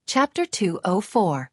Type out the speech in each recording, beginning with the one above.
Chapter 204.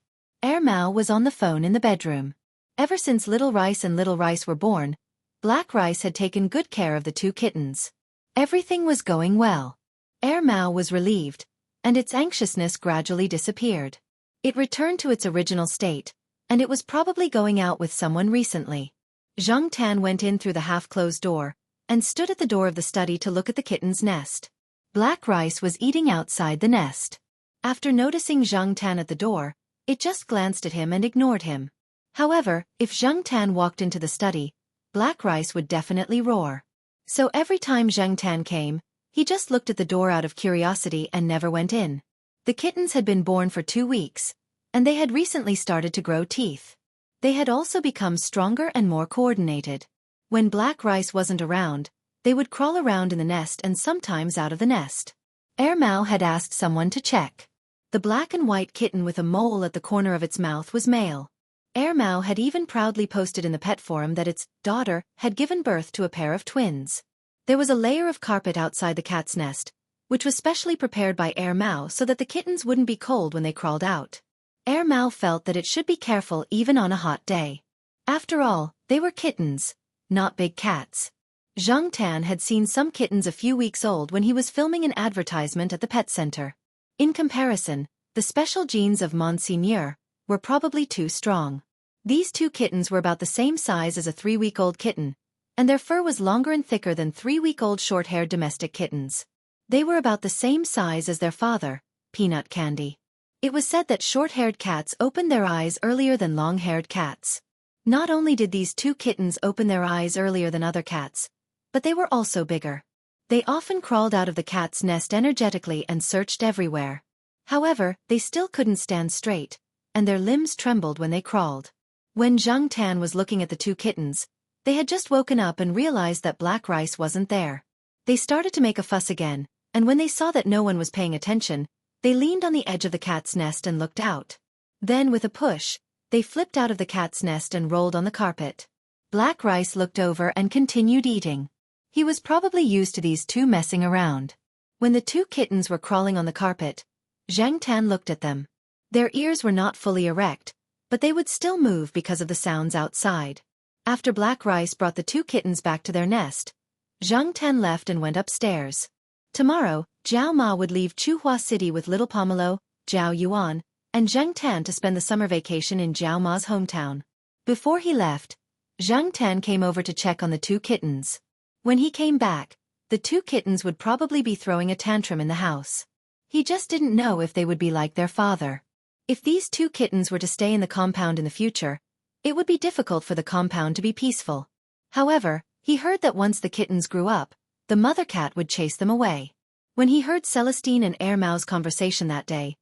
Mao was on the phone in the bedroom. Ever since Little Rice and Little Rice were born, Black Rice had taken good care of the two kittens. Everything was going well. Mao was relieved, and its anxiousness gradually disappeared. It returned to its original state, and it was probably going out with someone recently. Zhang Tan went in through the half-closed door, and stood at the door of the study to look at the kitten's nest. Black Rice was eating outside the nest. After noticing Zhang Tan at the door, it just glanced at him and ignored him. However, if Zhang Tan walked into the study, Black Rice would definitely roar. So every time Zhang Tan came, he just looked at the door out of curiosity and never went in. The kittens had been born for 2 weeks, and they had recently started to grow teeth. They had also become stronger and more coordinated. When Black Rice wasn't around, they would crawl around in the nest and sometimes out of the nest. Mao had asked someone to check. The black and white kitten with a mole at the corner of its mouth was male. Mao had even proudly posted in the pet forum that its daughter had given birth to a pair of twins. There was a layer of carpet outside the cat's nest, which was specially prepared by Mao so that the kittens wouldn't be cold when they crawled out. Mao felt that it should be careful even on a hot day. After all, they were kittens, not big cats. Zhang Tan had seen some kittens a few weeks old when he was filming an advertisement at the pet center. In comparison, the special genes of Monseigneur were probably too strong. These two kittens were about the same size as a 3-week-old kitten, and their fur was longer and thicker than 3-week-old short-haired domestic kittens. They were about the same size as their father, Peanut Candy. It was said that short-haired cats opened their eyes earlier than long-haired cats. Not only did these two kittens open their eyes earlier than other cats, but they were also bigger. They often crawled out of the cat's nest energetically and searched everywhere. However, they still couldn't stand straight, and their limbs trembled when they crawled. When Zhang Tan was looking at the two kittens, they had just woken up and realized that Black Rice wasn't there. They started to make a fuss again, and when they saw that no one was paying attention, they leaned on the edge of the cat's nest and looked out. Then, with a push, they flipped out of the cat's nest and rolled on the carpet. Black Rice looked over and continued eating. He was probably used to these two messing around. When the two kittens were crawling on the carpet, Zhang Tan looked at them. Their ears were not fully erect, but they would still move because of the sounds outside. After Black Rice brought the two kittens back to their nest, Zhang Tan left and went upstairs. Tomorrow, Zhao Ma would leave Chuhua City with Little Pomelo, Zhao Yuan, and Zhang Tan to spend the summer vacation in Zhao Ma's hometown. Before he left, Zhang Tan came over to check on the two kittens. When he came back, the two kittens would probably be throwing a tantrum in the house. He just didn't know if they would be like their father. If these two kittens were to stay in the compound in the future, it would be difficult for the compound to be peaceful. However, he heard that once the kittens grew up, the mother cat would chase them away. When he heard Celestine and Mao's conversation that day,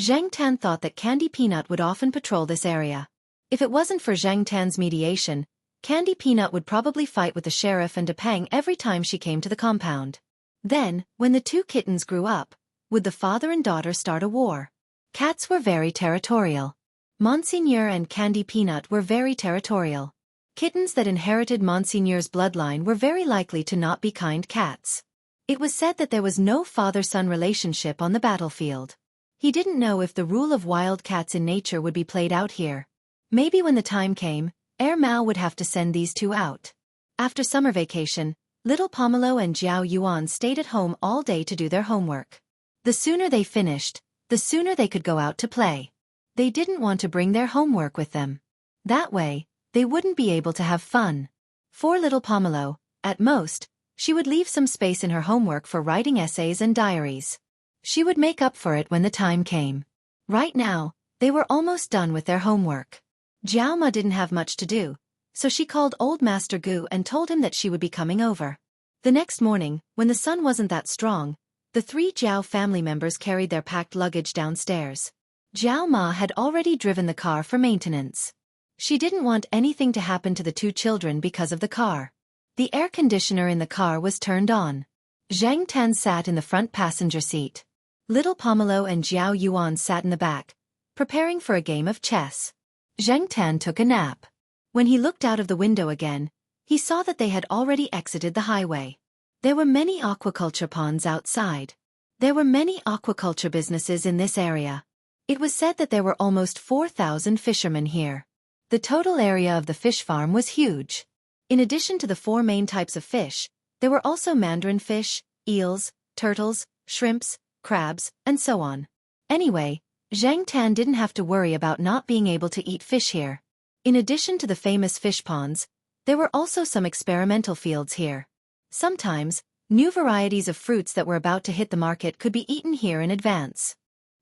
Zhang Tan thought that Candy Peanut would often patrol this area. If it wasn't for Zhang Tan's mediation, Candy Peanut would probably fight with the sheriff and Depang every time she came to the compound. Then, when the two kittens grew up, would the father and daughter start a war? Cats were very territorial. Monseigneur and Candy Peanut were very territorial. Kittens that inherited Monseigneur's bloodline were very likely to not be kind cats. It was said that there was no father-son relationship on the battlefield. He didn't know if the rule of wild cats in nature would be played out here. Maybe when the time came, Mao would have to send these two out. After summer vacation, Little Pomelo and Zhao Yuan stayed at home all day to do their homework. The sooner they finished, the sooner they could go out to play. They didn't want to bring their homework with them. That way, they wouldn't be able to have fun. For Little Pomelo, at most, she would leave some space in her homework for writing essays and diaries. She would make up for it when the time came. Right now, they were almost done with their homework. Zhao Ma didn't have much to do, so she called Old Master Gu and told him that she would be coming over. The next morning, when the sun wasn't that strong, the 3 Zhao family members carried their packed luggage downstairs. Zhao Ma had already driven the car for maintenance. She didn't want anything to happen to the 2 children because of the car. The air conditioner in the car was turned on. Zhang Tan sat in the front passenger seat. Little Pomelo and Zhao Yuan sat in the back, preparing for a game of chess. Zhang Tan took a nap. When he looked out of the window again, he saw that they had already exited the highway. There were many aquaculture ponds outside. There were many aquaculture businesses in this area. It was said that there were almost 4,000 fishermen here. The total area of the fish farm was huge. In addition to the 4 main types of fish, there were also mandarin fish, eels, turtles, shrimps, crabs, and so on. Anyway, Zhang Tan didn't have to worry about not being able to eat fish here. In addition to the famous fish ponds, there were also some experimental fields here. Sometimes, new varieties of fruits that were about to hit the market could be eaten here in advance.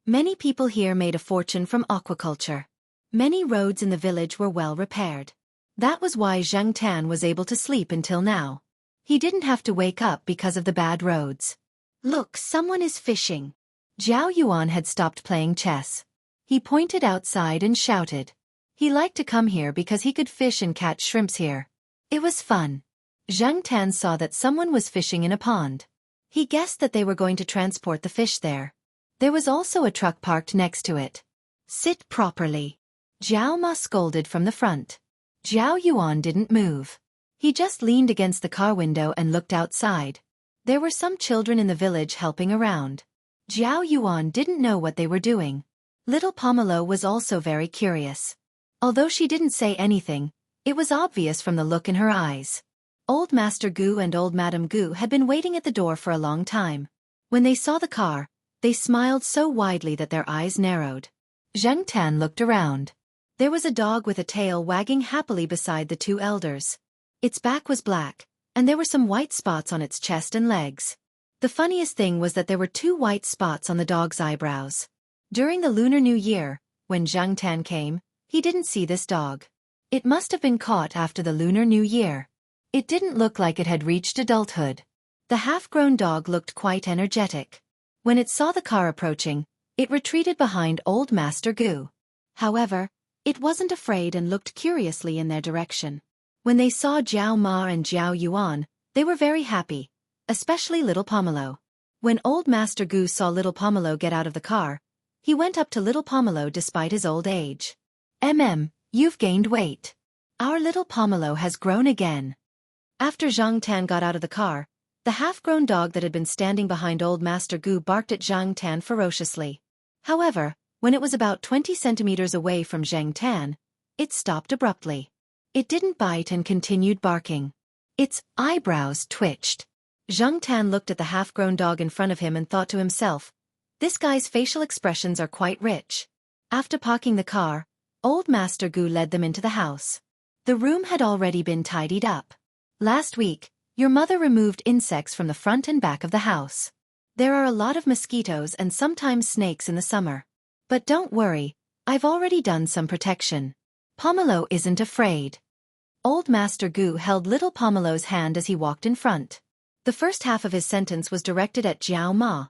Many people here made a fortune from aquaculture. Many roads in the village were well repaired. That was why Zhang Tan was able to sleep until now. He didn't have to wake up because of the bad roads. Look, someone is fishing. Zhao Yuan had stopped playing chess. He pointed outside and shouted. He liked to come here because he could fish and catch shrimps here. It was fun. Zhang Tan saw that someone was fishing in a pond. He guessed that they were going to transport the fish there. There was also a truck parked next to it. Sit properly. Zhao Ma scolded from the front. Zhao Yuan didn't move. He just leaned against the car window and looked outside. There were some children in the village helping around. Zhao Yuan didn't know what they were doing. Little Pomelo was also very curious. Although she didn't say anything, it was obvious from the look in her eyes. Old Master Gu and Old Madam Gu had been waiting at the door for a long time. When they saw the car, they smiled so widely that their eyes narrowed. Zhang Tan looked around. There was a dog with a tail wagging happily beside the 2 elders. Its back was black, and there were some white spots on its chest and legs. The funniest thing was that there were 2 white spots on the dog's eyebrows. During the Lunar New Year, when Zhang Tan came, he didn't see this dog. It must have been caught after the Lunar New Year. It didn't look like it had reached adulthood. The half-grown dog looked quite energetic. When it saw the car approaching, it retreated behind Old Master Gu. However, it wasn't afraid and looked curiously in their direction. When they saw Zhao Ma and Zhao Yuan, they were very happy, especially Little Pomelo. When Old Master Gu saw Little Pomelo get out of the car, he went up to Little Pomelo despite his old age. You've gained weight. Our Little Pomelo has grown again. After Zhang Tan got out of the car, the half-grown dog that had been standing behind Old Master Gu barked at Zhang Tan ferociously. However, when it was about 20 centimeters away from Zhang Tan, it stopped abruptly. It didn't bite and continued barking. Its eyebrows twitched. Zhang Tan looked at the half-grown dog in front of him and thought to himself, this guy's facial expressions are quite rich. After parking the car, Old Master Gu led them into the house. The room had already been tidied up. Last week, your mother removed insects from the front and back of the house. There are a lot of mosquitoes and sometimes snakes in the summer. But don't worry, I've already done some protection. Pomelo isn't afraid. Old Master Gu held Little Pomelo's hand as he walked in front. The first half of his sentence was directed at Zhao Ma,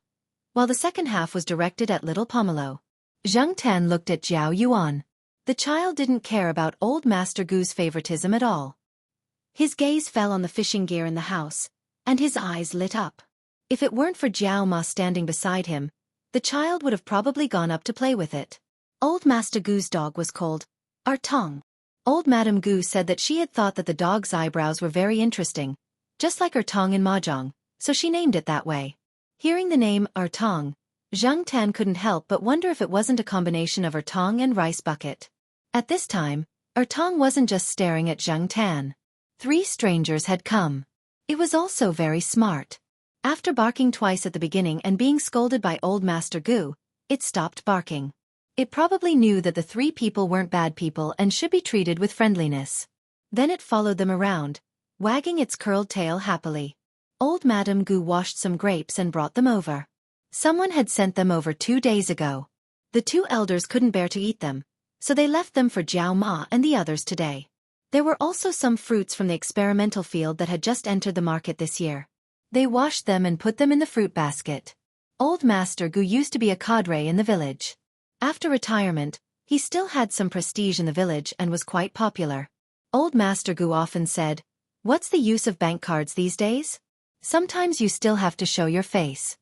while the second half was directed at Little Pomelo. Zhang Tan looked at Zhao Yuan. The child didn't care about Old Master Gu's favoritism at all. His gaze fell on the fishing gear in the house, and his eyes lit up. If it weren't for Zhao Ma standing beside him, the child would have probably gone up to play with it. Old Master Gu's dog was called Artong. Old Madam Gu said that she had thought that the dog's eyebrows were very interesting, just like Artong in Mahjong, so she named it that way. Hearing the name Artong, Zhang Tan couldn't help but wonder if it wasn't a combination of Artong and rice bucket. At this time, Artong wasn't just staring at Zhang Tan. 3 strangers had come. It was also very smart. After barking twice at the beginning and being scolded by Old Master Gu, it stopped barking. It probably knew that the 3 people weren't bad people and should be treated with friendliness. Then it followed them around, wagging its curled tail happily. Old Madam Gu washed some grapes and brought them over. Someone had sent them over 2 days ago. The 2 elders couldn't bear to eat them, so they left them for Zhao Ma and the others today. There were also some fruits from the experimental field that had just entered the market this year. They washed them and put them in the fruit basket. Old Master Gu used to be a cadre in the village. After retirement, he still had some prestige in the village and was quite popular. Old Master Gu often said, "What's the use of bank cards these days? Sometimes you still have to show your face."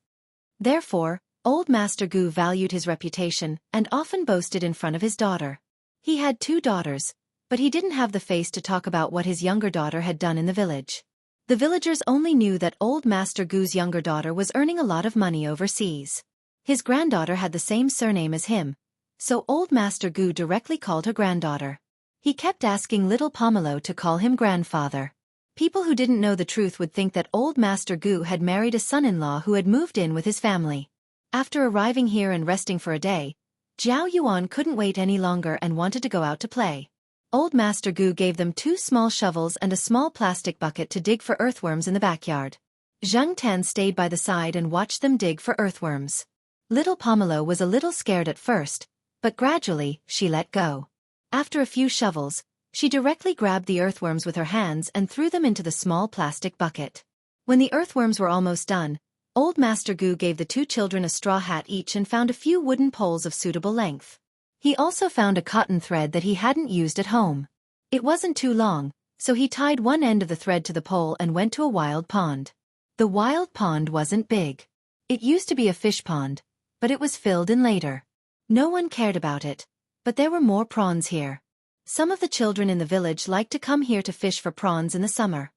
Therefore, Old Master Gu valued his reputation and often boasted in front of his daughter. He had 2 daughters, but he didn't have the face to talk about what his younger daughter had done in the village. The villagers only knew that Old Master Gu's younger daughter was earning a lot of money overseas. His granddaughter had the same surname as him, So old Master Gu directly called her granddaughter. He kept asking little Pomelo to call him grandfather. People who didn't know the truth would think that old Master Gu had married a son-in-law who had moved in with his family. After arriving here and resting for a day, Zhao Yuan couldn't wait any longer and wanted to go out to play. Old Master Gu gave them 2 small shovels and a small plastic bucket to dig for earthworms in the backyard. Zhang Tan stayed by the side and watched them dig for earthworms. Little Pomelo was a little scared at first, but gradually, she let go. After a few shovels, she directly grabbed the earthworms with her hands and threw them into the small plastic bucket. When the earthworms were almost done, old Master Gu gave the 2 children a straw hat each and found a few wooden poles of suitable length. He also found a cotton thread that he hadn't used at home. It wasn't too long, so he tied one end of the thread to the pole and went to a wild pond. The wild pond wasn't big. It used to be a fish pond, but it was filled in later. No one cared about it, but there were more prawns here. Some of the children in the village liked to come here to fish for prawns in the summer.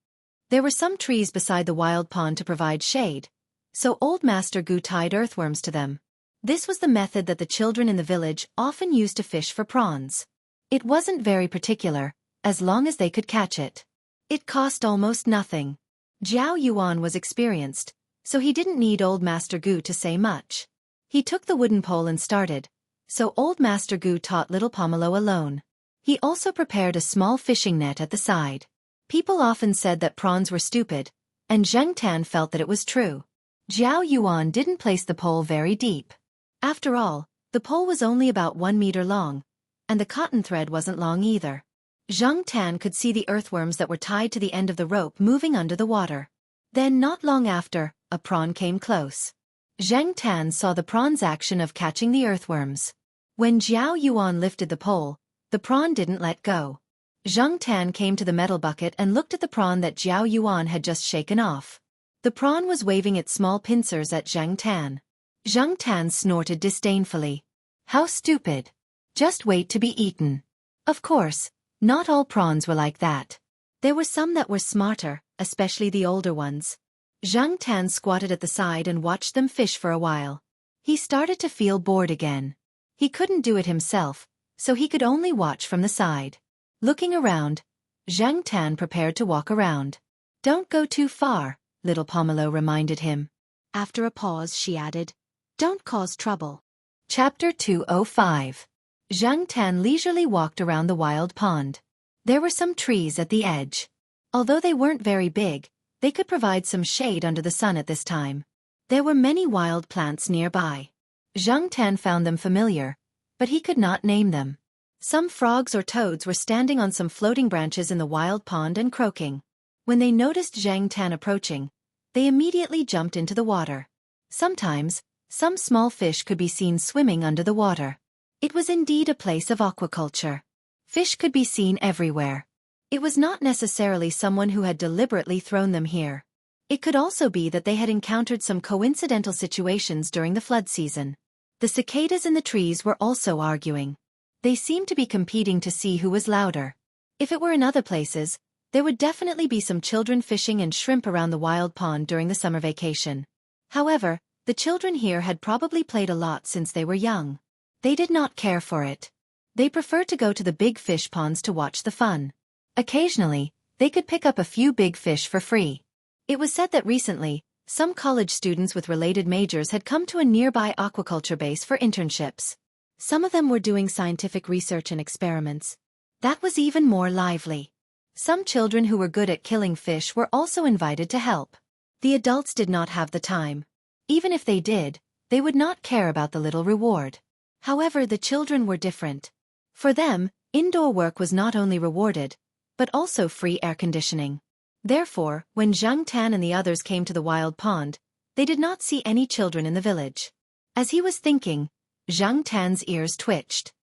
There were some trees beside the wild pond to provide shade, so old Master Gu tied earthworms to them. This was the method that the children in the village often used to fish for prawns. It wasn't very particular, as long as they could catch it. It cost almost nothing. Zhao Yuan was experienced, so he didn't need old Master Gu to say much. He took the wooden pole and started, so old Master Gu taught little Pomelo alone. He also prepared a small fishing net at the side. People often said that prawns were stupid, and Zheng Tan felt that it was true. Zhao Yuan didn't place the pole very deep. After all, the pole was only about 1 meter long, and the cotton thread wasn't long either. Zheng Tan could see the earthworms that were tied to the end of the rope moving under the water. Then not long after, a prawn came close. Zheng Tan saw the prawn's action of catching the earthworms. When Zhao Yuan lifted the pole, the prawn didn't let go. Zheng Tan came to the metal bucket and looked at the prawn that Zhao Yuan had just shaken off. The prawn was waving its small pincers at Zheng Tan. Zheng Tan snorted disdainfully. How stupid. Just wait to be eaten. Of course, not all prawns were like that. There were some that were smarter, especially the older ones. Zheng Tan squatted at the side and watched them fish for a while. He started to feel bored again. He couldn't do it himself, so he could only watch from the side. Looking around, Zheng Tan prepared to walk around. Don't go too far, little Pomelo reminded him. After a pause she added, don't cause trouble. Chapter 205. Zheng Tan leisurely walked around the wild pond. There were some trees at the edge. Although they weren't very big, they could provide some shade under the sun at this time. There were many wild plants nearby. Zheng Tan found them familiar, but he could not name them. Some frogs or toads were standing on some floating branches in the wild pond and croaking. When they noticed Zheng Tan approaching, they immediately jumped into the water. Sometimes, some small fish could be seen swimming under the water. It was indeed a place of aquaculture. Fish could be seen everywhere. It was not necessarily someone who had deliberately thrown them here. It could also be that they had encountered some coincidental situations during the flood season. The cicadas in the trees were also arguing. They seemed to be competing to see who was louder. If it were in other places, there would definitely be some children fishing and shrimp around the wild pond during the summer vacation. However, the children here had probably played a lot since they were young. They did not care for it. They preferred to go to the big fish ponds to watch the fun. Occasionally, they could pick up a few big fish for free. It was said that recently, some college students with related majors had come to a nearby aquaculture base for internships. Some of them were doing scientific research and experiments. That was even more lively. Some children who were good at killing fish were also invited to help. The adults did not have the time. Even if they did, they would not care about the little reward. However, the children were different. For them, indoor work was not only rewarded, but also free air conditioning. Therefore, when Zheng Tan and the others came to the wild pond, they did not see any children in the village. As he was thinking, Zheng Tan's ears twitched.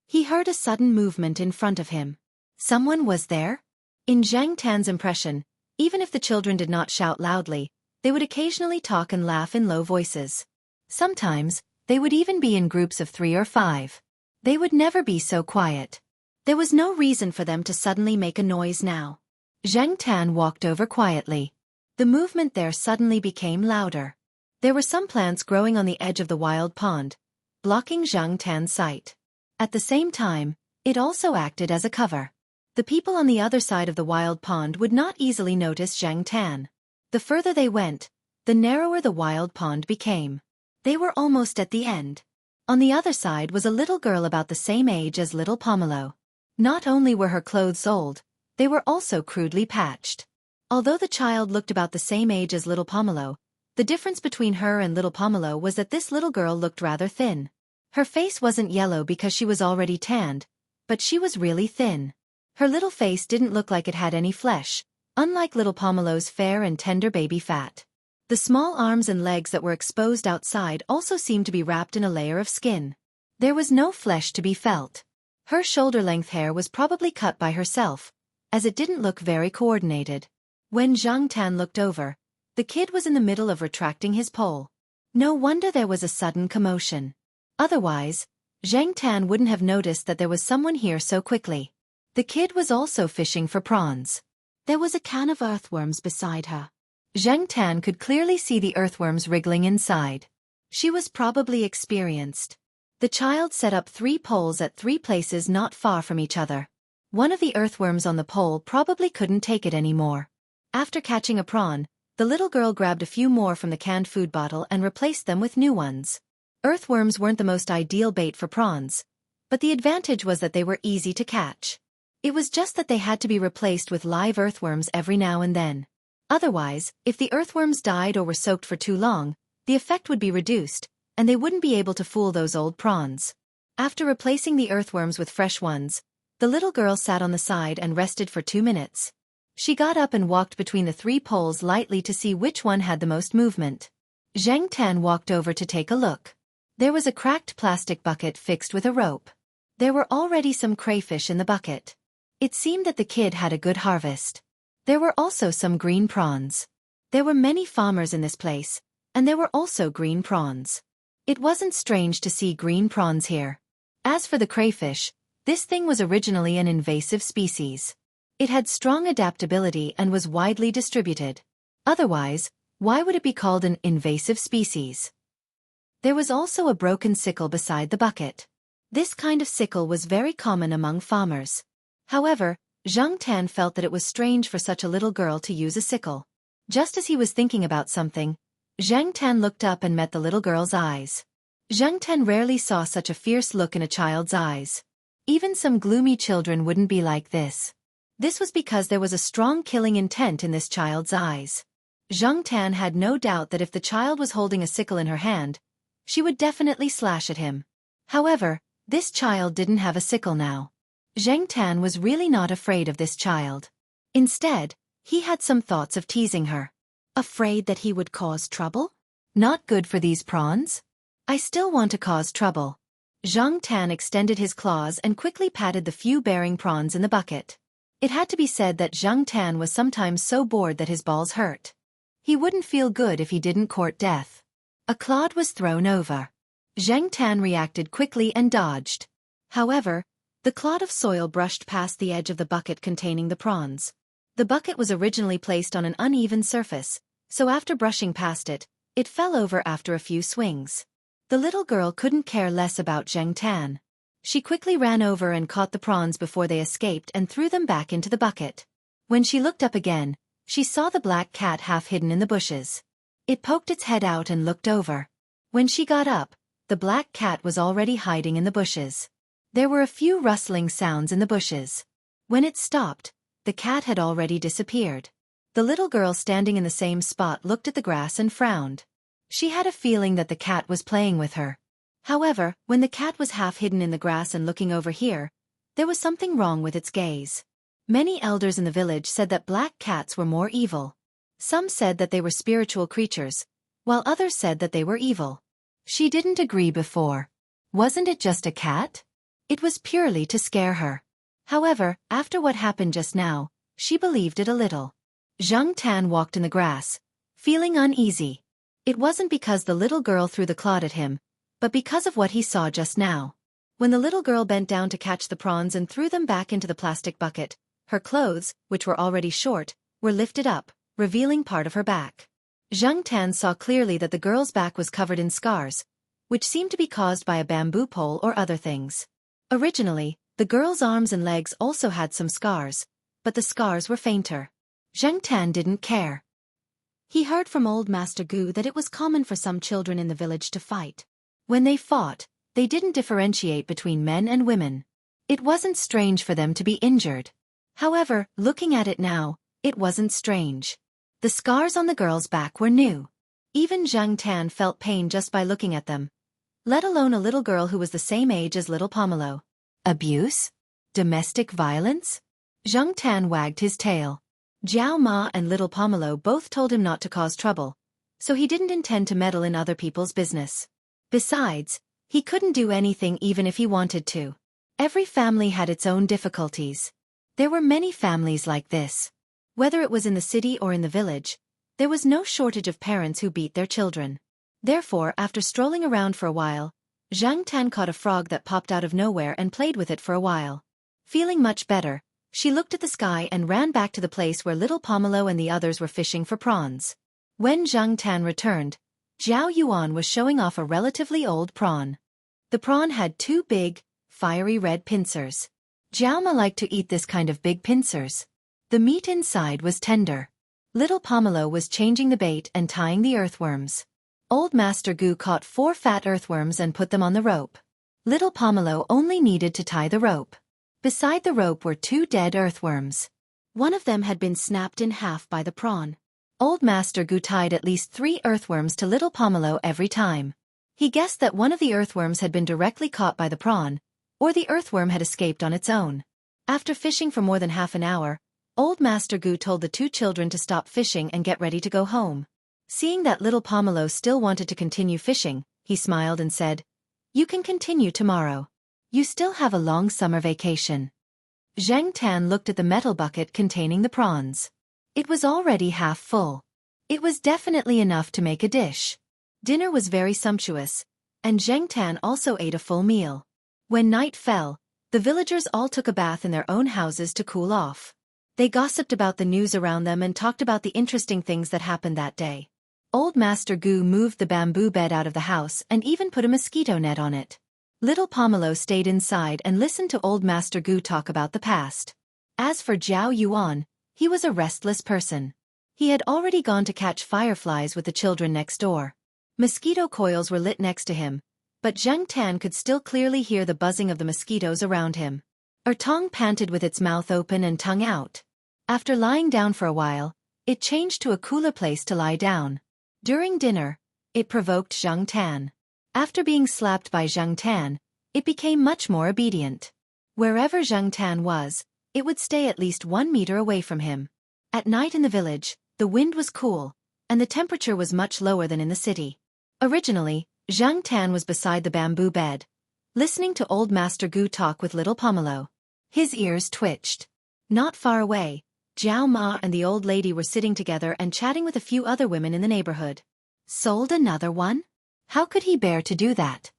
He heard a sudden movement in front of him. Someone was there? In Zheng Tan's impression, even if the children did not shout loudly, they would occasionally talk and laugh in low voices. Sometimes, they would even be in groups of 3 or 5. They would never be so quiet. There was no reason for them to suddenly make a noise now. Zheng Tan walked over quietly. The movement there suddenly became louder. There were some plants growing on the edge of the wild pond, blocking Zhang Tan's sight. At the same time, it also acted as a cover. The people on the other side of the wild pond would not easily notice Zhang Tan. The further they went, the narrower the wild pond became. They were almost at the end. On the other side was a little girl about the same age as little Pomelo. Not only were her clothes old, they were also crudely patched. Although the child looked about the same age as little Pomelo, the difference between her and little Pomelo was that this little girl looked rather thin. Her face wasn't yellow because she was already tanned, but she was really thin. Her little face didn't look like it had any flesh, unlike little Pomelo's fair and tender baby fat. The small arms and legs that were exposed outside also seemed to be wrapped in a layer of skin. There was no flesh to be felt. Her shoulder-length hair was probably cut by herself, as it didn't look very coordinated. When Zhang Tan looked over, the kid was in the middle of retracting his pole. No wonder there was a sudden commotion. Otherwise, Zhang Tan wouldn't have noticed that there was someone here so quickly. The kid was also fishing for prawns. There was a can of earthworms beside her. Zhang Tan could clearly see the earthworms wriggling inside. She was probably experienced. The child set up 3 poles at 3 places not far from each other. One of the earthworms on the pole probably couldn't take it anymore. After catching a prawn, the little girl grabbed a few more from the canned food bottle and replaced them with new ones. Earthworms weren't the most ideal bait for prawns, but the advantage was that they were easy to catch. It was just that they had to be replaced with live earthworms every now and then. Otherwise, if the earthworms died or were soaked for too long, the effect would be reduced, and they wouldn't be able to fool those old prawns. After replacing the earthworms with fresh ones, the little girl sat on the side and rested for 2 minutes. She got up and walked between the 3 poles lightly to see which one had the most movement. Zhang Tan walked over to take a look. There was a cracked plastic bucket fixed with a rope. There were already some crayfish in the bucket. It seemed that the kid had a good harvest. There were also some green prawns. There were many farmers in this place, and there were also green prawns. It wasn't strange to see green prawns here. As for the crayfish, this thing was originally an invasive species. It had strong adaptability and was widely distributed. Otherwise, why would it be called an invasive species? There was also a broken sickle beside the bucket. This kind of sickle was very common among farmers. However, Zhang Tan felt that it was strange for such a little girl to use a sickle. Just as he was thinking about something, Zhang Tan looked up and met the little girl's eyes. Zhang Tan rarely saw such a fierce look in a child's eyes. Even some gloomy children wouldn't be like this. This was because there was a strong killing intent in this child's eyes. Zhang Tan had no doubt that if the child was holding a sickle in her hand, she would definitely slash at him. However, this child didn't have a sickle now. Zhang Tan was really not afraid of this child. Instead, he had some thoughts of teasing her. Afraid that he would cause trouble? Not good for these prawns? I still want to cause trouble. Zhang Tan extended his claws and quickly patted the few bearing prawns in the bucket. It had to be said that Zhang Tan was sometimes so bored that his balls hurt. He wouldn't feel good if he didn't court death. A clod was thrown over. Zhang Tan reacted quickly and dodged. However, the clod of soil brushed past the edge of the bucket containing the prawns. The bucket was originally placed on an uneven surface, so after brushing past it, it fell over after a few swings. The little girl couldn't care less about Zhang Tan. She quickly ran over and caught the prawns before they escaped and threw them back into the bucket. When she looked up again, she saw the black cat half hidden in the bushes. It poked its head out and looked over. When she got up, the black cat was already hiding in the bushes. There were a few rustling sounds in the bushes. When it stopped, the cat had already disappeared. The little girl standing in the same spot looked at the grass and frowned. She had a feeling that the cat was playing with her. However, when the cat was half hidden in the grass and looking over here, there was something wrong with its gaze. Many elders in the village said that black cats were more evil. Some said that they were spiritual creatures, while others said that they were evil. She didn't agree before. Wasn't it just a cat? It was purely to scare her. However, after what happened just now, she believed it a little. Zhang Tan walked in the grass, feeling uneasy. It wasn't because the little girl threw the clod at him, but because of what he saw just now. When the little girl bent down to catch the prawns and threw them back into the plastic bucket, her clothes, which were already short, were lifted up, revealing part of her back. Zhang Tan saw clearly that the girl's back was covered in scars, which seemed to be caused by a bamboo pole or other things. Originally, the girl's arms and legs also had some scars, but the scars were fainter. Zhang Tan didn't care. He heard from old Master Gu that it was common for some children in the village to fight. When they fought, they didn't differentiate between men and women. It wasn't strange for them to be injured. However, looking at it now, it wasn't strange. The scars on the girl's back were new. Even Zhang Tan felt pain just by looking at them, let alone a little girl who was the same age as little Pomelo. Abuse? Domestic violence? Zhang Tan wagged his tail. Jiao Ma and little Pomelo both told him not to cause trouble, so he didn't intend to meddle in other people's business. Besides, he couldn't do anything even if he wanted to. Every family had its own difficulties. There were many families like this. Whether it was in the city or in the village, there was no shortage of parents who beat their children. Therefore, after strolling around for a while, Zhang Tan caught a frog that popped out of nowhere and played with it for a while. Feeling much better, she looked at the sky and ran back to the place where little Pomelo and the others were fishing for prawns. When Zhang Tan returned, Zhao Yuan was showing off a relatively old prawn. The prawn had two big, fiery red pincers. Zhao Ma liked to eat this kind of big pincers. The meat inside was tender. Little Pomelo was changing the bait and tying the earthworms. Old Master Gu caught 4 fat earthworms and put them on the rope. Little Pomelo only needed to tie the rope. Beside the rope were 2 dead earthworms. One of them had been snapped in half by the prawn. Old Master Gu tied at least 3 earthworms to little Pomelo every time. He guessed that one of the earthworms had been directly caught by the prawn, or the earthworm had escaped on its own. After fishing for more than half an hour, Old Master Gu told the 2 children to stop fishing and get ready to go home. Seeing that little Pomelo still wanted to continue fishing, he smiled and said, "You can continue tomorrow. You still have a long summer vacation." Zhang Tan looked at the metal bucket containing the prawns. It was already half full. It was definitely enough to make a dish. Dinner was very sumptuous, and Zhang Tan also ate a full meal. When night fell, the villagers all took a bath in their own houses to cool off. They gossiped about the news around them and talked about the interesting things that happened that day. Old Master Gu moved the bamboo bed out of the house and even put a mosquito net on it. Little Pomelo stayed inside and listened to Old Master Gu talk about the past. As for Zhao Yuan, he was a restless person. He had already gone to catch fireflies with the children next door. Mosquito coils were lit next to him, but Zhang Tan could still clearly hear the buzzing of the mosquitoes around him. Ertong panted with its mouth open and tongue out. After lying down for a while, it changed to a cooler place to lie down. During dinner, it provoked Zhang Tan. After being slapped by Zhang Tan, it became much more obedient. Wherever Zhang Tan was, it would stay at least 1 meter away from him. At night in the village, the wind was cool, and the temperature was much lower than in the city. Originally, Zhang Tan was beside the bamboo bed, listening to Old Master Gu talk with little Pomelo. His ears twitched. Not far away, Jiao Ma and the old lady were sitting together and chatting with a few other women in the neighborhood. Sold another one? How could he bear to do that?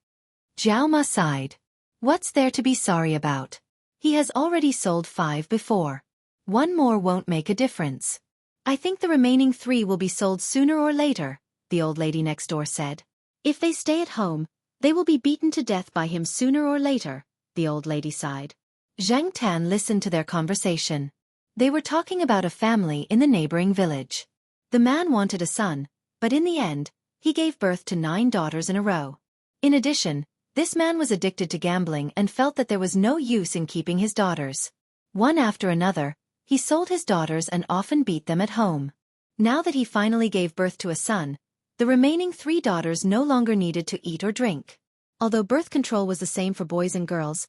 Jiao Ma sighed. What's there to be sorry about? He has already sold 5 before. 1 more won't make a difference. I think the remaining 3 will be sold sooner or later, the old lady next door said. If they stay at home, they will be beaten to death by him sooner or later, the old lady sighed. Zhang Tan listened to their conversation. They were talking about a family in the neighboring village. The man wanted a son, but in the end, he gave birth to 9 daughters in a row. In addition, this man was addicted to gambling and felt that there was no use in keeping his daughters. One after another, he sold his daughters and often beat them at home. Now that he finally gave birth to a son, the remaining 3 daughters no longer needed to eat or drink. Although birth control was the same for boys and girls,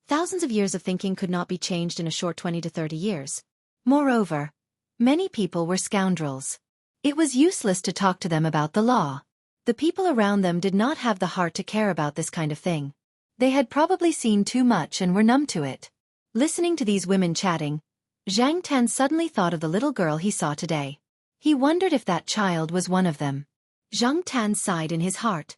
thousands of years of thinking could not be changed in a short 20 to 30 years. Moreover, many people were scoundrels. It was useless to talk to them about the law. The people around them did not have the heart to care about this kind of thing. They had probably seen too much and were numb to it. Listening to these women chatting, Zhang Tan suddenly thought of the little girl he saw today. He wondered if that child was one of them. Zhang Tan sighed in his heart.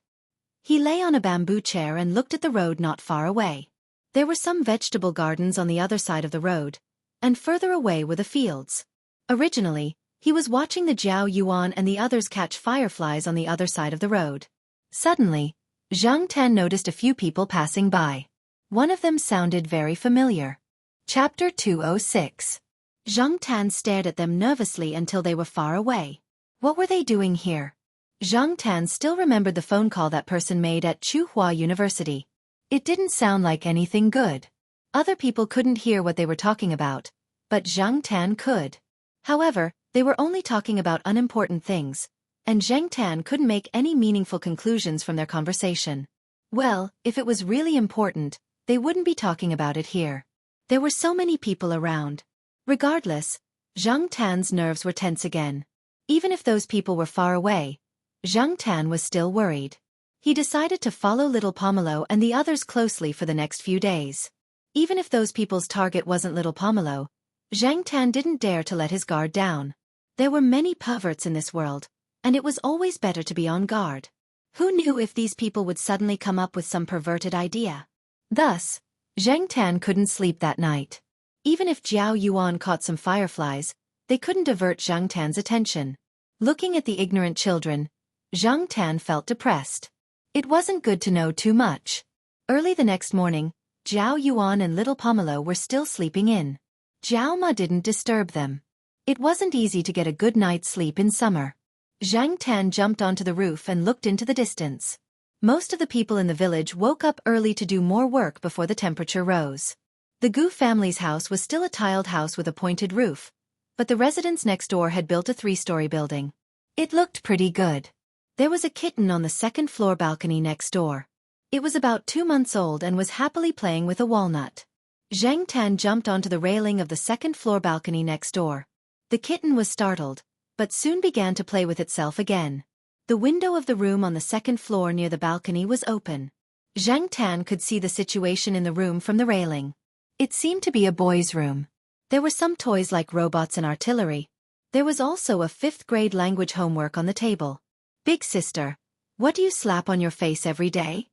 He lay on a bamboo chair and looked at the road not far away. There were some vegetable gardens on the other side of the road, and further away were the fields. Originally, he was watching the Jiao Yuan and the others catch fireflies on the other side of the road. Suddenly, Zhang Tan noticed a few people passing by. One of them sounded very familiar. Chapter 206. Zhang Tan stared at them nervously until they were far away. What were they doing here? Zhang Tan still remembered the phone call that person made at Tsinghua University. It didn't sound like anything good. Other people couldn't hear what they were talking about, but Zhang Tan could. However, they were only talking about unimportant things, and Zhang Tan couldn't make any meaningful conclusions from their conversation. Well, if it was really important, they wouldn't be talking about it here. There were so many people around. Regardless, Zhang Tan's nerves were tense again. Even if those people were far away, Zhang Tan was still worried. He decided to follow little Pomelo and the others closely for the next few days. Even if those people's target wasn't little Pomelo, Zhang Tan didn't dare to let his guard down. There were many perverts in this world, and it was always better to be on guard. Who knew if these people would suddenly come up with some perverted idea? Thus, Zhang Tan couldn't sleep that night. Even if Jiao Yuan caught some fireflies, they couldn't divert Zhang Tan's attention. Looking at the ignorant children, Zhang Tan felt depressed. It wasn't good to know too much. Early the next morning, Jiao Yuan and little Pomelo were still sleeping in. Jiao Ma didn't disturb them. It wasn't easy to get a good night's sleep in summer. Zhang Tan jumped onto the roof and looked into the distance. Most of the people in the village woke up early to do more work before the temperature rose. The Gu family's house was still a tiled house with a pointed roof, but the residents next door had built a 3-story building. It looked pretty good. There was a kitten on the second-floor balcony next door. It was about 2 months old and was happily playing with a walnut. Zhang Tan jumped onto the railing of the second-floor balcony next door. The kitten was startled, but soon began to play with itself again. The window of the room on the second floor near the balcony was open. Zhang Tan could see the situation in the room from the railing. It seemed to be a boy's room. There were some toys like robots and artillery. There was also a 5th-grade language homework on the table. "Big sister, what do you slap on your face every day?"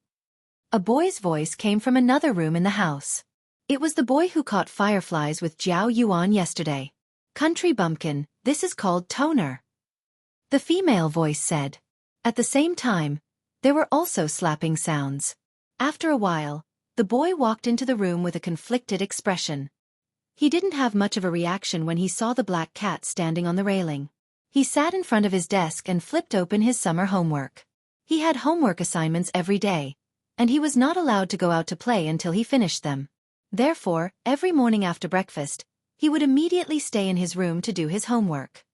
A boy's voice came from another room in the house. It was the boy who caught fireflies with Jiao Yuan yesterday. "Country bumpkin, this is called toner," the female voice said. At the same time, there were also slapping sounds. After a while, the boy walked into the room with a conflicted expression. He didn't have much of a reaction when he saw the black cat standing on the railing. He sat in front of his desk and flipped open his summer homework. He had homework assignments every day, and he was not allowed to go out to play until he finished them. Therefore, every morning after breakfast, he would immediately stay in his room to do his homework.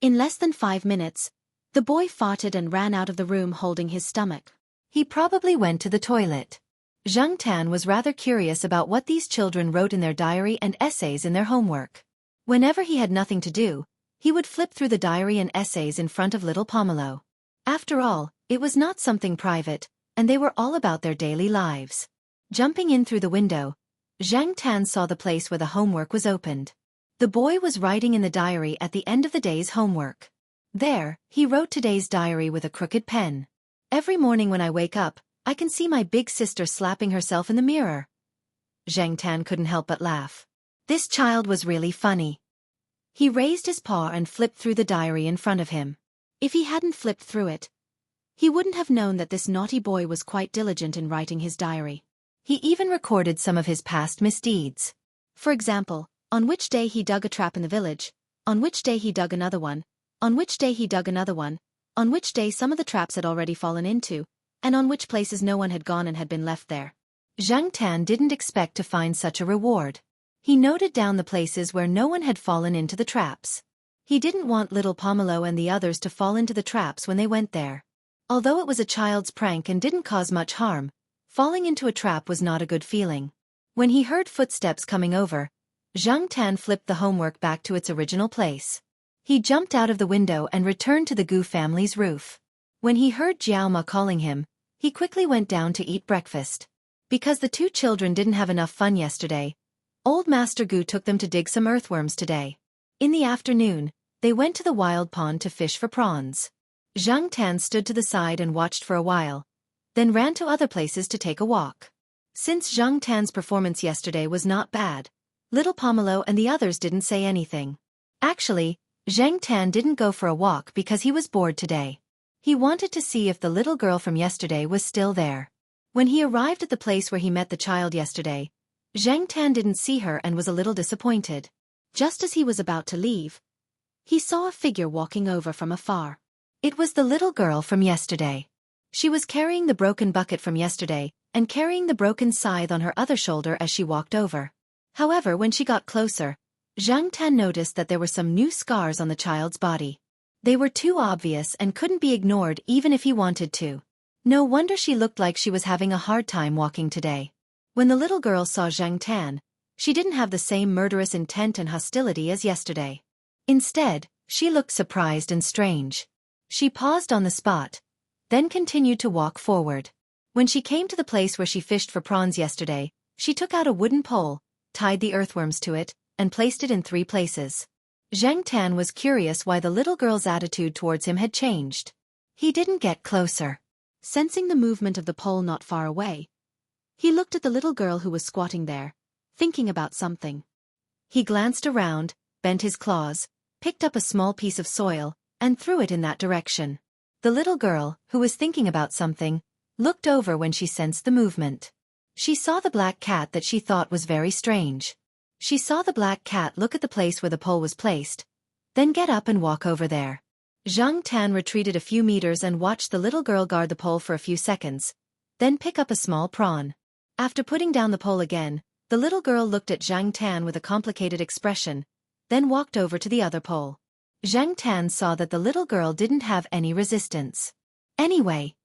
In less than 5 minutes, the boy farted and ran out of the room holding his stomach. He probably went to the toilet. Zhang Tan was rather curious about what these children wrote in their diary and essays in their homework. Whenever he had nothing to do, he would flip through the diary and essays in front of little Pomelo. After all, it was not something private, and they were all about their daily lives. Jumping in through the window, Zhang Tan saw the place where the homework was opened. The boy was writing in the diary at the end of the day's homework. There, he wrote today's diary with a crooked pen. "Every morning when I wake up, I can see my big sister slapping herself in the mirror." Zhang Tan couldn't help but laugh. This child was really funny. He raised his paw and flipped through the diary in front of him. If he hadn't flipped through it, he wouldn't have known that this naughty boy was quite diligent in writing his diary. He even recorded some of his past misdeeds. For example, on which day he dug a trap in the village, on which day he dug another one, on which day he dug another one, on which day some of the traps had already fallen into, and on which places no one had gone and had been left there. Zhang Tan didn't expect to find such a reward. He noted down the places where no one had fallen into the traps. He didn't want little Pomelo and the others to fall into the traps when they went there. Although it was a child's prank and didn't cause much harm, falling into a trap was not a good feeling. When he heard footsteps coming over, Zhang Tan flipped the homework back to its original place. He jumped out of the window and returned to the Gu family's roof. When he heard Jiao Ma calling him, he quickly went down to eat breakfast. Because the 2 children didn't have enough fun yesterday, Old Master Gu took them to dig some earthworms today. In the afternoon, they went to the wild pond to fish for prawns. Zhang Tan stood to the side and watched for a while, then ran to other places to take a walk. Since Zhang Tan's performance yesterday was not bad, little Pomelo and the others didn't say anything. Actually, Zhang Tan didn't go for a walk because he was bored today. He wanted to see if the little girl from yesterday was still there. When he arrived at the place where he met the child yesterday, Zhang Tan didn't see her and was a little disappointed. Just as he was about to leave, he saw a figure walking over from afar. It was the little girl from yesterday. She was carrying the broken bucket from yesterday and carrying the broken scythe on her other shoulder as she walked over. However, when she got closer, Zhang Tan noticed that there were some new scars on the child's body. They were too obvious and couldn't be ignored even if he wanted to. No wonder she looked like she was having a hard time walking today. When the little girl saw Zhang Tan, she didn't have the same murderous intent and hostility as yesterday. Instead, she looked surprised and strange. She paused on the spot, then continued to walk forward. When she came to the place where she fished for prawns yesterday, she took out a wooden pole, tied the earthworms to it, and placed it in 3 places. Zhang Tan was curious why the little girl's attitude towards him had changed. He didn't get closer. Sensing the movement of the pole not far away, he looked at the little girl who was squatting there, thinking about something. He glanced around, bent his claws, picked up a small piece of soil, and threw it in that direction. The little girl, who was thinking about something, looked over when she sensed the movement. She saw the black cat that she thought was very strange. She saw the black cat look at the place where the pole was placed, then get up and walk over there. Zhang Tan retreated a few meters and watched the little girl guard the pole for a few seconds, then pick up a small prawn. After putting down the pole again, the little girl looked at Zhang Tan with a complicated expression, then walked over to the other pole. Zhang Tan saw that the little girl didn't have any resistance. Anyway,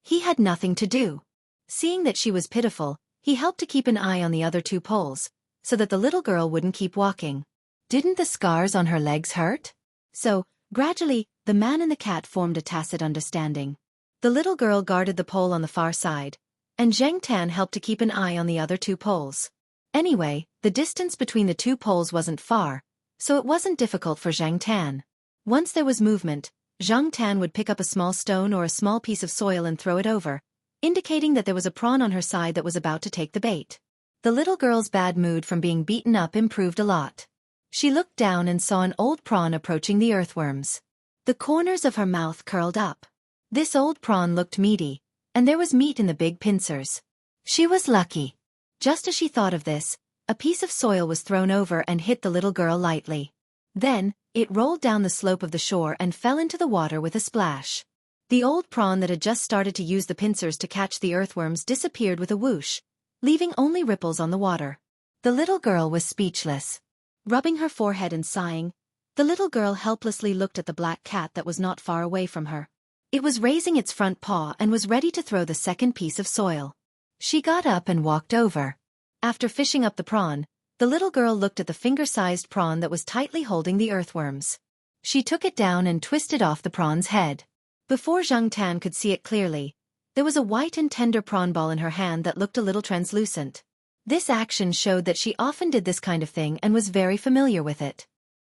he had nothing to do. Seeing that she was pitiful, he helped to keep an eye on the other 2 poles, so that the little girl wouldn't keep walking. Didn't the scars on her legs hurt? So, gradually, the man and the cat formed a tacit understanding. The little girl guarded the pole on the far side, and Zhang Tan helped to keep an eye on the other 2 poles. Anyway, the distance between the 2 poles wasn't far, so it wasn't difficult for Zhang Tan. Once there was movement, Zhang Tan would pick up a small stone or a small piece of soil and throw it over, indicating that there was a prawn on her side that was about to take the bait. The little girl's bad mood from being beaten up improved a lot. She looked down and saw an old prawn approaching the earthworms. The corners of her mouth curled up. This old prawn looked meaty, and there was meat in the big pincers. She was lucky. Just as she thought of this, a piece of soil was thrown over and hit the little girl lightly. Then, it rolled down the slope of the shore and fell into the water with a splash. The old prawn that had just started to use the pincers to catch the earthworms disappeared with a whoosh, leaving only ripples on the water. The little girl was speechless. Rubbing her forehead and sighing, the little girl helplessly looked at the black cat that was not far away from her. It was raising its front paw and was ready to throw the second piece of soil. She got up and walked over. After fishing up the prawn, the little girl looked at the finger-sized prawn that was tightly holding the earthworms. She took it down and twisted off the prawn's head. Before Zhang Tan could see it clearly, there was a white and tender prawn ball in her hand that looked a little translucent. This action showed that she often did this kind of thing and was very familiar with it.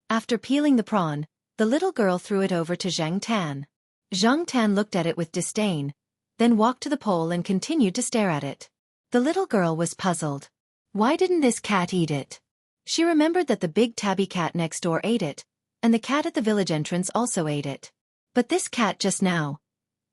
After peeling the prawn, the little girl threw it over to Zhang Tan. Zhang Tan looked at it with disdain, then walked to the pole and continued to stare at it. The little girl was puzzled. Why didn't this cat eat it? She remembered that the big tabby cat next door ate it, and the cat at the village entrance also ate it. But this cat just now,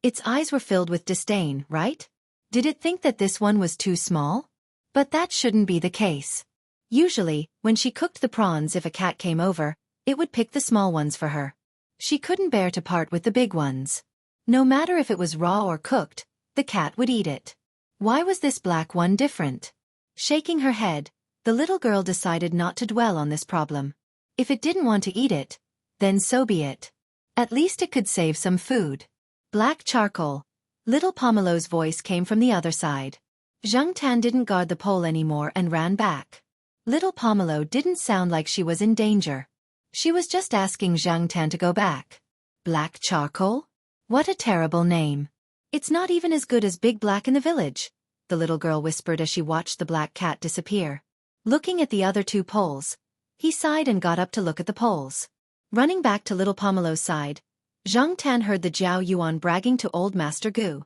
its eyes were filled with disdain, right? Did it think that this one was too small? But that shouldn't be the case. Usually, when she cooked the prawns, if a cat came over, it would pick the small ones for her. She couldn't bear to part with the big ones. No matter if it was raw or cooked, the cat would eat it. Why was this black one different? Shaking her head, the little girl decided not to dwell on this problem. If it didn't want to eat it, then so be it. At least it could save some food. Black charcoal. Little Pomelo's voice came from the other side. Zhang Tan didn't guard the pole anymore and ran back. Little Pomelo didn't sound like she was in danger. She was just asking Zhang Tan to go back. Black charcoal? What a terrible name. It's not even as good as Big Black in the village, the little girl whispered as she watched the black cat disappear. Looking at the other 2 poles, he sighed and got up to look at the poles. Running back to little Pomelo's side, Zhang Tan heard the Jiao Yuan bragging to old Master Gu.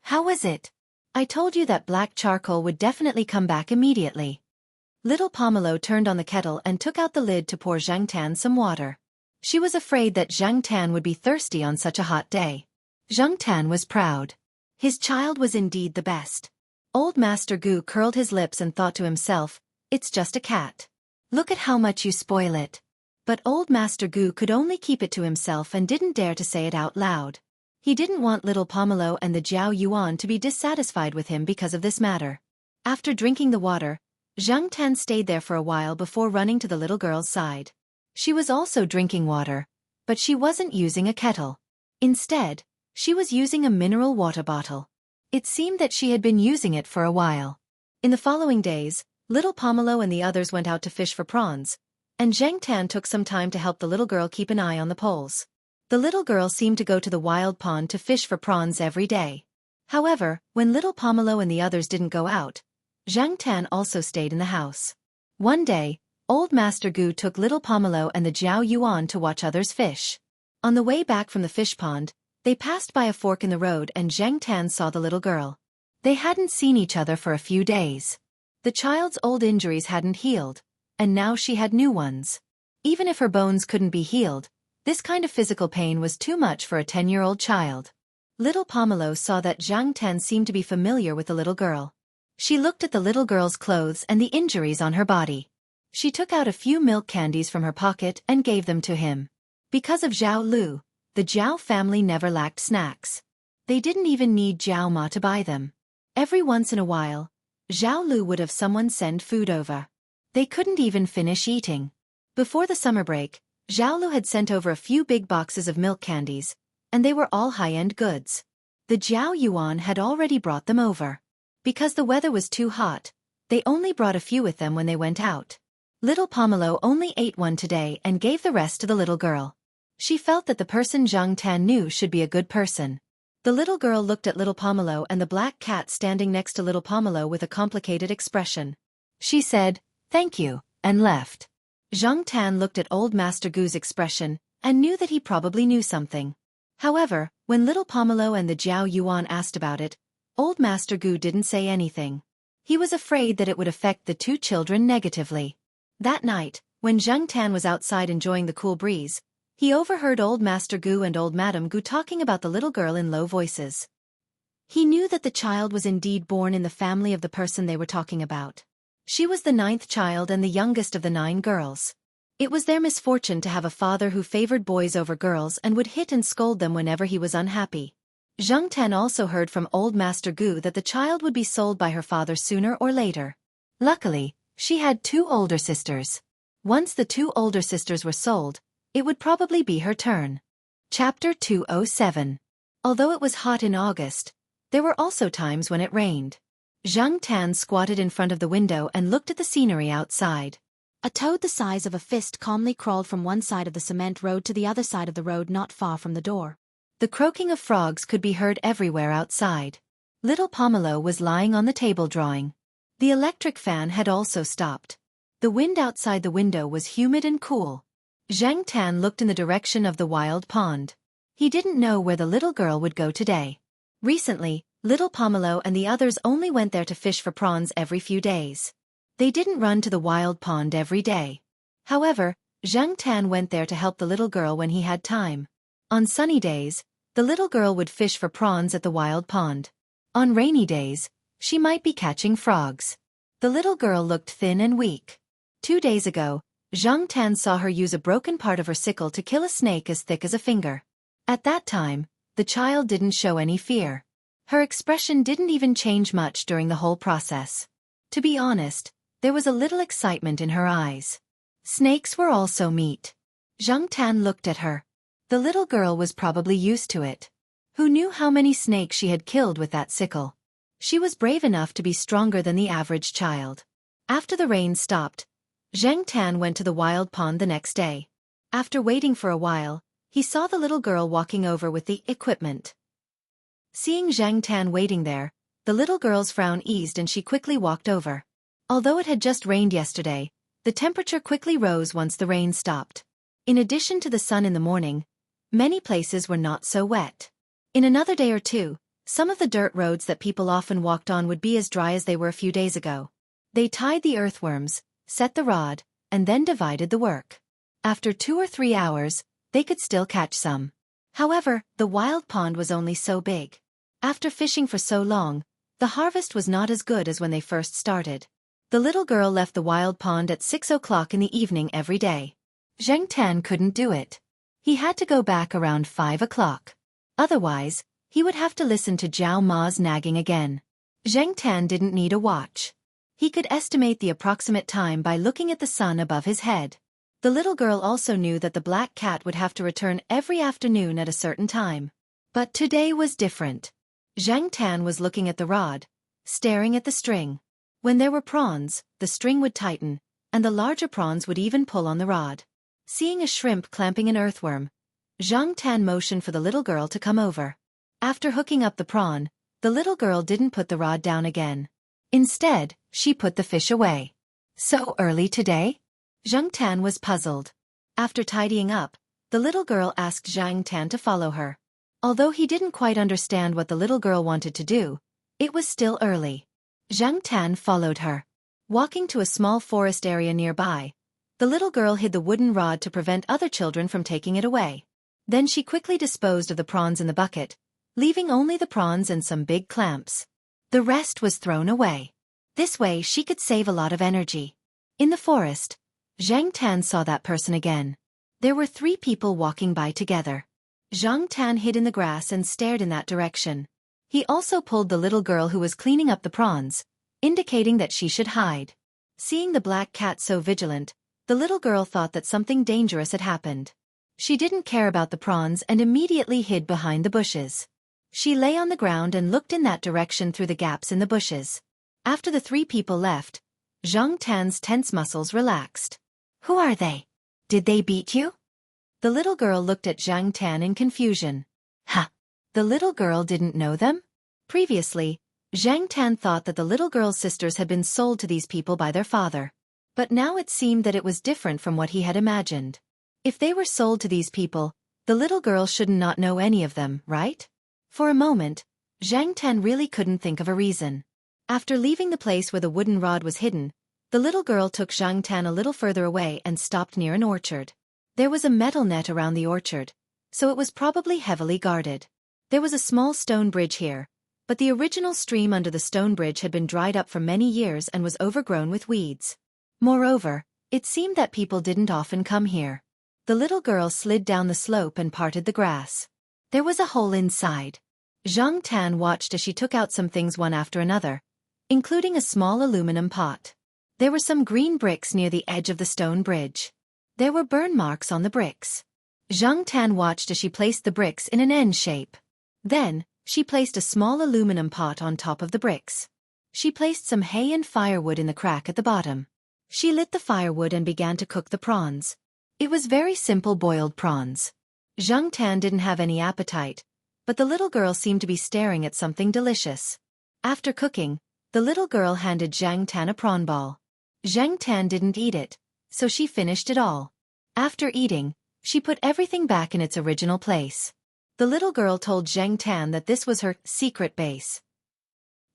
How was it? I told you that black charcoal would definitely come back immediately. Little Pomelo turned on the kettle and took out the lid to pour Zhang Tan some water. She was afraid that Zhang Tan would be thirsty on such a hot day. Zhang Tan was proud. His child was indeed the best. Old Master Gu curled his lips and thought to himself, "It's just a cat. Look at how much you spoil it." But Old Master Gu could only keep it to himself and didn't dare to say it out loud. He didn't want little Pomelo and the Jiao Yuan to be dissatisfied with him because of this matter. After drinking the water, Zhang Tan stayed there for a while before running to the little girl's side. She was also drinking water, but she wasn't using a kettle. Instead, she was using a mineral water bottle. It seemed that she had been using it for a while. In the following days, little Pomelo and the others went out to fish for prawns, and Zhang Tan took some time to help the little girl keep an eye on the poles. The little girl seemed to go to the wild pond to fish for prawns every day. However, when little Pomelo and the others didn't go out, Zhang Tan also stayed in the house. One day, Old Master Gu took little Pomelo and the Jiao Yuan to watch others fish. On the way back from the fish pond, they passed by a fork in the road and Zhang Tan saw the little girl. They hadn't seen each other for a few days. The child's old injuries hadn't healed, and now she had new ones. Even if her bones couldn't be healed, this kind of physical pain was too much for a 10-year-old child. Little Pomelo saw that Zhang Tan seemed to be familiar with the little girl. She looked at the little girl's clothes and the injuries on her body. She took out a few milk candies from her pocket and gave them to him. Because of Zhao Lu, the Zhao family never lacked snacks. They didn't even need Zhao Ma to buy them. Every once in a while, Zhao Lu would have someone send food over. They couldn't even finish eating. Before the summer break, Zhao Lu had sent over a few big boxes of milk candies, and they were all high-end goods. The Jiao Yuan had already brought them over. Because the weather was too hot, they only brought a few with them when they went out. Little Pomelo only ate one today and gave the rest to the little girl. She felt that the person Zhang Tan knew should be a good person. The little girl looked at little Pomelo and the black cat standing next to little Pomelo with a complicated expression. She said, "Thank you," and left. Zhang Tan looked at Old Master Gu's expression and knew that he probably knew something. However, when little Pomelo and the Jiao Yuan asked about it, Old Master Gu didn't say anything. He was afraid that it would affect the two children negatively. That night, when Zhang Tan was outside enjoying the cool breeze, he overheard Old Master Gu and Old Madame Gu talking about the little girl in low voices. He knew that the child was indeed born in the family of the person they were talking about. She was the 9th child and the youngest of the 9 girls. It was their misfortune to have a father who favored boys over girls and would hit and scold them whenever he was unhappy. Zhang Tan also heard from Old Master Gu that the child would be sold by her father sooner or later. Luckily, she had 2 older sisters. Once the 2 older sisters were sold, it would probably be her turn. Chapter 207. Although it was hot in August, there were also times when it rained. Zhang Tan squatted in front of the window and looked at the scenery outside. A toad the size of a fist calmly crawled from one side of the cement road to the other side of the road not far from the door. The croaking of frogs could be heard everywhere outside. Little Pomelo was lying on the table drawing. The electric fan had also stopped. The wind outside the window was humid and cool. Zhang Tan looked in the direction of the wild pond. He didn't know where the little girl would go today. Recently, little Pomelo and the others only went there to fish for prawns every few days. They didn't run to the wild pond every day. However, Zhang Tan went there to help the little girl when he had time. On sunny days, the little girl would fish for prawns at the wild pond. On rainy days, she might be catching frogs. The little girl looked thin and weak. 2 days ago, Zhang Tan saw her use a broken part of her sickle to kill a snake as thick as a finger. At that time, the child didn't show any fear. Her expression didn't even change much during the whole process. To be honest, there was a little excitement in her eyes. Snakes were also meat. Zhang Tan looked at her. The little girl was probably used to it. Who knew how many snakes she had killed with that sickle? She was brave enough to be stronger than the average child. After the rain stopped, Zhang Tan went to the wild pond the next day. After waiting for a while, he saw the little girl walking over with the equipment. Seeing Zhang Tan waiting there, the little girl's frown eased and she quickly walked over. Although it had just rained yesterday, the temperature quickly rose once the rain stopped. In addition to the sun in the morning, many places were not so wet. In another day or two, some of the dirt roads that people often walked on would be as dry as they were a few days ago. They tied the earthworms, set the rod, and then divided the work. After 2 or 3 hours, they could still catch some. However, the wild pond was only so big. After fishing for so long, The harvest was not as good as when they first started. The little girl left the wild pond at 6 o'clock in the evening every day. Zheng Tan couldn't do it. He had to go back around 5 o'clock. Otherwise, he would have to listen to Zhao Ma's nagging again. Zheng Tan didn't need a watch. He could estimate the approximate time by looking at the sun above his head. The little girl also knew that the black cat would have to return every afternoon at a certain time. But today was different. Zheng Tan was looking at the rod, staring at the string. When there were prawns, the string would tighten, and the larger prawns would even pull on the rod. Seeing a shrimp clamping an earthworm, Zheng Tan motioned for the little girl to come over. After hooking up the prawn, the little girl didn't put the rod down again. Instead, she put the fish away. So early today? Zheng Tan was puzzled. After tidying up, the little girl asked Zheng Tan to follow her. Although he didn't quite understand what the little girl wanted to do, it was still early. Zheng Tan followed her. Walking to a small forest area nearby, the little girl hid the wooden rod to prevent other children from taking it away. Then she quickly disposed of the prawns in the bucket, leaving only the prawns and some big clamps. The rest was thrown away. This way she could save a lot of energy. In the forest, Zheng Tan saw that person again. There were 3 people walking by together. Zheng Tan hid in the grass and stared in that direction. He also pulled the little girl who was cleaning up the prawns, indicating that she should hide. Seeing the black cat so vigilant, the little girl thought that something dangerous had happened. She didn't care about the prawns and immediately hid behind the bushes. She lay on the ground and looked in that direction through the gaps in the bushes. After the 3 people left, Zheng Tan's tense muscles relaxed. Who are they? Did they beat you? The little girl looked at Zheng Tan in confusion. Ha! The little girl didn't know them? Previously, Zheng Tan thought that the little girl's sisters had been sold to these people by their father. But now it seemed that it was different from what he had imagined. If they were sold to these people, the little girl should not know any of them, right? For a moment, Zheng Tan really couldn't think of a reason. After leaving the place where the wooden rod was hidden, the little girl took Zheng Tan a little further away and stopped near an orchard. There was a metal net around the orchard, so it was probably heavily guarded. There was a small stone bridge here, but the original stream under the stone bridge had been dried up for many years and was overgrown with weeds. Moreover, it seemed that people didn't often come here. The little girl slid down the slope and parted the grass. There was a hole inside. Zheng Tan watched as she took out some things one after another, including a small aluminum pot. There were some green bricks near the edge of the stone bridge. There were burn marks on the bricks. Zheng Tan watched as she placed the bricks in an N shape. Then, she placed a small aluminum pot on top of the bricks. She placed some hay and firewood in the crack at the bottom. She lit the firewood and began to cook the prawns. It was very simple boiled prawns. Zheng Tan didn't have any appetite, but the little girl seemed to be staring at something delicious. After cooking, the little girl handed Zheng Tan a prawn ball. Zheng Tan didn't eat it, so she finished it all. After eating, she put everything back in its original place. The little girl told Zheng Tan that this was her secret base.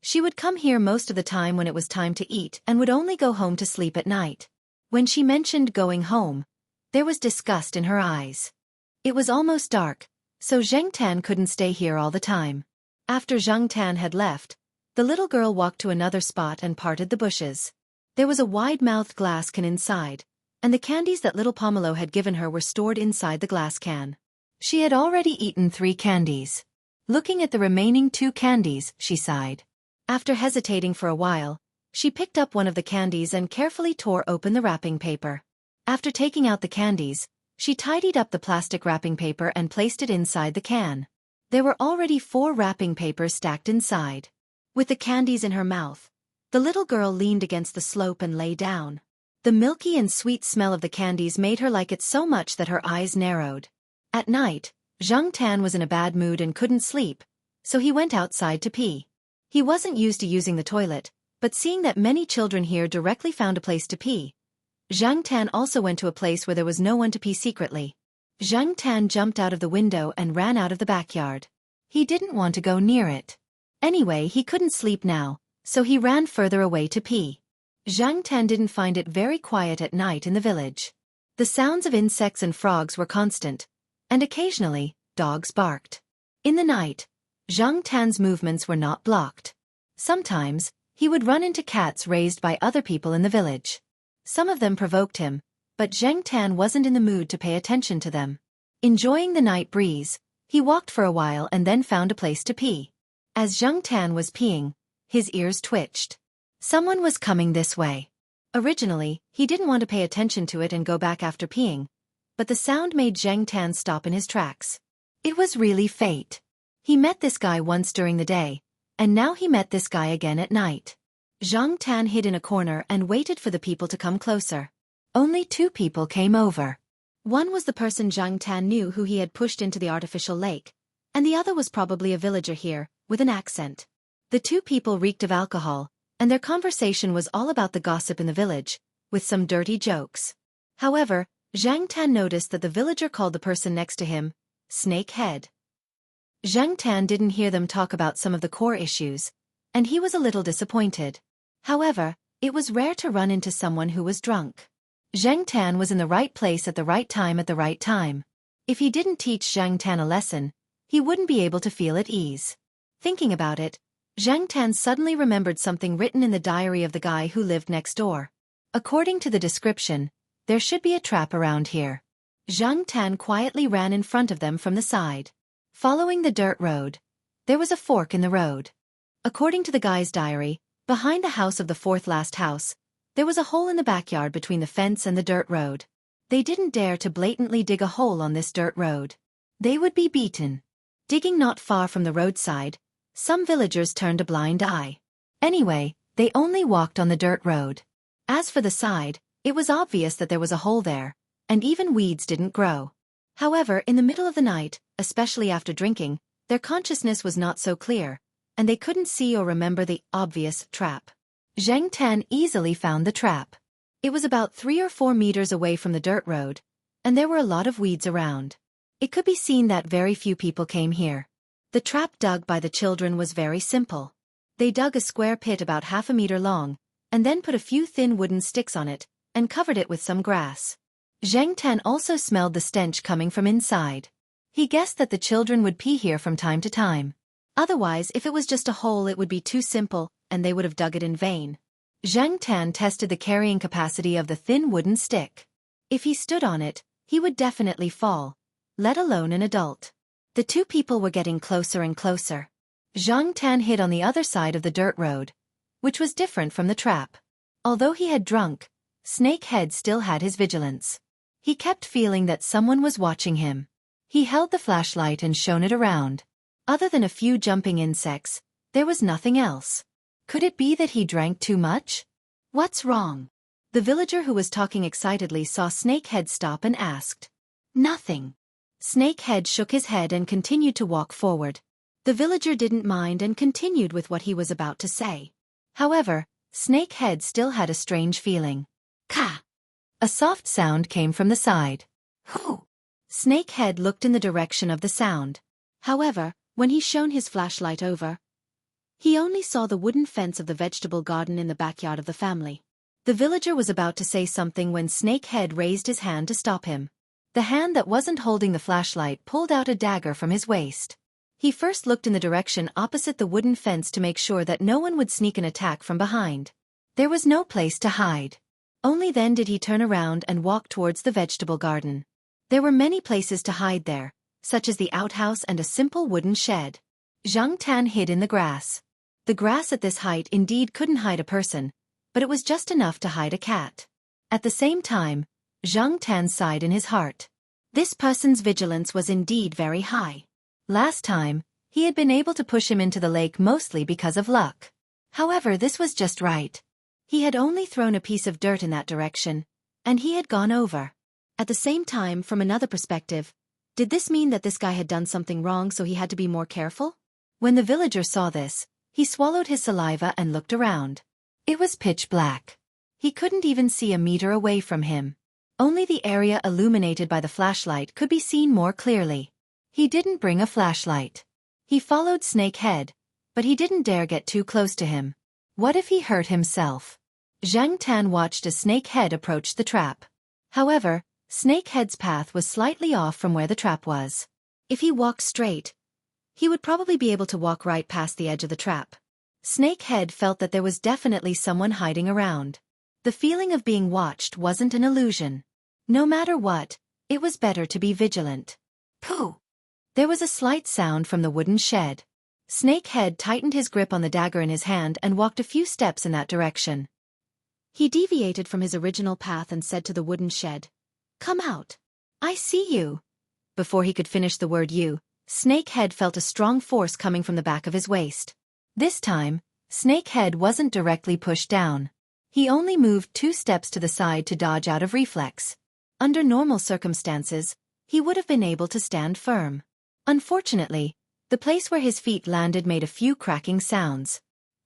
She would come here most of the time when it was time to eat and would only go home to sleep at night. When she mentioned going home, there was disgust in her eyes. It was almost dark, so Zheng Tan couldn't stay here all the time. After Zheng Tan had left, the little girl walked to another spot and parted the bushes. There was a wide-mouthed glass can inside, and the candies that little Pomelo had given her were stored inside the glass can. She had already eaten 3 candies. Looking at the remaining 2 candies, she sighed. After hesitating for a while, she picked up one of the candies and carefully tore open the wrapping paper. After taking out the candies, she tidied up the plastic wrapping paper and placed it inside the can. There were already 4 wrapping papers stacked inside. With the candies in her mouth, the little girl leaned against the slope and lay down. The milky and sweet smell of the candies made her like it so much that her eyes narrowed. At night, Zheng Tan was in a bad mood and couldn't sleep, so he went outside to pee. He wasn't used to using the toilet, but seeing that many children here directly found a place to pee, Zheng Tan also went to a place where there was no one to pee secretly. Zheng Tan jumped out of the window and ran out of the backyard. He didn't want to go near it. Anyway, he couldn't sleep now, so he ran further away to pee. Zheng Tan didn't find it very quiet at night in the village. The sounds of insects and frogs were constant, and occasionally, dogs barked. In the night, Zheng Tan's movements were not blocked. Sometimes, he would run into cats raised by other people in the village. Some of them provoked him, but Zheng Tan wasn't in the mood to pay attention to them. Enjoying the night breeze, he walked for a while and then found a place to pee. As Zheng Tan was peeing, his ears twitched. Someone was coming this way. Originally, he didn't want to pay attention to it and go back after peeing, but the sound made Zheng Tan stop in his tracks. It was really fate. He met this guy once during the day, and now he met this guy again at night. Zheng Tan hid in a corner and waited for the people to come closer. Only 2 people came over. One was the person Zheng Tan knew who he had pushed into the artificial lake, and the other was probably a villager here, with an accent. The 2 people reeked of alcohol, and their conversation was all about the gossip in the village, with some dirty jokes. However, Zheng Tan noticed that the villager called the person next to him, Snake Head. Zheng Tan didn't hear them talk about some of the core issues, and he was a little disappointed. However, it was rare to run into someone who was drunk. Zheng Tan was in the right place at the right time at the right time. If he didn't teach Zheng Tan a lesson, he wouldn't be able to feel at ease. Thinking about it, Zheng Tan suddenly remembered something written in the diary of the guy who lived next door. According to the description, there should be a trap around here. Zheng Tan quietly ran in front of them from the side. Following the dirt road, there was a fork in the road. According to the guy's diary, behind the house of the 4th last house, there was a hole in the backyard between the fence and the dirt road. They didn't dare to blatantly dig a hole on this dirt road. They would be beaten. Digging not far from the roadside, some villagers turned a blind eye. Anyway, they only walked on the dirt road. As for the side, it was obvious that there was a hole there, and even weeds didn't grow. However, in the middle of the night, especially after drinking, their consciousness was not so clear, and they couldn't see or remember the obvious trap. Zheng Tan easily found the trap. It was about 3 or 4 meters away from the dirt road, and there were a lot of weeds around. It could be seen that very few people came here. The trap dug by the children was very simple. They dug a square pit about half a meter long, and then put a few thin wooden sticks on it, and covered it with some grass. Zheng Tan also smelled the stench coming from inside. He guessed that the children would pee here from time to time. Otherwise, if it was just a hole, it would be too simple, and they would have dug it in vain. Zheng Tan tested the carrying capacity of the thin wooden stick. If he stood on it, he would definitely fall, let alone an adult. The 2 people were getting closer and closer. Zheng Tan hid on the other side of the dirt road, which was different from the trap. Although he had drunk, Snake Head still had his vigilance. He kept feeling that someone was watching him. He held the flashlight and shone it around. Other than a few jumping insects, there was nothing else. Could it be that he drank too much? What's wrong? The villager who was talking excitedly saw Snake Head stop and asked. Nothing. Snake Head shook his head and continued to walk forward. The villager didn't mind and continued with what he was about to say. However, Snake Head still had a strange feeling. Ka! A soft sound came from the side. Who? Snake Head looked in the direction of the sound. However, when he shone his flashlight over, he only saw the wooden fence of the vegetable garden in the backyard of the family. The villager was about to say something when Snake Head raised his hand to stop him. The hand that wasn't holding the flashlight pulled out a dagger from his waist. He first looked in the direction opposite the wooden fence to make sure that no one would sneak an attack from behind. There was no place to hide. Only then did he turn around and walk towards the vegetable garden. There were many places to hide there, such as the outhouse and a simple wooden shed. Zheng Tan hid in the grass. The grass at this height indeed couldn't hide a person, but it was just enough to hide a cat. At the same time, Zheng Tan sighed in his heart. This person's vigilance was indeed very high. Last time, he had been able to push him into the lake mostly because of luck. However, this was just right. He had only thrown a piece of dirt in that direction, and he had gone over. At the same time, from another perspective, did this mean that this guy had done something wrong so he had to be more careful? When the villager saw this, he swallowed his saliva and looked around. It was pitch black. He couldn't even see a meter away from him. Only the area illuminated by the flashlight could be seen more clearly. He didn't bring a flashlight. He followed Snake Head, but he didn't dare get too close to him. What if he hurt himself? Zheng Tan watched as Snake Head approached the trap. However, Snake Head's path was slightly off from where the trap was. If he walked straight, he would probably be able to walk right past the edge of the trap. Snakehead felt that there was definitely someone hiding around. The feeling of being watched wasn't an illusion. No matter what, it was better to be vigilant. Pooh! There was a slight sound from the wooden shed. Snakehead tightened his grip on the dagger in his hand and walked a few steps in that direction. He deviated from his original path and said to the wooden shed, "Come out. I see you." Before he could finish the word "you," Snakehead felt a strong force coming from the back of his waist. This time, Snakehead wasn't directly pushed down. He only moved 2 steps to the side to dodge out of reflex. Under normal circumstances, he would have been able to stand firm. Unfortunately, the place where his feet landed made a few cracking sounds.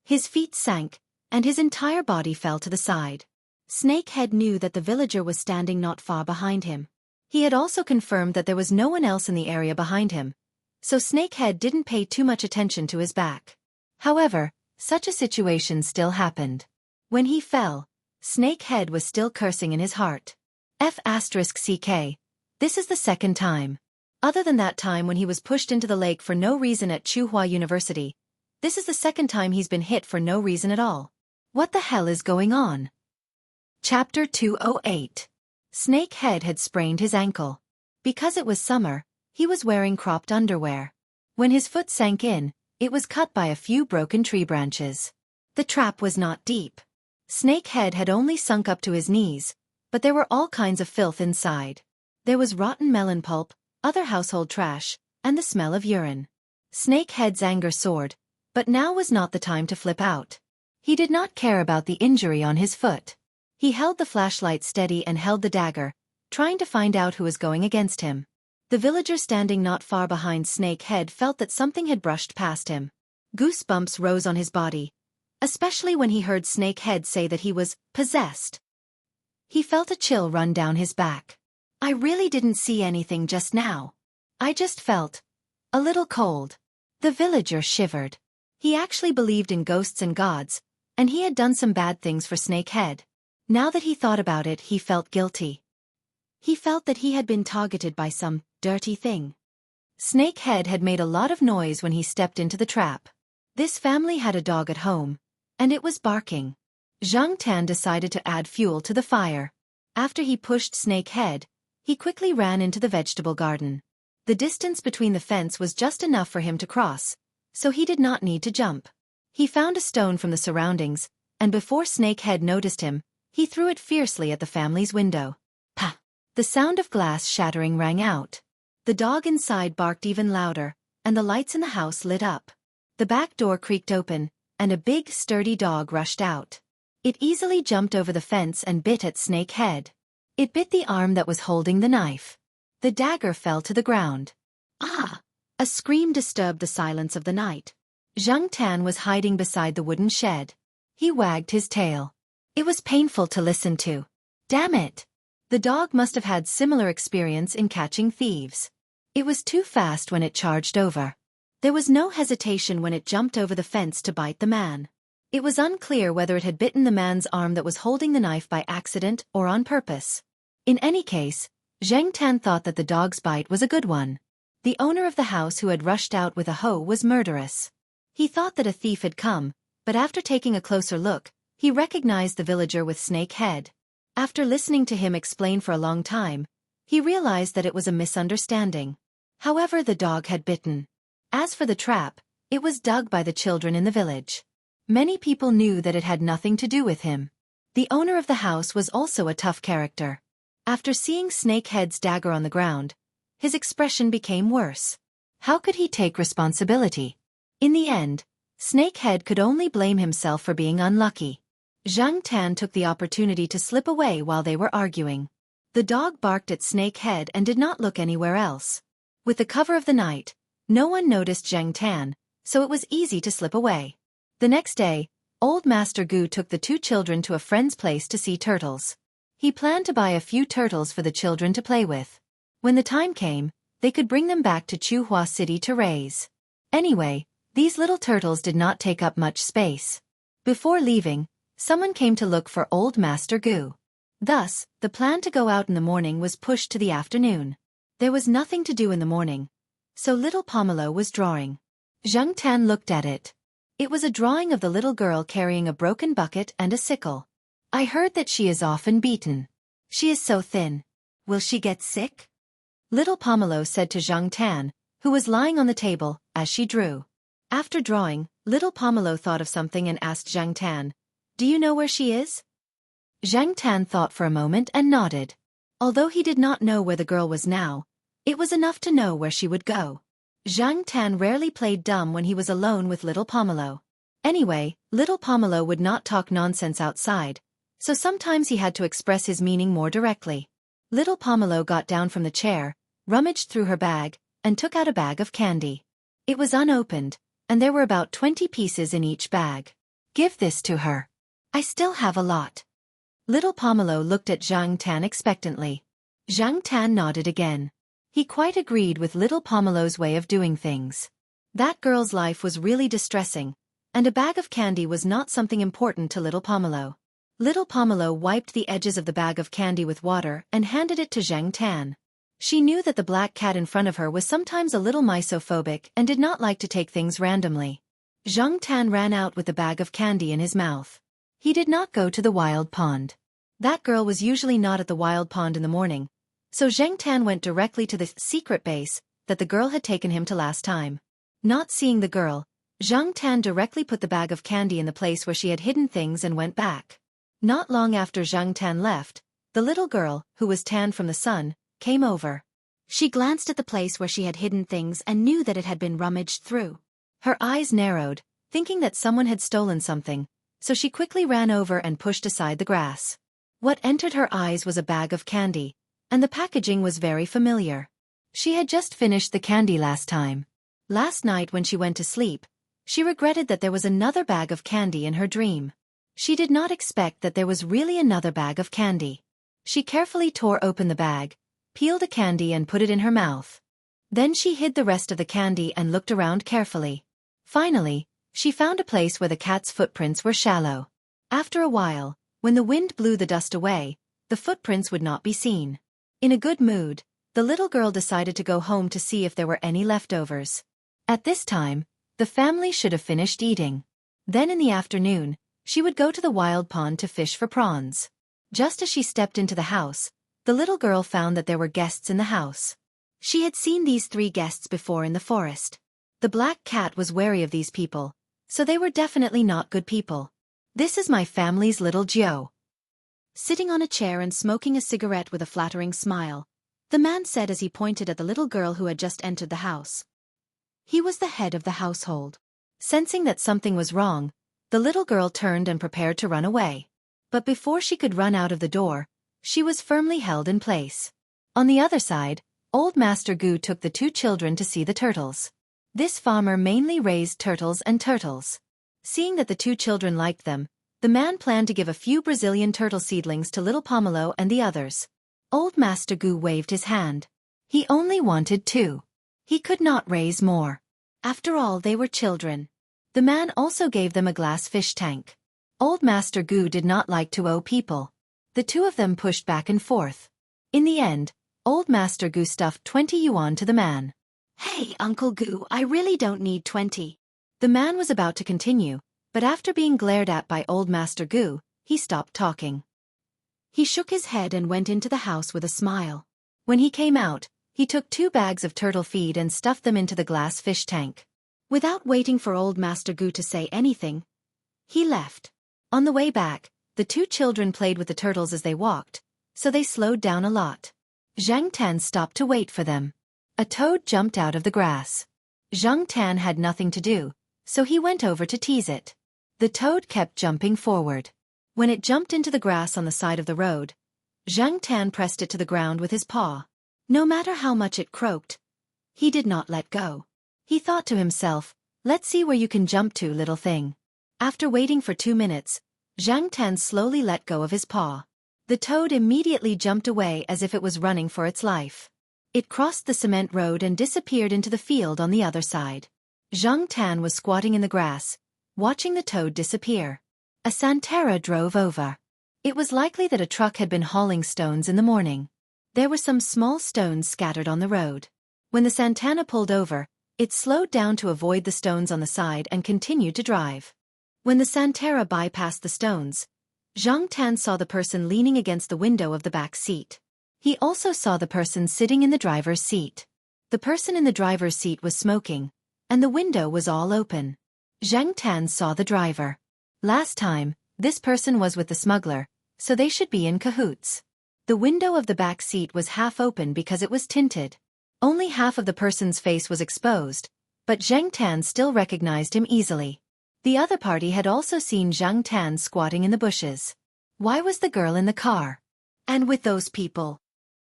His feet sank, and his entire body fell to the side. Snakehead knew that the villager was standing not far behind him. He had also confirmed that there was no one else in the area behind him, so Snakehead didn't pay too much attention to his back. However, such a situation still happened. When he fell, Snakehead was still cursing in his heart. F***ck. This is the second time. Other than that time when he was pushed into the lake for no reason at Tsinghua University, this is the second time he's been hit for no reason at all. What the hell is going on? Chapter 208. Snakehead had sprained his ankle. Because it was summer, he was wearing cropped underwear. When his foot sank in, it was cut by a few broken tree branches. The trap was not deep. Snakehead had only sunk up to his knees, but there were all kinds of filth inside. There was rotten melon pulp, other household trash, and the smell of urine. Snakehead's anger soared, but now was not the time to flip out. He did not care about the injury on his foot. He held the flashlight steady and held the dagger, trying to find out who was going against him. The villager standing not far behind Snakehead felt that something had brushed past him. Goosebumps rose on his body, especially when he heard Snakehead say that he was possessed. He felt a chill run down his back. "I really didn't see anything just now. I just felt a little cold." The villager shivered. He actually believed in ghosts and gods, and he had done some bad things for Snakehead. Now that he thought about it, he felt guilty. He felt that he had been targeted by some dirty thing. Snakehead had made a lot of noise when he stepped into the trap. This family had a dog at home, and it was barking. Zhang Tan decided to add fuel to the fire. After he pushed Snakehead, he quickly ran into the vegetable garden. The distance between the fence was just enough for him to cross, so he did not need to jump. He found a stone from the surroundings, and before Snakehead noticed him, he threw it fiercely at the family's window. Pa! The sound of glass shattering rang out. The dog inside barked even louder, and the lights in the house lit up. The back door creaked open, and a big, sturdy dog rushed out. It easily jumped over the fence and bit at Snakehead. It bit the arm that was holding the knife. The dagger fell to the ground. Ah! A scream disturbed the silence of the night. Zhang Tan was hiding beside the wooden shed. He wagged his tail. It was painful to listen to. Damn it! The dog must have had similar experience in catching thieves. It was too fast when it charged over. There was no hesitation when it jumped over the fence to bite the man. It was unclear whether it had bitten the man's arm that was holding the knife by accident or on purpose. In any case, Zhang Tan thought that the dog's bite was a good one. The owner of the house who had rushed out with a hoe was murderous. He thought that a thief had come, but after taking a closer look, he recognized the villager with Snakehead. After listening to him explain for a long time, he realized that it was a misunderstanding. However, the dog had bitten. As for the trap, it was dug by the children in the village. Many people knew that it had nothing to do with him. The owner of the house was also a tough character. After seeing Snakehead's dagger on the ground, his expression became worse. How could he take responsibility? In the end, Snakehead could only blame himself for being unlucky. Zhang Tan took the opportunity to slip away while they were arguing. The dog barked at Snakehead and did not look anywhere else. With the cover of the night, no one noticed Zhang Tan, so it was easy to slip away. The next day, Old Master Gu took the 2 children to a friend's place to see turtles. He planned to buy a few turtles for the children to play with. When the time came, they could bring them back to Tsinghua City to raise. Anyway, these little turtles did not take up much space. Before leaving, someone came to look for Old Master Gu. Thus, the plan to go out in the morning was pushed to the afternoon. There was nothing to do in the morning, so little Pomelo was drawing. Zhang Tan looked at it. It was a drawing of the little girl carrying a broken bucket and a sickle. I heard that she is often beaten. She is so thin. Will she get sick? Little Pomelo said to Zhang Tan, who was lying on the table, as she drew. After drawing, little Pomelo thought of something and asked Zhang Tan, "Do you know where she is?" Zhang Tan thought for a moment and nodded. Although he did not know where the girl was now, it was enough to know where she would go. Zhang Tan rarely played dumb when he was alone with little Pomelo. Anyway, little Pomelo would not talk nonsense outside, so sometimes he had to express his meaning more directly. Little Pomelo got down from the chair, rummaged through her bag, and took out a bag of candy. It was unopened, and there were about 20 pieces in each bag. "Give this to her. I still have a lot." Little Pomelo looked at Zhang Tan expectantly. Zhang Tan nodded again. He quite agreed with little Pomelo's way of doing things. That girl's life was really distressing, and a bag of candy was not something important to little Pomelo. Little Pomelo wiped the edges of the bag of candy with water and handed it to Zhang Tan. She knew that the black cat in front of her was sometimes a little misophobic and did not like to take things randomly. Zhang Tan ran out with the bag of candy in his mouth. He did not go to the wild pond. That girl was usually not at the wild pond in the morning, so Zhang Tan went directly to the secret base that the girl had taken him to last time. Not seeing the girl, Zhang Tan directly put the bag of candy in the place where she had hidden things and went back. Not long after Zhang Tan left, the little girl, who was tanned from the sun, came over. She glanced at the place where she had hidden things and knew that it had been rummaged through. Her eyes narrowed, thinking that someone had stolen something, so she quickly ran over and pushed aside the grass. What entered her eyes was a bag of candy, and the packaging was very familiar. She had just finished the candy last time. Last night when she went to sleep, she regretted that there was another bag of candy in her dream. She did not expect that there was really another bag of candy. She carefully tore open the bag, peeled a candy and put it in her mouth. Then she hid the rest of the candy and looked around carefully. Finally, she found a place where the cat's footprints were shallow. After a while, when the wind blew the dust away, the footprints would not be seen. In a good mood, the little girl decided to go home to see if there were any leftovers. At this time, the family should have finished eating. Then in the afternoon, she would go to the wild pond to fish for prawns. Just as she stepped into the house, the little girl found that there were guests in the house. She had seen these 3 guests before in the forest. The black cat was wary of these people, so they were definitely not good people. "This is my family's little Joe." Sitting on a chair and smoking a cigarette with a flattering smile, the man said as he pointed at the little girl who had just entered the house. He was the head of the household. Sensing that something was wrong, the little girl turned and prepared to run away. But before she could run out of the door, she was firmly held in place. On the other side, Old Master Goo took the 2 children to see the turtles. This farmer mainly raised turtles and turtles. Seeing that the 2 children liked them, the man planned to give a few Brazilian turtle seedlings to little Pomelo and the others. Old Master Goo waved his hand. He only wanted 2. He could not raise more. After all, they were children. The man also gave them a glass fish tank. Old Master Goo did not like to owe people. The 2 of them pushed back and forth. In the end, Old Master Goo stuffed 20 yuan to the man. "Hey, Uncle Goo, I really don't need 20. The man was about to continue, but after being glared at by Old Master Goo, he stopped talking. He shook his head and went into the house with a smile. When he came out, he took 2 bags of turtle feed and stuffed them into the glass fish tank. Without waiting for Old Master Goo to say anything, he left. On the way back, the 2 children played with the turtles as they walked, so they slowed down a lot. Zhang Tan stopped to wait for them. A toad jumped out of the grass. Zhang Tan had nothing to do, so he went over to tease it. The toad kept jumping forward. When it jumped into the grass on the side of the road, Zhang Tan pressed it to the ground with his paw. No matter how much it croaked, he did not let go. He thought to himself, "Let's see where you can jump to, little thing." After waiting for 2 minutes, Zhang Tan slowly let go of his paw. The toad immediately jumped away as if it was running for its life. It crossed the cement road and disappeared into the field on the other side. Zhang Tan was squatting in the grass, watching the toad disappear. A Santera drove over. It was likely that a truck had been hauling stones in the morning. There were some small stones scattered on the road. When the Santana pulled over, It slowed down to avoid the stones on the side and continued to drive. When the Santera bypassed the stones, Zhang Tan saw the person leaning against the window of the back seat. He also saw the person sitting in the driver's seat. The person in the driver's seat was smoking, and the window was all open. Zhang Tan saw the driver. Last time, this person was with the smuggler, so they should be in cahoots. The window of the back seat was half open because it was tinted. Only half of the person's face was exposed, but Zhang Tan still recognized him easily. The other party had also seen Zhang Tan squatting in the bushes. Why was the girl in the car? And with those people?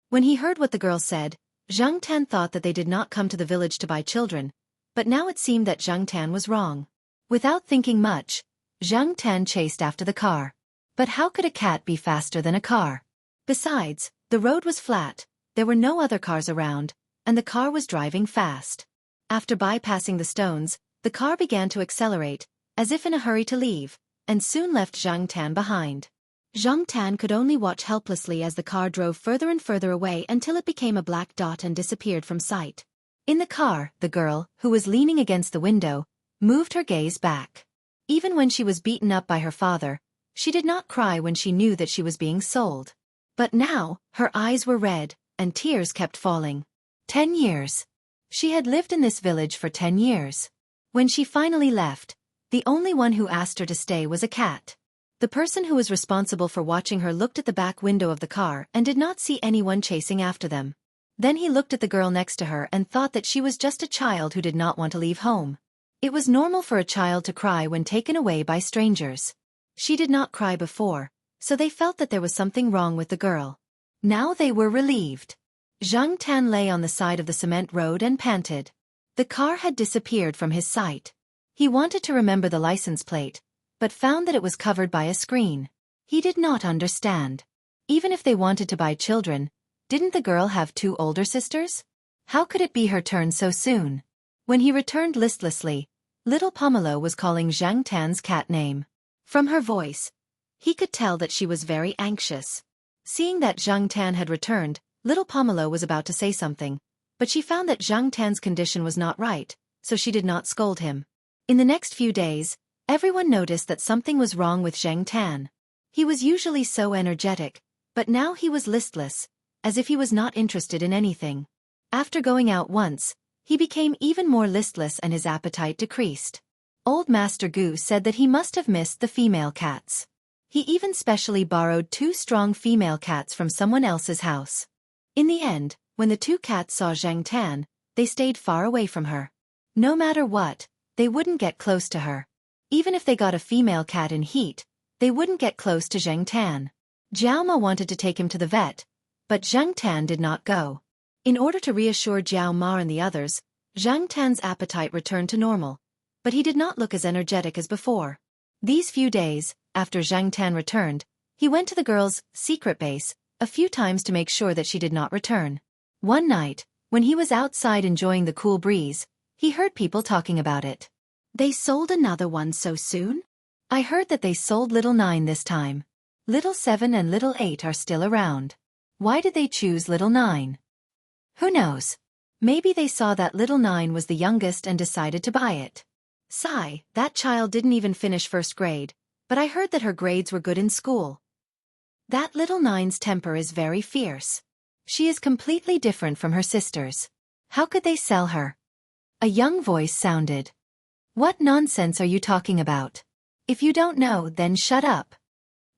When he heard what the girl said, Zhang Tan thought that they did not come to the village to buy children, but now it seemed that Zhang Tan was wrong. Without thinking much, Zhang Tan chased after the car. But how could a cat be faster than a car? Besides, the road was flat, there were no other cars around, and the car was driving fast. After bypassing the stones, the car began to accelerate, as if in a hurry to leave, and soon left Zhang Tan behind. Zhang Tan could only watch helplessly as the car drove further and further away until it became a black dot and disappeared from sight. In the car, the girl, who was leaning against the window, moved her gaze back. Even when she was beaten up by her father, she did not cry when she knew that she was being sold. But now, her eyes were red, and tears kept falling. 10 years. She had lived in this village for 10 years. When she finally left, the only one who asked her to stay was a cat. The person who was responsible for watching her looked at the back window of the car and did not see anyone chasing after them. Then he looked at the girl next to her and thought that she was just a child who did not want to leave home. It was normal for a child to cry when taken away by strangers. She did not cry before, so they felt that there was something wrong with the girl. Now they were relieved. Zhang Tan lay on the side of the cement road and panted. The car had disappeared from his sight. He wanted to remember the license plate, but found that it was covered by a screen. He did not understand. Even if they wanted to buy children, didn't the girl have 2 older sisters? How could it be her turn so soon? When he returned listlessly, little Pomelo was calling Zhang Tan's cat name. From her voice, he could tell that she was very anxious. Seeing that Zhang Tan had returned, little Pomelo was about to say something, but she found that Zhang Tan's condition was not right, so she did not scold him. In the next few days, everyone noticed that something was wrong with Zhang Tan. He was usually so energetic, but now he was listless, as if he was not interested in anything. After going out once, he became even more listless and his appetite decreased. Old Master Gu said that he must have missed the female cats. He even specially borrowed 2 strong female cats from someone else's house. In the end, when the 2 cats saw Zhang Tan, they stayed far away from her. No matter what, they wouldn't get close to her. Even if they got a female cat in heat, they wouldn't get close to Zhang Tan. Jiao Ma wanted to take him to the vet, but Zhang Tan did not go. In order to reassure Jiao Ma and the others, Zhang Tan's appetite returned to normal, but he did not look as energetic as before. These few days, after Zhang Tan returned, he went to the girl's secret base a few times to make sure that she did not return. One night, when he was outside enjoying the cool breeze, he heard people talking about it. They sold another one so soon? I heard that they sold Little 9 this time. Little 7 and Little 8 are still around. Why did they choose Little 9? Who knows? Maybe they saw that Little 9 was the youngest and decided to buy it. Sigh, that child didn't even finish 1st grade, but I heard that her grades were good in school. That Little 9's temper is very fierce. She is completely different from her sisters. How could they sell her? A young voice sounded. What nonsense are you talking about? If you don't know, then shut up.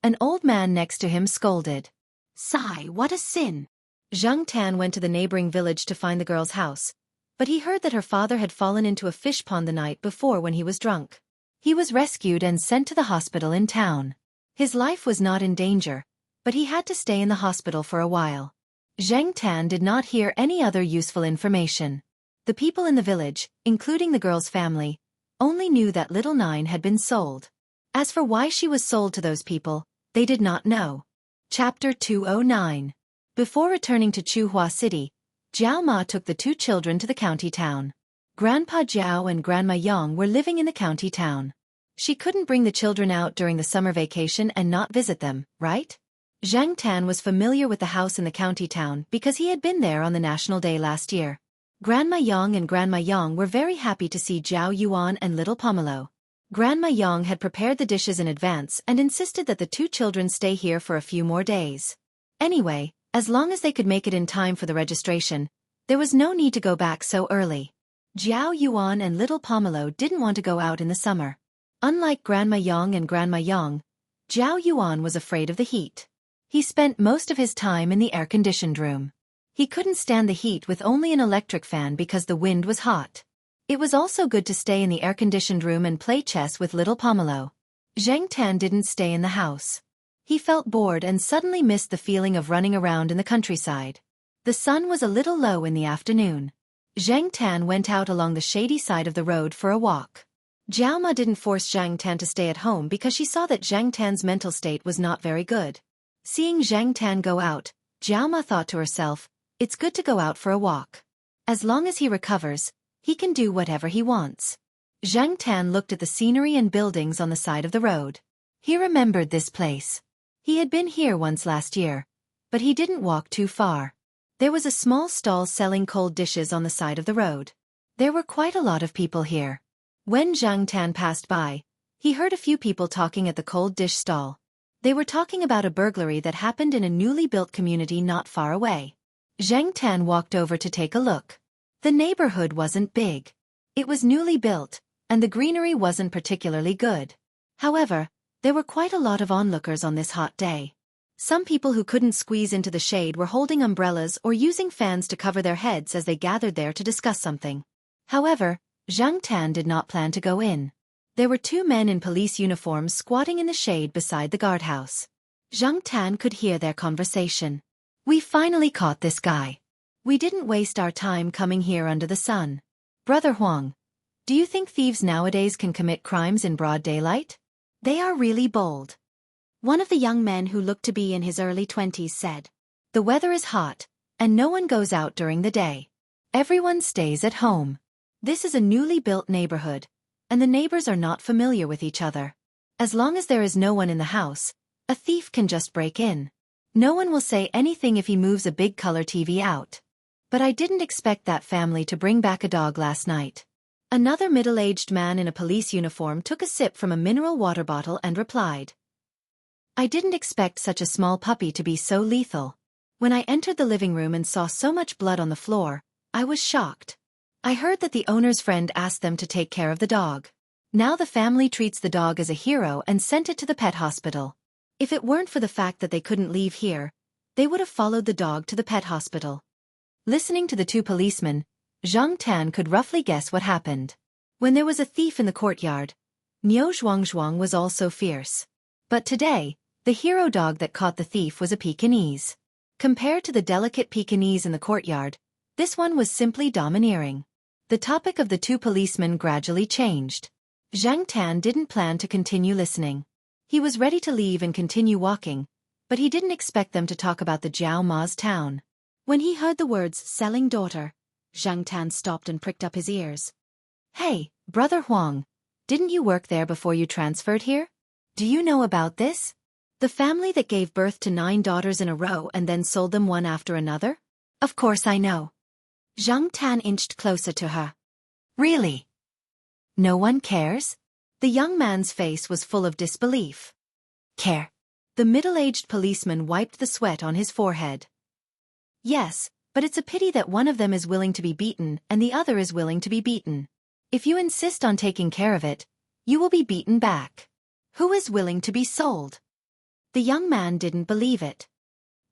An old man next to him scolded. Sigh, what a sin. Zhang Tan went to the neighboring village to find the girl's house, but he heard that her father had fallen into a fish pond the night before when he was drunk. He was rescued and sent to the hospital in town. His life was not in danger, but he had to stay in the hospital for a while. Zhang Tan did not hear any other useful information. The people in the village, including the girl's family, only knew that Little 9 had been sold. As for why she was sold to those people, they did not know. Chapter 209. Before returning to Chuhua City, Jiao Ma took the 2 children to the county town. Grandpa Jiao and Grandma Yang were living in the county town. She couldn't bring the children out during the summer vacation and not visit them, right? Zhang Tan was familiar with the house in the county town because he had been there on the National Day last year. Grandma Yang and Grandma Yang were very happy to see Zhao Yuan and little Pomelo. Grandma Yang had prepared the dishes in advance and insisted that the two children stay here for a few more days. Anyway, as long as they could make it in time for the registration, there was no need to go back so early. Zhao Yuan and little Pomelo didn't want to go out in the summer. Unlike Grandma Yang and Grandma Yang, Zhao Yuan was afraid of the heat. He spent most of his time in the air-conditioned room. He couldn't stand the heat with only an electric fan because the wind was hot. It was also good to stay in the air-conditioned room and play chess with little Pomelo. Zhang Tan didn't stay in the house. He felt bored and suddenly missed the feeling of running around in the countryside. The sun was a little low in the afternoon. Zhang Tan went out along the shady side of the road for a walk. Jiao Ma didn't force Zhang Tan to stay at home because she saw that Zhang Tan's mental state was not very good. Seeing Zhang Tan go out, Jiao Ma thought to herself, it's good to go out for a walk. As long as he recovers, he can do whatever he wants. Zhang Tan looked at the scenery and buildings on the side of the road. He remembered this place. He had been here once last year, but he didn't walk too far. There was a small stall selling cold dishes on the side of the road. There were quite a lot of people here. When Zhang Tan passed by, he heard a few people talking at the cold dish stall. They were talking about a burglary that happened in a newly built community not far away. Zhang Tan walked over to take a look. The neighborhood wasn't big. It was newly built, and the greenery wasn't particularly good. However, there were quite a lot of onlookers on this hot day. Some people who couldn't squeeze into the shade were holding umbrellas or using fans to cover their heads as they gathered there to discuss something. However, Zhang Tan did not plan to go in. There were two men in police uniforms squatting in the shade beside the guardhouse. Zhang Tan could hear their conversation. We finally caught this guy. We didn't waste our time coming here under the sun. Brother Huang, do you think thieves nowadays can commit crimes in broad daylight? They are really bold. One of the young men who looked to be in his early 20s said. The weather is hot, and no one goes out during the day. Everyone stays at home. This is a newly built neighborhood, and the neighbors are not familiar with each other. As long as there is no one in the house, a thief can just break in. No one will say anything if he moves a big color TV out. But I didn't expect that family to bring back a dog last night. Another middle-aged man in a police uniform took a sip from a mineral water bottle and replied. I didn't expect such a small puppy to be so lethal. When I entered the living room and saw so much blood on the floor, I was shocked. I heard that the owner's friend asked them to take care of the dog. Now the family treats the dog as a hero and sent it to the pet hospital. If it weren't for the fact that they couldn't leave here, they would have followed the dog to the pet hospital. Listening to the two policemen, Zhang Tan could roughly guess what happened. When there was a thief in the courtyard, Niu Zhuangzhuang was also fierce. But today, the hero dog that caught the thief was a Pekingese. Compared to the delicate Pekingese in the courtyard, this one was simply domineering. The topic of the two policemen gradually changed. Zhang Tan didn't plan to continue listening. He was ready to leave and continue walking, but he didn't expect them to talk about the Jiao Ma's town. When he heard the words selling daughter, Zhang Tan stopped and pricked up his ears. Hey, Brother Huang, didn't you work there before you transferred here? Do you know about this? The family that gave birth to 9 daughters in a row and then sold them one after another? Of course I know. Zhang Tan inched closer to her. Really? No one cares? The young man's face was full of disbelief. Care. The middle-aged policeman wiped the sweat on his forehead. Yes, but it's a pity that one of them is willing to be beaten and the other is willing to be beaten. If you insist on taking care of it, you will be beaten back. Who is willing to be sold? The young man didn't believe it.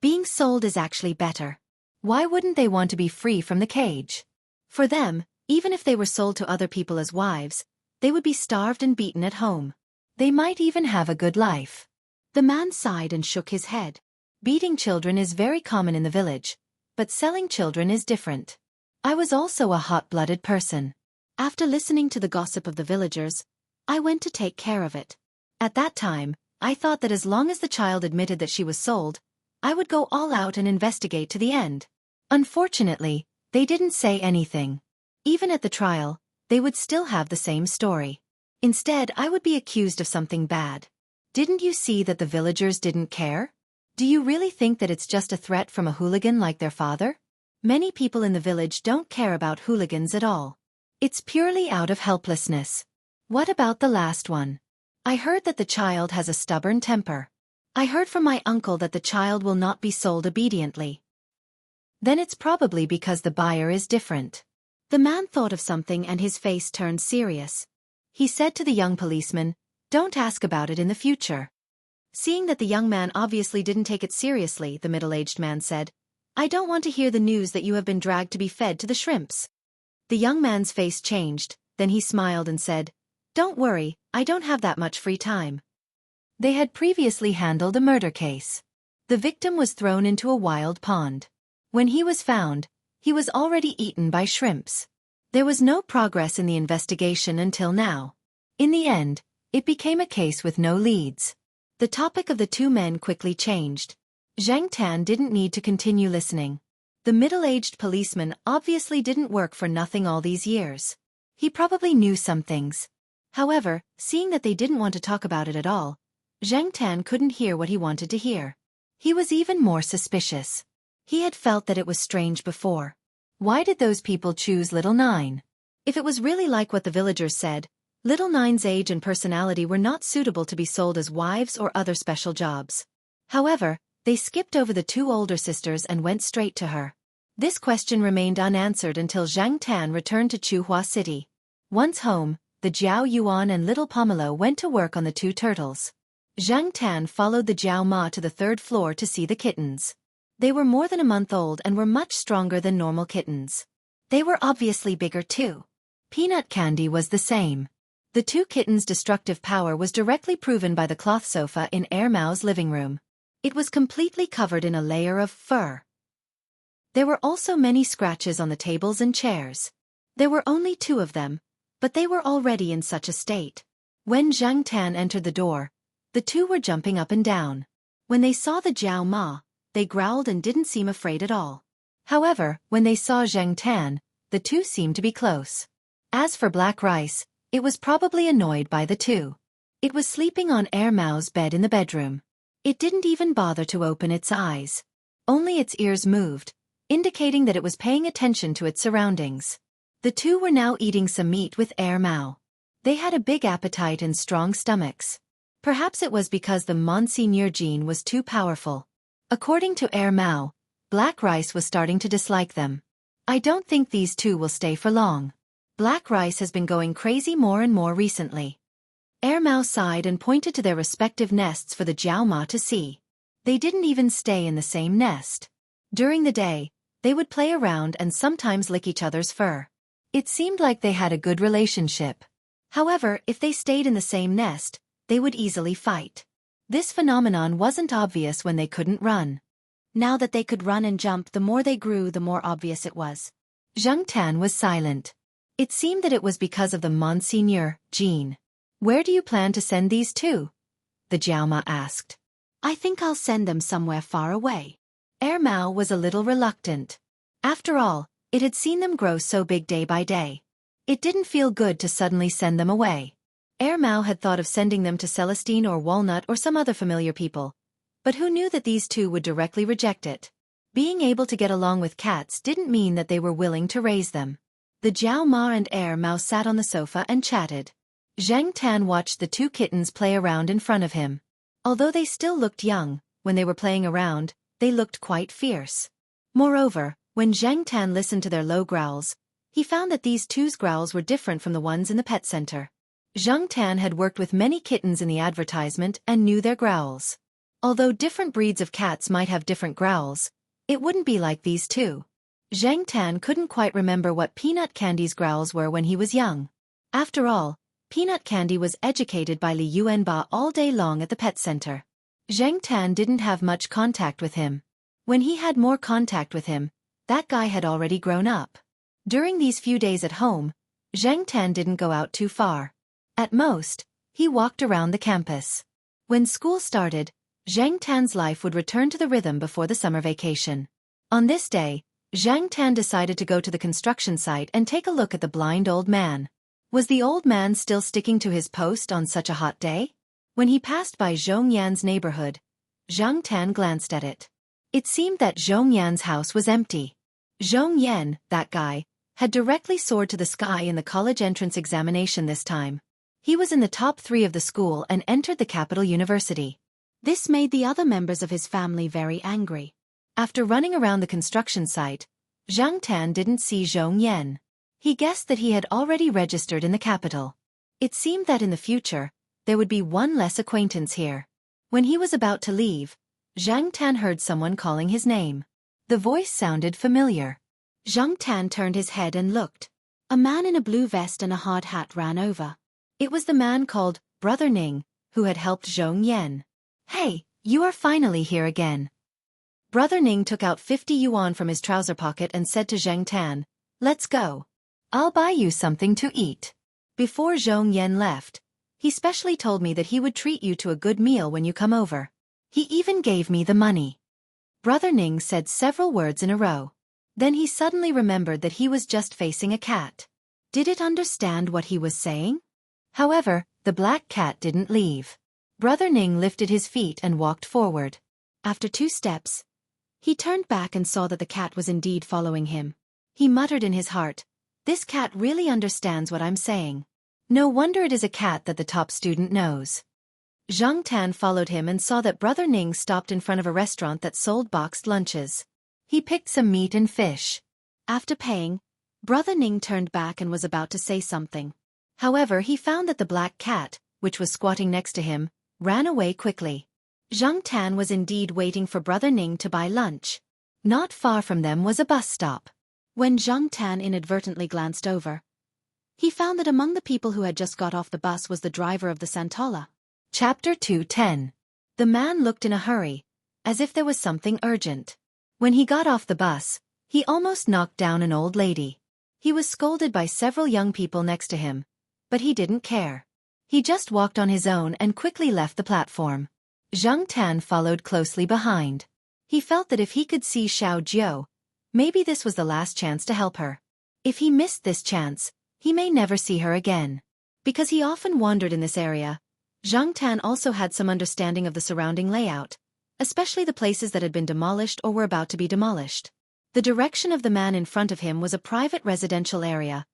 Being sold is actually better. Why wouldn't they want to be free from the cage? For them, even if they were sold to other people as wives, they would be starved and beaten at home. They might even have a good life. The man sighed and shook his head. Beating children is very common in the village, but selling children is different. I was also a hot-blooded person. After listening to the gossip of the villagers, I went to take care of it. At that time, I thought that as long as the child admitted that she was sold, I would go all out and investigate to the end. Unfortunately, they didn't say anything. Even at the trial, they would still have the same story. Instead, I would be accused of something bad. Didn't you see that the villagers didn't care? Do you really think that it's just a threat from a hooligan like their father? Many people in the village don't care about hooligans at all. It's purely out of helplessness. What about the last one? I heard that the child has a stubborn temper. I heard from my uncle that the child will not be sold obediently. Then it's probably because the buyer is different. The man thought of something and his face turned serious. He said to the young policeman, "Don't ask about it in the future." Seeing that the young man obviously didn't take it seriously, the middle-aged man said, "I don't want to hear the news that you have been dragged to be fed to the shrimps." The young man's face changed, then he smiled and said, "Don't worry, I don't have that much free time." They had previously handled a murder case. The victim was thrown into a wild pond. When he was found, he was already eaten by shrimps. There was no progress in the investigation until now. In the end, it became a case with no leads. The topic of the two men quickly changed. Zhang Tan didn't need to continue listening. The middle-aged policeman obviously didn't work for nothing all these years. He probably knew some things. However, seeing that they didn't want to talk about it at all, Zhang Tan couldn't hear what he wanted to hear. He was even more suspicious. He had felt that it was strange before. Why did those people choose Little Nine? If it was really like what the villagers said, Little Nine's age and personality were not suitable to be sold as wives or other special jobs. However, they skipped over the two older sisters and went straight to her. This question remained unanswered until Zhang Tan returned to Chuhua City. Once home, the Jiao Yuan and little Pomelo went to work on the two turtles. Zhang Tan followed the Jiao Ma to the third floor to see the kittens. They were more than a month old and were much stronger than normal kittens. They were obviously bigger too. Peanut Candy was the same. The two kittens' destructive power was directly proven by the cloth sofa in Air Mao's living room. It was completely covered in a layer of fur. There were also many scratches on the tables and chairs. There were only two of them, but they were already in such a state. When Zhang Tan entered the door, the two were jumping up and down. When they saw the Jiao Ma, they growled and didn't seem afraid at all. However, when they saw Zhang Tan, the two seemed to be close. As for Black Rice, it was probably annoyed by the two. It was sleeping on Air Mao's bed in the bedroom. It didn't even bother to open its eyes. Only its ears moved, indicating that it was paying attention to its surroundings. The two were now eating some meat with Air Mao. They had a big appetite and strong stomachs. Perhaps it was because the Monseigneur gene was too powerful. According to Air Mao, Black Rice was starting to dislike them. I don't think these two will stay for long. Black Rice has been going crazy more and more recently. Air Mao sighed and pointed to their respective nests for the Jiao Ma to see. They didn't even stay in the same nest. During the day, they would play around and sometimes lick each other's fur. It seemed like they had a good relationship. However, if they stayed in the same nest, they would easily fight. This phenomenon wasn't obvious when they couldn't run. Now that they could run and jump, the more they grew, the more obvious it was. Zhang Tan was silent. It seemed that it was because of the Monseigneur gene. "Where do you plan to send these two?" the Jiao Ma asked. "I think I'll send them somewhere far away." Air Mao was a little reluctant. After all, it had seen them grow so big day by day. It didn't feel good to suddenly send them away. Air Mao had thought of sending them to Celestine or Walnut or some other familiar people. But who knew that these two would directly reject it? Being able to get along with cats didn't mean that they were willing to raise them. The Jiao Ma and Air Mao sat on the sofa and chatted. Zhang Tan watched the two kittens play around in front of him. Although they still looked young, when they were playing around, they looked quite fierce. Moreover, when Zhang Tan listened to their low growls, he found that these two's growls were different from the ones in the pet center. Zhang Tan had worked with many kittens in the advertisement and knew their growls. Although different breeds of cats might have different growls, it wouldn't be like these two. Zhang Tan couldn't quite remember what Peanut Candy's growls were when he was young. After all, Peanut Candy was educated by Li Yuanba all day long at the pet center. Zhang Tan didn't have much contact with him. When he had more contact with him, that guy had already grown up. During these few days at home, Zhang Tan didn't go out too far. At most, he walked around the campus. When school started, Zhang Tan's life would return to the rhythm before the summer vacation. On this day, Zhang Tan decided to go to the construction site and take a look at the blind old man. Was the old man still sticking to his post on such a hot day? When he passed by Zhongyan's neighborhood, Zhang Tan glanced at it. It seemed that Zhongyan's house was empty. Zhong Yan, that guy, had directly soared to the sky in the college entrance examination this time. He was in the top 3 of the school and entered the capital university. This made the other members of his family very angry. After running around the construction site, Zhang Tan didn't see Zhong Yan. He guessed that he had already registered in the capital. It seemed that in the future, there would be one less acquaintance here. When he was about to leave, Zhang Tan heard someone calling his name. The voice sounded familiar. Zhang Tan turned his head and looked. A man in a blue vest and a hard hat ran over. It was the man called Brother Ning, who had helped Zhong Yan. "Hey, you are finally here again." Brother Ning took out 50 yuan from his trouser pocket and said to Zhang Tan, "Let's go. I'll buy you something to eat." Before Zhong Yan left, he specially told me that he would treat you to a good meal when you come over. He even gave me the money. Brother Ning said several words in a row. Then he suddenly remembered that he was just facing a cat. Did it understand what he was saying? However, the black cat didn't leave. Brother Ning lifted his feet and walked forward. After 2 steps, he turned back and saw that the cat was indeed following him. He muttered in his heart, "This cat really understands what I'm saying. No wonder it is a cat that the top student knows." Zhang Tan followed him and saw that Brother Ning stopped in front of a restaurant that sold boxed lunches. He picked some meat and fish. After paying, Brother Ning turned back and was about to say something. However, he found that the black cat, which was squatting next to him, ran away quickly. Zhang Tan was indeed waiting for Brother Ning to buy lunch. Not far from them was a bus stop. When Zhang Tan inadvertently glanced over, he found that among the people who had just got off the bus was the driver of the Santola. Chapter 210. The man looked in a hurry, as if there was something urgent. When he got off the bus, he almost knocked down an old lady. He was scolded by several young people next to him, but he didn't care. He just walked on his own and quickly left the platform. Zhang Tan followed closely behind. He felt that if he could see Xiao Jiu, maybe this was the last chance to help her. If he missed this chance, he may never see her again. Because he often wandered in this area, Zhang Tan also had some understanding of the surrounding layout, especially the places that had been demolished or were about to be demolished. The direction of the man in front of him was a private residential area,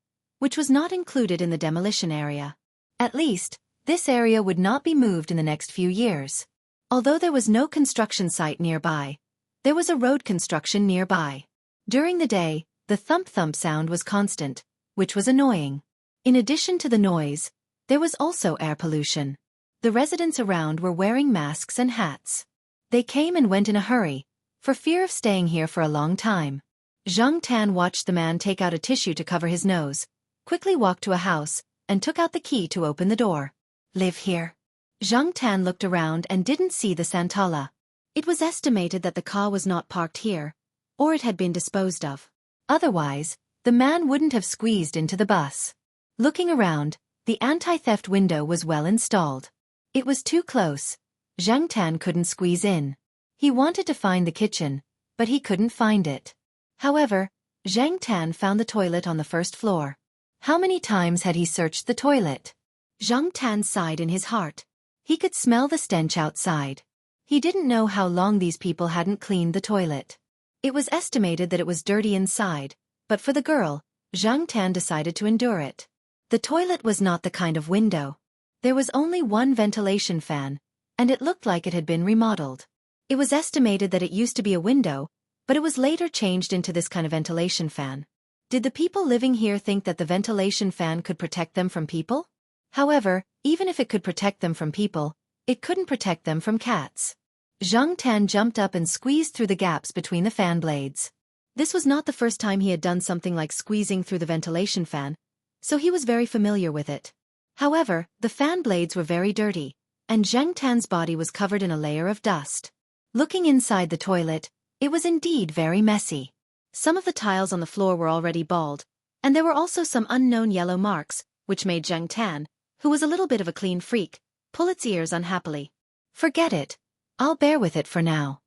which was not included in the demolition area. At least, this area would not be moved in the next few years. Although there was no construction site nearby, there was a road construction nearby. During the day, the thump-thump sound was constant, which was annoying. In addition to the noise, there was also air pollution. The residents around were wearing masks and hats. They came and went in a hurry, for fear of staying here for a long time. Zhang Tan watched the man take out a tissue to cover his nose, quickly walked to a house, and took out the key to open the door. "Live here." Zhang Tan looked around and didn't see the Santala. It was estimated that the car was not parked here, or it had been disposed of. Otherwise, the man wouldn't have squeezed into the bus. Looking around, the anti-theft window was well installed. It was too close. Zhang Tan couldn't squeeze in. He wanted to find the kitchen, but he couldn't find it. However, Zhang Tan found the toilet on the first floor. How many times had he searched the toilet? Zhang Tan sighed in his heart. He could smell the stench outside. He didn't know how long these people hadn't cleaned the toilet. It was estimated that it was dirty inside, but for the girl, Zhang Tan decided to endure it. The toilet was not the kind of window. There was only one ventilation fan, and it looked like it had been remodeled. It was estimated that it used to be a window, but it was later changed into this kind of ventilation fan. Did the people living here think that the ventilation fan could protect them from people? However, even if it could protect them from people, it couldn't protect them from cats. Zhang Tan jumped up and squeezed through the gaps between the fan blades. This was not the first time he had done something like squeezing through the ventilation fan, so he was very familiar with it. However, the fan blades were very dirty, and Zhang Tan's body was covered in a layer of dust. Looking inside the toilet, it was indeed very messy. Some of the tiles on the floor were already bald, and there were also some unknown yellow marks, which made Zhang Tan, who was a little bit of a clean freak, pull its ears unhappily. "Forget it. I'll bear with it for now."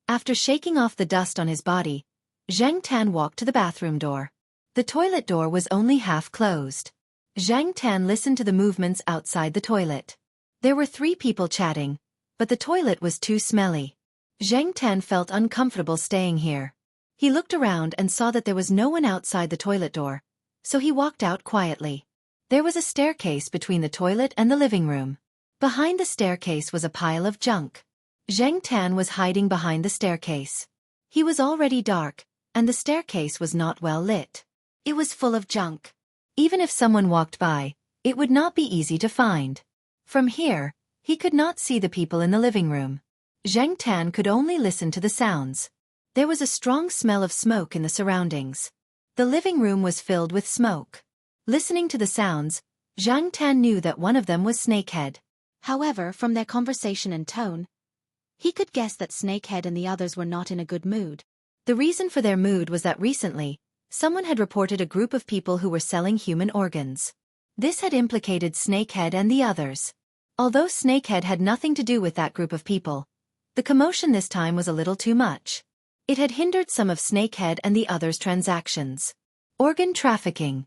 After shaking off the dust on his body, Zhang Tan walked to the bathroom door. The toilet door was only half closed. Zhang Tan listened to the movements outside the toilet. There were 3 people chatting, but the toilet was too smelly. Zhang Tan felt uncomfortable staying here. He looked around and saw that there was no one outside the toilet door, so he walked out quietly. There was a staircase between the toilet and the living room. Behind the staircase was a pile of junk. Zheng Tan was hiding behind the staircase. He was already dark, and the staircase was not well lit. It was full of junk. Even if someone walked by, it would not be easy to find. From here, he could not see the people in the living room. Zheng Tan could only listen to the sounds. There was a strong smell of smoke in the surroundings. The living room was filled with smoke. Listening to the sounds, Zheng Tan knew that one of them was Snakehead. However, from their conversation and tone, he could guess that Snakehead and the others were not in a good mood. The reason for their mood was that recently, someone had reported a group of people who were selling human organs. This had implicated Snakehead and the others. Although Snakehead had nothing to do with that group of people, the commotion this time was a little too much. It had hindered some of Snakehead and the others' transactions. Organ trafficking.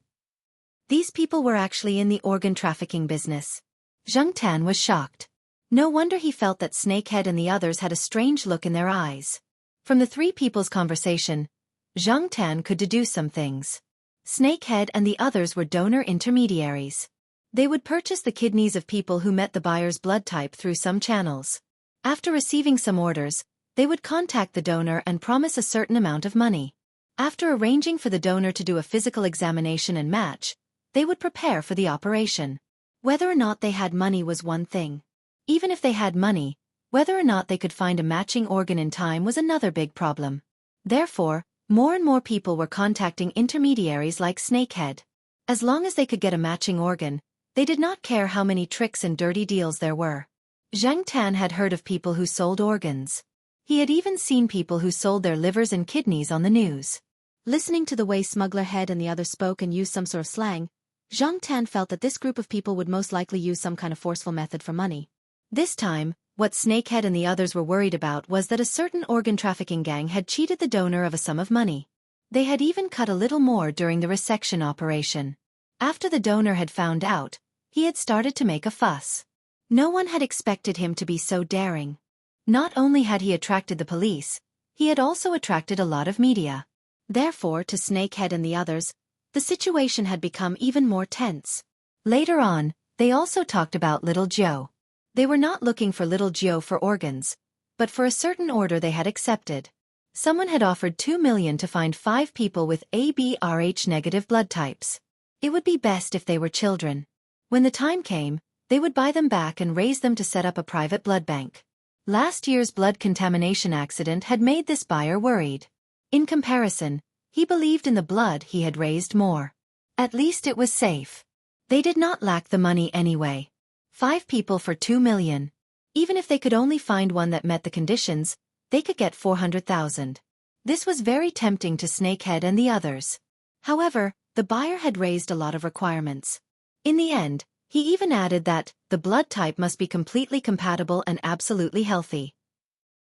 These people were actually in the organ trafficking business. Zheng Tan was shocked. No wonder he felt that Snakehead and the others had a strange look in their eyes. From the three people's conversation, Zheng Tan could deduce some things. Snakehead and the others were donor intermediaries. They would purchase the kidneys of people who met the buyer's blood type through some channels. After receiving some orders, they would contact the donor and promise a certain amount of money. After arranging for the donor to do a physical examination and match, they would prepare for the operation. Whether or not they had money was one thing. Even if they had money, whether or not they could find a matching organ in time was another big problem. Therefore, more and more people were contacting intermediaries like Snakehead. As long as they could get a matching organ, they did not care how many tricks and dirty deals there were. Zheng Tan had heard of people who sold organs. He had even seen people who sold their livers and kidneys on the news. Listening to the way Smugglerhead and the others spoke and used some sort of slang, Zheng Tan felt that this group of people would most likely use some kind of forceful method for money. This time, what Snakehead and the others were worried about was that a certain organ trafficking gang had cheated the donor of a sum of money. They had even cut a little more during the resection operation. After the donor had found out, he had started to make a fuss. No one had expected him to be so daring. Not only had he attracted the police, he had also attracted a lot of media. Therefore, to Snakehead and the others, the situation had become even more tense. Later on, they also talked about Little Joe. They were not looking for Little Joe for organs, but for a certain order they had accepted. Someone had offered 2 million to find 5 people with ABRH-negative blood types. It would be best if they were children. When the time came, they would buy them back and raise them to set up a private blood bank. Last year's blood contamination accident had made this buyer worried. In comparison, he believed in the blood he had raised more. At least it was safe. They did not lack the money anyway. 5 people for 2 million. Even if they could only find one that met the conditions, they could get 400,000. This was very tempting to Snakehead and the others. However, the buyer had raised a lot of requirements. In the end, he even added that the blood type must be completely compatible and absolutely healthy.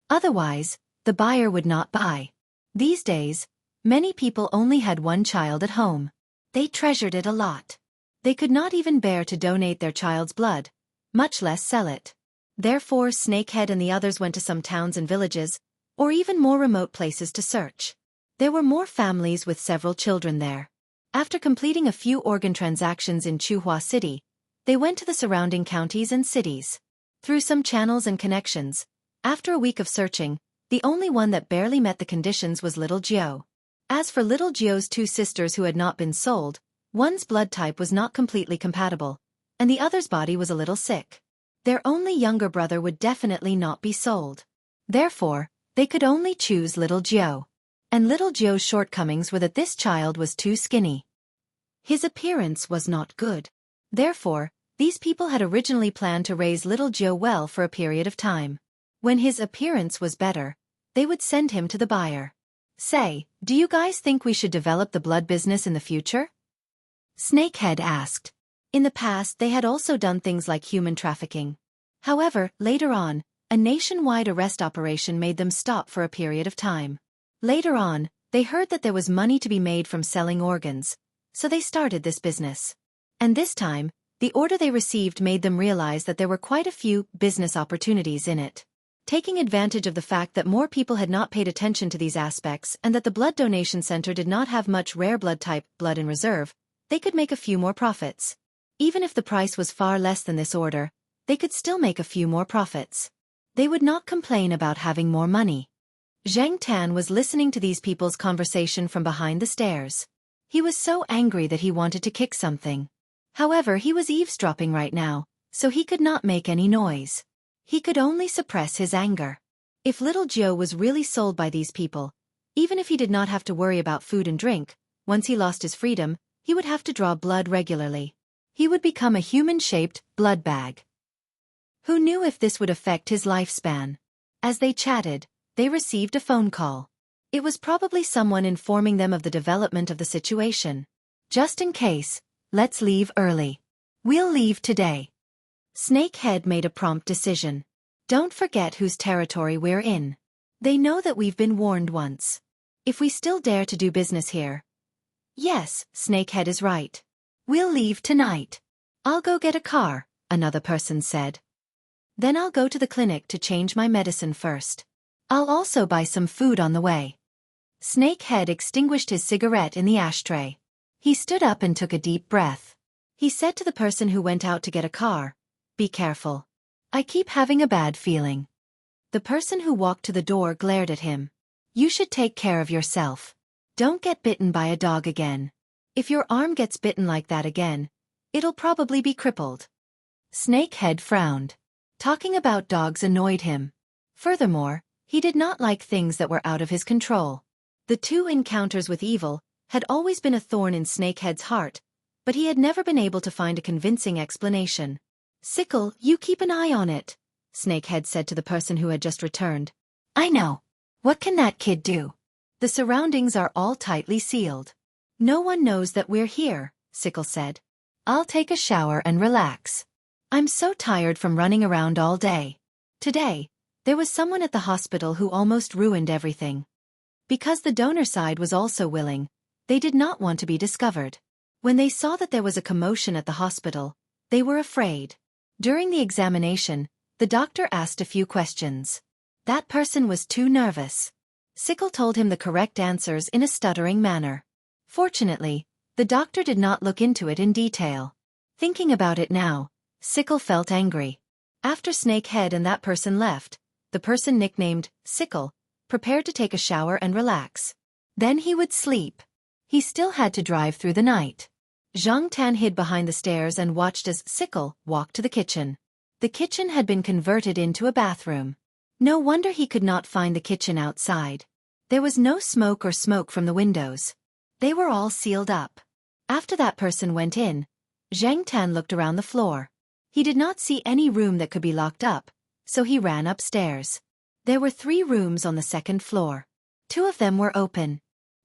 Otherwise, the buyer would not buy. These days, many people only had one child at home. They treasured it a lot. They could not even bear to donate their child's blood, much less sell it. Therefore, Snakehead and the others went to some towns and villages, or even more remote places to search. There were more families with several children there. After completing a few organ transactions in Chuhua City, they went to the surrounding counties and cities. Through some channels and connections, after a week of searching, the only one that barely met the conditions was Little Gio. As for Little Gio's 2 sisters who had not been sold, one's blood type was not completely compatible, and the other's body was a little sick. Their only younger brother would definitely not be sold. Therefore, they could only choose Little Gio. And Little Gio's shortcomings were that this child was too skinny. His appearance was not good. Therefore, these people had originally planned to raise Little Gio well for a period of time. When his appearance was better, they would send him to the buyer. Say, do you guys think we should develop the blood business in the future? Snakehead asked. In the past they had also done things like human trafficking. However, later on, a nationwide arrest operation made them stop for a period of time. Later on, they heard that there was money to be made from selling organs, so they started this business. And this time, the order they received made them realize that there were quite a few business opportunities in it. Taking advantage of the fact that more people had not paid attention to these aspects and that the blood donation center did not have much rare blood type blood in reserve, they could make a few more profits. Even if the price was far less than this order, they could still make a few more profits. They would not complain about having more money. Zhang Tan was listening to these people's conversation from behind the stairs. He was so angry that he wanted to kick something. However, he was eavesdropping right now, so he could not make any noise. He could only suppress his anger. If little Joe was really sold by these people, even if he did not have to worry about food and drink, once he lost his freedom, he would have to draw blood regularly. He would become a human-shaped blood bag. Who knew if this would affect his lifespan? As they chatted, they received a phone call. It was probably someone informing them of the development of the situation. Just in case, let's leave early. We'll leave today. Snakehead made a prompt decision. Don't forget whose territory we're in. They know that we've been warned once. If we still dare to do business here. Yes, Snakehead is right. We'll leave tonight. I'll go get a car, another person said. Then I'll go to the clinic to change my medicine first. I'll also buy some food on the way. Snakehead extinguished his cigarette in the ashtray. He stood up and took a deep breath. He said to the person who went out to get a car, "Be careful. I keep having a bad feeling." The person who walked to the door glared at him. "You should take care of yourself. Don't get bitten by a dog again. If your arm gets bitten like that again, it'll probably be crippled." Snakehead frowned. Talking about dogs annoyed him. Furthermore, he did not like things that were out of his control. The two encounters with evil had always been a thorn in Snakehead's heart, but he had never been able to find a convincing explanation. "Sickle, you keep an eye on it," Snakehead said to the person who had just returned. "I know. What can that kid do? The surroundings are all tightly sealed. No one knows that we're here," Sickle said. "I'll take a shower and relax. I'm so tired from running around all day." Today, there was someone at the hospital who almost ruined everything. Because the donor side was also willing, they did not want to be discovered. When they saw that there was a commotion at the hospital, they were afraid. During the examination, the doctor asked a few questions. That person was too nervous. Sickle told him the correct answers in a stuttering manner. Fortunately, the doctor did not look into it in detail. Thinking about it now, Sickle felt angry. After Snakehead and that person left, the person nicknamed Sickle prepared to take a shower and relax. Then he would sleep. He still had to drive through the night. Zhang Tan hid behind the stairs and watched as Sickle walked to the kitchen. The kitchen had been converted into a bathroom. No wonder he could not find the kitchen outside. There was no smoke or smoke from the windows. They were all sealed up. After that person went in, Zhang Tan looked around the floor. He did not see any room that could be locked up, so he ran upstairs. There were 3 rooms on the second floor. 2 of them were open.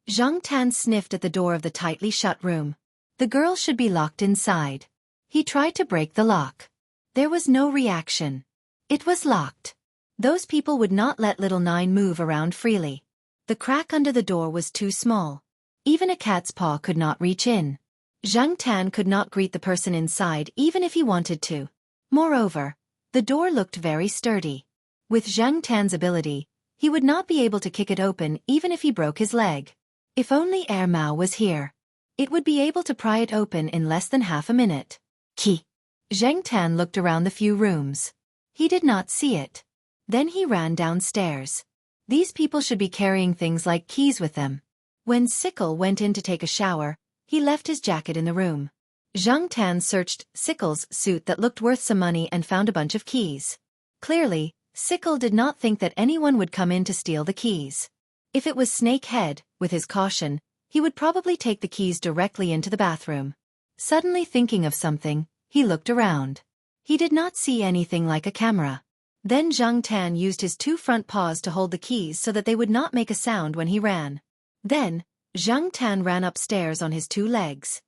Zhang Tan sniffed at the door of the tightly shut room. The girl should be locked inside. He tried to break the lock. There was no reaction. It was locked. Those people would not let little Nine move around freely. The crack under the door was too small. Even a cat's paw could not reach in. Zhang Tan could not greet the person inside even if he wanted to. Moreover, the door looked very sturdy. With Zhang Tan's ability, he would not be able to kick it open even if he broke his leg. If only Air Mao was here. It would be able to pry it open in less than half a minute. Key. Zhang Tan looked around the few rooms. He did not see it. Then he ran downstairs. These people should be carrying things like keys with them. When Sickle went in to take a shower, he left his jacket in the room. Zhang Tan searched Sickle's suit that looked worth some money and found a bunch of keys. Clearly, Sickle did not think that anyone would come in to steal the keys. If it was Snakehead, with his caution, he would probably take the keys directly into the bathroom. Suddenly thinking of something, he looked around. He did not see anything like a camera. Then Zhang Tan used his 2 front paws to hold the keys so that they would not make a sound when he ran. Then, Zhang Tan ran upstairs on his 2 legs.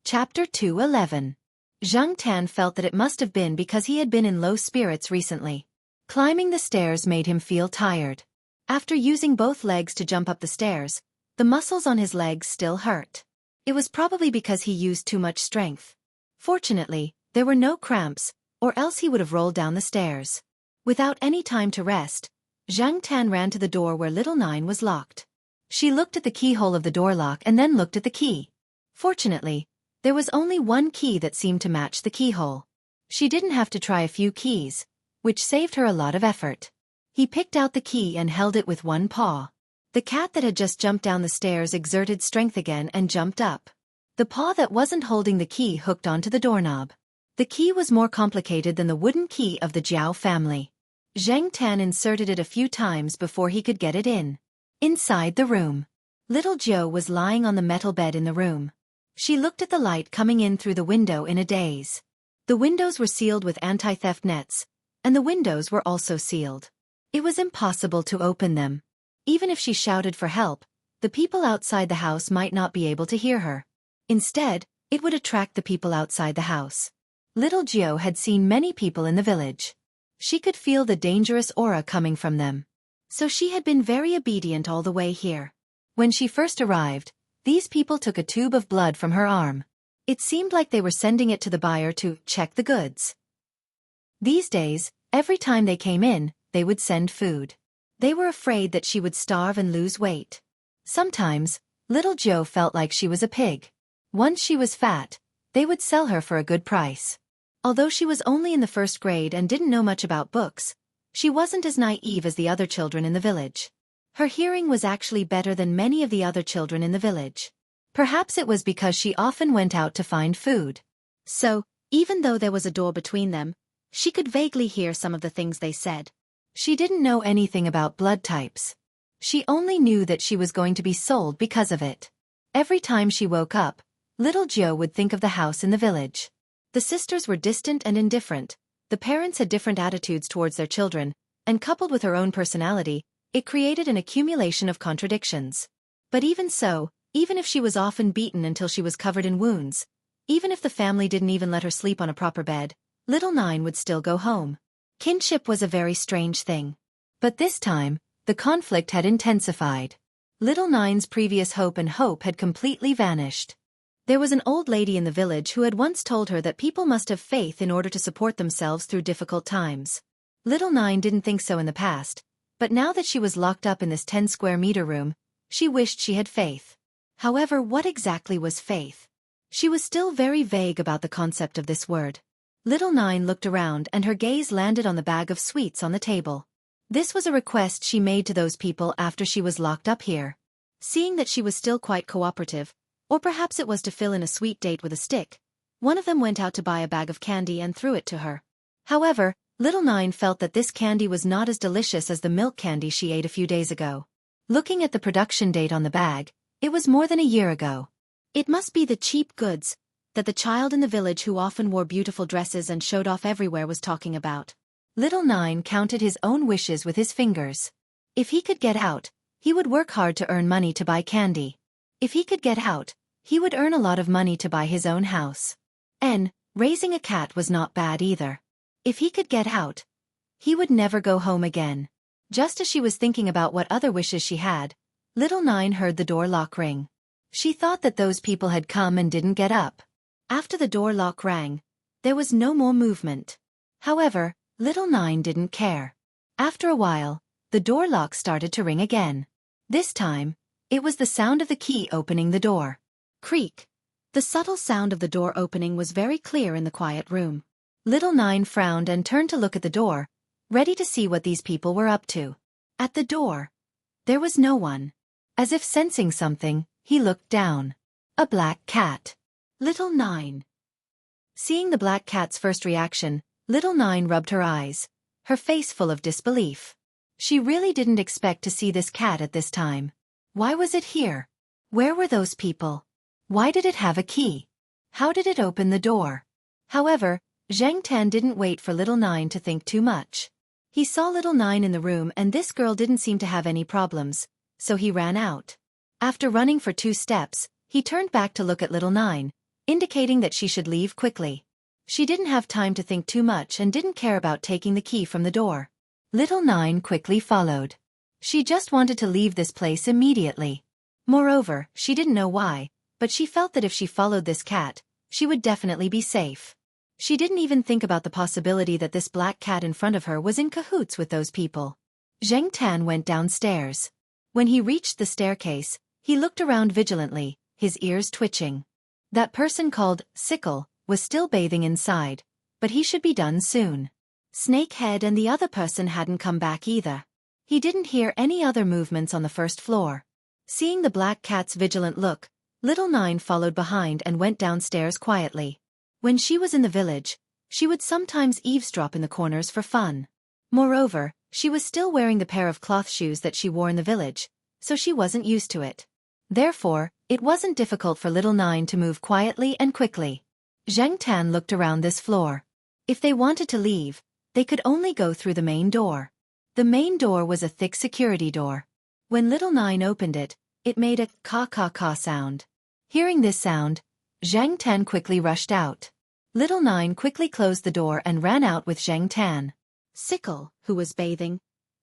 Chapter 2:11. Zhang Tan felt that it must have been because he had been in low spirits recently. Climbing the stairs made him feel tired. After using both legs to jump up the stairs, the muscles on his legs still hurt. It was probably because he used too much strength. Fortunately, there were no cramps, or else he would have rolled down the stairs. Without any time to rest, Zhang Tan ran to the door where little Nine was locked. She looked at the keyhole of the door lock and then looked at the key. Fortunately, there was only one key that seemed to match the keyhole. She didn't have to try a few keys, which saved her a lot of effort. He picked out the key and held it with one paw. The cat that had just jumped down the stairs exerted strength again and jumped up. The paw that wasn't holding the key hooked onto the doorknob. The key was more complicated than the wooden key of the Jiao family. Zhang Tan inserted it a few times before he could get it in. Inside the room, little Jiao was lying on the metal bed in the room. She looked at the light coming in through the window in a daze. The windows were sealed with anti-theft nets, and the windows were also sealed. It was impossible to open them. Even if she shouted for help, the people outside the house might not be able to hear her. Instead, it would attract the people outside the house. Little Jiao had seen many people in the village. She could feel the dangerous aura coming from them. So she had been very obedient all the way here. When she first arrived, these people took a tube of blood from her arm. It seemed like they were sending it to the buyer to check the goods. These days, every time they came in, they would send food. They were afraid that she would starve and lose weight. Sometimes, little Jiao felt like she was a pig. Once she was fat, they would sell her for a good price. Although she was only in the first grade and didn't know much about books, she wasn't as naive as the other children in the village. Her hearing was actually better than many of the other children in the village. Perhaps it was because she often went out to find food. So, even though there was a door between them, she could vaguely hear some of the things they said. She didn't know anything about blood types. She only knew that she was going to be sold because of it. Every time she woke up, little Jiao would think of the house in the village. The sisters were distant and indifferent, the parents had different attitudes towards their children, and coupled with her own personality, it created an accumulation of contradictions. But even so, even if she was often beaten until she was covered in wounds, even if the family didn't even let her sleep on a proper bed, little Nine would still go home. Kinship was a very strange thing. But this time, the conflict had intensified. Little Nine's previous hope had completely vanished. There was an old lady in the village who had once told her that people must have faith in order to support themselves through difficult times. Little Nine didn't think so in the past, but now that she was locked up in this 10-square-meter room, she wished she had faith. However, what exactly was faith? She was still very vague about the concept of this word. Little Nine looked around and her gaze landed on the bag of sweets on the table. This was a request she made to those people after she was locked up here. Seeing that she was still quite cooperative, or perhaps it was to fill in a sweet date with a stick, one of them went out to buy a bag of candy and threw it to her. However, little Nine felt that this candy was not as delicious as the milk candy she ate a few days ago. Looking at the production date on the bag, it was more than a year ago. It must be the cheap goods that the child in the village who often wore beautiful dresses and showed off everywhere was talking about. Little Nine counted his own wishes with his fingers. If he could get out, he would work hard to earn money to buy candy. If he could get out, he would earn a lot of money to buy his own house. And raising a cat was not bad either. If he could get out, he would never go home again. Just as she was thinking about what other wishes she had, little Nine heard the door lock ring. She thought that those people had come and didn't get up. After the door lock rang, there was no more movement. However, little Nine didn't care. After a while, the door lock started to ring again. This time, it was the sound of the key opening the door. Creak. The subtle sound of the door opening was very clear in the quiet room. Little Nine frowned and turned to look at the door, ready to see what these people were up to. At the door, there was no one. As if sensing something, he looked down. A black cat. Little Nine. Seeing the black cat's first reaction, little Nine rubbed her eyes, her face full of disbelief. She really didn't expect to see this cat at this time. Why was it here? Where were those people? Why did it have a key? How did it open the door? However, Zhang Tan didn't wait for little Nine to think too much. He saw little Nine in the room and this girl didn't seem to have any problems, so he ran out. After running for 2 steps, he turned back to look at little Nine, indicating that she should leave quickly. She didn't have time to think too much and didn't care about taking the key from the door. Little Nine quickly followed. She just wanted to leave this place immediately. Moreover, she didn't know why, but she felt that if she followed this cat, she would definitely be safe. She didn't even think about the possibility that this black cat in front of her was in cahoots with those people. Zheng Tan went downstairs. When he reached the staircase, he looked around vigilantly, his ears twitching. That person called Sickle was still bathing inside, but he should be done soon. Snakehead and the other person hadn't come back either. He didn't hear any other movements on the first floor. Seeing the black cat's vigilant look, Little Nine followed behind and went downstairs quietly. When she was in the village, she would sometimes eavesdrop in the corners for fun. Moreover, she was still wearing the pair of cloth shoes that she wore in the village, so she wasn't used to it. Therefore, it wasn't difficult for Little Nine to move quietly and quickly. Zheng Tan looked around this floor. If they wanted to leave, they could only go through the main door. The main door was a thick security door. When Little Nine opened it, it made a caw-caw-caw sound. Hearing this sound, Zheng Tan quickly rushed out. Little Nine quickly closed the door and ran out with Zheng Tan. Sickle, who was bathing,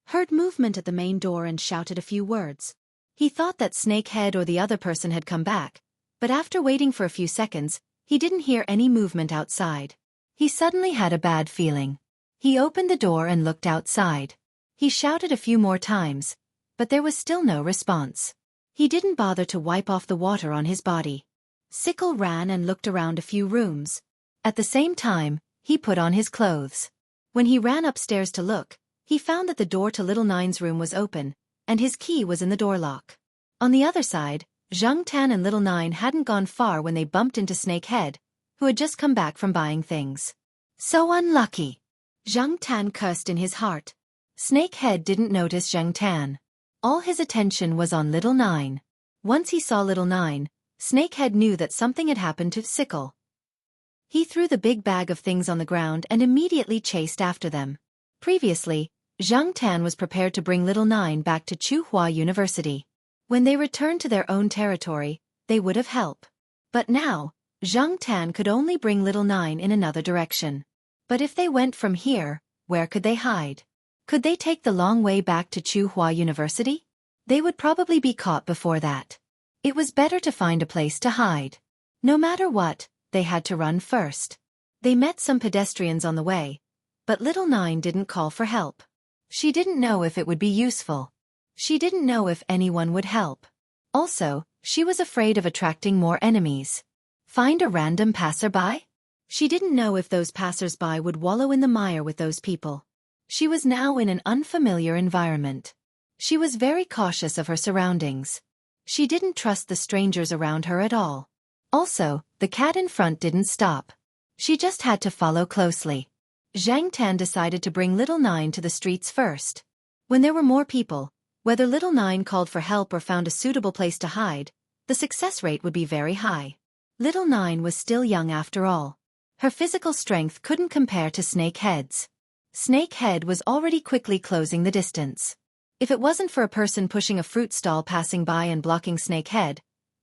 heard movement at the main door and shouted a few words. He thought that Snakehead or the other person had come back, but after waiting for a few seconds, he didn't hear any movement outside. He suddenly had a bad feeling. He opened the door and looked outside. He shouted a few more times, but there was still no response. He didn't bother to wipe off the water on his body. Sickle ran and looked around a few rooms. At the same time, he put on his clothes. When he ran upstairs to look, he found that the door to Little Nine's room was open, and his key was in the door lock. On the other side, Zheng Tan and Little Nine hadn't gone far when they bumped into Snakehead, who had just come back from buying things. So unlucky! Zheng Tan cursed in his heart. Snakehead didn't notice Zheng Tan. All his attention was on Little Nine. Once he saw Little Nine, Snakehead knew that something had happened to Sickle. He threw the big bag of things on the ground and immediately chased after them. Previously, Zheng Tan was prepared to bring Little Nine back to Tsinghua University. When they returned to their own territory, they would have help. But now, Zheng Tan could only bring Little Nine in another direction. But if they went from here, where could they hide? Could they take the long way back to Tsinghua University? They would probably be caught before that. It was better to find a place to hide. No matter what, they had to run first. They met some pedestrians on the way, but Little Nine didn't call for help. She didn't know if it would be useful. She didn't know if anyone would help. Also, she was afraid of attracting more enemies. Find a random passerby? She didn't know if those passersby would wallow in the mire with those people. She was now in an unfamiliar environment. She was very cautious of her surroundings. She didn't trust the strangers around her at all. Also, the cat in front didn't stop. She just had to follow closely. Zheng Tan decided to bring Little Nine to the streets first. When there were more people, whether Little Nine called for help or found a suitable place to hide, the success rate would be very high. Little Nine was still young after all. Her physical strength couldn't compare to Snakehead's. Snakehead was already quickly closing the distance. If it wasn't for a person pushing a fruit stall passing by and blocking Snakehead,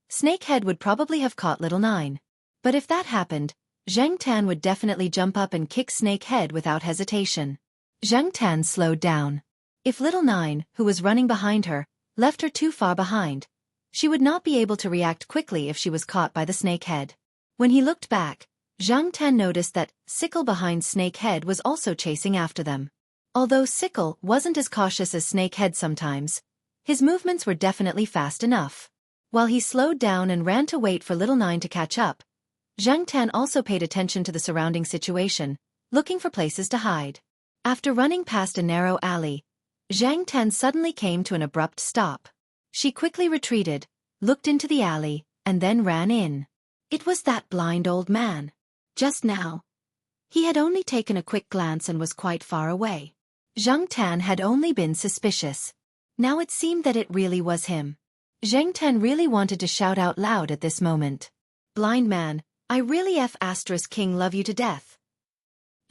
Snakehead would probably have caught Little Nine. But if that happened, Zheng Tan would definitely jump up and kick Snakehead without hesitation. Zheng Tan slowed down. If Little Nine, who was running behind her, left her too far behind, she would not be able to react quickly if she was caught by the Snakehead. When he looked back, Zheng Tan noticed that Sickle behind Snakehead was also chasing after them. Although Sickle wasn't as cautious as Snakehead sometimes, his movements were definitely fast enough. While he slowed down and ran to wait for Little Nine to catch up, Zheng Tan also paid attention to the surrounding situation, looking for places to hide. After running past a narrow alley, Zheng Tan suddenly came to an abrupt stop. She quickly retreated, looked into the alley, and then ran in. It was that blind old man. Just now, he had only taken a quick glance and was quite far away. Zheng Tan had only been suspicious. Now it seemed that it really was him. Zheng Tan really wanted to shout out loud at this moment. Blind man, I really king love you to death.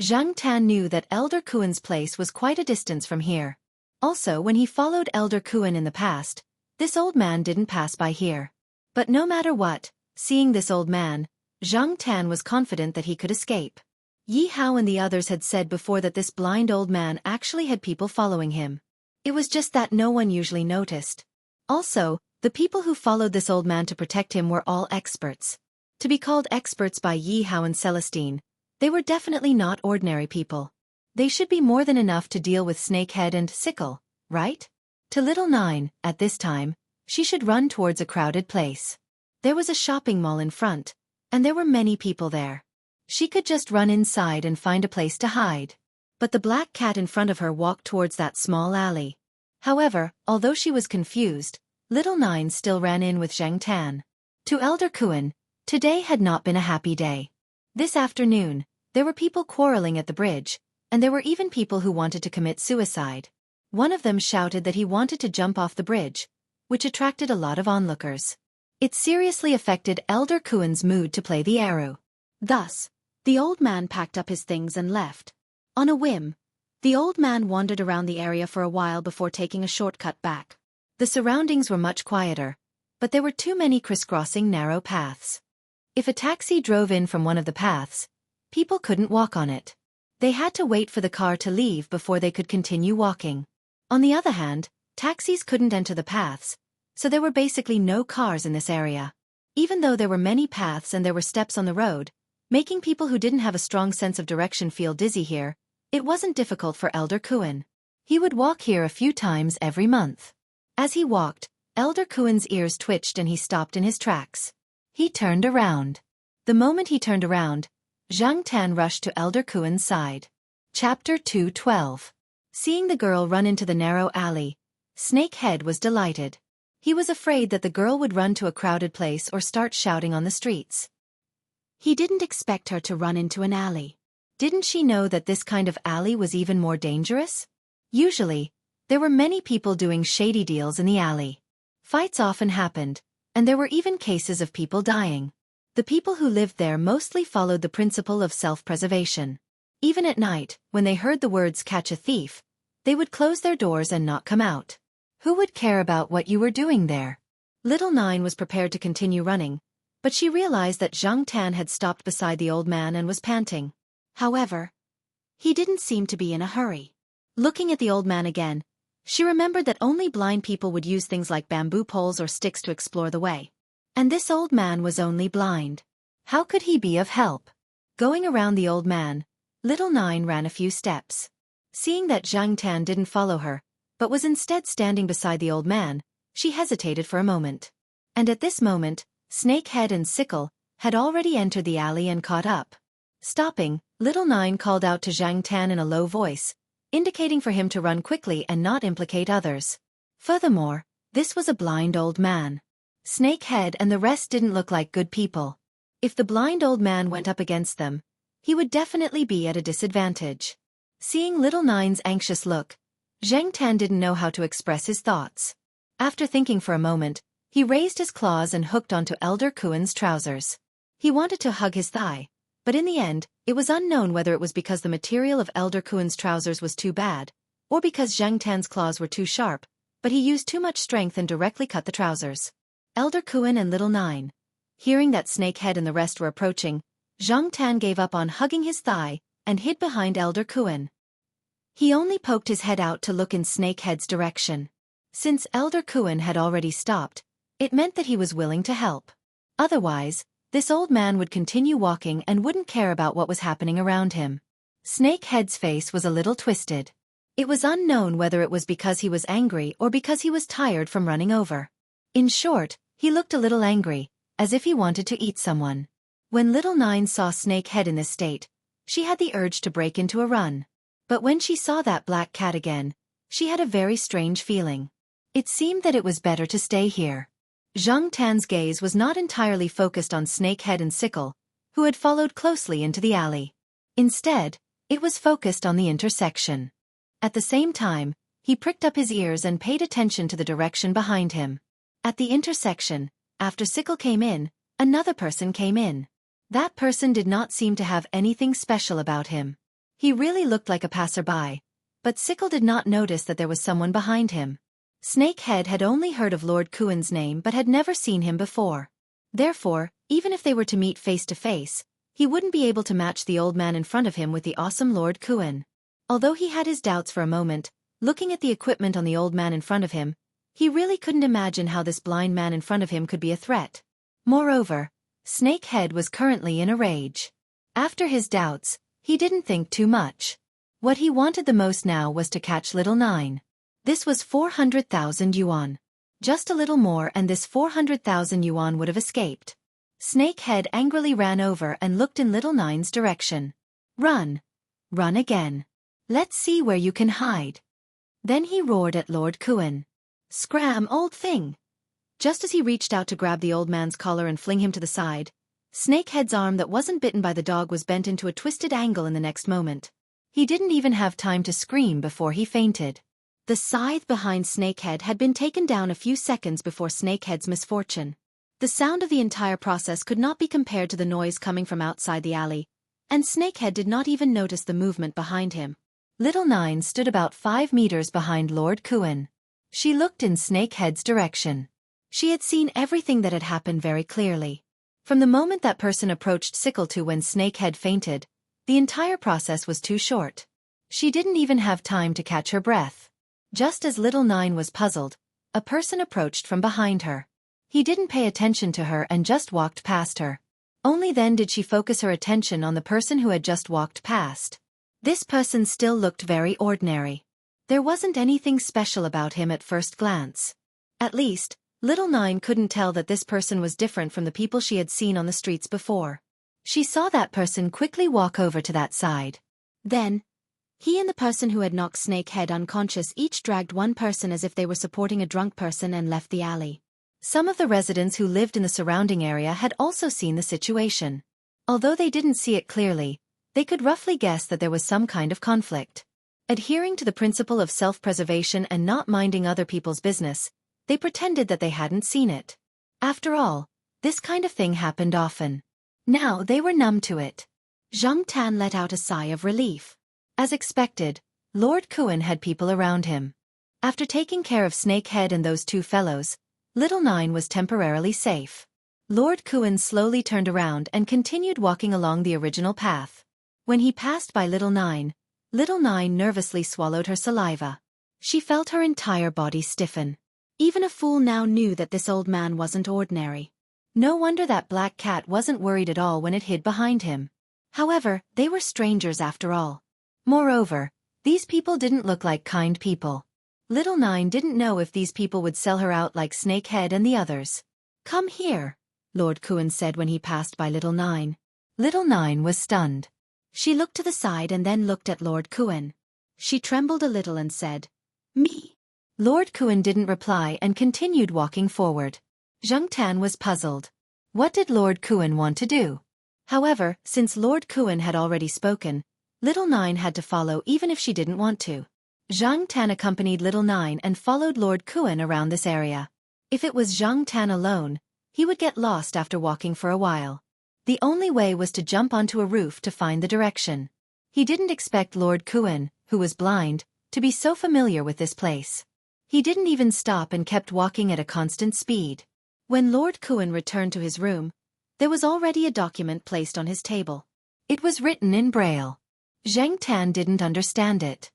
Zheng Tan knew that Elder Kuan's place was quite a distance from here. Also, when he followed Elder Kuan in the past, this old man didn't pass by here. But no matter what, seeing this old man, Zheng Tan was confident that he could escape. Yi Hao and the others had said before that this blind old man actually had people following him. It was just that no one usually noticed. Also, the people who followed this old man to protect him were all experts. To be called experts by Yi Hao and Celestine, They were definitely not ordinary people. They should be more than enough to deal with Snakehead and Sickle, right? To little Nine, at this time, she should run towards a crowded place. There was a shopping mall in front, and there were many people there. She could just run inside and find a place to hide. But the black cat in front of her walked towards that small alley. However, although she was confused, little Nine still ran in with Zhang Tan. To Elder Kuan, today had not been a happy day. This afternoon, there were people quarreling at the bridge, and there were even people who wanted to commit suicide. One of them shouted that he wanted to jump off the bridge, which attracted a lot of onlookers. It seriously affected Elder Kuan's mood to play the arrow. Thus, the old man packed up his things and left. On a whim, the old man wandered around the area for a while before taking a shortcut back. The surroundings were much quieter, but there were too many crisscrossing narrow paths. If a taxi drove in from one of the paths, people couldn't walk on it. They had to wait for the car to leave before they could continue walking. On the other hand, taxis couldn't enter the paths, so there were basically no cars in this area. Even though there were many paths and there were steps on the road, making people who didn't have a strong sense of direction feel dizzy here, it wasn't difficult for Elder Kuan. He would walk here a few times every month. As he walked, Elder Kuan's ears twitched and he stopped in his tracks. He turned around. The moment he turned around, Zhang Tan rushed to Elder Kuan's side. Chapter 212. Seeing the girl run into the narrow alley, Snakehead was delighted. He was afraid that the girl would run to a crowded place or start shouting on the streets. He didn't expect her to run into an alley. Didn't she know that this kind of alley was even more dangerous? Usually, there were many people doing shady deals in the alley. Fights often happened, and there were even cases of people dying. The people who lived there mostly followed the principle of self-preservation. Even at night, when they heard the words "catch a thief," they would close their doors and not come out. Who would care about what you were doing there? Little Nine was prepared to continue running, but she realized that Zhang Tan had stopped beside the old man and was panting. However, he didn't seem to be in a hurry. Looking at the old man again, she remembered that only blind people would use things like bamboo poles or sticks to explore the way. And this old man was only blind. How could he be of help? Going around the old man, little Nine ran a few steps. Seeing that Zhang Tan didn't follow her, but was instead standing beside the old man, she hesitated for a moment. And at this moment, Snakehead and Sickle had already entered the alley and caught up. Stopping, little Nine called out to Zhang Tan in a low voice, indicating for him to run quickly and not implicate others. Furthermore, this was a blind old man. Snakehead and the rest didn't look like good people. If the blind old man went up against them, he would definitely be at a disadvantage. Seeing little Nine's anxious look, Zhang Tan didn't know how to express his thoughts. After thinking for a moment, he raised his claws and hooked onto Elder Kuan's trousers. He wanted to hug his thigh, but in the end, it was unknown whether it was because the material of Elder Kuan's trousers was too bad, or because Zhang Tan's claws were too sharp, but he used too much strength and directly cut the trousers. Elder Kuan and little Nine. Hearing that Snakehead and the rest were approaching, Zhang Tan gave up on hugging his thigh and hid behind Elder Kuan. He only poked his head out to look in Snakehead's direction. Since Elder Kuan had already stopped, it meant that he was willing to help. Otherwise, this old man would continue walking and wouldn't care about what was happening around him. Snakehead's face was a little twisted. It was unknown whether it was because he was angry or because he was tired from running over. In short, he looked a little angry, as if he wanted to eat someone. When little Nine saw Snakehead in this state, she had the urge to break into a run. But when she saw that black cat again, she had a very strange feeling. It seemed that it was better to stay here. Zhang Tan's gaze was not entirely focused on Snakehead and Sickle, who had followed closely into the alley. Instead, it was focused on the intersection. At the same time, he pricked up his ears and paid attention to the direction behind him. At the intersection, after Sickle came in, another person came in. That person did not seem to have anything special about him. He really looked like a passerby, but Sickle did not notice that there was someone behind him. Snakehead had only heard of Lord Kuan's name but had never seen him before. Therefore, even if they were to meet face to face, he wouldn't be able to match the old man in front of him with the awesome Lord Kuan. Although he had his doubts for a moment, looking at the equipment on the old man in front of him, he really couldn't imagine how this blind man in front of him could be a threat. Moreover, Snakehead was currently in a rage. After his doubts, he didn't think too much. What he wanted the most now was to catch little Nine. This was 400,000 yuan. Just a little more and this 400,000 yuan would have escaped. Snakehead angrily ran over and looked in little Nine's direction. Run. Run again. Let's see where you can hide. Then he roared at Lord Kuan. Scram, old thing. Just as he reached out to grab the old man's collar and fling him to the side, Snakehead's arm that wasn't bitten by the dog was bent into a twisted angle in the next moment. He didn't even have time to scream before he fainted. The scythe behind Snakehead had been taken down a few seconds before Snakehead's misfortune. The sound of the entire process could not be compared to the noise coming from outside the alley, and Snakehead did not even notice the movement behind him. Little Nine stood about 5 meters behind Lord Kuan. She looked in Snakehead's direction. She had seen everything that had happened very clearly. From the moment that person approached Sickle to when Snakehead fainted, the entire process was too short. She didn't even have time to catch her breath. Just as little Nine was puzzled, a person approached from behind her. He didn't pay attention to her and just walked past her. Only then did she focus her attention on the person who had just walked past. This person still looked very ordinary. There wasn't anything special about him at first glance. At least, little Nine couldn't tell that this person was different from the people she had seen on the streets before. She saw that person quickly walk over to that side. Then, he and the person who had knocked Snakehead unconscious each dragged one person as if they were supporting a drunk person and left the alley. Some of the residents who lived in the surrounding area had also seen the situation. Although they didn't see it clearly, they could roughly guess that there was some kind of conflict. Adhering to the principle of self-preservation and not minding other people's business, they pretended that they hadn't seen it. After all, this kind of thing happened often. Now they were numb to it. Zhang Tan let out a sigh of relief. As expected, Lord Kuan had people around him. After taking care of Snakehead and those two fellows, little Nine was temporarily safe. Lord Kuan slowly turned around and continued walking along the original path. When he passed by little Nine nervously swallowed her saliva. She felt her entire body stiffen. Even a fool now knew that this old man wasn't ordinary. No wonder that black cat wasn't worried at all when it hid behind him. However, they were strangers after all. Moreover, these people didn't look like kind people. Little Nine didn't know if these people would sell her out like Snakehead and the others. Come here, Lord Kuan said when he passed by Little Nine. Little Nine was stunned. She looked to the side and then looked at Lord Kuan. She trembled a little and said, "Me?" Lord Kuan didn't reply and continued walking forward. Zhang Tan was puzzled. What did Lord Kuan want to do? However, since Lord Kuan had already spoken, Little Nine had to follow even if she didn't want to. Zhang Tan accompanied Little Nine and followed Lord Kuan around this area. If it was Zhang Tan alone, he would get lost after walking for a while. The only way was to jump onto a roof to find the direction. He didn't expect Lord Kuan, who was blind, to be so familiar with this place. He didn't even stop and kept walking at a constant speed. When Lord Kuan returned to his room, there was already a document placed on his table. It was written in Braille. Zhang Tan didn't understand it.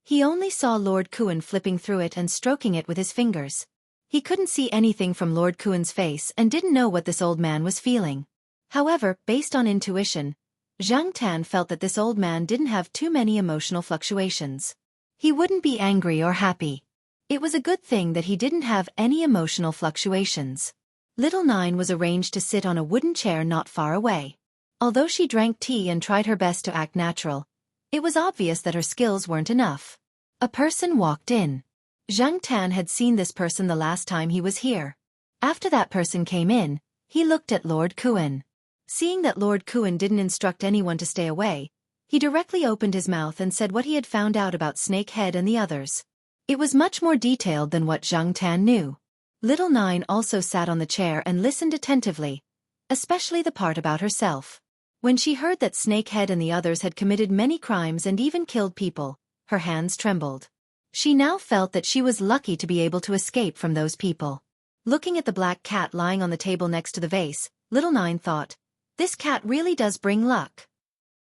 He only saw Lord Kuan flipping through it and stroking it with his fingers. He couldn't see anything from Lord Kuan's face and didn't know what this old man was feeling. However, based on intuition, Zhang Tan felt that this old man didn't have too many emotional fluctuations. He wouldn't be angry or happy. It was a good thing that he didn't have any emotional fluctuations. Little Nine was arranged to sit on a wooden chair not far away. Although she drank tea and tried her best to act natural, it was obvious that her skills weren't enough. A person walked in. Zhang Tan had seen this person the last time he was here. After that person came in, he looked at Lord Kuan. Seeing that Lord Kuan didn't instruct anyone to stay away, he directly opened his mouth and said what he had found out about Snakehead and the others. It was much more detailed than what Zhang Tan knew. Little Nine also sat on the chair and listened attentively, especially the part about herself. When she heard that Snakehead and the others had committed many crimes and even killed people, her hands trembled. She now felt that she was lucky to be able to escape from those people. Looking at the black cat lying on the table next to the vase, Little Nine thought, this cat really does bring luck.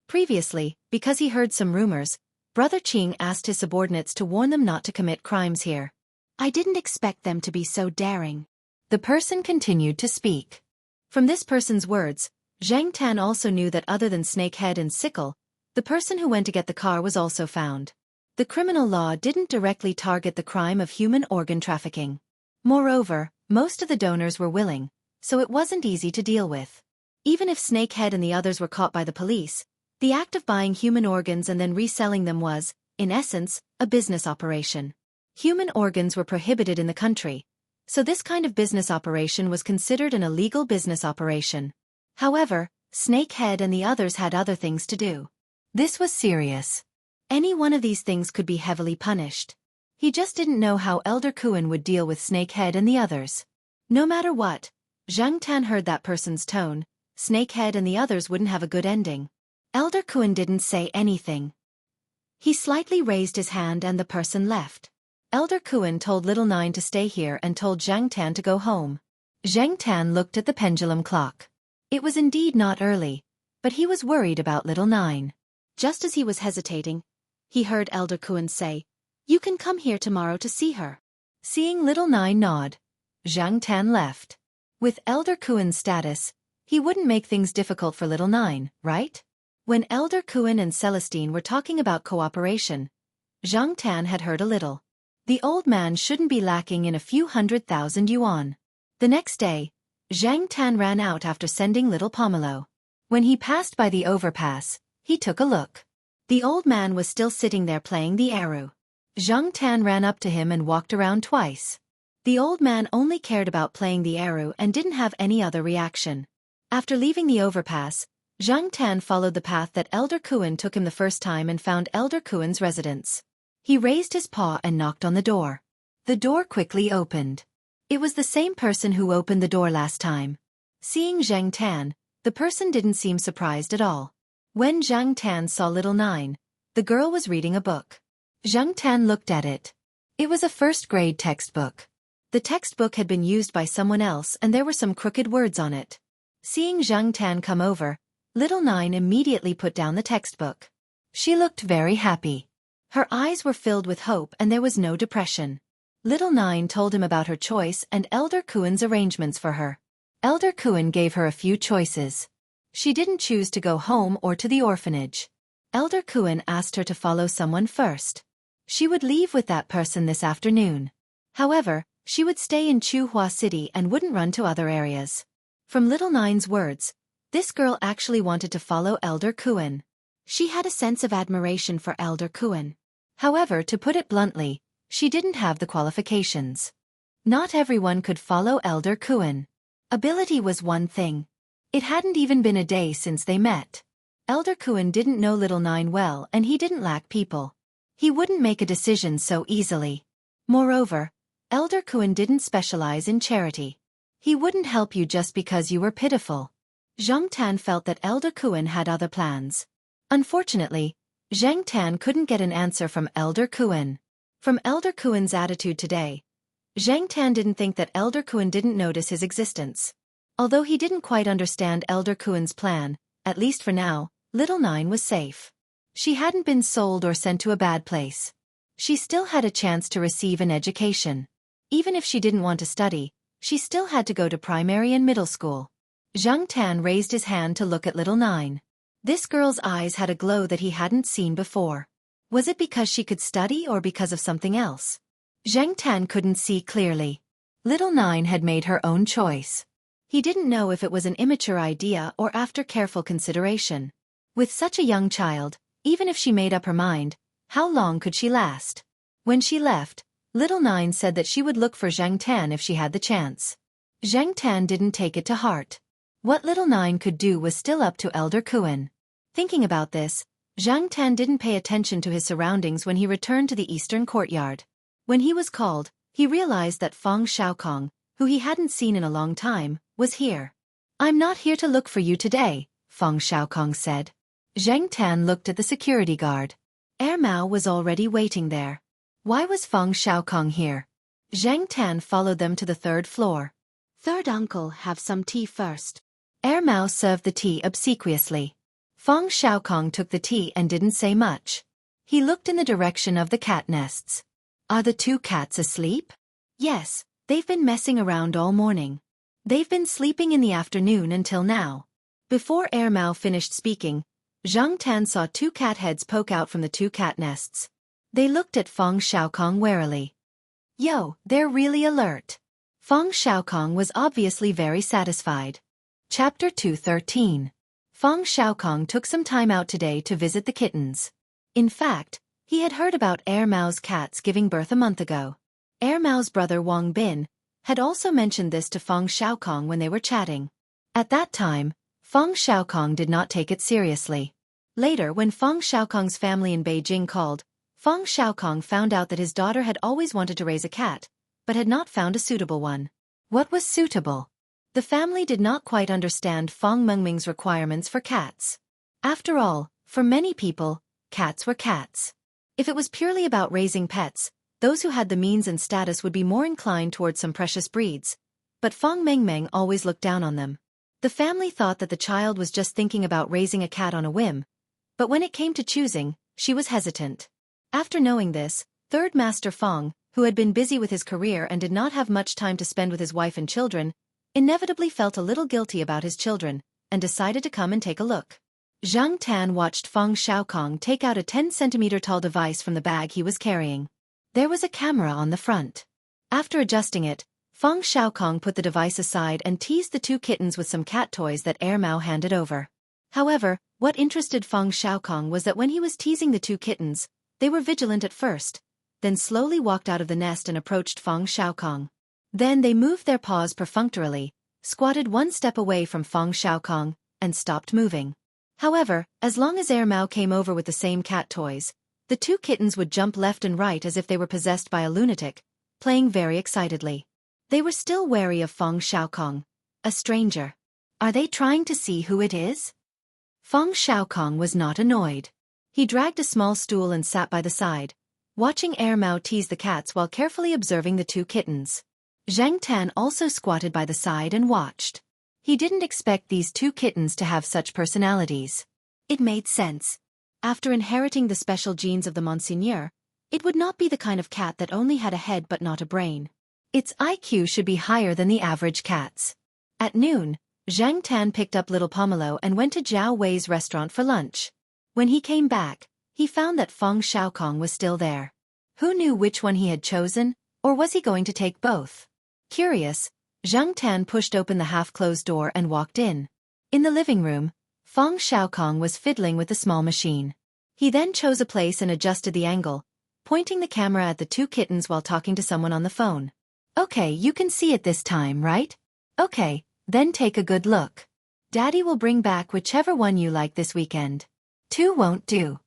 Previously, because he heard some rumors, Brother Qing asked his subordinates to warn them not to commit crimes here. I didn't expect them to be so daring. The person continued to speak. From this person's words, Zhang Tan also knew that other than Snakehead and Sickle, the person who went to get the car was also found. The criminal law didn't directly target the crime of human organ trafficking. Moreover, most of the donors were willing, so it wasn't easy to deal with. Even if Snakehead and the others were caught by the police, the act of buying human organs and then reselling them was, in essence, a business operation. Human organs were prohibited in the country, so this kind of business operation was considered an illegal business operation. However, Snakehead and the others had other things to do. This was serious. Any one of these things could be heavily punished. He just didn't know how Elder Kuan would deal with Snakehead and the others. No matter what, Zhang Tan heard that person's tone, Snakehead and the others wouldn't have a good ending. Elder Kuan didn't say anything. He slightly raised his hand and the person left. Elder Kuan told Little Nine to stay here and told Zhang Tan to go home. Zhang Tan looked at the pendulum clock. It was indeed not early, but he was worried about Little Nine. Just as he was hesitating, he heard Elder Kuan say, "You can come here tomorrow to see her." Seeing Little Nine nod, Zhang Tan left. With Elder Kuan's status, he wouldn't make things difficult for Little Nine, right? When Elder Kuan and Celestine were talking about cooperation, Zhang Tan had heard a little. The old man shouldn't be lacking in a few 100,000 yuan. The next day, Zhang Tan ran out after sending Little Pomelo. When he passed by the overpass, he took a look. The old man was still sitting there playing the arrow. Zhang Tan ran up to him and walked around twice. The old man only cared about playing the arrow and didn't have any other reaction. After leaving the overpass, Zhang Tan followed the path that Elder Kuan took him the first time and found Elder Kuan's residence. He raised his paw and knocked on the door. The door quickly opened. It was the same person who opened the door last time. Seeing Zhang Tan, the person didn't seem surprised at all. When Zhang Tan saw Little Nine, the girl was reading a book. Zhang Tan looked at it. It was a first-grade textbook. The textbook had been used by someone else and there were some crooked words on it. Seeing Zhang Tan come over, Little Nine immediately put down the textbook. She looked very happy. Her eyes were filled with hope and there was no depression. Little Nine told him about her choice and Elder Kuan's arrangements for her. Elder Kuan gave her a few choices. She didn't choose to go home or to the orphanage. Elder Kuan asked her to follow someone first. She would leave with that person this afternoon. However, she would stay in Chuhua City and wouldn't run to other areas. From Little Nine's words, this girl actually wanted to follow Elder Kuan. She had a sense of admiration for Elder Kuan. However, to put it bluntly, she didn't have the qualifications. Not everyone could follow Elder Kuan. Ability was one thing. It hadn't even been a day since they met. Elder Kuan didn't know Little Nine well and he didn't lack people. He wouldn't make a decision so easily. Moreover, Elder Kuan didn't specialize in charity. He wouldn't help you just because you were pitiful. Zhang Tan felt that Elder Kuan had other plans. Unfortunately, Zhang Tan couldn't get an answer from Elder Kuan. From Elder Kuan's attitude today, Zhang Tan didn't think that Elder Kuan didn't notice his existence. Although he didn't quite understand Elder Kuan's plan, at least for now, Little Nine was safe. She hadn't been sold or sent to a bad place. She still had a chance to receive an education. Even if she didn't want to study, she still had to go to primary and middle school. Zhang Tan raised his hand to look at Little Nine. This girl's eyes had a glow that he hadn't seen before. Was it because she could study or because of something else? Zhang Tan couldn't see clearly. Little Nine had made her own choice. He didn't know if it was an immature idea or after careful consideration. With such a young child, even if she made up her mind, how long could she last? When she left, Little Nine said that she would look for Zhang Tan if she had the chance. Zhang Tan didn't take it to heart. What Little Nine could do was still up to Elder Kuan. Thinking about this, Zhang Tan didn't pay attention to his surroundings when he returned to the eastern courtyard. When he was called, he realized that Feng Xiaokong, who he hadn't seen in a long time, was here. "I'm not here to look for you today," Feng Xiaokong said. Zhang Tan looked at the security guard. Mao was already waiting there. Why was Feng Xiaokong here? Zhang Tan followed them to the third floor. "Third uncle, have some tea first." Mao served the tea obsequiously. Feng Xiaokong took the tea and didn't say much. He looked in the direction of the cat nests. "Are the two cats asleep?" "Yes, they've been messing around all morning. They've been sleeping in the afternoon until now." Before Air Mao finished speaking, Zhang Tan saw two cat heads poke out from the two cat nests. They looked at Feng Xiaokong warily. Yo, they're really alert. Feng Xiaokong was obviously very satisfied. Chapter 213. Feng Xiaokong took some time out today to visit the kittens. In fact, he had heard about Air Mao's cats giving birth a month ago. Air Mao's brother Wang Bin had also mentioned this to Feng Xiaokong when they were chatting. At that time, Feng Xiaokong did not take it seriously. Later, when Feng Xiaokong's family in Beijing called, Feng Xiaokong found out that his daughter had always wanted to raise a cat, but had not found a suitable one. What was suitable? The family did not quite understand Feng Mengming's requirements for cats. After all, for many people, cats were cats. If it was purely about raising pets, those who had the means and status would be more inclined towards some precious breeds. But Feng Mengming always looked down on them. The family thought that the child was just thinking about raising a cat on a whim. But when it came to choosing, she was hesitant. After knowing this, Third Master Feng, who had been busy with his career and did not have much time to spend with his wife and children, inevitably felt a little guilty about his children, and decided to come and take a look. Zhang Tan watched Feng Xiaokong take out a 10-centimeter tall device from the bag he was carrying. There was a camera on the front. After adjusting it, Feng Xiaokong put the device aside and teased the two kittens with some cat toys that Air Mao handed over. However, what interested Feng Xiaokong was that when he was teasing the two kittens, they were vigilant at first, then slowly walked out of the nest and approached Feng Xiaokong. Then they moved their paws perfunctorily, squatted one step away from Feng Xiaokong, and stopped moving. However, as long as Air Mao came over with the same cat toys, the two kittens would jump left and right as if they were possessed by a lunatic, playing very excitedly. They were still wary of Feng Xiaokong, a stranger. Are they trying to see who it is? Feng Xiaokong was not annoyed. He dragged a small stool and sat by the side, watching Air Mao tease the cats while carefully observing the two kittens. Zhang Tan also squatted by the side and watched. He didn't expect these two kittens to have such personalities. It made sense. After inheriting the special genes of the Monseigneur, it would not be the kind of cat that only had a head but not a brain. Its IQ should be higher than the average cat's. At noon, Zhang Tan picked up little Pomelo and went to Zhao Wei's restaurant for lunch. When he came back, he found that Feng Xiaokong was still there. Who knew which one he had chosen, or was he going to take both? Curious, Zhang Tan pushed open the half-closed door and walked in. In the living room, Feng Xiaokong was fiddling with the small machine. He then chose a place and adjusted the angle, pointing the camera at the two kittens while talking to someone on the phone. Okay, you can see it this time, right? Okay, then take a good look. Daddy will bring back whichever one you like this weekend. Two won't do.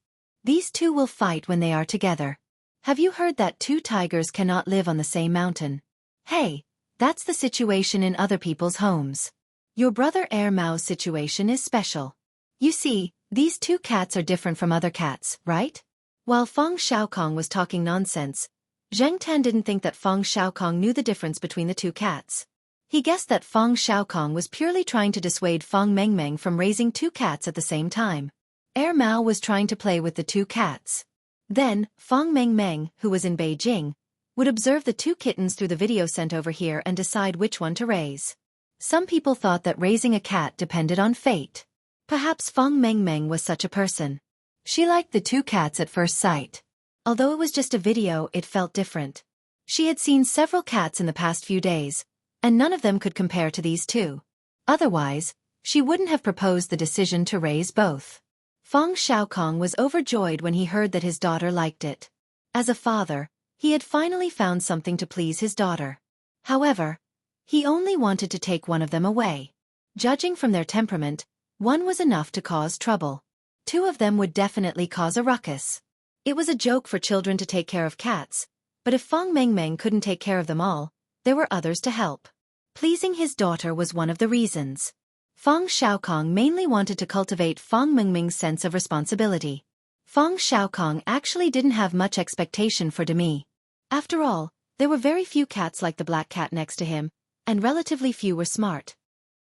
These two will fight when they are together. Have you heard that two tigers cannot live on the same mountain? Hey, that's the situation in other people's homes. Your brother Air Mao's situation is special. You see, these two cats are different from other cats, right? While Feng Xiaokong was talking nonsense, Zhang Tan didn't think that Feng Xiaokong knew the difference between the two cats. He guessed that Feng Xiaokong was purely trying to dissuade Feng Mengmeng from raising two cats at the same time. Air Mao was trying to play with the two cats. Then, Feng Mengmeng, who was in Beijing, would observe the two kittens through the video sent over here and decide which one to raise. Some people thought that raising a cat depended on fate. Perhaps Feng Mengmeng was such a person. She liked the two cats at first sight. Although it was just a video, it felt different. She had seen several cats in the past few days, and none of them could compare to these two. Otherwise, she wouldn't have proposed the decision to raise both. Feng Xiaokong was overjoyed when he heard that his daughter liked it. As a father, he had finally found something to please his daughter. However, he only wanted to take one of them away. Judging from their temperament, one was enough to cause trouble. Two of them would definitely cause a ruckus. It was a joke for children to take care of cats, but if Feng Mengmeng couldn't take care of them all, there were others to help. Pleasing his daughter was one of the reasons. Feng Xiaokong mainly wanted to cultivate Feng Mengming's sense of responsibility. Feng Xiaokong actually didn't have much expectation for Demi. After all, there were very few cats like the black cat next to him, and relatively few were smart.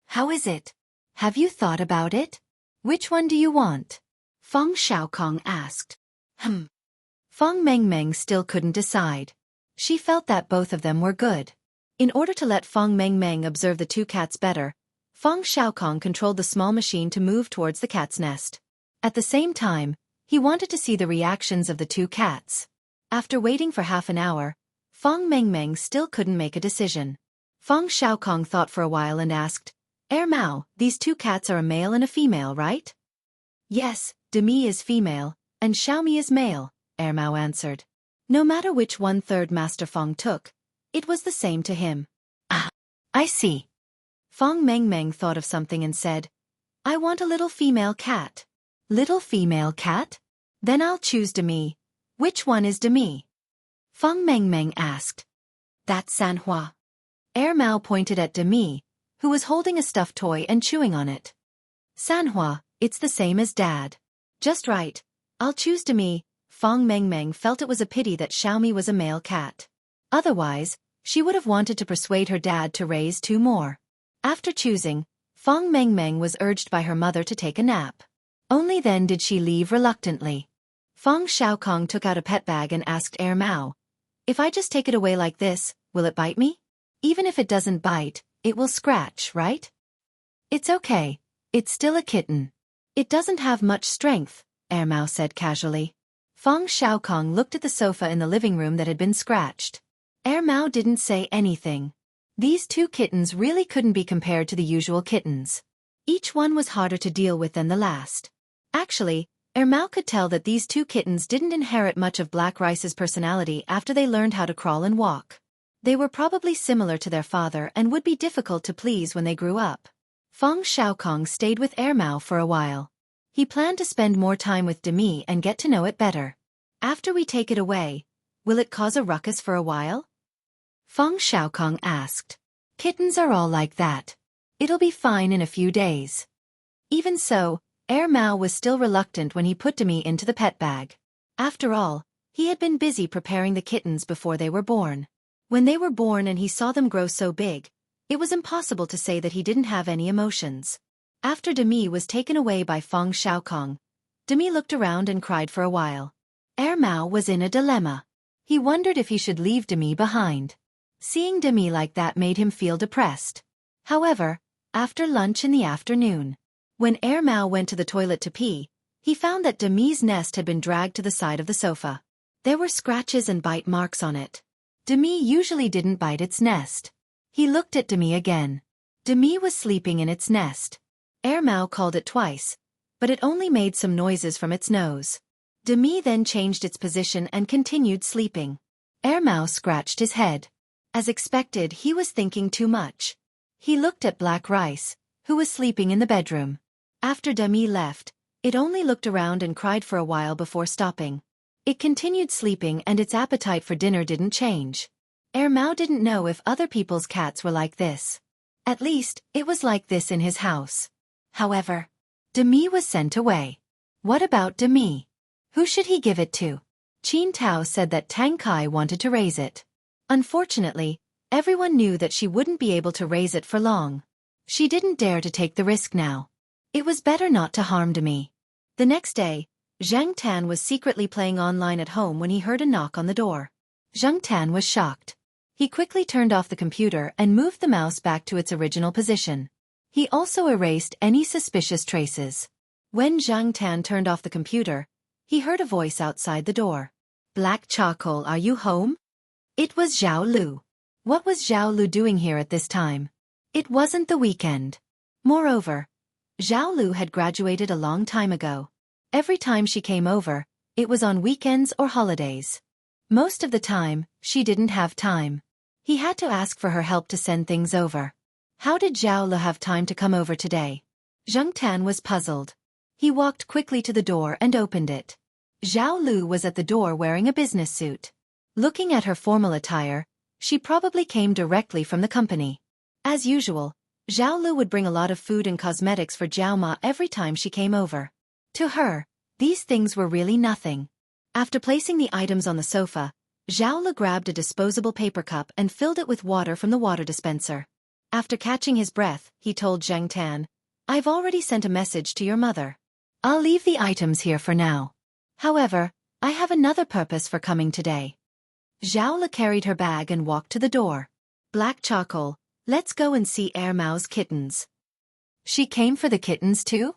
How is it? Have you thought about it? Which one do you want? Feng Xiaokong asked. Feng Mengmeng still couldn't decide. She felt that both of them were good. In order to let Feng Mengmeng observe the two cats better, Feng Xiaokong controlled the small machine to move towards the cat's nest. At the same time, he wanted to see the reactions of the two cats. After waiting for half an hour, Feng Mengmeng still couldn't make a decision. Feng Xiaokong thought for a while and asked, Mao, these two cats are a male and a female, right? Yes, Demi is female, and Xiaomi is male, Mao answered. No matter which 1/3 Master Feng took, it was the same to him. Ah, I see. Feng Mengmeng thought of something and said, I want a little female cat. Little female cat? Then I'll choose Demi. Which one is Demi? Feng Mengmeng asked. That's Sanhua. Mao pointed at Demi, who was holding a stuffed toy and chewing on it. Sanhua, it's the same as Dad. Just right. I'll choose Demi. Feng Mengmeng felt it was a pity that Xiaomi was a male cat. Otherwise, she would have wanted to persuade her dad to raise two more. After choosing, Feng Mengmeng was urged by her mother to take a nap. Only then did she leave reluctantly. Feng Xiaokong took out a pet bag and asked Mao, if I just take it away like this, will it bite me? Even if it doesn't bite, it will scratch, right? It's okay. It's still a kitten. It doesn't have much strength, Mao said casually. Feng Xiaokong looked at the sofa in the living room that had been scratched. Mao didn't say anything. These two kittens really couldn't be compared to the usual kittens. Each one was harder to deal with than the last. Actually, Mao could tell that these two kittens didn't inherit much of Black Rice's personality after they learned how to crawl and walk. They were probably similar to their father and would be difficult to please when they grew up. Feng Xiaokong stayed with Mao for a while. He planned to spend more time with Demi and get to know it better. After we take it away, will it cause a ruckus for a while? Feng Xiaokong asked. Kittens are all like that. It'll be fine in a few days. Even so, Mao was still reluctant when he put Demi into the pet bag. After all, he had been busy preparing the kittens before they were born. When they were born and he saw them grow so big, it was impossible to say that he didn't have any emotions. After Demi was taken away by Feng Xiaokong, Demi looked around and cried for a while. Mao was in a dilemma. He wondered if he should leave Demi behind. Seeing Demi like that made him feel depressed. However, after lunch in the afternoon, when Mao went to the toilet to pee, he found that Demi's nest had been dragged to the side of the sofa. There were scratches and bite marks on it. Demi usually didn't bite its nest. He looked at Demi again. Demi was sleeping in its nest. Mao called it twice, but it only made some noises from its nose. Demi then changed its position and continued sleeping. Mao scratched his head. As expected, he was thinking too much. He looked at Black Rice, who was sleeping in the bedroom. After Demi left, it only looked around and cried for a while before stopping. It continued sleeping and its appetite for dinner didn't change. Mao didn't know if other people's cats were like this. At least, it was like this in his house. However, Demi was sent away. What about Demi? Who should he give it to? Qin Tao said that Tang Kai wanted to raise it. Unfortunately, everyone knew that she wouldn't be able to raise it for long. She didn't dare to take the risk now. It was better not to harm Demi. The next day, Zhang Tan was secretly playing online at home when he heard a knock on the door. Zhang Tan was shocked. He quickly turned off the computer and moved the mouse back to its original position. He also erased any suspicious traces. When Zhang Tan turned off the computer, he heard a voice outside the door. Black Charcoal, are you home? It was Zhao Lu. What was Zhao Lu doing here at this time? It wasn't the weekend. Moreover, Zhao Lu had graduated a long time ago. Every time she came over, it was on weekends or holidays. Most of the time, she didn't have time. He had to ask for her help to send things over. How did Zhao Lu have time to come over today? Zhang Tan was puzzled. He walked quickly to the door and opened it. Zhao Lu was at the door wearing a business suit. Looking at her formal attire, she probably came directly from the company. As usual, Zhao Lu would bring a lot of food and cosmetics for Zhao Ma every time she came over. To her, these things were really nothing. After placing the items on the sofa, Zhao Lu grabbed a disposable paper cup and filled it with water from the water dispenser. After catching his breath, he told Zhang Tan, I've already sent a message to your mother. I'll leave the items here for now. However, I have another purpose for coming today. Zhao Lu carried her bag and walked to the door. Black Charcoal, let's go and see Mao's kittens. She came for the kittens too?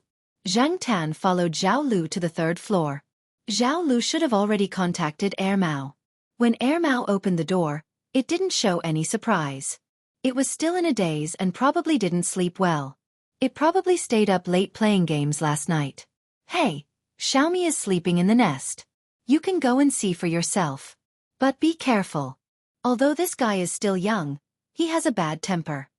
Zhang Tan followed Zhao Lu to the third floor. Zhao Lu should have already contacted Air Mao. When Air Mao opened the door, it didn't show any surprise. It was still in a daze and probably didn't sleep well. It probably stayed up late playing games last night. Hey, Xiaomi is sleeping in the nest. You can go and see for yourself. But be careful. Although this guy is still young, he has a bad temper.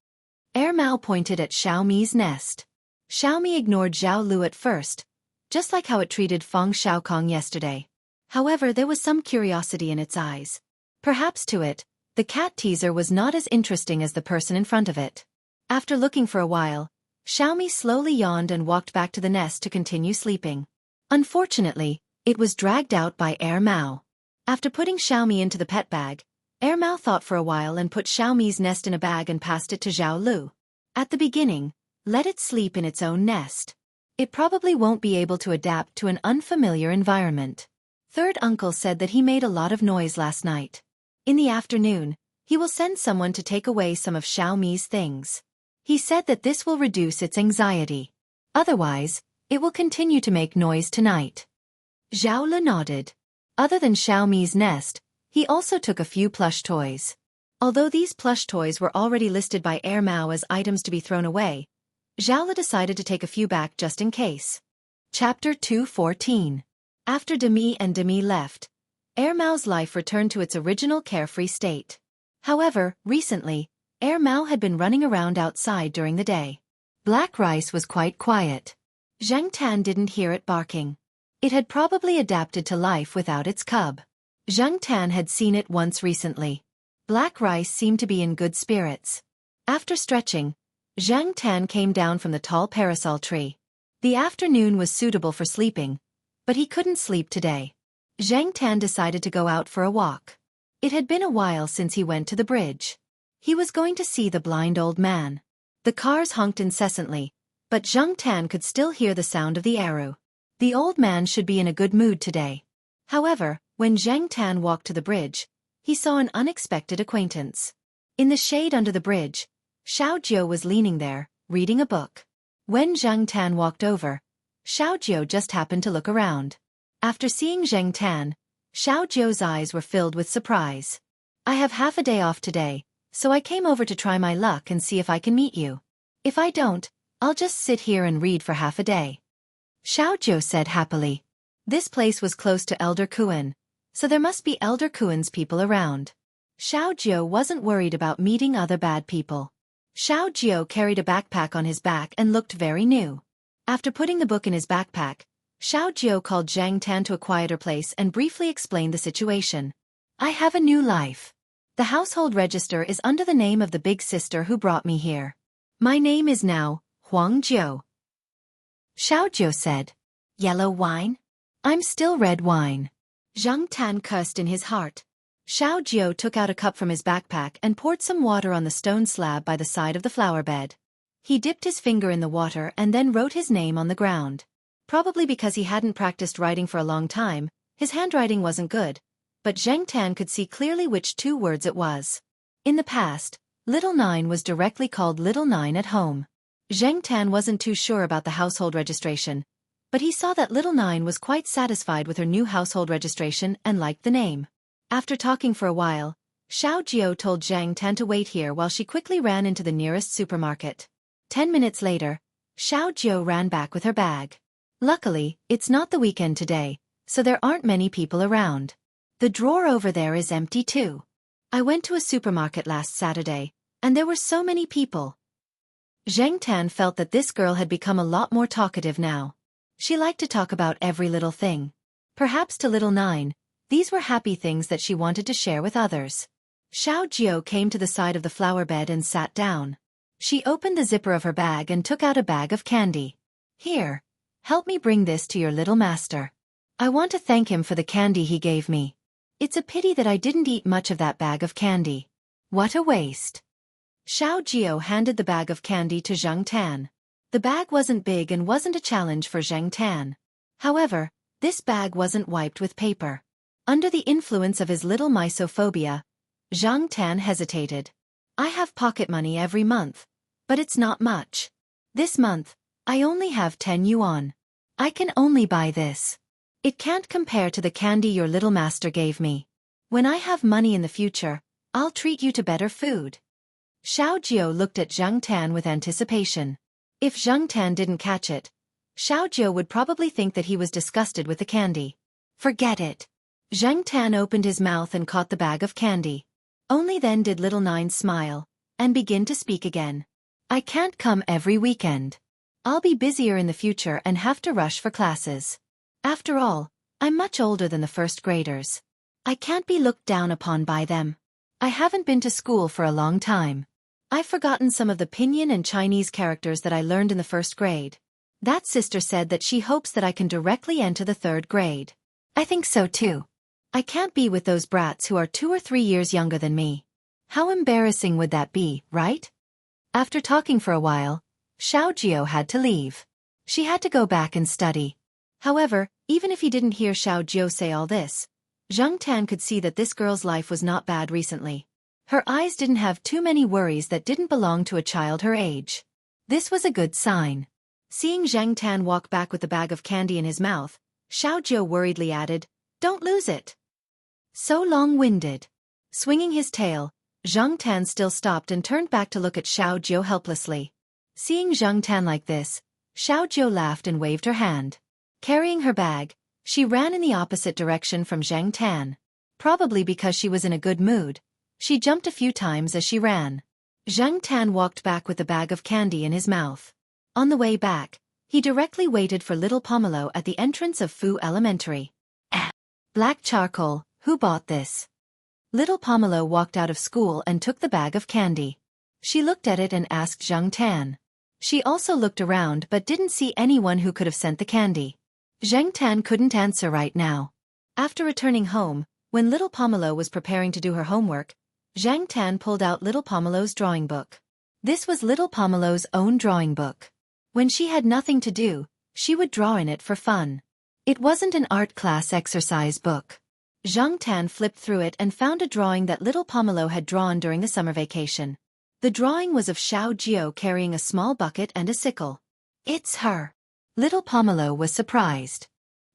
Air Mao pointed at Xiaomi's nest. Xiaomi ignored Zhao Lu at first, just like how it treated Feng Xiaokong yesterday. However, there was some curiosity in its eyes. Perhaps to it, the cat teaser was not as interesting as the person in front of it. After looking for a while, Xiaomi slowly yawned and walked back to the nest to continue sleeping. Unfortunately, it was dragged out by Air Mao. After putting Xiaomi into the pet bag, Air Mao thought for a while and put Xiaomi's nest in a bag and passed it to Zhao Lu. At the beginning, let it sleep in its own nest. It probably won't be able to adapt to an unfamiliar environment. Third uncle said that he made a lot of noise last night. In the afternoon, he will send someone to take away some of Xiaomi's things. He said that this will reduce its anxiety. Otherwise, it will continue to make noise tonight. Zhao Lu nodded. Other than Xiaomi's nest, he also took a few plush toys. Although these plush toys were already listed by Air Mao as items to be thrown away, Zhao Lu decided to take a few back just in case. Chapter 214. After Demi and Demi left, Air Mao's life returned to its original carefree state. However, recently, Air Mao had been running around outside during the day. Black Rice was quite quiet. Zhang Tan didn't hear it barking. It had probably adapted to life without its cub. Zhang Tan had seen it once recently. Black Rice seemed to be in good spirits. After stretching, Zhang Tan came down from the tall parasol tree. The afternoon was suitable for sleeping, but he couldn't sleep today. Zhang Tan decided to go out for a walk. It had been a while since he went to the bridge. He was going to see the blind old man. The cars honked incessantly, but Zhang Tan could still hear the sound of the arrow. The old man should be in a good mood today. However, when Zhang Tan walked to the bridge, he saw an unexpected acquaintance. In the shade under the bridge, Xiao Jiu was leaning there, reading a book. When Zhang Tan walked over, Xiao Jiu just happened to look around. After seeing Zhang Tan, Xiao Jiu's eyes were filled with surprise. I have half a day off today, so I came over to try my luck and see if I can meet you. If I don't, I'll just sit here and read for half a day. Xiao Jiu said happily. This place was close to Elder Kuan, so there must be Elder Kuan's people around. Xiao Jiu wasn't worried about meeting other bad people. Xiao Jiu carried a backpack on his back and looked very new. After putting the book in his backpack, Xiao Jiu called Zhang Tan to a quieter place and briefly explained the situation. I have a new life. The household register is under the name of the big sister who brought me here. My name is now Huang Jiu. Xiao Jiu said. Yellow wine? I'm still red wine. Zhang Tan cursed in his heart. Xiao Jiu took out a cup from his backpack and poured some water on the stone slab by the side of the flower bed. He dipped his finger in the water and then wrote his name on the ground. Probably because he hadn't practiced writing for a long time, his handwriting wasn't good, but Zhang Tan could see clearly which two words it was. In the past, Little Nine was directly called Little Nine at home. Zhang Tan wasn't too sure about the household registration, but he saw that Little Nine was quite satisfied with her new household registration and liked the name. After talking for a while, Xiao Jiu told Zhang Tan to wait here while she quickly ran into the nearest supermarket. 10 minutes later, Xiao Jiu ran back with her bag. Luckily, it's not the weekend today, so there aren't many people around. The drawer over there is empty too. I went to a supermarket last Saturday, and there were so many people. Zhang Tan felt that this girl had become a lot more talkative now. She liked to talk about every little thing. Perhaps to Little Nine, these were happy things that she wanted to share with others. Xiao Jiu came to the side of the flower bed and sat down. She opened the zipper of her bag and took out a bag of candy. Here, help me bring this to your little master. I want to thank him for the candy he gave me. It's a pity that I didn't eat much of that bag of candy. What a waste. Xiao Jiu handed the bag of candy to Zhang Tan. The bag wasn't big and wasn't a challenge for Zhang Tan. However, this bag wasn't wiped with paper. Under the influence of his little misophobia, Zhang Tan hesitated. I have pocket money every month, but it's not much. This month, I only have 10 yuan. I can only buy this. It can't compare to the candy your little master gave me. When I have money in the future, I'll treat you to better food. Xiao Jiu looked at Zhang Tan with anticipation. If Zhang Tan didn't catch it, Xiao Jiu would probably think that he was disgusted with the candy. Forget it. Zhang Tan opened his mouth and caught the bag of candy. Only then did Little Nine smile and begin to speak again. I can't come every weekend. I'll be busier in the future and have to rush for classes. After all, I'm much older than the first graders. I can't be looked down upon by them. I haven't been to school for a long time. I've forgotten some of the pinyin and Chinese characters that I learned in the first grade. That sister said that she hopes that I can directly enter the third grade. I think so too. I can't be with those brats who are 2 or 3 years younger than me. How embarrassing would that be, right? After talking for a while, Xiao Jiu had to leave. She had to go back and study. However, even if he didn't hear Xiao Jiu say all this, Zhang Tan could see that this girl's life was not bad recently. Her eyes didn't have too many worries that didn't belong to a child her age. This was a good sign. Seeing Zhang Tan walk back with the bag of candy in his mouth, Xiao Jiu worriedly added, "Don't lose it." So long-winded. Swinging his tail, Zhang Tan still stopped and turned back to look at Xiao Jiu helplessly. Seeing Zhang Tan like this, Xiao Jiu laughed and waved her hand. Carrying her bag, she ran in the opposite direction from Zhang Tan. Probably because she was in a good mood, she jumped a few times as she ran. Zhang Tan walked back with the bag of candy in his mouth. On the way back, he directly waited for little Pomelo at the entrance of Fu Elementary. Black charcoal, who bought this? Little Pomelo walked out of school and took the bag of candy. She looked at it and asked Zhang Tan. She also looked around but didn't see anyone who could have sent the candy. Zhang Tan couldn't answer right now. After returning home, when little Pomelo was preparing to do her homework, Zhang Tan pulled out little Pomelo's drawing book. This was little Pomelo's own drawing book. When she had nothing to do, she would draw in it for fun. It wasn't an art class exercise book. Zhang Tan flipped through it and found a drawing that little Pomelo had drawn during the summer vacation. The drawing was of Xiao Jiu carrying a small bucket and a sickle. It's her. Little Pomelo was surprised.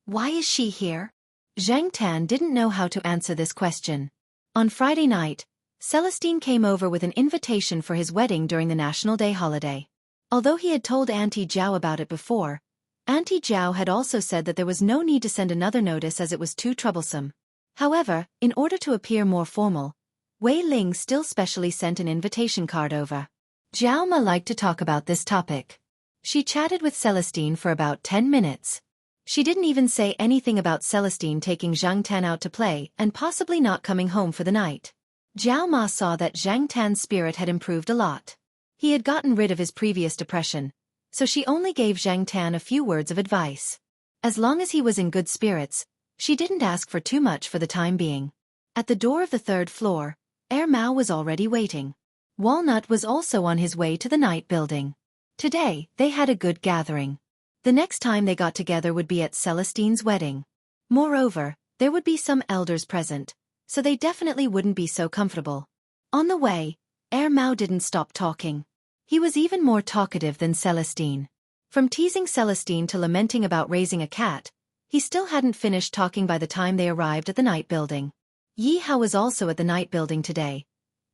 Why is she here? Zhang Tan didn't know how to answer this question. On Friday night, Celestine came over with an invitation for his wedding during the National Day holiday. Although he had told Auntie Zhao about it before, Auntie Zhao had also said that there was no need to send another notice as it was too troublesome. However, in order to appear more formal, Wei Ling still specially sent an invitation card over. Zhao Ma liked to talk about this topic. She chatted with Celestine for about 10 minutes. She didn't even say anything about Celestine taking Zhang Tan out to play and possibly not coming home for the night. Zhao Ma saw that Zhang Tan's spirit had improved a lot. He had gotten rid of his previous depression, so she only gave Zhang Tan a few words of advice. As long as he was in good spirits, she didn't ask for too much for the time being. At the door of the 3rd floor, Mao was already waiting. Walnut was also on his way to the night building. Today, they had a good gathering. The next time they got together would be at Celestine's wedding. Moreover, there would be some elders present, so they definitely wouldn't be so comfortable. On the way, Mao didn't stop talking. He was even more talkative than Celestine. From teasing Celestine to lamenting about raising a cat, he still hadn't finished talking by the time they arrived at the night building. Yi Hao was also at the night building today,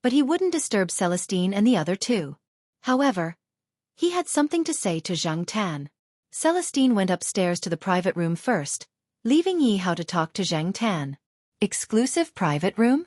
but he wouldn't disturb Celestine and the other two. However, he had something to say to Zhang Tan. Celestine went upstairs to the private room first, leaving Yi Hao to talk to Zhang Tan. Exclusive private room?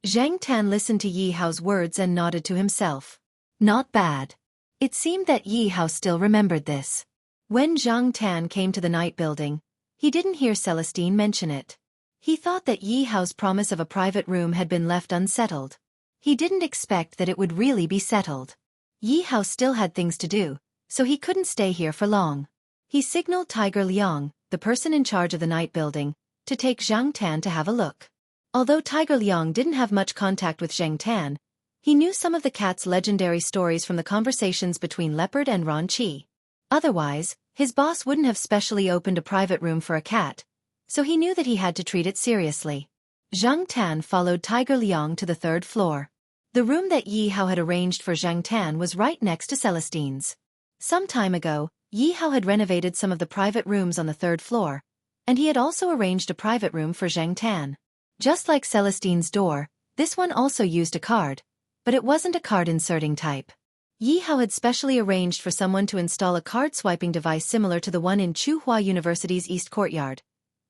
Zhang Tan listened to Yi Hao's words and nodded to himself. Not bad. It seemed that Yi Hao still remembered this. When Zhang Tan came to the night building, he didn't hear Celestine mention it. He thought that Yi Hao's promise of a private room had been left unsettled. He didn't expect that it would really be settled. Yi Hao still had things to do, so he couldn't stay here for long. He signaled Tiger Liang, the person in charge of the night building, to take Zhang Tan to have a look. Although Tiger Liang didn't have much contact with Zhang Tan, he knew some of the cat's legendary stories from the conversations between Leopard and Ron Chi. Otherwise, his boss wouldn't have specially opened a private room for a cat, so he knew that he had to treat it seriously. Zhang Tan followed Tiger Liang to the 3rd floor. The room that Yi Hao had arranged for Zhang Tan was right next to Celestine's. Some time ago, Yi Hao had renovated some of the private rooms on the third floor, and he had also arranged a private room for Zheng Tan. Just like Celestine's door, this one also used a card, but it wasn't a card inserting type. Yi Hao had specially arranged for someone to install a card swiping device similar to the one in Tsinghua University's East Courtyard,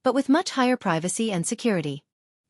but with much higher privacy and security.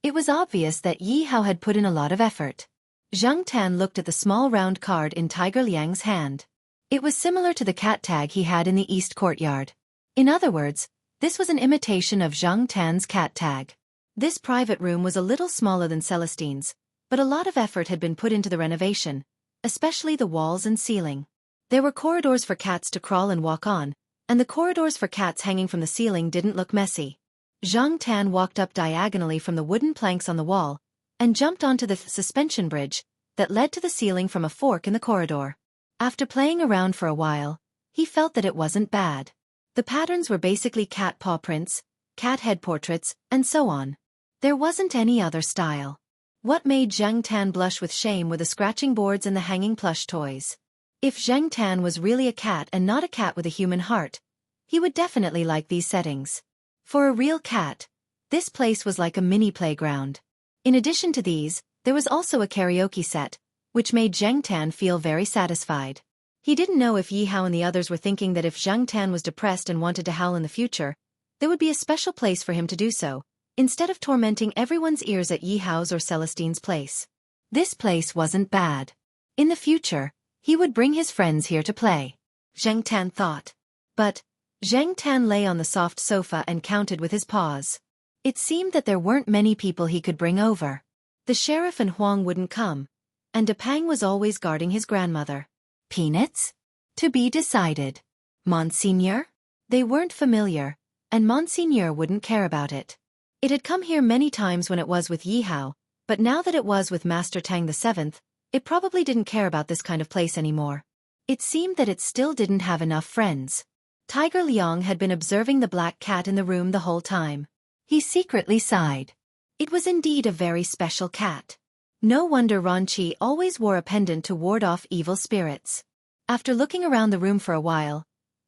It was obvious that Yi Hao had put in a lot of effort. Zheng Tan looked at the small round card in Tiger Liang's hand. It was similar to the cat tag he had in the East Courtyard. In other words, this was an imitation of Zheng Tan's cat tag. This private room was a little smaller than Celestine's, but a lot of effort had been put into the renovation, especially the walls and ceiling. There were corridors for cats to crawl and walk on, and the corridors for cats hanging from the ceiling didn't look messy. Zheng Tan walked up diagonally from the wooden planks on the wall, and jumped onto the suspension bridge that led to the ceiling from a fork in the corridor. After playing around for a while, he felt that it wasn't bad. The patterns were basically cat paw prints, cat head portraits, and so on. There wasn't any other style. What made Zheng Tan blush with shame were the scratching boards and the hanging plush toys. If Zheng Tan was really a cat and not a cat with a human heart, he would definitely like these settings. For a real cat, this place was like a mini playground. In addition to these, there was also a karaoke set, which made Zheng Tan feel very satisfied. He didn't know if Yi Hao and the others were thinking that if Zheng Tan was depressed and wanted to howl in the future, there would be a special place for him to do so, instead of tormenting everyone's ears at Yi Hao's or Celestine's place. This place wasn't bad. In the future, he would bring his friends here to play, Zheng Tan thought. But Zheng Tan lay on the soft sofa and counted with his paws. It seemed that there weren't many people he could bring over. The sheriff and Huang wouldn't come, and Depang was always guarding his grandmother. Peanuts? To be decided. Monseigneur? They weren't familiar, and Monseigneur wouldn't care about it. It had come here many times when it was with Yi Hao, but now that it was with Master Tang VII, it probably didn't care about this kind of place anymore. It seemed that it still didn't have enough friends. Tiger Liang had been observing the black cat in the room the whole time. He secretly sighed. It was indeed a very special cat. No wonder Ronqi always wore a pendant to ward off evil spirits. After looking around the room for a while,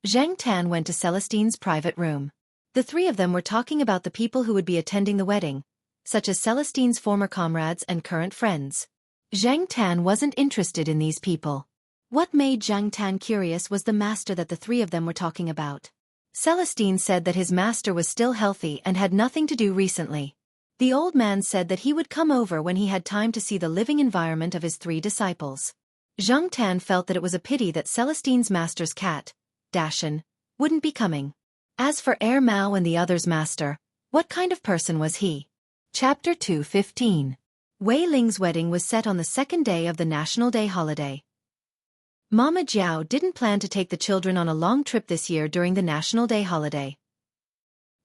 Zheng Tan went to Celestine's private room. The three of them were talking about the people who would be attending the wedding, such as Celestine's former comrades and current friends. Zheng Tan wasn't interested in these people. What made Zheng Tan curious was the master that the three of them were talking about. Celestine said that his master was still healthy and had nothing to do recently. The old man said that he would come over when he had time to see the living environment of his three disciples. Zheng Tan felt that it was a pity that Celestine's master's cat, Dashan, wouldn't be coming. As for Mao and the other's master, what kind of person was he? Chapter 2:15. Wei Ling's wedding was set on the second day of the National Day holiday. Mama Jiao didn't plan to take the children on a long trip this year during the National Day holiday.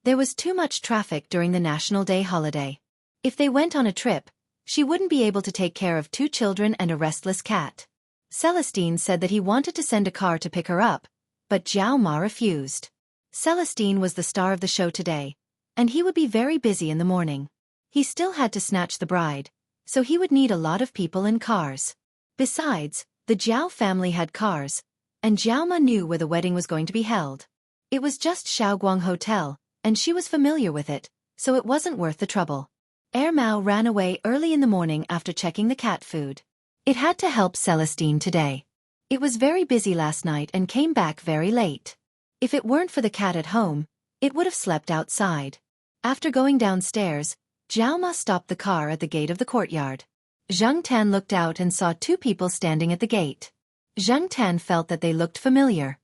There was too much traffic during the National Day holiday. If they went on a trip, she wouldn't be able to take care of two children and a restless cat. Celestine said that he wanted to send a car to pick her up, but Jiao Ma refused. Celestine was the star of the show today, and he would be very busy in the morning. He still had to snatch the bride, so he would need a lot of people in cars. Besides, the Jiao family had cars, and Jiao Ma knew where the wedding was going to be held. It was just Shaoguang Hotel, and she was familiar with it, so it wasn't worth the trouble. Mao ran away early in the morning after checking the cat food. It had to help Celestine today. It was very busy last night and came back very late. If it weren't for the cat at home, it would have slept outside. After going downstairs, Jiao Ma stopped the car at the gate of the courtyard. Zheng Tan looked out and saw two people standing at the gate. Zheng Tan felt that they looked familiar.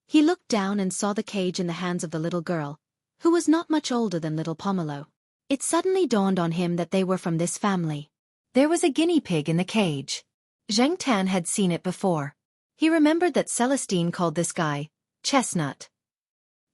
He looked down and saw the cage in the hands of the little girl, who was not much older than little Pomelo. It suddenly dawned on him that they were from this family. There was a guinea pig in the cage. Zheng Tan had seen it before. He remembered that Celestine called this guy Chestnut.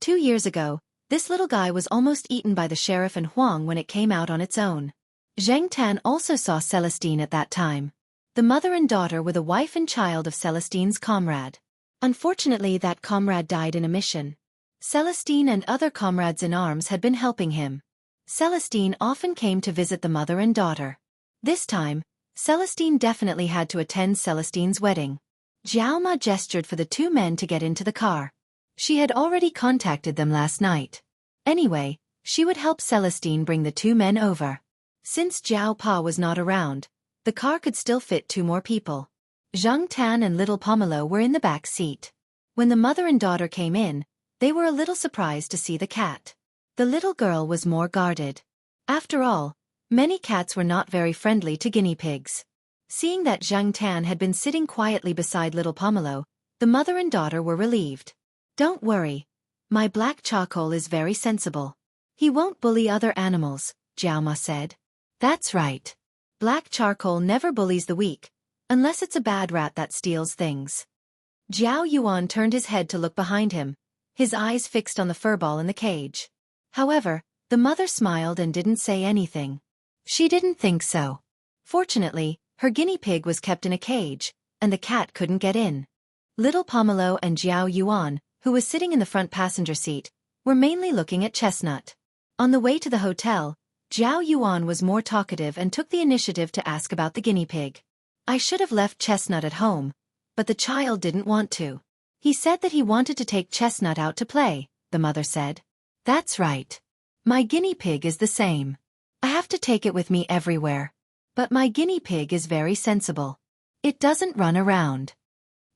2 years ago, this little guy was almost eaten by the sheriff and Huang when it came out on its own. Zheng Tan also saw Celestine at that time. The mother and daughter were the wife and child of Celestine's comrade. Unfortunately, that comrade died in a mission. Celestine and other comrades in arms had been helping him. Celestine often came to visit the mother and daughter. This time, Celestine definitely had to attend Celestine's wedding. Jiao Ma gestured for the two men to get into the car. She had already contacted them last night. Anyway, she would help Celestine bring the two men over. Since Jiao Pa was not around, the car could still fit two more people. Zhang Tan and little Pomelo were in the back seat. When the mother and daughter came in, they were a little surprised to see the cat. The little girl was more guarded. After all, many cats were not very friendly to guinea pigs. Seeing that Zhang Tan had been sitting quietly beside little Pomelo, the mother and daughter were relieved. "Don't worry. My black charcoal is very sensible. He won't bully other animals," Jiao Ma said. "That's right. Black charcoal never bullies the weak, unless it's a bad rat that steals things." Jiao Yuan turned his head to look behind him, his eyes fixed on the furball in the cage. However, the mother smiled and didn't say anything. She didn't think so. Fortunately, her guinea pig was kept in a cage, and the cat couldn't get in. Little Pomelo and Jiao Yuan, who was sitting in the front passenger seat, were mainly looking at Chestnut. On the way to the hotel, Jiao Yuan was more talkative and took the initiative to ask about the guinea pig. "I should have left Chestnut at home, but the child didn't want to. He said that he wanted to take Chestnut out to play," the mother said. "That's right. My guinea pig is the same. I have to take it with me everywhere. But my guinea pig is very sensible. It doesn't run around."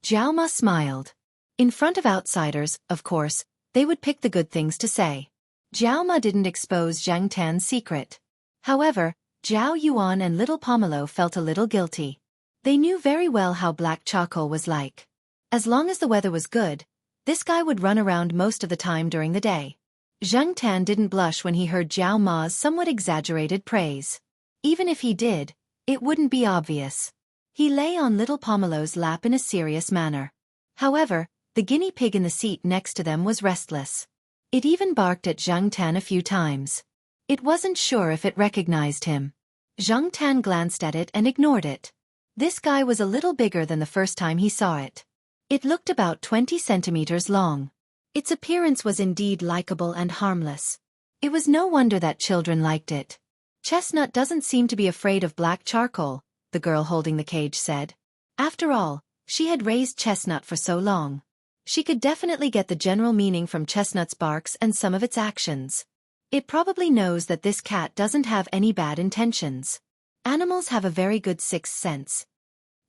Jiao Ma smiled. In front of outsiders, of course, they would pick the good things to say. Jiao Ma didn't expose Zhang Tan's secret. However, Jiao Yuan and little Pomelo felt a little guilty. They knew very well how black charcoal was like. As long as the weather was good, this guy would run around most of the time during the day. Zhang Tan didn't blush when he heard Jiao Ma's somewhat exaggerated praise. Even if he did, it wouldn't be obvious. He lay on little Pomelo's lap in a serious manner. However, the guinea pig in the seat next to them was restless. It even barked at Zhang Tan a few times. It wasn't sure if it recognized him. Zhang Tan glanced at it and ignored it. This guy was a little bigger than the first time he saw it. It looked about 20 centimeters long. Its appearance was indeed likable and harmless. It was no wonder that children liked it. "Chestnut doesn't seem to be afraid of black charcoal," the girl holding the cage said. After all, she had raised Chestnut for so long. She could definitely get the general meaning from Chestnut's barks and some of its actions. It probably knows that this cat doesn't have any bad intentions. Animals have a very good sixth sense.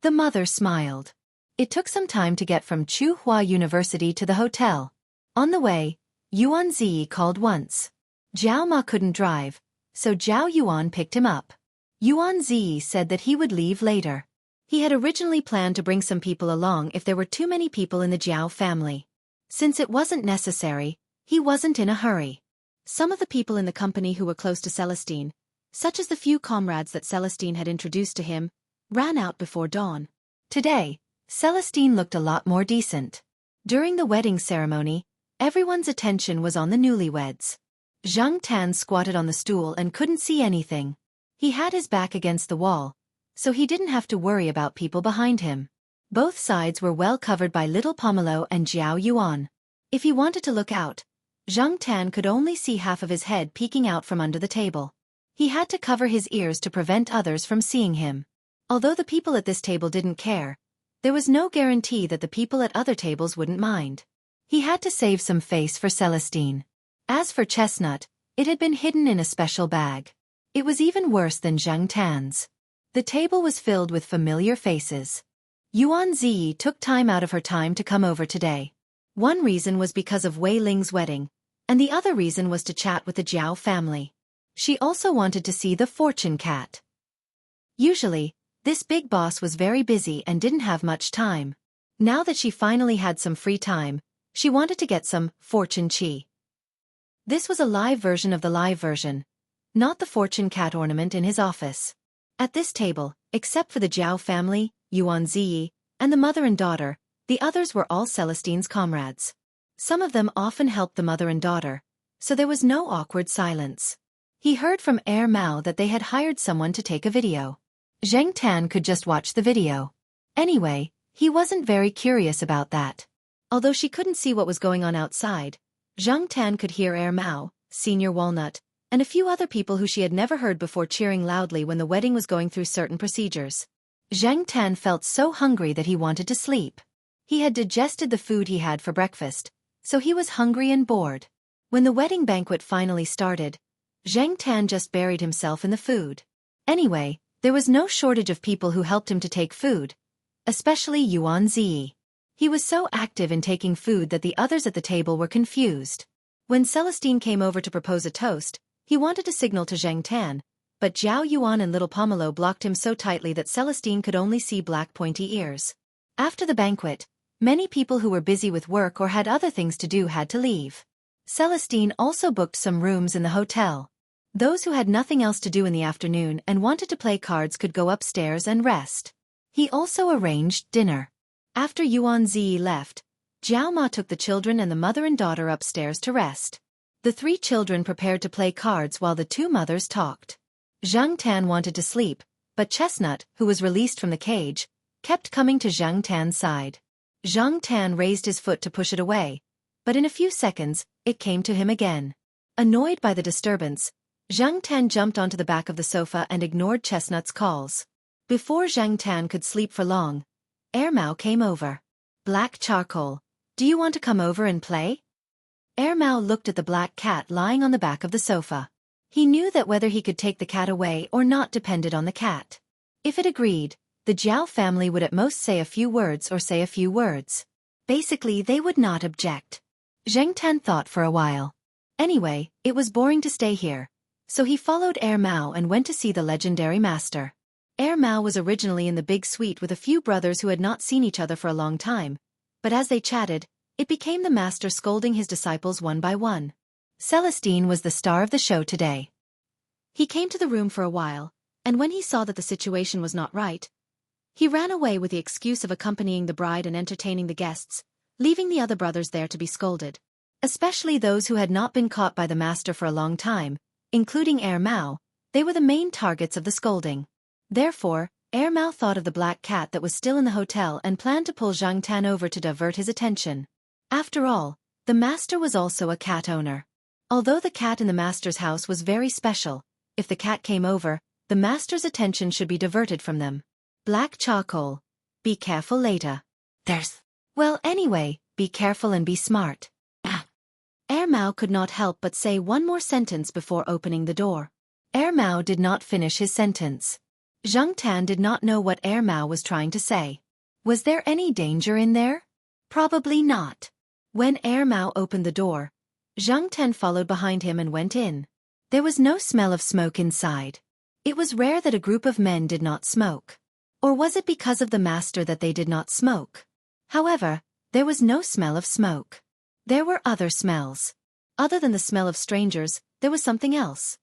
The mother smiled. It took some time to get from Tsinghua University to the hotel. On the way, Yuan Ziyi called once. Jiao Ma couldn't drive, so Jiao Yuan picked him up. Yuan Ziyi said that he would leave later. He had originally planned to bring some people along if there were too many people in the Jiao family. Since it wasn't necessary, he wasn't in a hurry. Some of the people in the company who were close to Celestine, such as the few comrades that Celestine had introduced to him, ran out before dawn. Today, Celestine looked a lot more decent. During the wedding ceremony, everyone's attention was on the newlyweds. Zhang Tan squatted on the stool and couldn't see anything. He had his back against the wall, so he didn't have to worry about people behind him. Both sides were well covered by little Pomelo and Jiao Yuan. If he wanted to look out, Zhang Tan could only see half of his head peeking out from under the table. He had to cover his ears to prevent others from seeing him. Although the people at this table didn't care, there was no guarantee that the people at other tables wouldn't mind. He had to save some face for Celestine. As for Chestnut, it had been hidden in a special bag. It was even worse than Zhang Tan's. The table was filled with familiar faces. Yuan Ziyi took time out of her time to come over today. One reason was because of Wei Ling's wedding, and the other reason was to chat with the Jiao family. She also wanted to see the fortune cat. Usually, this big boss was very busy and didn't have much time. Now that she finally had some free time, she wanted to get some fortune chi. This was a live version of the live version, not the fortune cat ornament in his office. At this table, except for the Jiao family, Yuan Ziyi, and the mother and daughter, the others were all Celestine's comrades. Some of them often helped the mother and daughter, so there was no awkward silence. He heard from Mao that they had hired someone to take a video. Zhang Tan could just watch the video. Anyway, he wasn't very curious about that. Although she couldn't see what was going on outside, Zhang Tan could hear Mao, Senior Walnut, and a few other people who she had never heard before cheering loudly when the wedding was going through certain procedures. Zhang Tan felt so hungry that he wanted to sleep. He had digested the food he had for breakfast, so he was hungry and bored. When the wedding banquet finally started, Zhang Tan just buried himself in the food. Anyway, there was no shortage of people who helped him to take food, especially Yuan Zi. He was so active in taking food that the others at the table were confused. When Celestine came over to propose a toast, he wanted to signal to Zhang Tan, but Zhao Yuan and little Pomelo blocked him so tightly that Celestine could only see black pointy ears. After the banquet, many people who were busy with work or had other things to do had to leave. Celestine also booked some rooms in the hotel. Those who had nothing else to do in the afternoon and wanted to play cards could go upstairs and rest. He also arranged dinner. After Yuan Zi left, Jiao Ma took the children and the mother and daughter upstairs to rest. The 3 children prepared to play cards while the 2 mothers talked. Zhang Tan wanted to sleep, but Chestnut, who was released from the cage, kept coming to Zhang Tan's side. Zhang Tan raised his foot to push it away, but in a few seconds, it came to him again. Annoyed by the disturbance, Zhang Tan jumped onto the back of the sofa and ignored Chestnut's calls. Before Zhang Tan could sleep for long, Mao came over. Black charcoal, do you want to come over and play? Mao looked at the black cat lying on the back of the sofa. He knew that whether he could take the cat away or not depended on the cat. If it agreed, the Jiao family would at most say a few words or say a few words. Basically, they would not object. Zhang Tan thought for a while. Anyway, it was boring to stay here, so he followed Mao and went to see the legendary master. Mao was originally in the big suite with a few brothers who had not seen each other for a long time, but as they chatted, it became the master scolding his disciples one by one. Celestine was the star of the show today. He came to the room for a while, and when he saw that the situation was not right, he ran away with the excuse of accompanying the bride and entertaining the guests, leaving the other brothers there to be scolded. Especially those who had not been caught by the master for a long time, including Mao, they were the main targets of the scolding. Therefore, Mao thought of the black cat that was still in the hotel and planned to pull Zhang Tan over to divert his attention. After all, the master was also a cat owner. Although the cat in the master's house was very special, if the cat came over, the master's attention should be diverted from them. Black charcoal. Be careful later. Well, anyway, be careful and be smart. Mao could not help but say one more sentence before opening the door. Mao did not finish his sentence. Zhang Tan did not know what Mao was trying to say. Was there any danger in there? Probably not. When Mao opened the door, Zhang Tan followed behind him and went in. There was no smell of smoke inside. It was rare that a group of men did not smoke. Or was it because of the master that they did not smoke? However, there was no smell of smoke. There were other smells. Other than the smell of strangers, there was something else.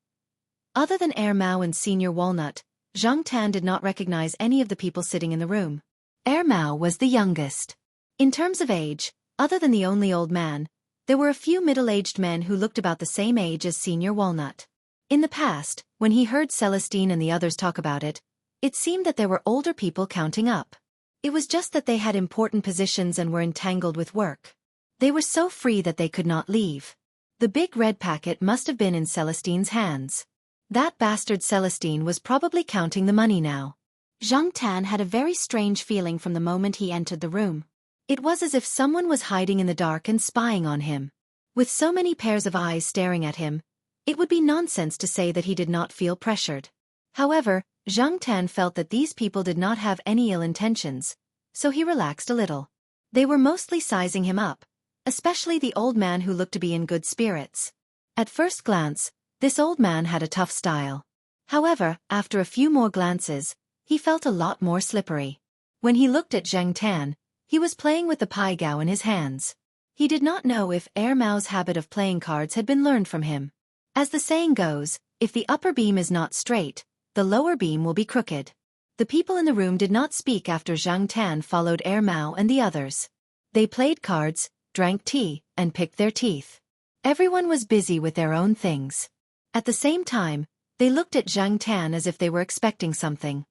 Other than Mao and Senior Walnut, Zhang Tan did not recognize any of the people sitting in the room. Mao was the youngest. In terms of age, other than the only old man, there were a few middle-aged men who looked about the same age as Senior Walnut. In the past, when he heard Celestine and the others talk about it, it seemed that there were older people counting up. It was just that they had important positions and were entangled with work. They were so free that they could not leave. The big red packet must have been in Celestine's hands. That bastard Celestine was probably counting the money now. Zhang Tan had a very strange feeling from the moment he entered the room. It was as if someone was hiding in the dark and spying on him. With so many pairs of eyes staring at him, it would be nonsense to say that he did not feel pressured. However, Zhang Tan felt that these people did not have any ill intentions, so he relaxed a little. They were mostly sizing him up, especially the old man who looked to be in good spirits. At first glance, this old man had a tough style. However, after a few more glances, he felt a lot more slippery. When he looked at Zhang Tan, he was playing with the pai gao in his hands. He did not know if Mao's habit of playing cards had been learned from him. As the saying goes, if the upper beam is not straight, the lower beam will be crooked. The people in the room did not speak after Zhang Tan followed Mao and the others. They played cards, drank tea, and picked their teeth. Everyone was busy with their own things. At the same time, they looked at Zhang Tan as if they were expecting something.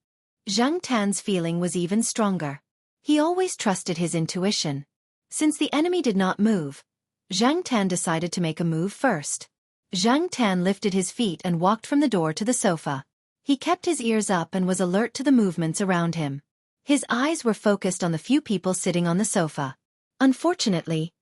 Zhang Tan's feeling was even stronger. He always trusted his intuition. Since the enemy did not move, Zhang Tan decided to make a move first. Zhang Tan lifted his feet and walked from the door to the sofa. He kept his ears up and was alert to the movements around him. His eyes were focused on the few people sitting on the sofa. Unfortunately,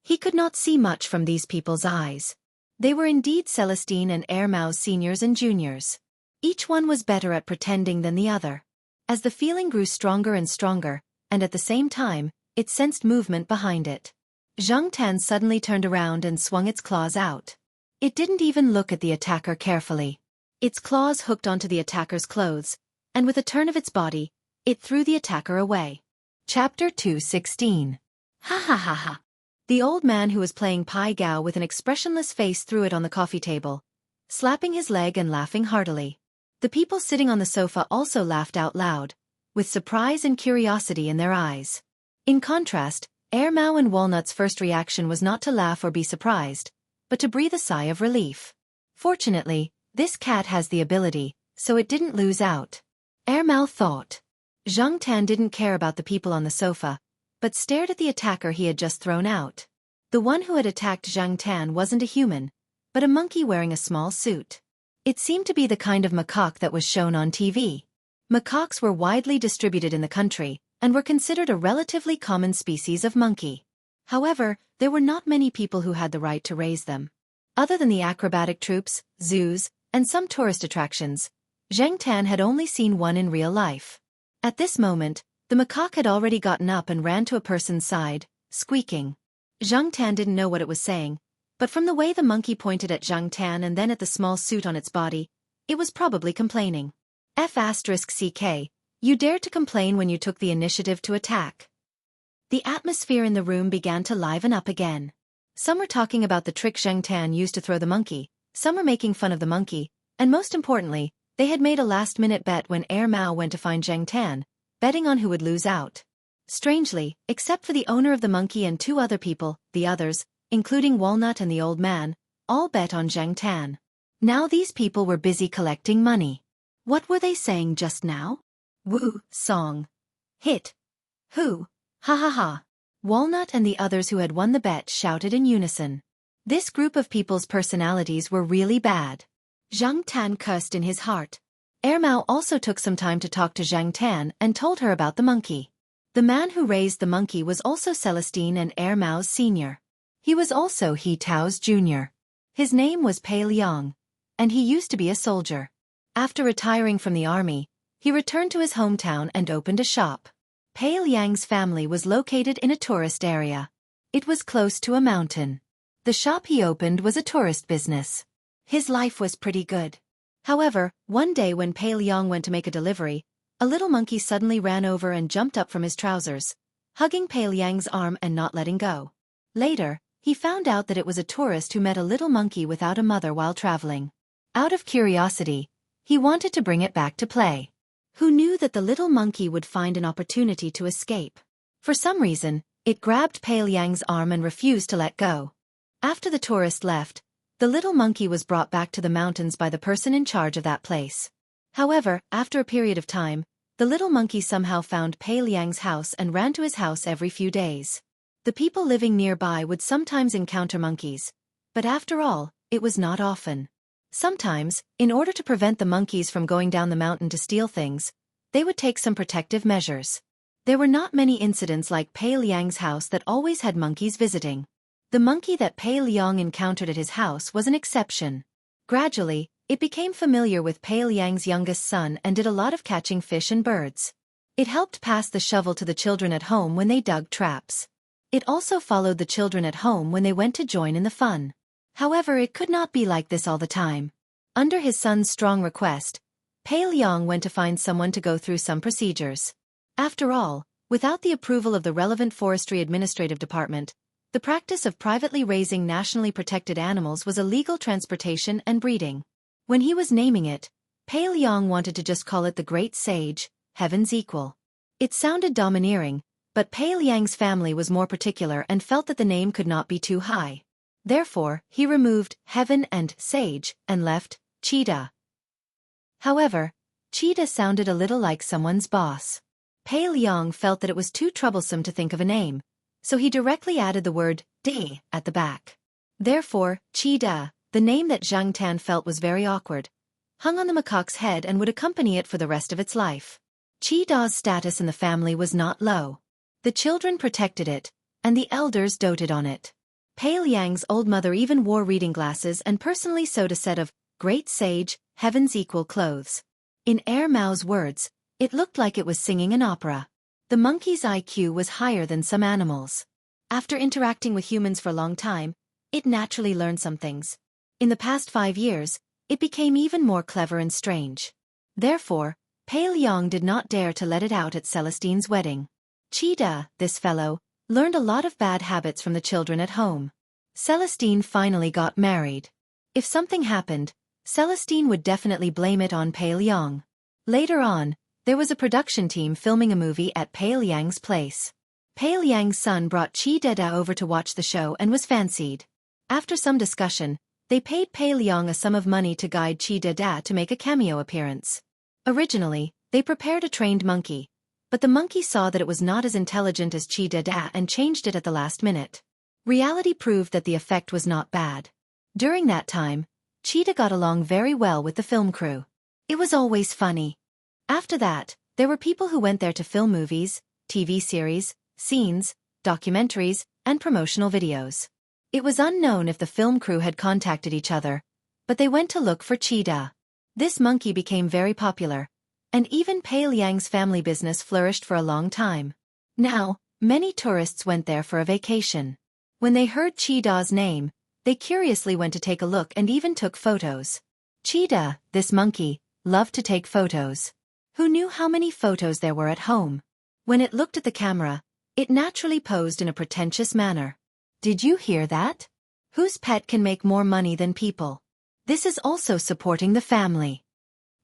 he could not see much from these people's eyes. They were indeed Celestine and Ermao's seniors and juniors. Each one was better at pretending than the other. As the feeling grew stronger and stronger, and at the same time, it sensed movement behind it. Zhang Tan suddenly turned around and swung its claws out. It didn't even look at the attacker carefully. Its claws hooked onto the attacker's clothes, and with a turn of its body, it threw the attacker away. Chapter 2:16. Ha ha ha ha. The old man who was playing Pai Gao with an expressionless face threw it on the coffee table, slapping his leg and laughing heartily. The people sitting on the sofa also laughed out loud, with surprise and curiosity in their eyes. In contrast, Ermao and Walnut's first reaction was not to laugh or be surprised, but to breathe a sigh of relief. Fortunately, this cat has the ability, so it didn't lose out. Ermao thought. Zhang Tan didn't care about the people on the sofa, but stared at the attacker he had just thrown out. The one who had attacked Zhang Tan wasn't a human, but a monkey wearing a small suit. It seemed to be the kind of macaque that was shown on TV. Macaques were widely distributed in the country, and were considered a relatively common species of monkey. However, there were not many people who had the right to raise them. Other than the acrobatic troupes, zoos, and some tourist attractions, Zhang Tan had only seen one in real life. At this moment, the macaque had already gotten up and ran to a person's side, squeaking. Zhang Tan didn't know what it was saying, but from the way the monkey pointed at Zhang Tan and then at the small suit on its body, it was probably complaining. F***ck, you dared to complain when you took the initiative to attack. The atmosphere in the room began to liven up again. Some were talking about the trick Zhang Tan used to throw the monkey, some were making fun of the monkey, and most importantly, they had made a last-minute bet when Ermao went to find Zhang Tan, betting on who would lose out. Strangely, except for the owner of the monkey and two other people, the others, including Walnut and the old man, all bet on Zhang Tan. Now these people were busy collecting money. What were they saying just now? Woo, song. Hit. Who? Ha ha ha. Walnut and the others who had won the bet shouted in unison. This group of people's personalities were really bad. Zhang Tan cursed in his heart. Ermao also took some time to talk to Zhang Tan and told her about the monkey. The man who raised the monkey was also Celestine and Ermao's senior. He was also He Tao's junior. His name was Pei Liang, and he used to be a soldier. After retiring from the army, he returned to his hometown and opened a shop. Pei Liang's family was located in a tourist area. It was close to a mountain. The shop he opened was a tourist business. His life was pretty good. However, one day when Pei Liang went to make a delivery, a little monkey suddenly ran over and jumped up from his trousers, hugging Pei Liang's arm and not letting go. Later, he found out that it was a tourist who met a little monkey without a mother while traveling. Out of curiosity, he wanted to bring it back to play. Who knew that the little monkey would find an opportunity to escape? For some reason, it grabbed Pei Liang's arm and refused to let go. After the tourist left, the little monkey was brought back to the mountains by the person in charge of that place. However, after a period of time, the little monkey somehow found Pei Liang's house and ran to his house every few days. The people living nearby would sometimes encounter monkeys, but after all, it was not often. Sometimes, in order to prevent the monkeys from going down the mountain to steal things, they would take some protective measures. There were not many incidents like Pei Liang's house that always had monkeys visiting. The monkey that Pei Liang encountered at his house was an exception. Gradually, it became familiar with Pei Liang's youngest son and did a lot of catching fish and birds. It helped pass the shovel to the children at home when they dug traps. It also followed the children at home when they went to join in the fun. However, it could not be like this all the time. Under his son's strong request, Pei Liang went to find someone to go through some procedures. After all, without the approval of the relevant Forestry Administrative Department, the practice of privately raising nationally protected animals was illegal transportation and breeding. When he was naming it, Pei Liang wanted to just call it the Great Sage, Heaven's Equal. It sounded domineering, but Pei Liang's family was more particular and felt that the name could not be too high. Therefore, he removed Heaven and Sage and left Cheetah. However, Cheetah sounded a little like someone's boss. Pei Liang felt that it was too troublesome to think of a name, so he directly added the word "de" at the back. Therefore, Cheetah, the name that Zhang Tan felt was very awkward, hung on the macaque's head and would accompany it for the rest of its life. Chi-da's status in the family was not low. The children protected it, and the elders doted on it. Pale Yang's old mother even wore reading glasses and personally sewed a set of great sage, heaven's equal clothes. In Air Mao's words, it looked like it was singing an opera. The monkey's IQ was higher than some animals. After interacting with humans for a long time, it naturally learned some things. In the past 5 years, it became even more clever and strange. Therefore, Pale Yang did not dare to let it out at Celestine's wedding. Chi-da, this fellow, learned a lot of bad habits from the children at home. Celestine finally got married. If something happened, Celestine would definitely blame it on Pale Yang. Later on, there was a production team filming a movie at Pale Yang's place. Pale Yang's son brought Chi-da over to watch the show and was fancied. After some discussion, they paid Pale Yang a sum of money to guide Chi-da to make a cameo appearance. Originally, they prepared a trained monkey, but the monkey saw that it was not as intelligent as Chi-da and changed it at the last minute. Reality proved that the effect was not bad. During that time, Chi-da got along very well with the film crew. It was always funny. After that, there were people who went there to film movies, TV series, scenes, documentaries, and promotional videos. It was unknown if the film crew had contacted each other, but they went to look for Chi-da. This monkey became very popular, and even Pale Yang's family business flourished for a long time. Now, many tourists went there for a vacation. When they heard Chi-da's name, they curiously went to take a look and even took photos. Chi-da, this monkey, loved to take photos. Who knew how many photos there were at home? When it looked at the camera, it naturally posed in a pretentious manner. Did you hear that? Whose pet can make more money than people? This is also supporting the family.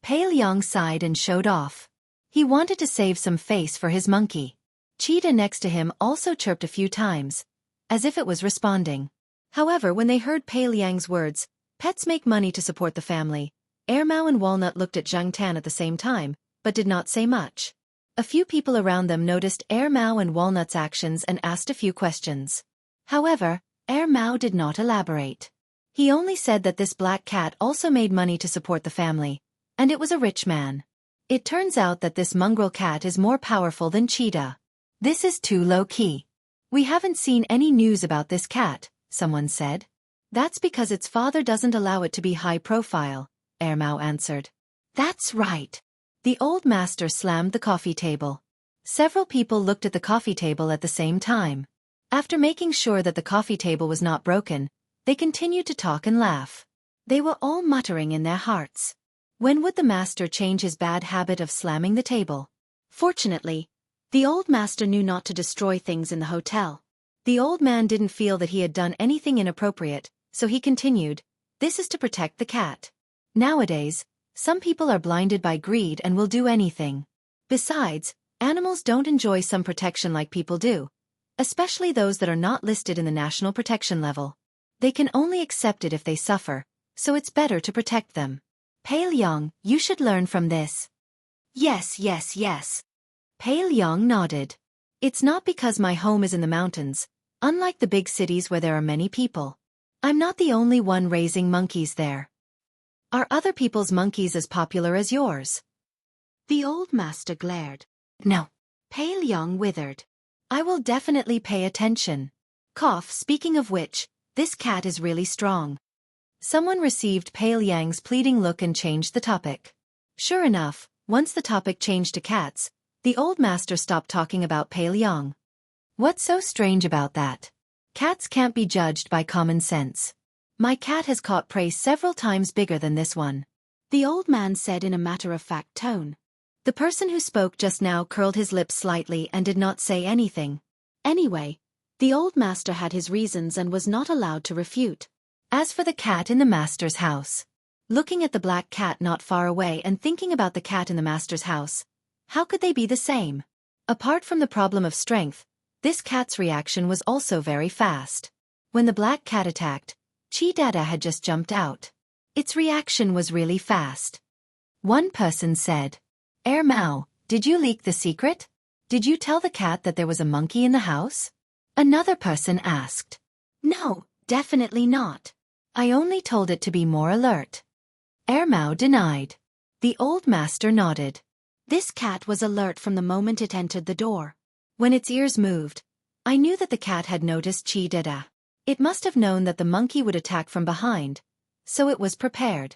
Pale Yang sighed and showed off. He wanted to save some face for his monkey. Chi-da next to him also chirped a few times, as if it was responding. However, when they heard Pale Yang's words, pets make money to support the family, Air Mao and Walnut looked at Zhang Tan at the same time, but did not say much. A few people around them noticed Air Mao and Walnut's actions and asked a few questions. However, Air Mao did not elaborate. He only said that this black cat also made money to support the family, and it was a rich man. It turns out that this mongrel cat is more powerful than Chi-da. This is too low-key. We haven't seen any news about this cat, someone said. That's because its father doesn't allow it to be high-profile, Air Mao answered. That's right. The old master slammed the coffee table. Several people looked at the coffee table at the same time. After making sure that the coffee table was not broken, they continued to talk and laugh. They were all muttering in their hearts. When would the master change his bad habit of slamming the table? Fortunately, the old master knew not to destroy things in the hotel. The old man didn't feel that he had done anything inappropriate, so he continued, "This is to protect the cat." Nowadays, some people are blinded by greed and will do anything. Besides, animals don't enjoy some protection like people do, especially those that are not listed in the national protection level. They can only accept it if they suffer, so it's better to protect them. Pale Yang, you should learn from this. Yes, yes, yes. Pale Yang nodded. It's not because my home is in the mountains, unlike the big cities where there are many people. I'm not the only one raising monkeys there. Are other people's monkeys as popular as yours? The old master glared. No. Pale Yang withered. I will definitely pay attention. Cough, speaking of which, this cat is really strong. Someone received Pale Yang's pleading look and changed the topic. Sure enough, once the topic changed to cats, the old master stopped talking about Pale Yang. What's so strange about that? Cats can't be judged by common sense. My cat has caught prey several times bigger than this one, the old man said in a matter-of-fact tone. The person who spoke just now curled his lips slightly and did not say anything. Anyway, the old master had his reasons and was not allowed to refute. As for the cat in the master's house, looking at the black cat not far away and thinking about the cat in the master's house, how could they be the same? Apart from the problem of strength, this cat's reaction was also very fast. When the black cat attacked, Chi-da had just jumped out. Its reaction was really fast. One person said, Air Mao, did you leak the secret? Did you tell the cat that there was a monkey in the house? Another person asked. No, definitely not. I only told it to be more alert. Air Mao denied. The old master nodded. This cat was alert from the moment it entered the door. When its ears moved, I knew that the cat had noticed Chi Dada. It must have known that the monkey would attack from behind, so it was prepared.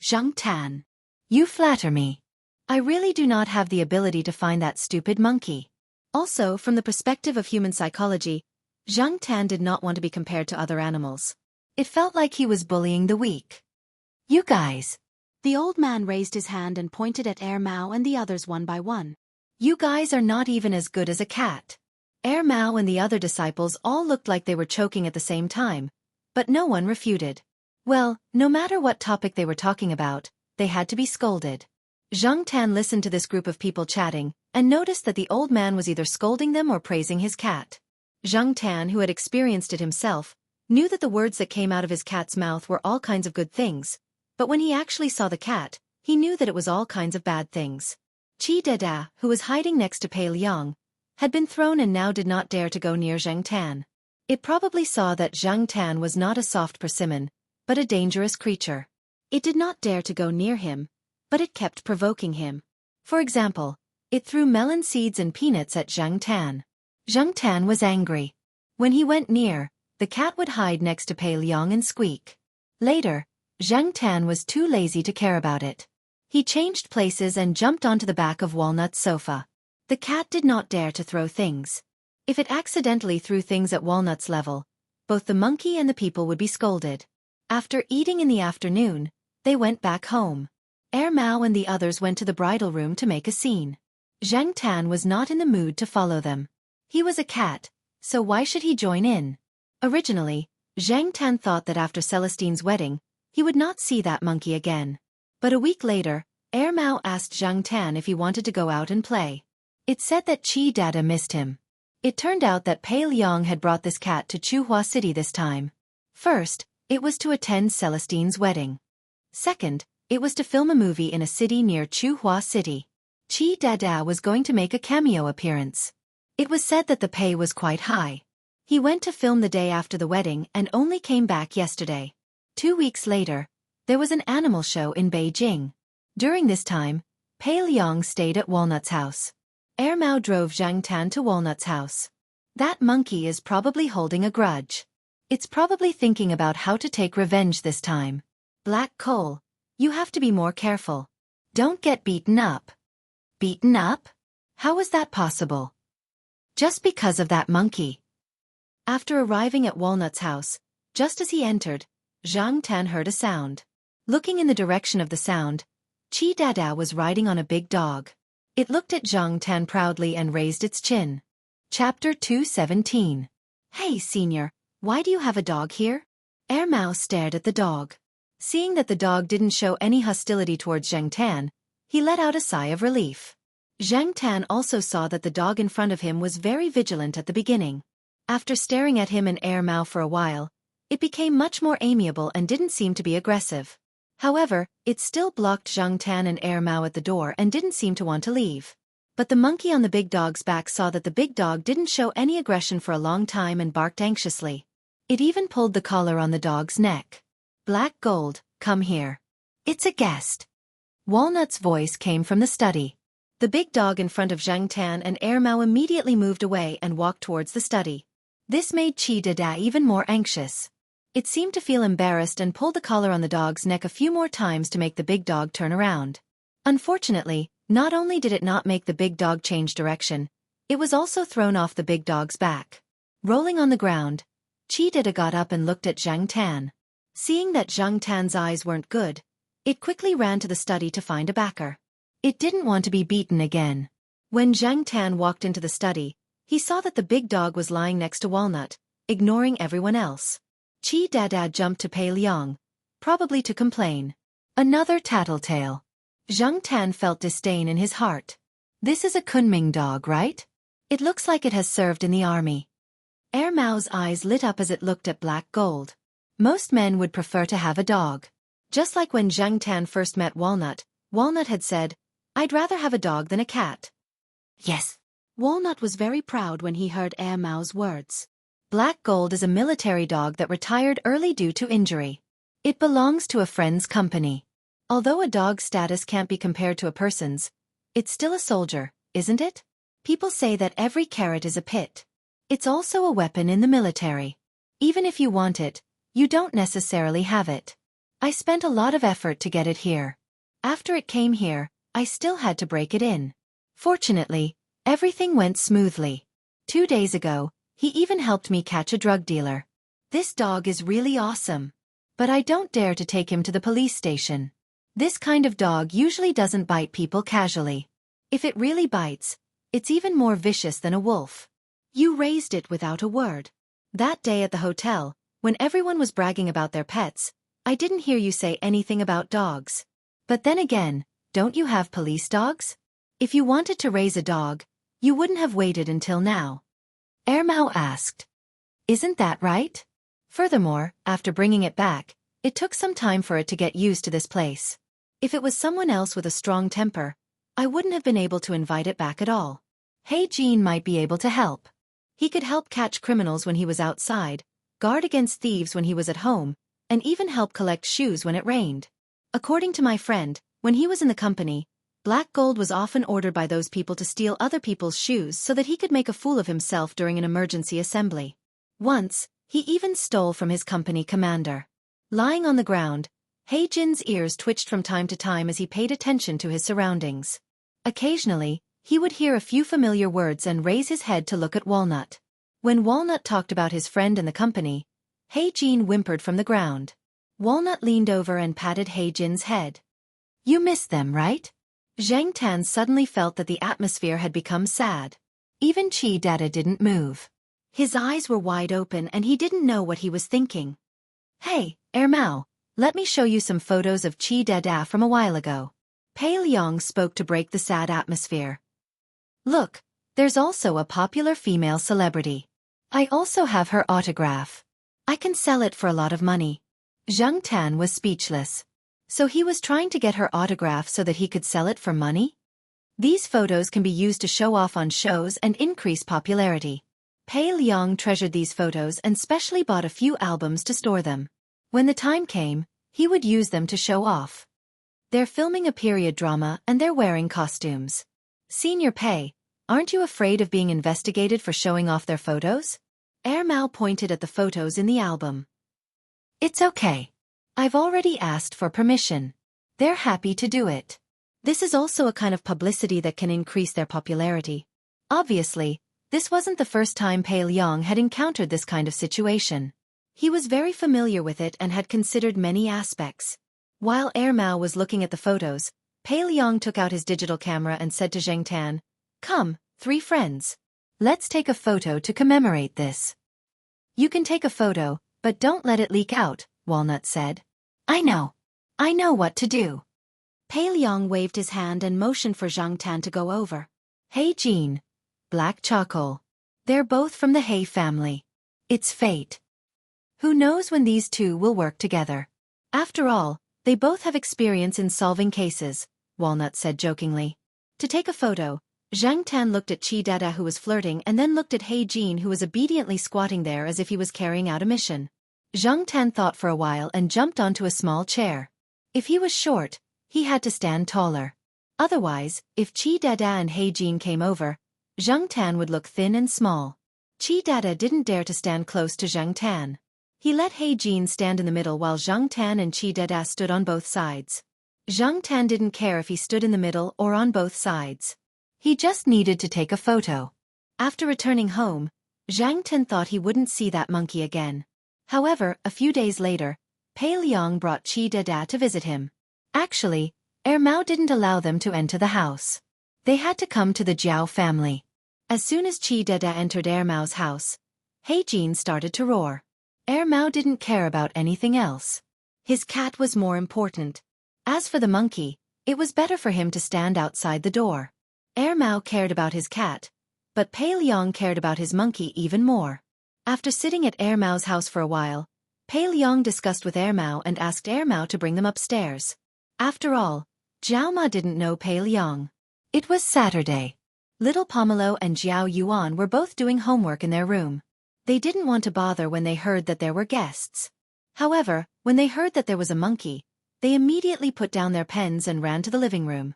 Zhang Tan. You flatter me. I really do not have the ability to find that stupid monkey. Also, from the perspective of human psychology, Zhang Tan did not want to be compared to other animals. It felt like he was bullying the weak. You guys. The old man raised his hand and pointed at Mao and the others one by one. You guys are not even as good as a cat. Mao and the other disciples all looked like they were choking at the same time, but no one refuted. Well, no matter what topic they were talking about, they had to be scolded. Zhang Tan listened to this group of people chatting, and noticed that the old man was either scolding them or praising his cat. Zhang Tan, who had experienced it himself, knew that the words that came out of his cat's mouth were all kinds of good things, but when he actually saw the cat, he knew that it was all kinds of bad things. Chi Dada, who was hiding next to Pei Liang, had been thrown and now did not dare to go near Zhang Tan. It probably saw that Zhang Tan was not a soft persimmon, but a dangerous creature. It did not dare to go near him, but it kept provoking him. For example, it threw melon seeds and peanuts at Zhang Tan. Zhang Tan was angry. When he went near, the cat would hide next to Pei Liang and squeak. Later, Zhang Tan was too lazy to care about it. He changed places and jumped onto the back of Walnut's sofa. The cat did not dare to throw things. If it accidentally threw things at Walnut's level, both the monkey and the people would be scolded. After eating in the afternoon, they went back home. Mao and the others went to the bridal room to make a scene. Zhang Tan was not in the mood to follow them. He was a cat, so why should he join in? Originally, Zhang Tan thought that after Celestine's wedding, he would not see that monkey again. But a week later, Mao asked Zhang Tan if he wanted to go out and play. It said that Chi Dada missed him. It turned out that Pei Liang had brought this cat to Chuhua City this time. First, it was to attend Celestine's wedding. Second, it was to film a movie in a city near Chuhua City. Chi Dada was going to make a cameo appearance. It was said that the pay was quite high. He went to film the day after the wedding and only came back yesterday. 2 weeks later, there was an animal show in Beijing. During this time, Pei Liang stayed at Walnut's house. Mao drove Zhang Tan to Walnut's house. That monkey is probably holding a grudge. It's probably thinking about how to take revenge this time. Black Coal, you have to be more careful. Don't get beaten up. Beaten up? How is that possible? Just because of that monkey. After arriving at Walnut's house, just as he entered, Zhang Tan heard a sound. Looking in the direction of the sound, Chi Dada was riding on a big dog. It looked at Zhang Tan proudly and raised its chin. Chapter 217. Hey, senior, why do you have a dog here? Mao stared at the dog. Seeing that the dog didn't show any hostility towards Zhang Tan, he let out a sigh of relief. Zhang Tan also saw that the dog in front of him was very vigilant at the beginning. After staring at him and Mao for a while, it became much more amiable and didn't seem to be aggressive. However, it still blocked Zhang Tan and Mao at the door and didn't seem to want to leave. But the monkey on the big dog's back saw that the big dog didn't show any aggression for a long time and barked anxiously. It even pulled the collar on the dog's neck. Black Gold, come here. It's a guest. Walnut's voice came from the study. The big dog in front of Zhang Tan and Mao immediately moved away and walked towards the study. This made Chi Dada even more anxious. It seemed to feel embarrassed and pulled the collar on the dog's neck a few more times to make the big dog turn around. Unfortunately, not only did it not make the big dog change direction, it was also thrown off the big dog's back. Rolling on the ground, Chi Dada got up and looked at Zhang Tan. Seeing that Zhang Tan's eyes weren't good, it quickly ran to the study to find a backer. It didn't want to be beaten again. When Zhang Tan walked into the study, he saw that the big dog was lying next to Walnut, ignoring everyone else. Chi Dada jumped to Pei Liang, probably to complain. Another tattletale. Zhang Tan felt disdain in his heart. This is a Kunming dog, right? It looks like it has served in the army. Mao's eyes lit up as it looked at Black Gold. Most men would prefer to have a dog. Just like when Zhang Tan first met Walnut, Walnut had said, "I'd rather have a dog than a cat." Yes. Walnut was very proud when he heard Mao's words. Black Gold is a military dog that retired early due to injury. It belongs to a friend's company. Although a dog's status can't be compared to a person's, It's still a soldier, isn't it? People say that every carrot is a pit. It's also a weapon in the military. Even if you want it, you don't necessarily have it. I spent a lot of effort to get it here. After it came here, I still had to break it in. Fortunately, everything went smoothly. 2 days ago, he even helped me catch a drug dealer. This dog is really awesome. But I don't dare to take him to the police station. This kind of dog usually doesn't bite people casually. If it really bites, it's even more vicious than a wolf. You raised it without a word. That day at the hotel, when everyone was bragging about their pets, I didn't hear you say anything about dogs. But then again, don't you have police dogs? If you wanted to raise a dog, you wouldn't have waited until now. Ermao asked. Isn't that right? Furthermore, after bringing it back, it took some time for it to get used to this place. If it was someone else with a strong temper, I wouldn't have been able to invite it back at all. Hey Jean might be able to help. He could help catch criminals when he was outside, guard against thieves when he was at home, and even help collect shoes when it rained. According to my friend, when he was in the company, Black Gold was often ordered by those people to steal other people's shoes so that he could make a fool of himself during an emergency assembly. Once, he even stole from his company commander. Lying on the ground, He Jin's ears twitched from time to time as he paid attention to his surroundings. Occasionally, he would hear a few familiar words and raise his head to look at Walnut. When Walnut talked about his friend and the company, He Jin whimpered from the ground. Walnut leaned over and patted He Jin's head. You miss them, right? Zhang Tan suddenly felt that the atmosphere had become sad. Even Chi Dada didn't move. His eyes were wide open and he didn't know what he was thinking. Hey, Ermao, let me show you some photos of Chi Dada from a while ago. Pei Liang spoke to break the sad atmosphere. Look, there's also a popular female celebrity. I also have her autograph. I can sell it for a lot of money. Zhang Tan was speechless. So he was trying to get her autograph so that he could sell it for money? These photos can be used to show off on shows and increase popularity. Pei Liang treasured these photos and specially bought a few albums to store them. When the time came, he would use them to show off. They're filming a period drama and they're wearing costumes. Senior Pei, aren't you afraid of being investigated for showing off their photos? Ermao pointed at the photos in the album. It's okay. I've already asked for permission. They're happy to do it. This is also a kind of publicity that can increase their popularity. Obviously, this wasn't the first time Pei Liang had encountered this kind of situation. He was very familiar with it and had considered many aspects. While Ermao was looking at the photos, Pei Liang took out his digital camera and said to Zhang Tan, Come, 3 friends. Let's take a photo to commemorate this. You can take a photo, but don't let it leak out, Walnut said. I know what to do. Pei Liang waved his hand and motioned for Zhang Tan to go over. Hey Jean. Black charcoal. They're both from the He family. It's fate. Who knows when these two will work together? After all, they both have experience in solving cases, Walnut said jokingly. To take a photo, Zhang Tan looked at Chi Dada who was flirting and then looked at He Jin who was obediently squatting there as if he was carrying out a mission. Zhang Tan thought for a while and jumped onto a small chair. If he was short, he had to stand taller. Otherwise, if Chi Dada and He Jin came over, Zhang Tan would look thin and small. Chi Dada didn't dare to stand close to Zhang Tan. He let He Jin stand in the middle while Zhang Tan and Chi Dada stood on both sides. Zhang Tan didn't care if he stood in the middle or on both sides. He just needed to take a photo. After returning home, Zhang Tan thought he wouldn't see that monkey again. However, a few days later, Pei Liang brought Chi Dada to visit him. Actually, Ermao didn't allow them to enter the house. They had to come to the Jiao family. As soon as Chi Dada entered Ermao's house, He Jin started to roar. Ermao didn't care about anything else. His cat was more important. As for the monkey, it was better for him to stand outside the door. Ermao cared about his cat, but Pei Liang cared about his monkey even more. After sitting at Ermao's house for a while, Pei Liang discussed with Ermao and asked Ermao to bring them upstairs. After all, Jiao Ma didn't know Pei Liang. It was Saturday. Little Pomelo and Jiao Yuan were both doing homework in their room. They didn't want to bother when they heard that there were guests. However, when they heard that there was a monkey, they immediately put down their pens and ran to the living room.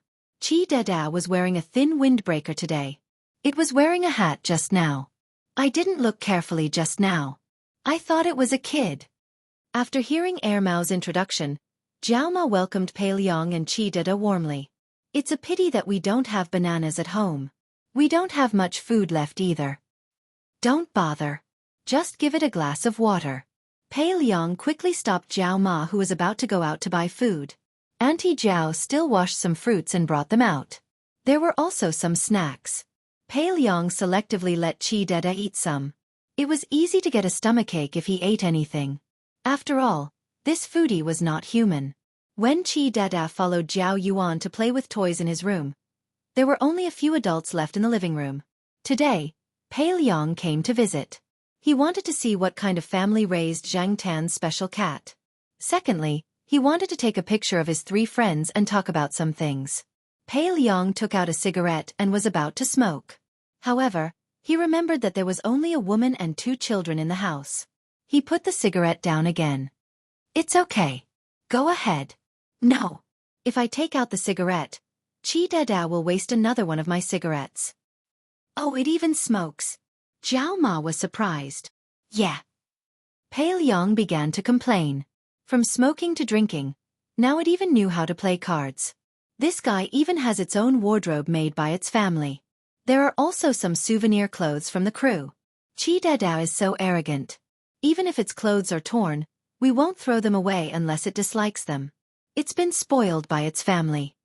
Chi Dada was wearing a thin windbreaker today. It was wearing a hat just now. I didn't look carefully just now. I thought it was a kid. After hearing Mao's introduction, Jiao Ma welcomed Pei Liang and Chi Dada warmly. It's a pity that we don't have bananas at home. We don't have much food left either. Don't bother. Just give it a glass of water. Pei Liang quickly stopped Jiao Ma, who was about to go out to buy food. Auntie Jiao still washed some fruits and brought them out. There were also some snacks. Pei Liang selectively let Chi Dada eat some. It was easy to get a stomachache if he ate anything. After all, this foodie was not human. When Chi Dada followed Jiao Yuan to play with toys in his room, there were only a few adults left in the living room. Today, Pei Liang came to visit. He wanted to see what kind of family raised Zhang Tan's special cat. Secondly, he wanted to take a picture of his 3 friends and talk about some things. Pei Liang took out a cigarette and was about to smoke. However, he remembered that there was only a woman and 2 children in the house. He put the cigarette down again. It's okay. Go ahead. No. If I take out the cigarette, Chi Dada will waste another one of my cigarettes. Oh, it even smokes. Jiao Ma was surprised. Yeah. Pei Liang began to complain. From smoking to drinking, now it even knew how to play cards. This guy even has its own wardrobe made by its family. There are also some souvenir clothes from the crew. Chi Dada is so arrogant. Even if its clothes are torn, we won't throw them away unless it dislikes them. It's been spoiled by its family.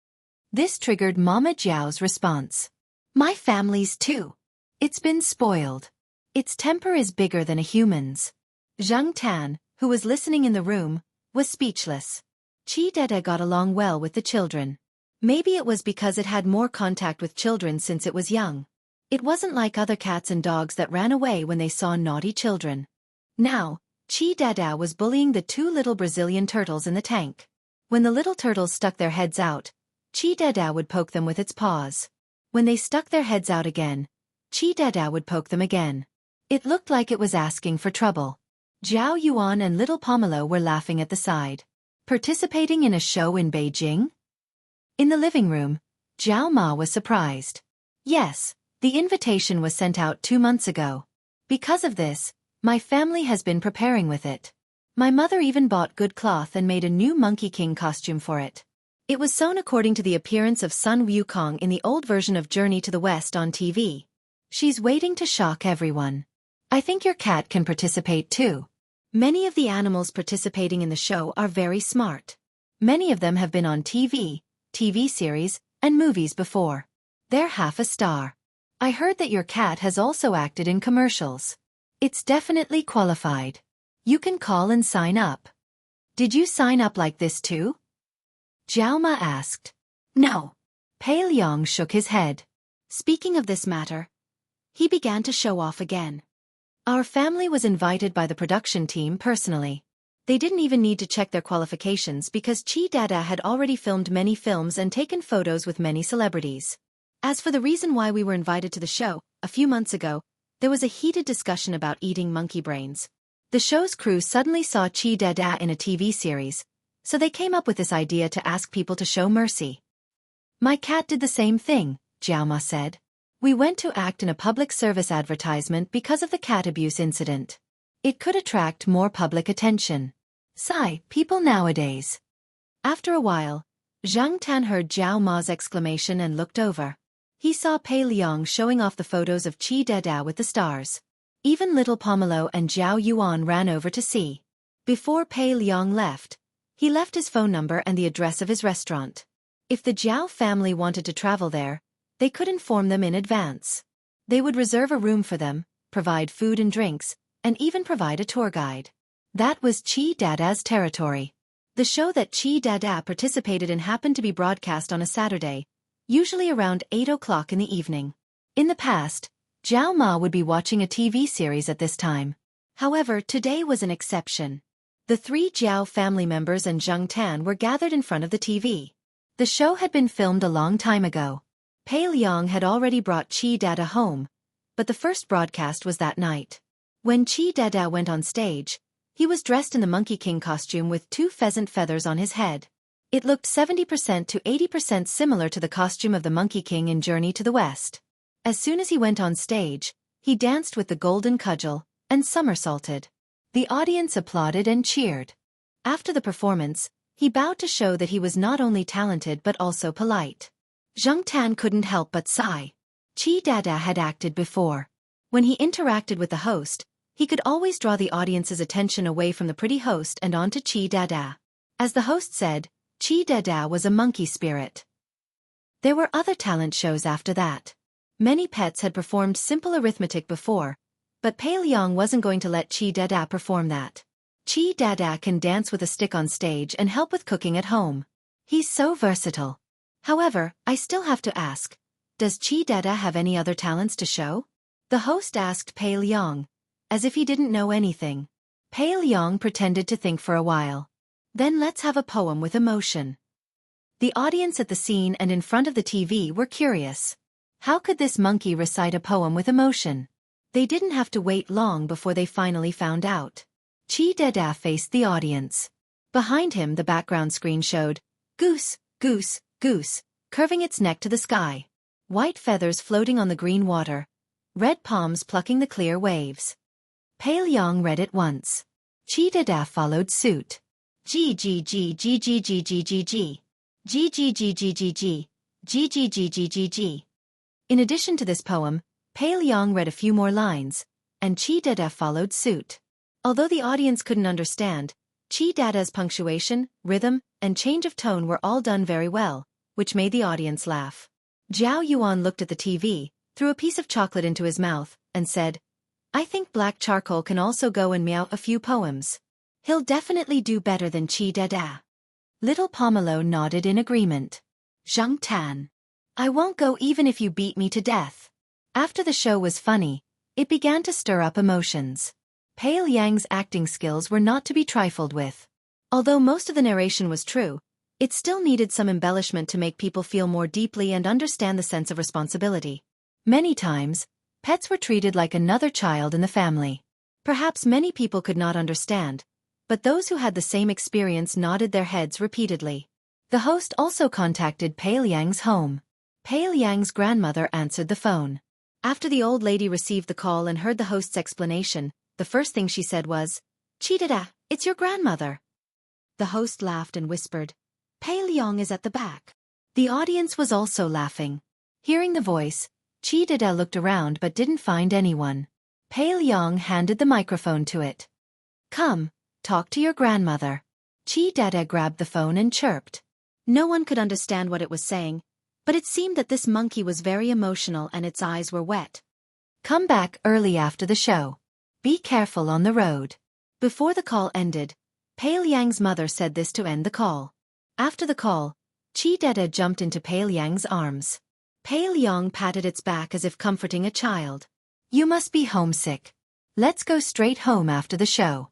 This triggered Mama Jiao's response. My family's too. It's been spoiled. Its temper is bigger than a human's. Zhang Tan, who was listening in the room, was speechless. Chi Dada got along well with the children. Maybe it was because it had more contact with children since it was young. It wasn't like other cats and dogs that ran away when they saw naughty children. Now, Chi Dada was bullying the 2 little Brazilian turtles in the tank. When the little turtles stuck their heads out, Chi Dada would poke them with its paws. When they stuck their heads out again, Chi Dada would poke them again. It looked like it was asking for trouble. Jiao Yuan and little Pomelo were laughing at the side. Participating in a show in Beijing? In the living room, Jiao Ma was surprised. Yes, the invitation was sent out 2 months ago. Because of this, my family has been preparing with it. My mother even bought good cloth and made a new Monkey King costume for it. It was sewn according to the appearance of Sun Wukong in the old version of Journey to the West on TV. She's waiting to shock everyone. I think your cat can participate too. Many of the animals participating in the show are very smart. Many of them have been on TV series, and movies before. They're half a star. I heard that your cat has also acted in commercials. It's definitely qualified. You can call and sign up. Did you sign up like this too? Jiao Ma asked. No. Pei Liang shook his head. Speaking of this matter, he began to show off again. Our family was invited by the production team personally. They didn't even need to check their qualifications because Chi Dada had already filmed many films and taken photos with many celebrities. As for the reason why we were invited to the show, a few months ago, there was a heated discussion about eating monkey brains. The show's crew suddenly saw Chi Dada in a TV series, so they came up with this idea to ask people to show mercy. My cat did the same thing, Jiao Ma said. We went to act in a public service advertisement because of the cat abuse incident. It could attract more public attention. Sigh, people nowadays. After a while, Zhang Tan heard Jiao Ma's exclamation and looked over. He saw Pei Liang showing off the photos of Chi Dada with the stars. Even little Pomelo and Jiao Yuan ran over to see. Before Pei Liang left, he left his phone number and the address of his restaurant. If the Jiao family wanted to travel there, they could inform them in advance. They would reserve a room for them, provide food and drinks, and even provide a tour guide. That was Chi Dada's territory. The show that Chi Dada participated in happened to be broadcast on a Saturday, usually around 8 o'clock in the evening. In the past, Jiao Ma would be watching a TV series at this time. However, today was an exception. The 3 Jiao family members and Zhang Tan were gathered in front of the TV. The show had been filmed a long time ago. Pei Liang had already brought Chi Dada home, but the first broadcast was that night. When Chi Dada went on stage, he was dressed in the Monkey King costume with 2 pheasant feathers on his head. It looked 70% to 80% similar to the costume of the Monkey King in Journey to the West. As soon as he went on stage, he danced with the golden cudgel and somersaulted. The audience applauded and cheered. After the performance, he bowed to show that he was not only talented but also polite. Zhang Tan couldn't help but sigh. Chi Dada had acted before. When he interacted with the host, he could always draw the audience's attention away from the pretty host and onto Chi Dada. As the host said, Chi Dada was a monkey spirit. There were other talent shows after that. Many pets had performed simple arithmetic before, but Pei Liang wasn't going to let Chi Dada perform that. Chi Dada can dance with a stick on stage and help with cooking at home. He's so versatile. However, I still have to ask, does Chi Dada have any other talents to show? The host asked Pei Liang, as if he didn't know anything. Pei Liang pretended to think for a while. Then let's have a poem with emotion. The audience at the scene and in front of the TV were curious. How could this monkey recite a poem with emotion? They didn't have to wait long before they finally found out. Chi Dada faced the audience. Behind him the background screen showed, goose, goose, goose, curving its neck to the sky. White feathers floating on the green water. Red palms plucking the clear waves. Pei Liang read it once. Chi Dada followed suit. G G G G G G G G G. G G G G G G. G G G G G G. In addition to this poem, Pei Liang read a few more lines, and Chi Dada followed suit. Although the audience couldn't understand, Chi Dada's punctuation, rhythm, and change of tone were all done very well, which made the audience laugh. Zhao Yuan looked at the TV, threw a piece of chocolate into his mouth, and said, I think Black Charcoal can also go and meow a few poems. He'll definitely do better than Chi Dada. Little Pomelo nodded in agreement. Zhang Tan. I won't go even if you beat me to death. After the show was funny, it began to stir up emotions. Pei Liang's acting skills were not to be trifled with. Although most of the narration was true, it still needed some embellishment to make people feel more deeply and understand the sense of responsibility. Many times, pets were treated like another child in the family. Perhaps many people could not understand, but those who had the same experience nodded their heads repeatedly. The host also contacted Pei Liang's home. Pei Liang's grandmother answered the phone. After the old lady received the call and heard the host's explanation, the first thing she said was, Chi Dada, it's your grandmother. The host laughed and whispered, Pei Liang is at the back. The audience was also laughing. Hearing the voice, Chi Dada looked around but didn't find anyone. Pei Liang handed the microphone to it. Come, talk to your grandmother. Chi Dada grabbed the phone and chirped. No one could understand what it was saying, but it seemed that this monkey was very emotional and its eyes were wet. Come back early after the show. Be careful on the road. Before the call ended, Pei Liang's mother said this to end the call. After the call, Chi Dada jumped into Pei Liang's arms. Pei Liang patted its back as if comforting a child. You must be homesick. Let's go straight home after the show.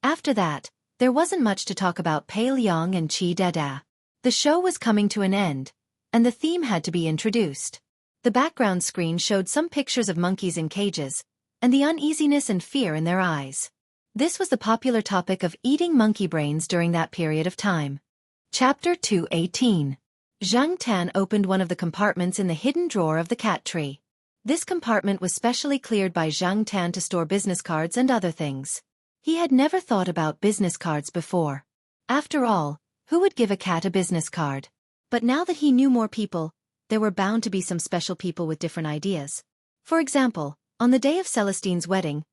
After that, there wasn't much to talk about Pei Liang and Chi Dada. The show was coming to an end, and the theme had to be introduced. The background screen showed some pictures of monkeys in cages, and the uneasiness and fear in their eyes. This was the popular topic of eating monkey brains during that period of time. Chapter 218. Zhang Tan opened one of the compartments in the hidden drawer of the cat tree. This compartment was specially cleared by Zhang Tan to store business cards and other things. He had never thought about business cards before. After all, who would give a cat a business card? But now that he knew more people, there were bound to be some special people with different ideas. For example, on the day of Celestine's wedding,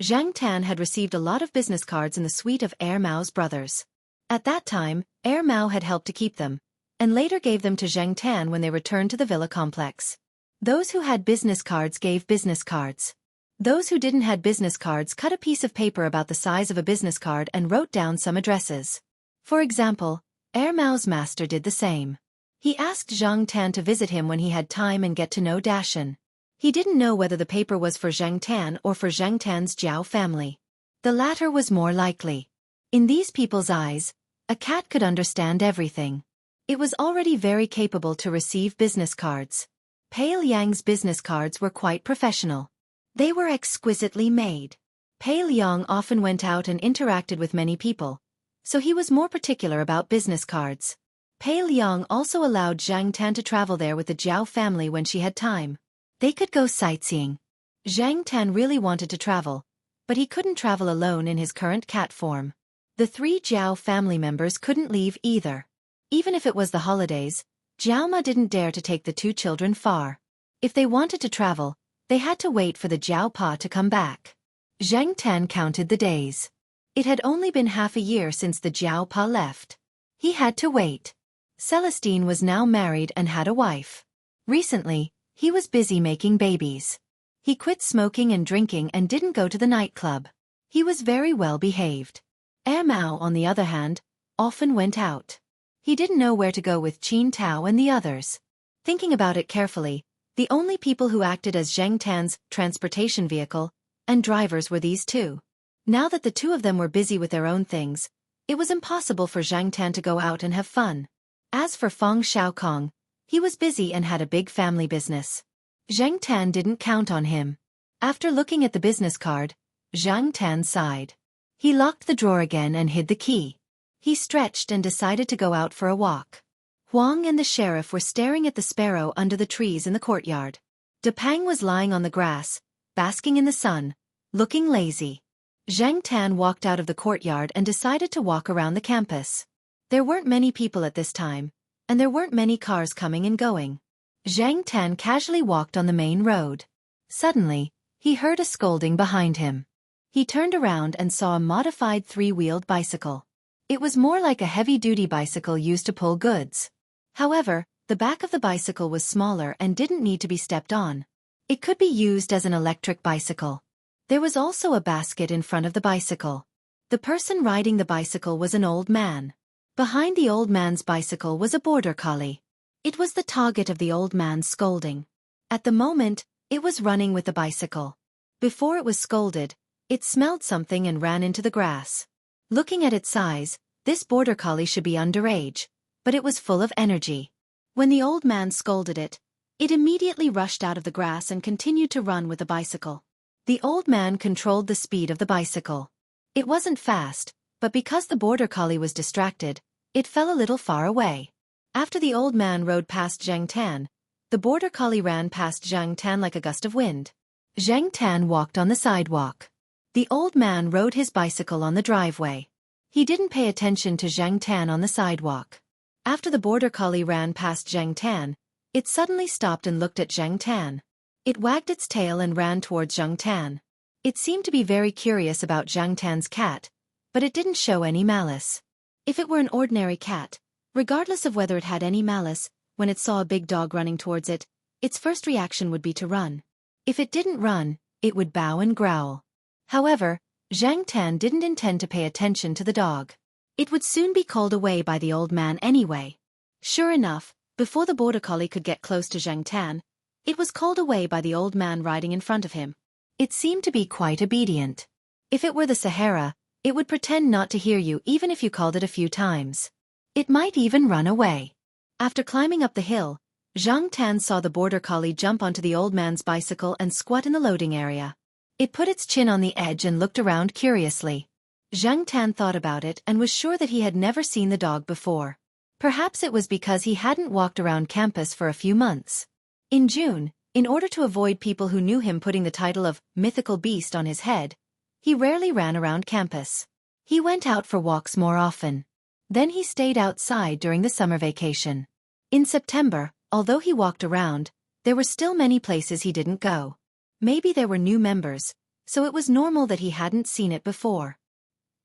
Zhang Tan had received a lot of business cards in the suite of Air Mao's brothers. At that time, Air Mao had helped to keep them, and later gave them to Zhang Tan when they returned to the villa complex. Those who had business cards gave business cards. Those who didn't had business cards cut a piece of paper about the size of a business card and wrote down some addresses. For example, Air Mao's master did the same. He asked Zhang Tan to visit him when he had time and get to know Dashan. He didn't know whether the paper was for Zhang Tan or for Zhang Tan's Jiao family. The latter was more likely. In these people's eyes, a cat could understand everything. It was already very capable to receive business cards. Pei Liang's business cards were quite professional. They were exquisitely made. Pei Liang often went out and interacted with many people, so he was more particular about business cards. Pei Liang also allowed Zhang Tan to travel there with the Jiao family when she had time. They could go sightseeing. Zhang Tan really wanted to travel, but he couldn't travel alone in his current cat form. The 3 Jiao family members couldn't leave either. Even if it was the holidays, Jiao Ma didn't dare to take the 2 children far. If they wanted to travel, they had to wait for the Jiao Pa to come back. Zhang Tan counted the days. It had only been half a year since the Jiao Pa left. He had to wait. Celestine was now married and had a wife. Recently, he was busy making babies. He quit smoking and drinking and didn't go to the nightclub. He was very well behaved. Mao, on the other hand, often went out. He didn't know where to go with Qin Tao and the others. Thinking about it carefully, the only people who acted as Zhang Tan's transportation vehicle and drivers were these 2. Now that the 2 of them were busy with their own things, it was impossible for Zhang Tan to go out and have fun. As for Feng Xiaokong, he was busy and had a big family business. Zhang Tan didn't count on him. After looking at the business card, Zhang Tan sighed. He locked the drawer again and hid the key. He stretched and decided to go out for a walk. Huang and the sheriff were staring at the sparrow under the trees in the courtyard. De Pang was lying on the grass, basking in the sun, looking lazy. Zhang Tan walked out of the courtyard and decided to walk around the campus. There weren't many people at this time, and there weren't many cars coming and going. Zhang Tan casually walked on the main road. Suddenly, he heard a scolding behind him. He turned around and saw a modified 3-wheeled bicycle. It was more like a heavy-duty bicycle used to pull goods. However, the back of the bicycle was smaller and didn't need to be stepped on. It could be used as an electric bicycle. There was also a basket in front of the bicycle. The person riding the bicycle was an old man. Behind the old man's bicycle was a border collie. It was the target of the old man's scolding. At the moment, it was running with the bicycle. Before it was scolded, it smelled something and ran into the grass. Looking at its size, this border collie should be underage, but it was full of energy. When the old man scolded it, it immediately rushed out of the grass and continued to run with the bicycle. The old man controlled the speed of the bicycle. It wasn't fast, but because the border collie was distracted, it fell a little far away. After the old man rode past Zhang Tan, the border collie ran past Zhang Tan like a gust of wind. Zhang Tan walked on the sidewalk. The old man rode his bicycle on the driveway. He didn't pay attention to Zhang Tan on the sidewalk. After the border collie ran past Zhang Tan, it suddenly stopped and looked at Zhang Tan. It wagged its tail and ran towards Zhang Tan. It seemed to be very curious about Zhang Tan's cat, but it didn't show any malice. If it were an ordinary cat, regardless of whether it had any malice, when it saw a big dog running towards it, its first reaction would be to run. If it didn't run, it would bow and growl. However, Zhang Tan didn't intend to pay attention to the dog. It would soon be called away by the old man anyway. Sure enough, before the border collie could get close to Zhang Tan, it was called away by the old man riding in front of him. It seemed to be quite obedient. If it were the Sahara, it would pretend not to hear you even if you called it a few times. It might even run away. After climbing up the hill, Zhang Tan saw the border collie jump onto the old man's bicycle and squat in the loading area. It put its chin on the edge and looked around curiously. Zhang Tan thought about it and was sure that he had never seen the dog before. Perhaps it was because he hadn't walked around campus for a few months. In June, in order to avoid people who knew him putting the title of mythical beast on his head, he rarely ran around campus. He went out for walks more often. Then he stayed outside during the summer vacation. In September, although he walked around, there were still many places he didn't go. Maybe there were new members, so it was normal that he hadn't seen it before.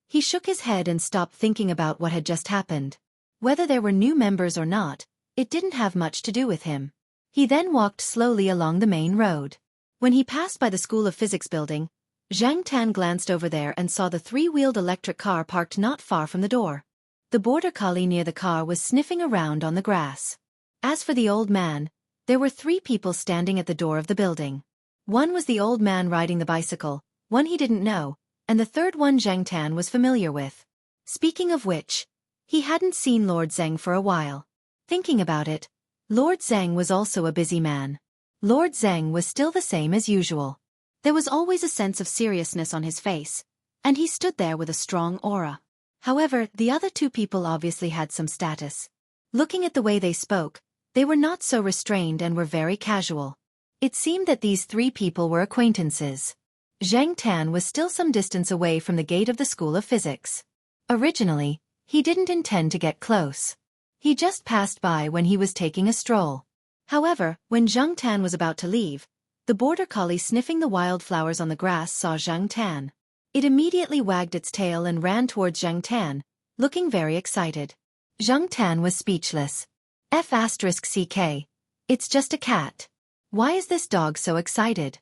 He shook his head and stopped thinking about what had just happened. Whether there were new members or not, it didn't have much to do with him. He then walked slowly along the main road. When he passed by the School of Physics building, Zhang Tan glanced over there and saw the 3-wheeled electric car parked not far from the door. The border collie near the car was sniffing around on the grass. As for the old man, there were 3 people standing at the door of the building. One was the old man riding the bicycle, one he didn't know, and the third one Zhang Tan was familiar with. Speaking of which, he hadn't seen Lord Zheng for a while. Thinking about it, Lord Zheng was also a busy man. Lord Zheng was still the same as usual. There was always a sense of seriousness on his face, and he stood there with a strong aura. However, the other 2 people obviously had some status. Looking at the way they spoke, they were not so restrained and were very casual. It seemed that these three people were acquaintances. Zhang Tan was still some distance away from the gate of the School of Physics. Originally, he didn't intend to get close. He just passed by when he was taking a stroll. However, when Zhang Tan was about to leave, the border collie sniffing the wildflowers on the grass saw Zhang Tan. It immediately wagged its tail and ran towards Zhang Tan, looking very excited. Zhang Tan was speechless. F***ck. It's just a cat. Why is this dog so excited?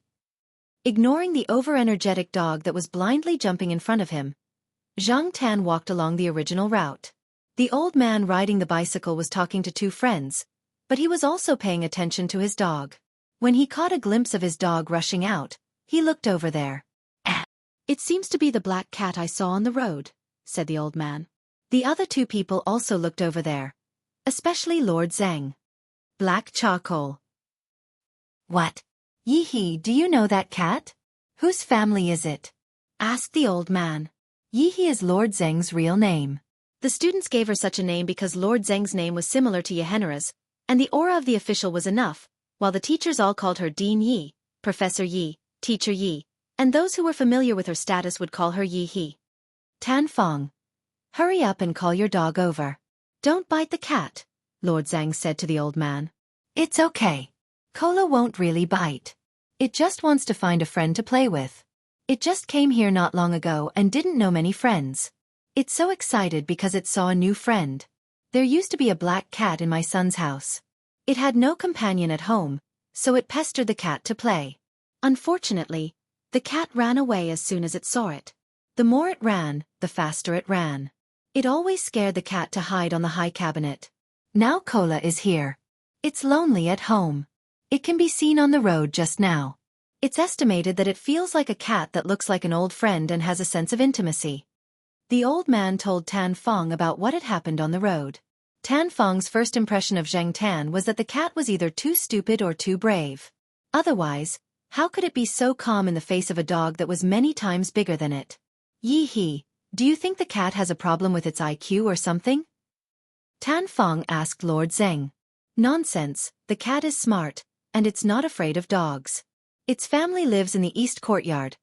Ignoring the over-energetic dog that was blindly jumping in front of him, Zhang Tan walked along the original route. The old man riding the bicycle was talking to two friends, but he was also paying attention to his dog. When he caught a glimpse of his dog rushing out, he looked over there. It seems to be the black cat I saw on the road, said the old man. The other two people also looked over there, especially Lord Zheng. Black charcoal. What? Yi-hee, do you know that cat? Whose family is it? Asked the old man. Yi-hee is Lord Zheng's real name. The students gave her such a name because Lord Zheng's name was similar to Yehenera's, and the aura of the official was enough, while the teachers all called her Dean Yi, Professor Yi, Teacher Yi, and those who were familiar with her status would call her Yi-hee. Tan Fong. Hurry up and call your dog over. Don't bite the cat, Lord Zheng said to the old man. It's okay. Cola won't really bite. It just wants to find a friend to play with. It just came here not long ago and didn't know many friends. It's so excited because it saw a new friend. There used to be a black cat in my son's house. It had no companion at home, so it pestered the cat to play. Unfortunately, the cat ran away as soon as it saw it. The more it ran, the faster it ran. It always scared the cat to hide on the high cabinet. Now Cola is here. It's lonely at home. It can be seen on the road just now. It's estimated that it feels like a cat that looks like an old friend and has a sense of intimacy. The old man told Tan Fong about what had happened on the road. Tan Fong's first impression of Zhang Tan was that the cat was either too stupid or too brave. Otherwise, how could it be so calm in the face of a dog that was many times bigger than it? Yi-hee, do you think the cat has a problem with its IQ or something? Tan Fong asked Lord Zheng. Nonsense, the cat is smart, and it's not afraid of dogs. Its family lives in the East Courtyard,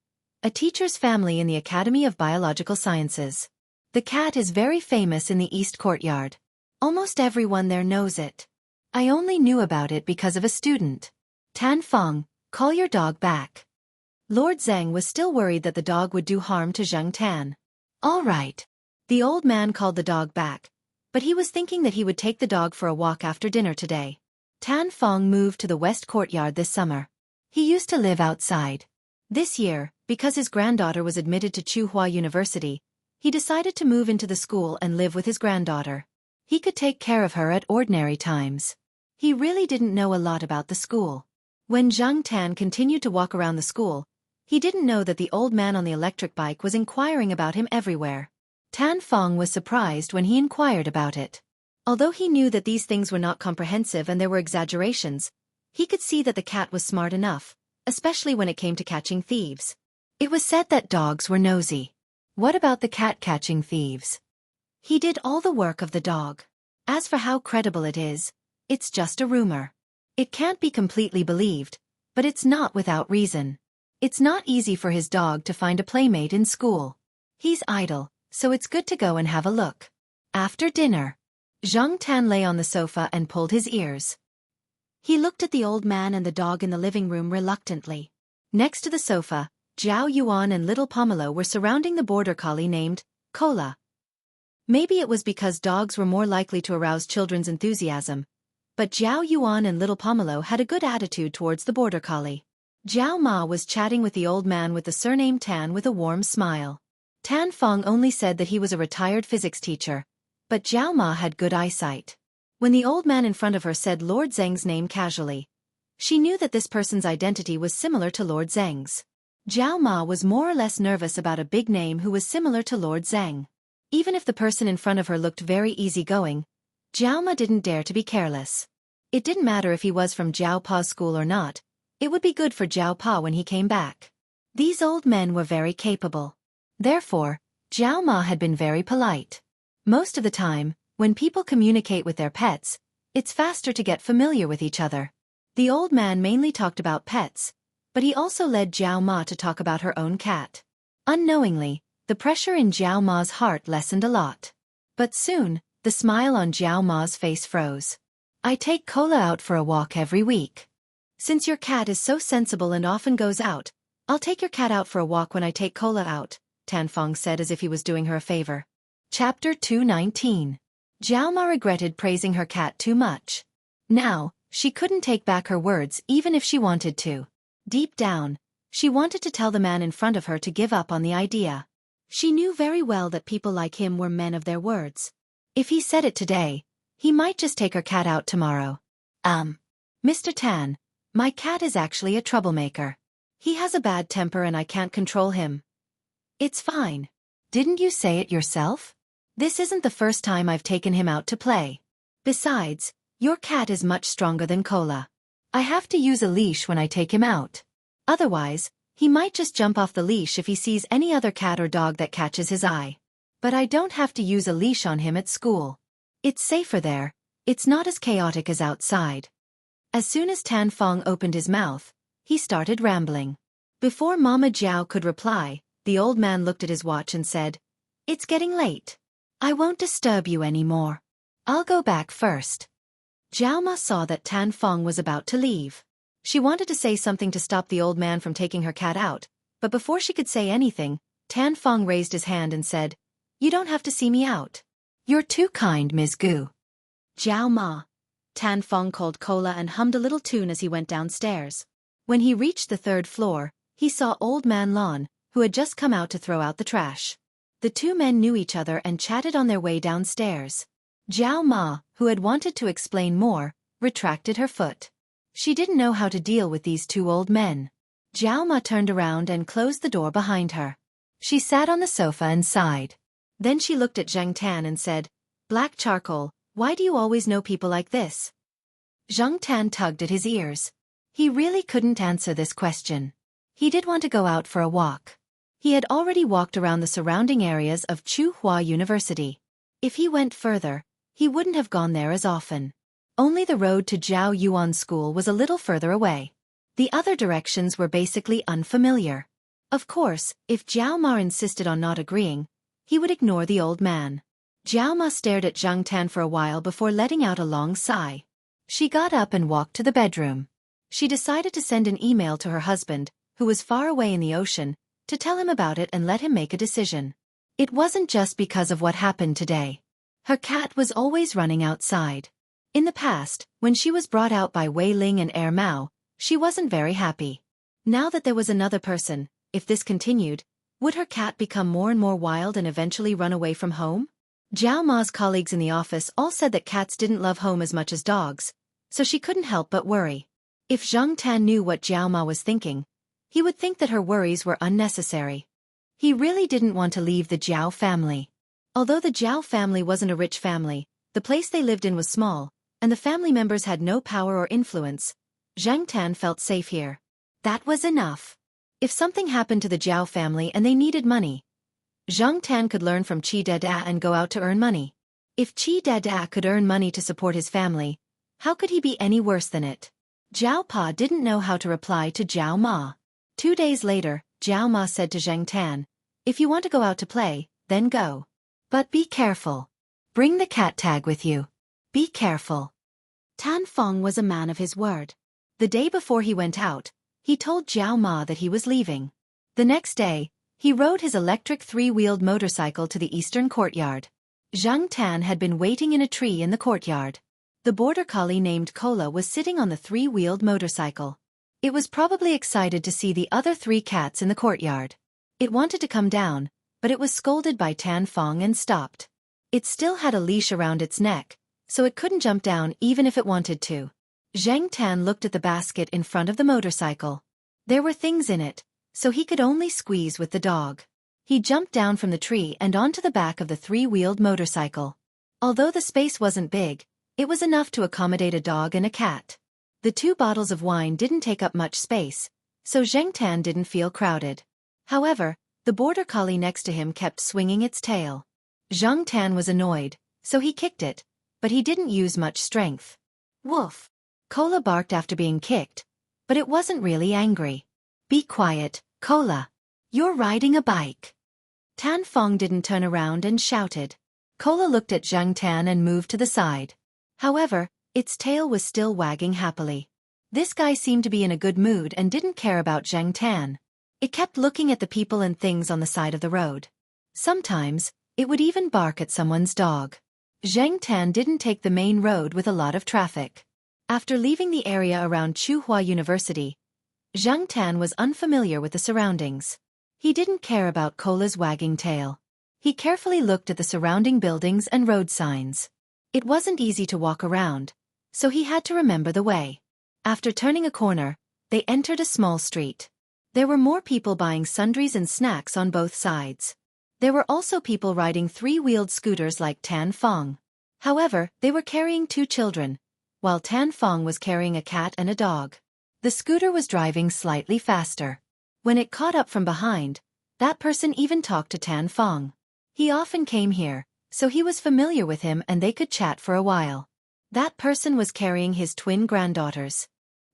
a teacher's family in the Academy of Biological Sciences. The cat is very famous in the East Courtyard. Almost everyone there knows it. I only knew about it because of a student. Tan Fong, call your dog back. Lord Zheng was still worried that the dog would do harm to Zhang Tan. All right. The old man called the dog back, but he was thinking that he would take the dog for a walk after dinner today. Tan Fong moved to the West Courtyard this summer. He used to live outside. This year, because his granddaughter was admitted to Tsinghua University, he decided to move into the school and live with his granddaughter. He could take care of her at ordinary times. He really didn't know a lot about the school. When Zhang Tan continued to walk around the school, he didn't know that the old man on the electric bike was inquiring about him everywhere. Tan Fong was surprised when he inquired about it. Although he knew that these things were not comprehensive and there were exaggerations, he could see that the cat was smart enough, especially when it came to catching thieves. It was said that dogs were nosy. What about the cat catching thieves? He did all the work of the dog. As for how credible it is, it's just a rumor. It can't be completely believed, but it's not without reason. It's not easy for his dog to find a playmate in school. He's idle, so it's good to go and have a look. After dinner, Zhang Tan lay on the sofa and pulled his ears. He looked at the old man and the dog in the living room reluctantly. Next to the sofa, Zhao Yuan and little Pomelo were surrounding the border collie named Cola. Maybe it was because dogs were more likely to arouse children's enthusiasm, but Zhao Yuan and little Pomelo had a good attitude towards the border collie. Zhao Ma was chatting with the old man with the surname Tan with a warm smile. Tan Fong only said that he was a retired physics teacher, but Zhao Ma had good eyesight. When the old man in front of her said Lord Zheng's name casually, she knew that this person's identity was similar to Lord Zheng's. Zhao Ma was more or less nervous about a big name who was similar to Lord Zheng. Even if the person in front of her looked very easygoing, Zhao Ma didn't dare to be careless. It didn't matter if he was from Zhao Pa's school or not, it would be good for Zhao Pa when he came back. These old men were very capable. Therefore, Zhao Ma had been very polite. Most of the time, When people communicate with their pets, it's faster to get familiar with each other. The old man mainly talked about pets, but he also led Jiao Ma to talk about her own cat. Unknowingly, the pressure in Jiao Ma's heart lessened a lot. But soon, the smile on Jiao Ma's face froze. I take Cola out for a walk every week. Since your cat is so sensible and often goes out, I'll take your cat out for a walk when I take Cola out, Tanfeng said as if he was doing her a favor. Chapter 219. Jiao Ma regretted praising her cat too much. Now, she couldn't take back her words even if she wanted to. Deep down, she wanted to tell the man in front of her to give up on the idea. She knew very well that people like him were men of their words. If he said it today, he might just take her cat out tomorrow. Mr. Tan, my cat is actually a troublemaker. He has a bad temper and I can't control him. It's fine. Didn't you say it yourself? This isn't the first time I've taken him out to play. Besides, your cat is much stronger than Cola. I have to use a leash when I take him out. Otherwise, he might just jump off the leash if he sees any other cat or dog that catches his eye. But I don't have to use a leash on him at school. It's safer there. It's not as chaotic as outside. As soon as Tanfeng opened his mouth, he started rambling. Before Mama Jiao could reply, the old man looked at his watch and said, "It's getting late. I won't disturb you anymore. I'll go back first." Jiao Ma saw that Tanfeng was about to leave. She wanted to say something to stop the old man from taking her cat out, but before she could say anything, Tanfeng raised his hand and said, "You don't have to see me out. You're too kind, Ms. Gu." Jiao Ma. Tanfeng called Cola and hummed a little tune as he went downstairs. When he reached the 3rd floor, he saw Old Man Lon, who had just come out to throw out the trash. The two men knew each other and chatted on their way downstairs. Jiao Ma, who had wanted to explain more, retracted her foot. She didn't know how to deal with these two old men. Jiao Ma turned around and closed the door behind her. She sat on the sofa and sighed. Then she looked at Zheng Tan and said, "Black charcoal, why do you always know people like this?" Zheng Tan tugged at his ears. He really couldn't answer this question. He did want to go out for a walk. He had already walked around the surrounding areas of Tsinghua University. If he went further, he wouldn't have gone there as often. Only the road to Zhao Yuan School was a little further away. The other directions were basically unfamiliar. Of course, if Jiao Ma insisted on not agreeing, he would ignore the old man. Jiao Ma stared at Zheng Tan for a while before letting out a long sigh. She got up and walked to the bedroom. She decided to send an email to her husband, who was far away in the ocean, to tell him about it and let him make a decision. It wasn't just because of what happened today. Her cat was always running outside. In the past, when she was brought out by Wei Ling and Er Mao, she wasn't very happy. Now that there was another person, if this continued, would her cat become more and more wild and eventually run away from home? Jiao Ma's colleagues in the office all said that cats didn't love home as much as dogs, so she couldn't help but worry. If Zheng Tan knew what Jiao Ma was thinking, he would think that her worries were unnecessary. He really didn't want to leave the Jiao family. Although the Jiao family wasn't a rich family, the place they lived in was small, and the family members had no power or influence. Zheng Tan felt safe here. That was enough. If something happened to the Jiao family and they needed money, Zheng Tan could learn from Qi Dada and go out to earn money. If Qi Dada could earn money to support his family, how could he be any worse than it? Jiao Pa didn't know how to reply to Jiao Ma. 2 days later, Jiao Ma said to Zheng Tan, "If you want to go out to play, then go. But be careful. Bring the cat tag with you. Be careful." Tanfeng was a man of his word. The day before he went out, he told Jiao Ma that he was leaving. The next day, he rode his electric 3-wheeled motorcycle to the eastern courtyard. Zheng Tan had been waiting in a tree in the courtyard. The border collie named Cola was sitting on the 3-wheeled motorcycle. It was probably excited to see the other 3 cats in the courtyard. It wanted to come down, but it was scolded by Tanfeng and stopped. It still had a leash around its neck, so it couldn't jump down even if it wanted to. Zheng Tan looked at the basket in front of the motorcycle. There were things in it, so he could only squeeze with the dog. He jumped down from the tree and onto the back of the 3-wheeled motorcycle. Although the space wasn't big, it was enough to accommodate a dog and a cat. The 2 bottles of wine didn't take up much space, so Zheng Tan didn't feel crowded. However, the border collie next to him kept swinging its tail. Zheng Tan was annoyed, so he kicked it, but he didn't use much strength. Woof! Cola barked after being kicked, but it wasn't really angry. Be quiet, Cola. You're riding a bike. Tan Fong didn't turn around and shouted. Cola looked at Zhang Tan and moved to the side. However, its tail was still wagging happily. This guy seemed to be in a good mood and didn't care about Zhang Tan. It kept looking at the people and things on the side of the road. Sometimes, it would even bark at someone's dog. Zhang Tan didn't take the main road with a lot of traffic. After leaving the area around Tsinghua University, Zhang Tan was unfamiliar with the surroundings. He didn't care about Cola's wagging tail. He carefully looked at the surrounding buildings and road signs. It wasn't easy to walk around, so he had to remember the way. After turning a corner, they entered a small street. There were more people buying sundries and snacks on both sides. There were also people riding three-wheeled scooters like Tan Fong. However, they were carrying two children, while Tan Fong was carrying a cat and a dog. The scooter was driving slightly faster. When it caught up from behind, that person even talked to Tan Fong. He often came here, so he was familiar with him and they could chat for a while. That person was carrying his twin granddaughters.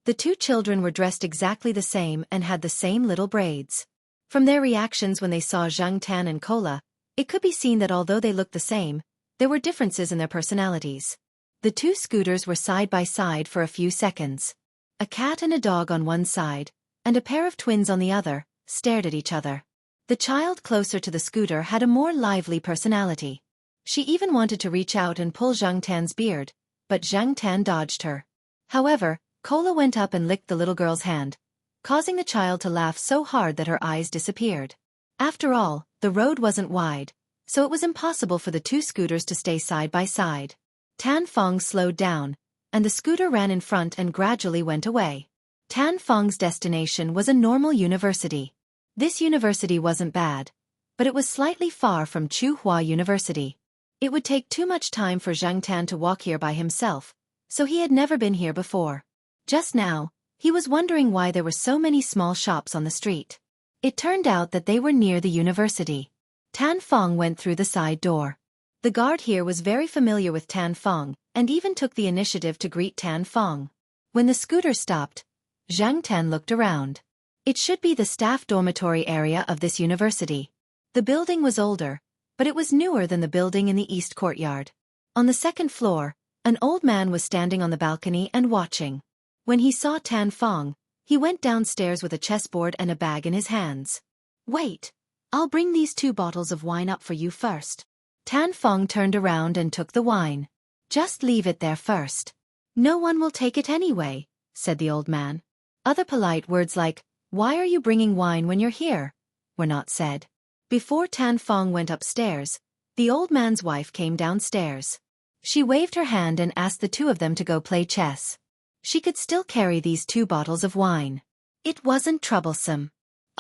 The two children were dressed exactly the same and had the same little braids. From their reactions when they saw Zhang Tan and Cola, it could be seen that although they looked the same, there were differences in their personalities. The two scooters were side by side for a few seconds. A cat and a dog on one side, and a pair of twins on the other, stared at each other. The child closer to the scooter had a more lively personality. She even wanted to reach out and pull Zhang Tan's beard, but Zhang Tan dodged her. However, Cola went up and licked the little girl's hand, causing the child to laugh so hard that her eyes disappeared. After all, the road wasn't wide, so it was impossible for the two scooters to stay side by side. Tan Fong slowed down, and the scooter ran in front and gradually went away. Tan Fong's destination was a normal university. This university wasn't bad, but it was slightly far from Tsinghua University. It would take too much time for Zhang Tan to walk here by himself, so he had never been here before. Just now, he was wondering why there were so many small shops on the street. It turned out that they were near the university. Tan Fong went through the side door. The guard here was very familiar with Tan Fong, and even took the initiative to greet Tan Fong. When the scooter stopped, Zhang Tan looked around. It should be the staff dormitory area of this university. The building was older, but it was newer than the building in the east courtyard. On the second floor, an old man was standing on the balcony and watching. When he saw Tan Fong, he went downstairs with a chessboard and a bag in his hands. Wait, I'll bring these 2 bottles of wine up for you first. Tan Fong turned around and took the wine. Just leave it there first. No one will take it anyway, said the old man. Other polite words like, why are you bringing wine when you're here, were not said. Before Tan Fong went upstairs, the old man's wife came downstairs. She waved her hand and asked the two of them to go play chess. She could still carry these 2 bottles of wine. It wasn't troublesome.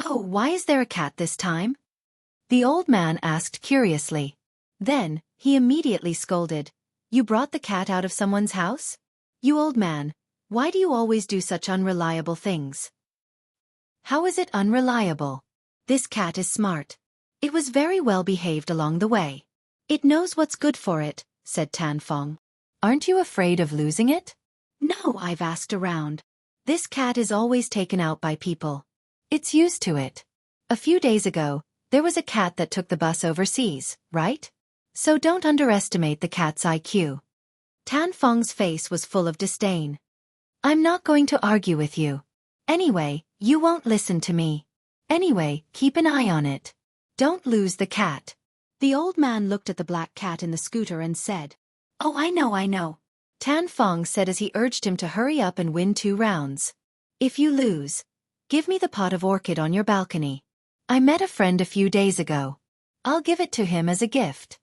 Oh, why is there a cat this time? The old man asked curiously. Then, he immediately scolded. You brought the cat out of someone's house? You old man, why do you always do such unreliable things? How is it unreliable? This cat is smart. It was very well behaved along the way. It knows what's good for it, said Tan Fong. Aren't you afraid of losing it? No, I've asked around. This cat is always taken out by people. It's used to it. A few days ago, there was a cat that took the bus overseas, right? So don't underestimate the cat's IQ. Tan Fong's face was full of disdain. I'm not going to argue with you. Anyway, you won't listen to me. Anyway, keep an eye on it. Don't lose the cat. The old man looked at the black cat in the scooter and said, Oh, I know. Tan Fong said as he urged him to hurry up and win 2 rounds. If you lose, give me the pot of orchid on your balcony. I met a friend a few days ago. I'll give it to him as a gift.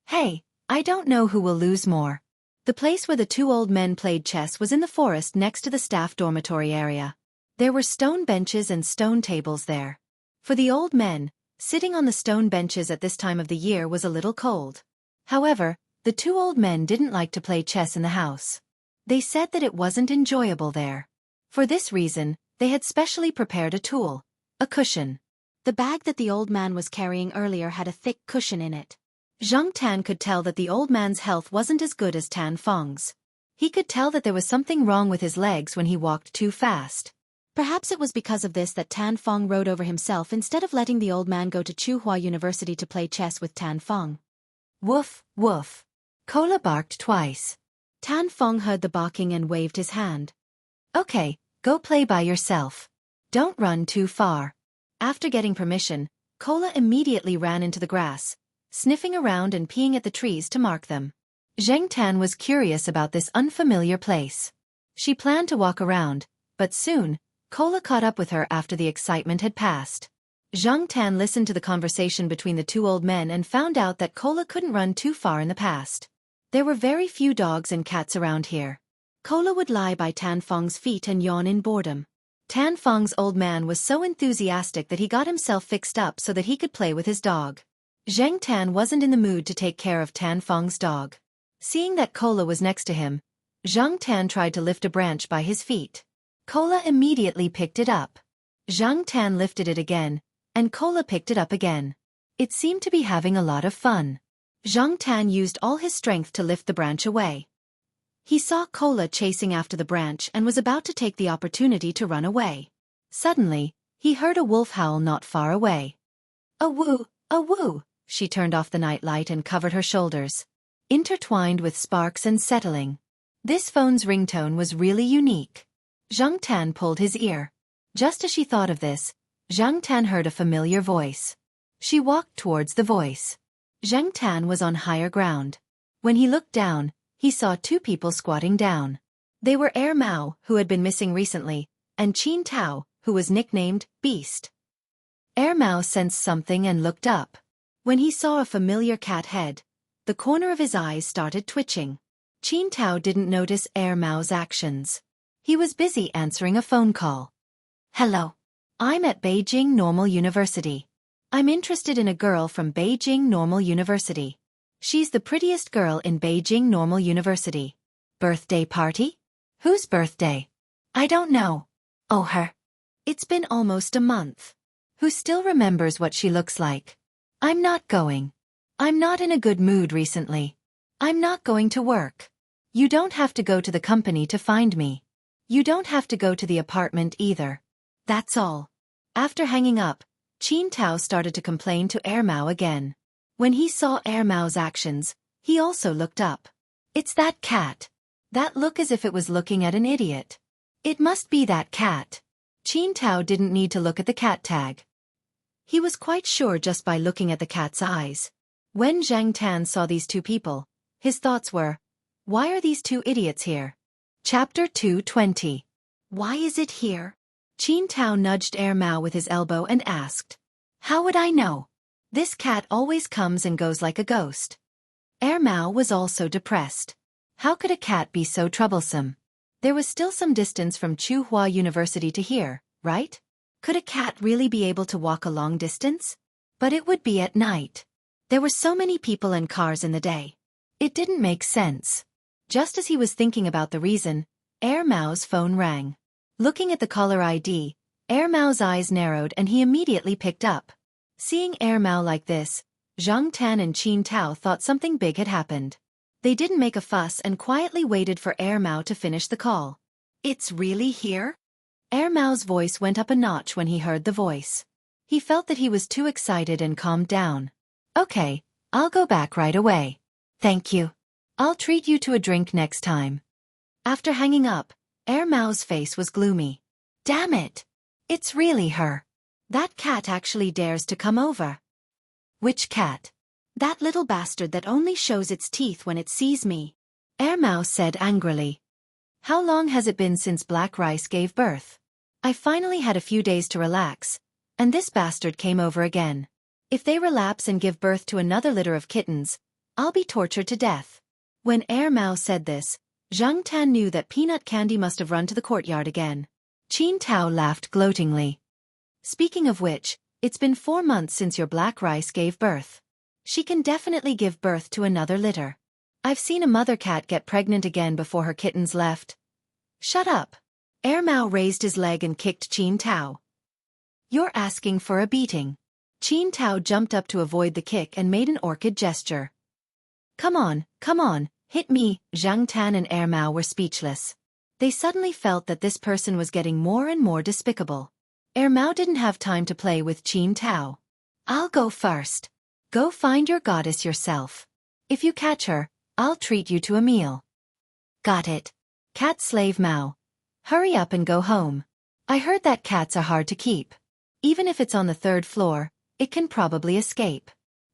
Hey, I don't know who will lose more. The place where the 2 old men played chess was in the forest next to the staff dormitory area. There were stone benches and stone tables there. For the old men, sitting on the stone benches at this time of the year was a little cold. However, the 2 old men didn't like to play chess in the house. They said that it wasn't enjoyable there. For this reason, they had specially prepared a tool, a cushion. The bag that the old man was carrying earlier had a thick cushion in it. Zhang Tan could tell that the old man's health wasn't as good as Tan Feng's. He could tell that there was something wrong with his legs when he walked too fast. Perhaps it was because of this that Tan Feng rode over himself instead of letting the old man go to Tsinghua University to play chess with Tan Feng. Woof, woof. Cola barked twice. Tan Feng heard the barking and waved his hand. Okay, go play by yourself. Don't run too far. After getting permission, Cola immediately ran into the grass, sniffing around and peeing at the trees to mark them. Zheng Tan was curious about this unfamiliar place. She planned to walk around, but soon, Cola caught up with her after the excitement had passed. Zheng Tan listened to the conversation between the two old men and found out that Cola couldn't run too far in the past. There were very few dogs and cats around here. Cola would lie by Tan Feng's feet and yawn in boredom. Tan Feng's old man was so enthusiastic that he got himself fixed up so that he could play with his dog. Zheng Tan wasn't in the mood to take care of Tan Feng's dog. Seeing that Cola was next to him, Zheng Tan tried to lift a branch by his feet. Cola immediately picked it up. Zheng Tan lifted it again, and Cola picked it up again. It seemed to be having a lot of fun. Zheng Tan used all his strength to lift the branch away. He saw Cola chasing after the branch and was about to take the opportunity to run away. Suddenly, he heard a wolf howl not far away. A woo, a woo! She turned off the nightlight and covered her shoulders, intertwined with sparks and settling. This phone's ringtone was really unique. Zheng Tan pulled his ear. Just as she thought of this, Zheng Tan heard a familiar voice. She walked towards the voice. Zheng Tan was on higher ground. When he looked down, he saw two people squatting down. They were Er Mao, who had been missing recently, and Qin Tao, who was nicknamed Beast. Er Mao sensed something and looked up. When he saw a familiar cat head, the corner of his eyes started twitching. Qin Tao didn't notice Er Mao's actions. He was busy answering a phone call. Hello. I'm at Beijing Normal University. I'm interested in a girl from Beijing Normal University. She's the prettiest girl in Beijing Normal University. Birthday party? Whose birthday? I don't know. Oh, her. It's been almost a month. Who still remembers what she looks like? I'm not going. I'm not in a good mood recently. I'm not going to work. You don't have to go to the company to find me. You don't have to go to the apartment either. That's all. After hanging up, Qin Tao started to complain to Er Mao again. When he saw Er Mao's actions, he also looked up. It's that cat. That look as if it was looking at an idiot. It must be that cat. Qin Tao didn't need to look at the cat tag. He was quite sure just by looking at the cat's eyes. When Zheng Tan saw these two people, his thoughts were, why are these two idiots here? Chapter 220. Why is it here? Qin Tao nudged Er Mao with his elbow and asked. How would I know? This cat always comes and goes like a ghost. Er Mao was also depressed. How could a cat be so troublesome? There was still some distance from Tsinghua University to here, right? Could a cat really be able to walk a long distance? But it would be at night. There were so many people and cars in the day. It didn't make sense. Just as he was thinking about the reason, Er Mao's phone rang. Looking at the caller ID, Er Mao's eyes narrowed and he immediately picked up. Seeing Er Mao like this, Zheng Tan and Qin Tao thought something big had happened. They didn't make a fuss and quietly waited for Er Mao to finish the call. It's really here? Er Mao's voice went up a notch when he heard the voice. He felt that he was too excited and calmed down. Okay, I'll go back right away. Thank you. I'll treat you to a drink next time. After hanging up, Er Mao's face was gloomy. Damn it! It's really her. That cat actually dares to come over. Which cat? That little bastard that only shows its teeth when it sees me. Er Mao said angrily. How long has it been since Black Rice gave birth? I finally had a few days to relax, and this bastard came over again. If they relapse and give birth to another litter of kittens, I'll be tortured to death. When Er Mao said this, Zheng Tan knew that peanut candy must have run to the courtyard again. Qin Tao laughed gloatingly. Speaking of which, it's been 4 months since your Black Rice gave birth. She can definitely give birth to another litter. I've seen a mother cat get pregnant again before her kittens left. Shut up. Er Mao raised his leg and kicked Qin Tao. You're asking for a beating. Qin Tao jumped up to avoid the kick and made an orchid gesture. Come on, hit me. Zhang Tan and Air Mao were speechless. They suddenly felt that this person was getting more and more despicable. Air Mao didn't have time to play with Qin Tao. I'll go first. Go find your goddess yourself. If you catch her, I'll treat you to a meal. Got it. Cat slave Mao. Hurry up and go home. I heard that cats are hard to keep. Even if it's on the 3rd floor, it can probably escape.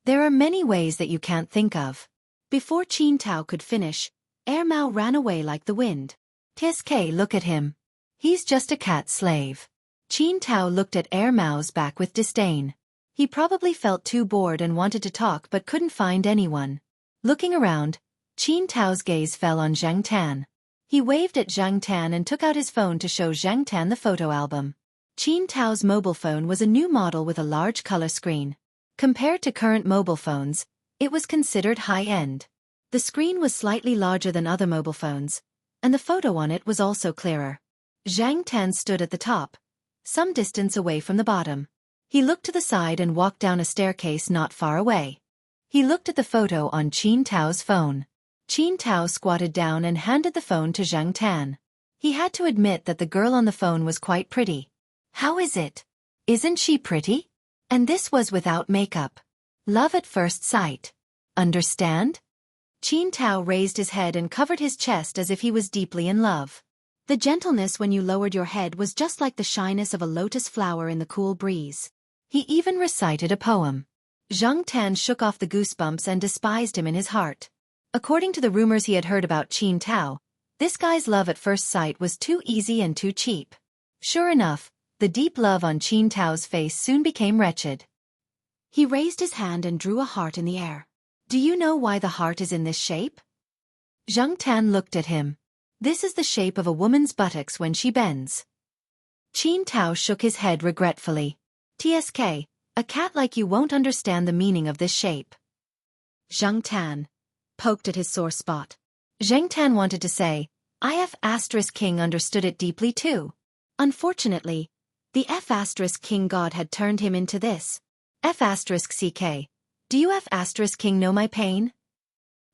There are many ways that you can't think of. Before Qin Tao could finish, Air Mao ran away like the wind. TSK, look at him. He's just a cat slave. Qin Tao looked at Air Mao's back with disdain. He probably felt too bored and wanted to talk but couldn't find anyone. Looking around, Qin Tao's gaze fell on Zhang Tan. He waved at Zhang Tan and took out his phone to show Zhang Tan the photo album. Qin Tao's mobile phone was a new model with a large color screen. Compared to current mobile phones, it was considered high-end. The screen was slightly larger than other mobile phones, and the photo on it was also clearer. Zhang Tan stood at the top, some distance away from the bottom. He looked to the side and walked down a staircase not far away. He looked at the photo on Qin Tao's phone. Qin Tao squatted down and handed the phone to Zhang Tan. He had to admit that the girl on the phone was quite pretty. How is it? Isn't she pretty? And this was without makeup. Love at first sight. Understand? Qin Tao raised his head and covered his chest as if he was deeply in love. The gentleness when you lowered your head was just like the shyness of a lotus flower in the cool breeze. He even recited a poem. Zhang Tan shook off the goosebumps and despised him in his heart. According to the rumors he had heard about Qin Tao, this guy's love at first sight was too easy and too cheap. Sure enough, the deep love on Qin Tao's face soon became wretched. He raised his hand and drew a heart in the air. Do you know why the heart is in this shape? Zhang Tan looked at him. This is the shape of a woman's buttocks when she bends. Qin Tao shook his head regretfully. TSK, a cat like you won't understand the meaning of this shape. Zhang Tan poked at his sore spot. Zhang Tan wanted to say, King understood it deeply too. Unfortunately, the King god had turned him into this. CK. Do you King know my pain?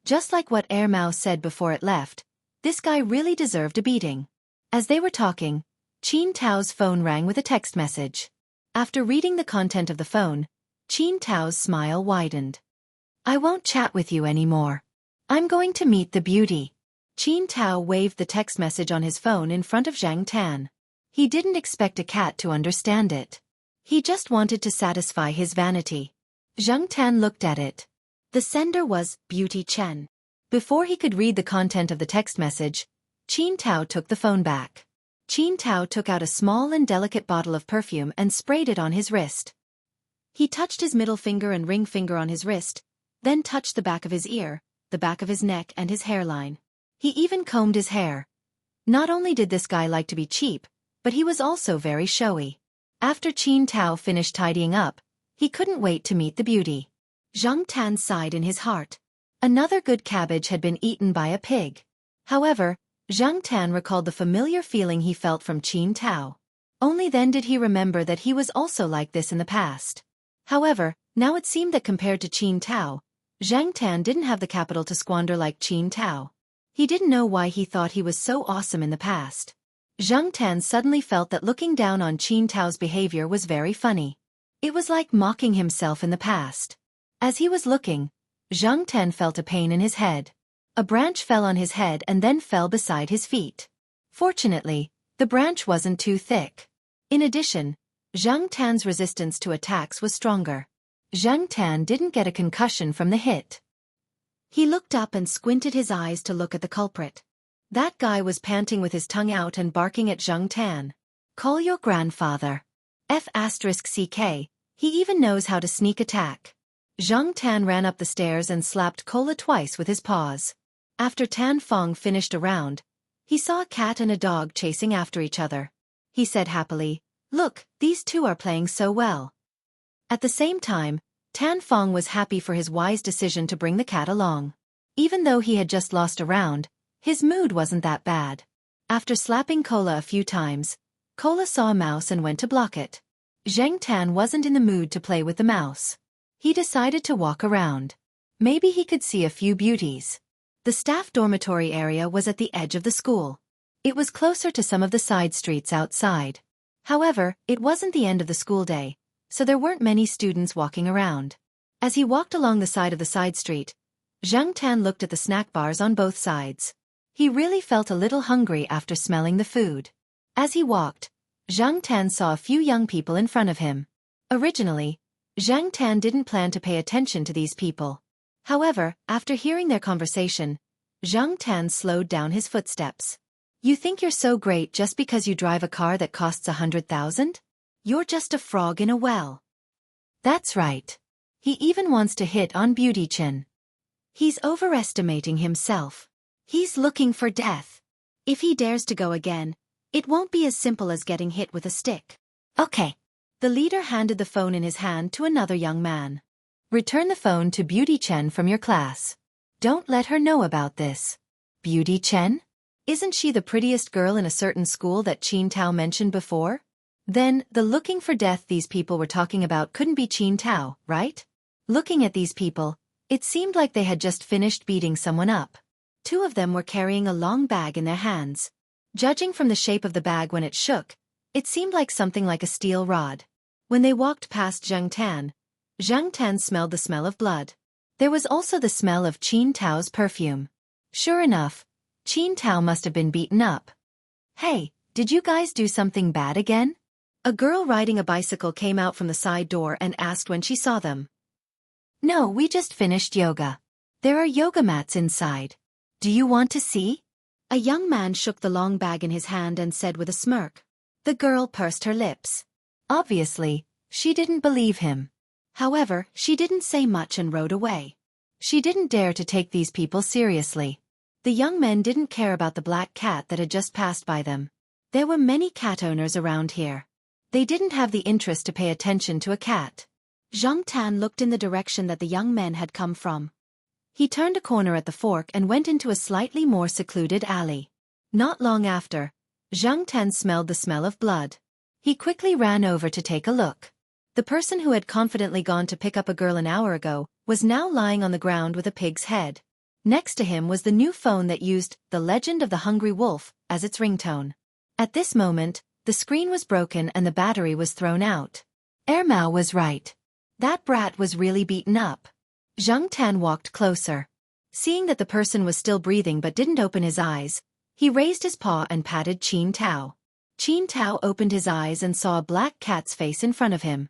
Just like what Air Mao said before it left, this guy really deserved a beating. As they were talking, Qin Tao's phone rang with a text message. After reading the content of the phone, Qin Tao's smile widened. I won't chat with you anymore. I'm going to meet the beauty. Qin Tao waved the text message on his phone in front of Zhang Tan. He didn't expect a cat to understand it. He just wanted to satisfy his vanity. Zhang Tan looked at it. The sender was Beauty Chen. Before he could read the content of the text message, Qin Tao took the phone back. Qin Tao took out a small and delicate bottle of perfume and sprayed it on his wrist. He touched his middle finger and ring finger on his wrist, then touched the back of his ear, the back of his neck and his hairline. He even combed his hair. Not only did this guy like to be cheap, but he was also very showy. After Qin Tao finished tidying up, he couldn't wait to meet the beauty. Zhang Tan sighed in his heart. Another good cabbage had been eaten by a pig. However, Zhang Tan recalled the familiar feeling he felt from Qin Tao. Only then did he remember that he was also like this in the past. However, now it seemed that compared to Qin Tao, Zhang Tan didn't have the capital to squander like Qin Tao. He didn't know why he thought he was so awesome in the past. Zhang Tan suddenly felt that looking down on Qin Tao's behavior was very funny. It was like mocking himself in the past. As he was looking, Zhang Tan felt a pain in his head. A branch fell on his head and then fell beside his feet. Fortunately, the branch wasn't too thick. In addition, Zhang Tan's resistance to attacks was stronger. Zhang Tan didn't get a concussion from the hit. He looked up and squinted his eyes to look at the culprit. That guy was panting with his tongue out and barking at Zhang Tan. Call your grandfather. CK, he even knows how to sneak attack. Zhang Tan ran up the stairs and slapped Cola twice with his paws. After Tan Fong finished a round, he saw a cat and a dog chasing after each other. He said happily, "Look, these two are playing so well." At the same time, Tan Fong was happy for his wise decision to bring the cat along. Even though he had just lost a round, his mood wasn't that bad. After slapping Cola a few times, Cola saw a mouse and went to block it. Zheng Tan wasn't in the mood to play with the mouse. He decided to walk around. Maybe he could see a few beauties. The staff dormitory area was at the edge of the school. It was closer to some of the side streets outside. However, it wasn't the end of the school day, so there weren't many students walking around. As he walked along the side of the side street, Zheng Tan looked at the snack bars on both sides. He really felt a little hungry after smelling the food. As he walked, Zheng Tan saw a few young people in front of him. Originally, Zheng Tan didn't plan to pay attention to these people. However, after hearing their conversation, Zheng Tan slowed down his footsteps. You think you're so great just because you drive a car that costs 100,000? You're just a frog in a well. That's right. He even wants to hit on Beauty Chin. He's overestimating himself. He's looking for death. If he dares to go again, it won't be as simple as getting hit with a stick. Okay. The leader handed the phone in his hand to another young man. Return the phone to Beauty Chen from your class. Don't let her know about this. Beauty Chen? Isn't she the prettiest girl in a certain school that Qin Tao mentioned before? Then, the looking for death these people were talking about couldn't be Qin Tao, right? Looking at these people, it seemed like they had just finished beating someone up. Two of them were carrying a long bag in their hands. Judging from the shape of the bag when it shook, it seemed like something like a steel rod. When they walked past Zheng Tan smelled the smell of blood. There was also the smell of Qin Tao's perfume. Sure enough, Qin Tao must have been beaten up. Hey, did you guys do something bad again? A girl riding a bicycle came out from the side door and asked when she saw them. No, we just finished yoga. There are yoga mats inside. Do you want to see? A young man shook the long bag in his hand and said with a smirk. The girl pursed her lips. Obviously, she didn't believe him. However, she didn't say much and rode away. She didn't dare to take these people seriously. The young men didn't care about the black cat that had just passed by them. There were many cat owners around here. They didn't have the interest to pay attention to a cat. Zheng Tan looked in the direction that the young men had come from. He turned a corner at the fork and went into a slightly more secluded alley. Not long after, Zheng Tan smelled the smell of blood. He quickly ran over to take a look. The person who had confidently gone to pick up a girl an hour ago was now lying on the ground with a pig's head. Next to him was the new phone that used The Legend of the Hungry Wolf as its ringtone. At this moment, the screen was broken and the battery was thrown out. Mao was right. That brat was really beaten up. Zheng Tan walked closer. Seeing that the person was still breathing but didn't open his eyes, he raised his paw and patted Qin Tao. Qin Tao opened his eyes and saw a black cat's face in front of him.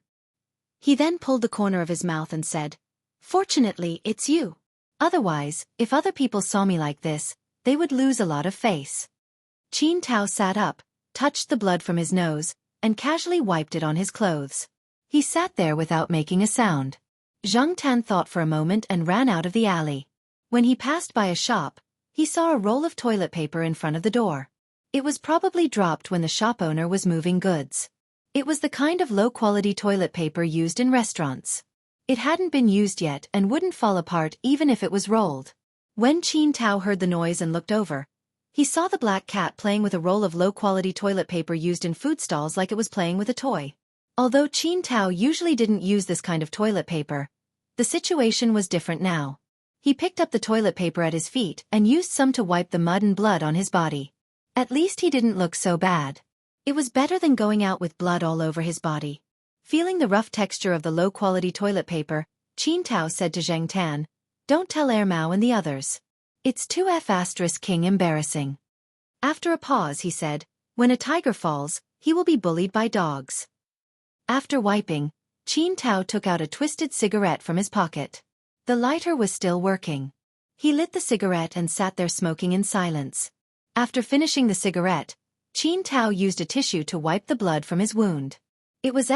He then pulled the corner of his mouth and said, Fortunately, it's you. Otherwise, if other people saw me like this, they would lose a lot of face. Qin Tao sat up, touched the blood from his nose, and casually wiped it on his clothes. He sat there without making a sound. Zheng Tan thought for a moment and ran out of the alley. When he passed by a shop, he saw a roll of toilet paper in front of the door. It was probably dropped when the shop owner was moving goods. It was the kind of low-quality toilet paper used in restaurants. It hadn't been used yet and wouldn't fall apart even if it was rolled. When Qin Tao heard the noise and looked over, he saw the black cat playing with a roll of low-quality toilet paper used in food stalls like it was playing with a toy. Although Qin Tao usually didn't use this kind of toilet paper, the situation was different now. He picked up the toilet paper at his feet and used some to wipe the mud and blood on his body. At least he didn't look so bad. It was better than going out with blood all over his body. Feeling the rough texture of the low-quality toilet paper, Qin Tao said to Zheng Tan, Don't tell Mao and the others. It's too *king embarrassing. After a pause he said, When a tiger falls, he will be bullied by dogs. After wiping, Qin Tao took out a twisted cigarette from his pocket. The lighter was still working. He lit the cigarette and sat there smoking in silence. After finishing the cigarette, Qin Tao used a tissue to wipe the blood from his wound. It was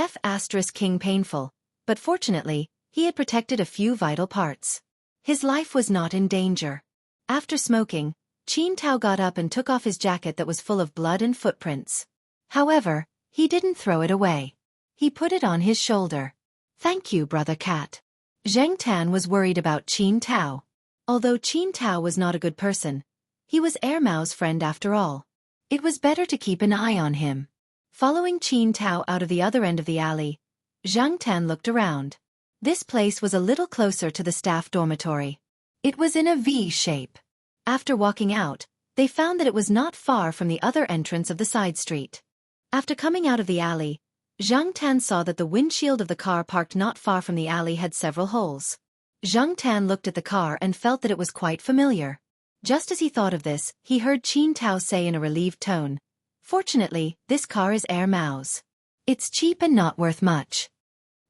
*king painful, but fortunately, he had protected a few vital parts. His life was not in danger. After smoking, Qin Tao got up and took off his jacket that was full of blood and footprints. However, he didn't throw it away. He put it on his shoulder. Thank you, brother cat. Zheng Tan was worried about Qin Tao. Although Qin Tao was not a good person, he was Mao's friend after all. It was better to keep an eye on him. Following Qin Tao out of the other end of the alley, Zhang Tan looked around. This place was a little closer to the staff dormitory. It was in a V shape. After walking out, they found that it was not far from the other entrance of the side street. After coming out of the alley, Zhang Tan saw that the windshield of the car parked not far from the alley had several holes. Zhang Tan looked at the car and felt that it was quite familiar. Just as he thought of this, he heard Qin Tao say in a relieved tone, "Fortunately, this car is Air Mao's. It's cheap and not worth much."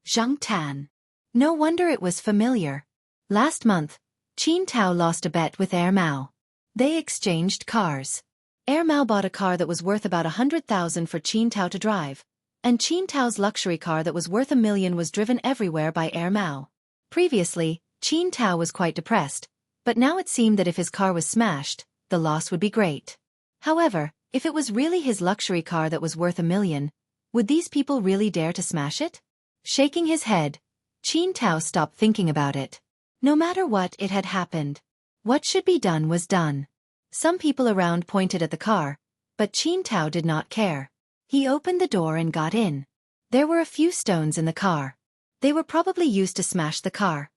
Zhang Tan. No wonder it was familiar. Last month, Qin Tao lost a bet with Air Mao. They exchanged cars. Air Mao bought a car that was worth about 100,000 for Qin Tao to drive, and Qin Tao's luxury car that was worth 1 million was driven everywhere by Air Mao. Previously, Qin Tao was quite depressed, but now it seemed that if his car was smashed, the loss would be great. However, if it was really his luxury car that was worth 1 million, would these people really dare to smash it? Shaking his head, Qin Tao stopped thinking about it. No matter what, it had happened. What should be done was done. Some people around pointed at the car, but Qin Tao did not care. He opened the door and got in. There were a few stones in the car. They were probably used to smash the car.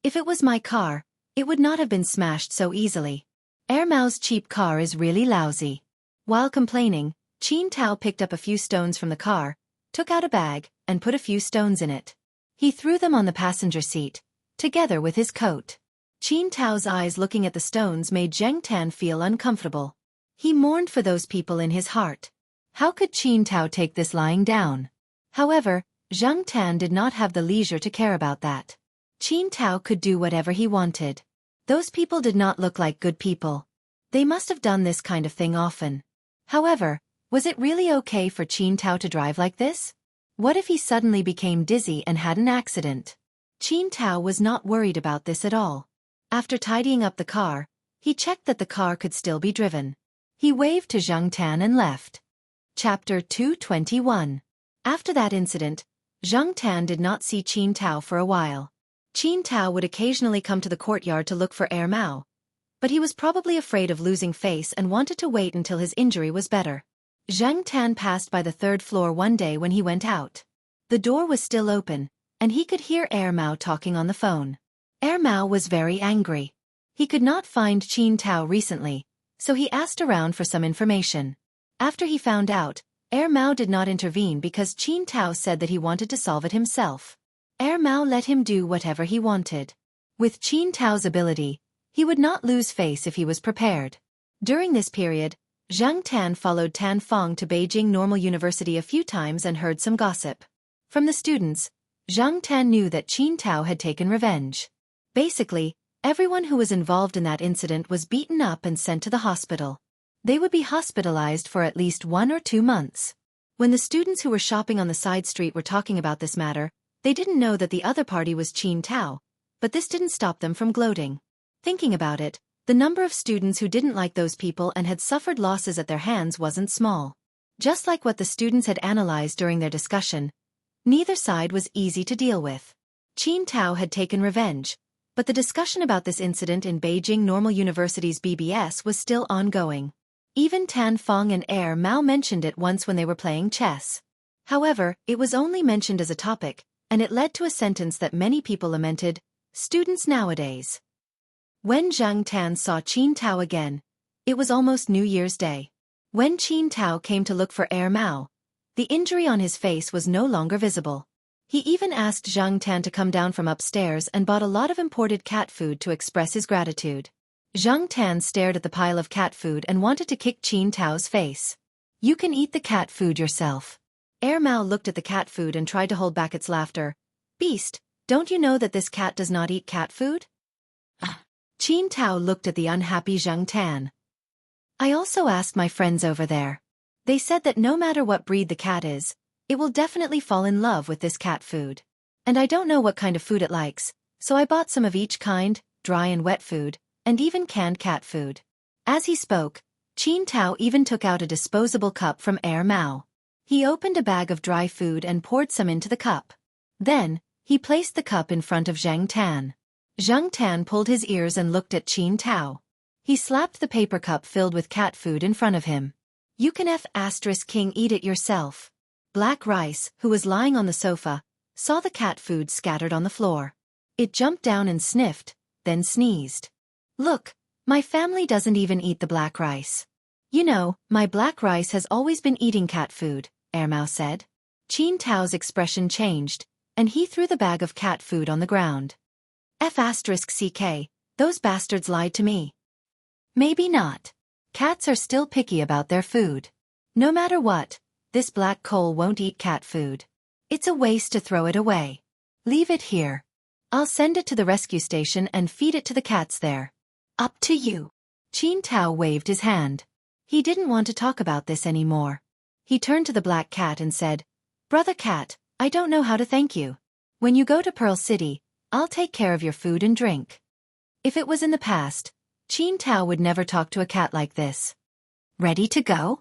If it was my car, it would not have been smashed so easily. Air Mao's cheap car is really lousy. While complaining, Qin Tao picked up a few stones from the car, took out a bag, and put a few stones in it. He threw them on the passenger seat, together with his coat. Qin Tao's eyes looking at the stones made Zhang Tan feel uncomfortable. He mourned for those people in his heart. How could Qin Tao take this lying down? However, Zhang Tan did not have the leisure to care about that. Qin Tao could do whatever he wanted. Those people did not look like good people. They must have done this kind of thing often. However, was it really okay for Qin Tao to drive like this? What if he suddenly became dizzy and had an accident? Qin Tao was not worried about this at all. After tidying up the car, he checked that the car could still be driven. He waved to Zhang Tan and left. Chapter 221. After that incident, Zhang Tan did not see Qin Tao for a while. Qin Tao would occasionally come to the courtyard to look for Air Mao, but he was probably afraid of losing face and wanted to wait until his injury was better. Zhang Tan passed by the 3rd floor one day when he went out. The door was still open, and he could hear Air Mao talking on the phone. Air Mao was very angry. He could not find Qin Tao recently, so he asked around for some information. After he found out, Air Mao did not intervene because Qin Tao said that he wanted to solve it himself. Air Mao let him do whatever he wanted. With Qin Tao's ability, he would not lose face if he was prepared. During this period, Zhang Tan followed Tan Fong to Beijing Normal University a few times and heard some gossip. From the students, Zhang Tan knew that Qin Tao had taken revenge. Basically, everyone who was involved in that incident was beaten up and sent to the hospital. They would be hospitalized for at least 1 or 2 months. When the students who were shopping on the side street were talking about this matter, they didn't know that the other party was Qin Tao, but this didn't stop them from gloating. Thinking about it, the number of students who didn't like those people and had suffered losses at their hands wasn't small. Just like what the students had analyzed during their discussion, neither side was easy to deal with. Qin Tao had taken revenge, but the discussion about this incident in Beijing Normal University's BBS was still ongoing. Even Tan Fong and Air Mao mentioned it once when they were playing chess. However, it was only mentioned as a topic, and it led to a sentence that many people lamented: students nowadays. When Zhang Tan saw Qin Tao again, it was almost New Year's Day. When Qin Tao came to look for Air Mao, the injury on his face was no longer visible. He even asked Zhang Tan to come down from upstairs and bought a lot of imported cat food to express his gratitude. Zhang Tan stared at the pile of cat food and wanted to kick Qin Tao's face. "You can eat the cat food yourself." Air Mao looked at the cat food and tried to hold back its laughter. "Beast, don't you know that this cat does not eat cat food?" Qin Tao looked at the unhappy Zhang Tan. "I also asked my friends over there. They said that no matter what breed the cat is, it will definitely fall in love with this cat food. And I don't know what kind of food it likes, so I bought some of each kind, dry and wet food, and even canned cat food." As he spoke, Qin Tao even took out a disposable cup from Air Mao. He opened a bag of dry food and poured some into the cup. Then, he placed the cup in front of Zhang Tan. Zhang Tan pulled his ears and looked at Qin Tao. He slapped the paper cup filled with cat food in front of him. You can King eat it yourself. Black Rice, who was lying on the sofa, saw the cat food scattered on the floor. It jumped down and sniffed, then sneezed. Look, my family doesn't even eat the black rice. You know, my black rice has always been eating cat food, Ermao said. Qin Tao's expression changed, and he threw the bag of cat food on the ground. *CK, those bastards lied to me. Maybe not. Cats are still picky about their food. No matter what, this black coal won't eat cat food. It's a waste to throw it away. Leave it here. I'll send it to the rescue station and feed it to the cats there. Up to you. Qin Tao waved his hand. He didn't want to talk about this anymore. He turned to the black cat and said, Brother Cat, I don't know how to thank you. When you go to Pearl City, I'll take care of your food and drink. If it was in the past, Qin Tao would never talk to a cat like this. Ready to go?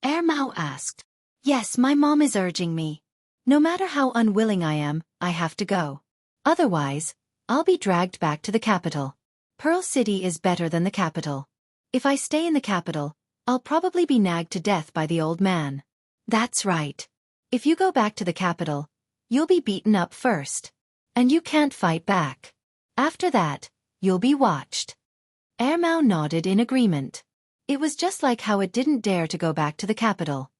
Ermao asked. Yes, my mom is urging me. No matter how unwilling I am, I have to go. Otherwise, I'll be dragged back to the capital. Pearl City is better than the capital. If I stay in the capital, I'll probably be nagged to death by the old man. That's right. If you go back to the capital, you'll be beaten up first. And you can't fight back. After that, you'll be watched. Ermao nodded in agreement. It was just like how it didn't dare to go back to the capital.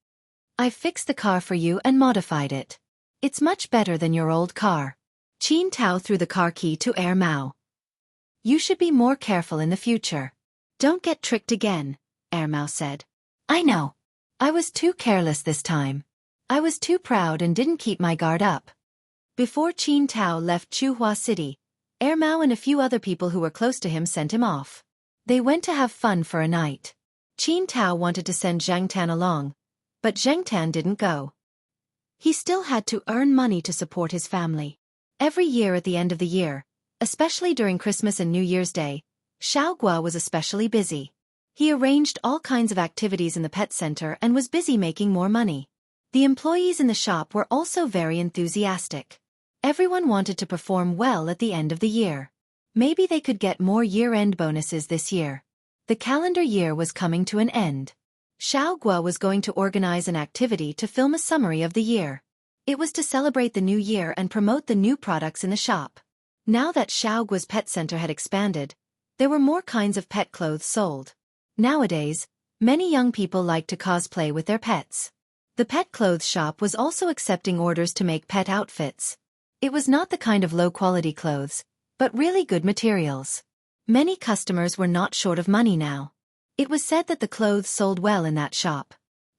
I've fixed the car for you and modified it. It's much better than your old car. Qin Tao threw the car key to Ermao. You should be more careful in the future. Don't get tricked again, Ermao said. I know. I was too careless this time. I was too proud and didn't keep my guard up. Before Qin Tao left Chuhua City, Ermao and a few other people who were close to him sent him off. They went to have fun for a night. Qin Tao wanted to send Zhang Tan along, but Zhang Tan didn't go. He still had to earn money to support his family. Every year at the end of the year, especially during Christmas and New Year's Day, Xiao Gua was especially busy. He arranged all kinds of activities in the pet center and was busy making more money. The employees in the shop were also very enthusiastic. Everyone wanted to perform well at the end of the year. Maybe they could get more year-end bonuses this year. The calendar year was coming to an end. Xiao Gua was going to organize an activity to film a summary of the year. It was to celebrate the new year and promote the new products in the shop. Now that Xiao Gua's pet center had expanded, there were more kinds of pet clothes sold. Nowadays, many young people like to cosplay with their pets. The pet clothes shop was also accepting orders to make pet outfits. It was not the kind of low-quality clothes, but really good materials. Many customers were not short of money now. It was said that the clothes sold well in that shop.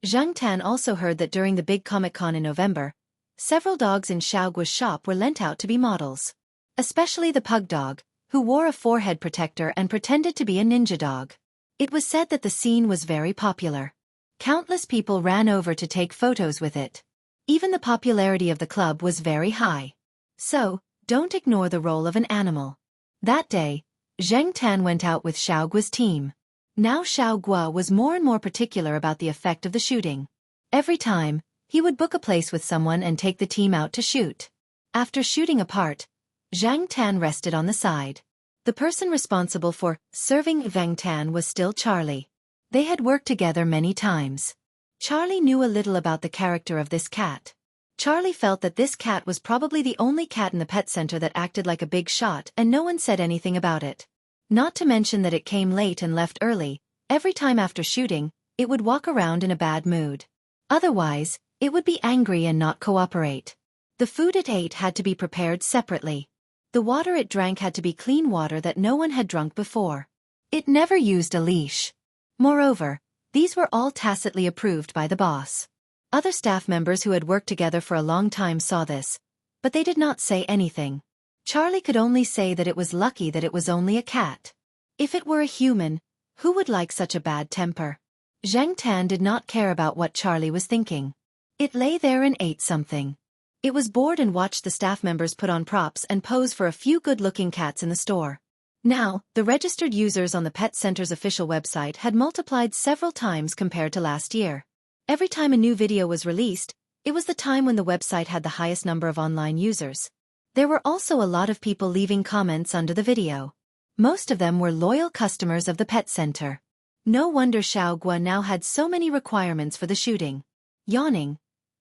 Zhang Tan also heard that during the big Comic-Con in November, several dogs in Xiao Gua's shop were lent out to be models. Especially the pug dog, who wore a forehead protector and pretended to be a ninja dog. It was said that the scene was very popular. Countless people ran over to take photos with it. Even the popularity of the club was very high. So, don't ignore the role of an animal. That day, Zhang Tan went out with Xiao Gua's team. Now Xiao Gua was more and more particular about the effect of the shooting. Every time, he would book a place with someone and take the team out to shoot. After shooting a part, Zhang Tan rested on the side. The person responsible for serving Zhang Tan was still Charlie. They had worked together many times. Charlie knew a little about the character of this cat. Charlie felt that this cat was probably the only cat in the pet center that acted like a big shot and no one said anything about it. Not to mention that it came late and left early. Every time after shooting, it would walk around in a bad mood. Otherwise, it would be angry and not cooperate. The food it ate had to be prepared separately. The water it drank had to be clean water that no one had drunk before. It never used a leash. Moreover, these were all tacitly approved by the boss. Other staff members who had worked together for a long time saw this, but they did not say anything. Charlie could only say that it was lucky that it was only a cat. If it were a human, who would like such a bad temper? Zhang Tan did not care about what Charlie was thinking. It lay there and ate something. It was bored and watched the staff members put on props and pose for a few good-looking cats in the store. Now, the registered users on the Pet Center's official website had multiplied several times compared to last year. Every time a new video was released, it was the time when the website had the highest number of online users. There were also a lot of people leaving comments under the video. Most of them were loyal customers of the Pet Center. No wonder Xiao Gua now had so many requirements for the shooting. Yawning,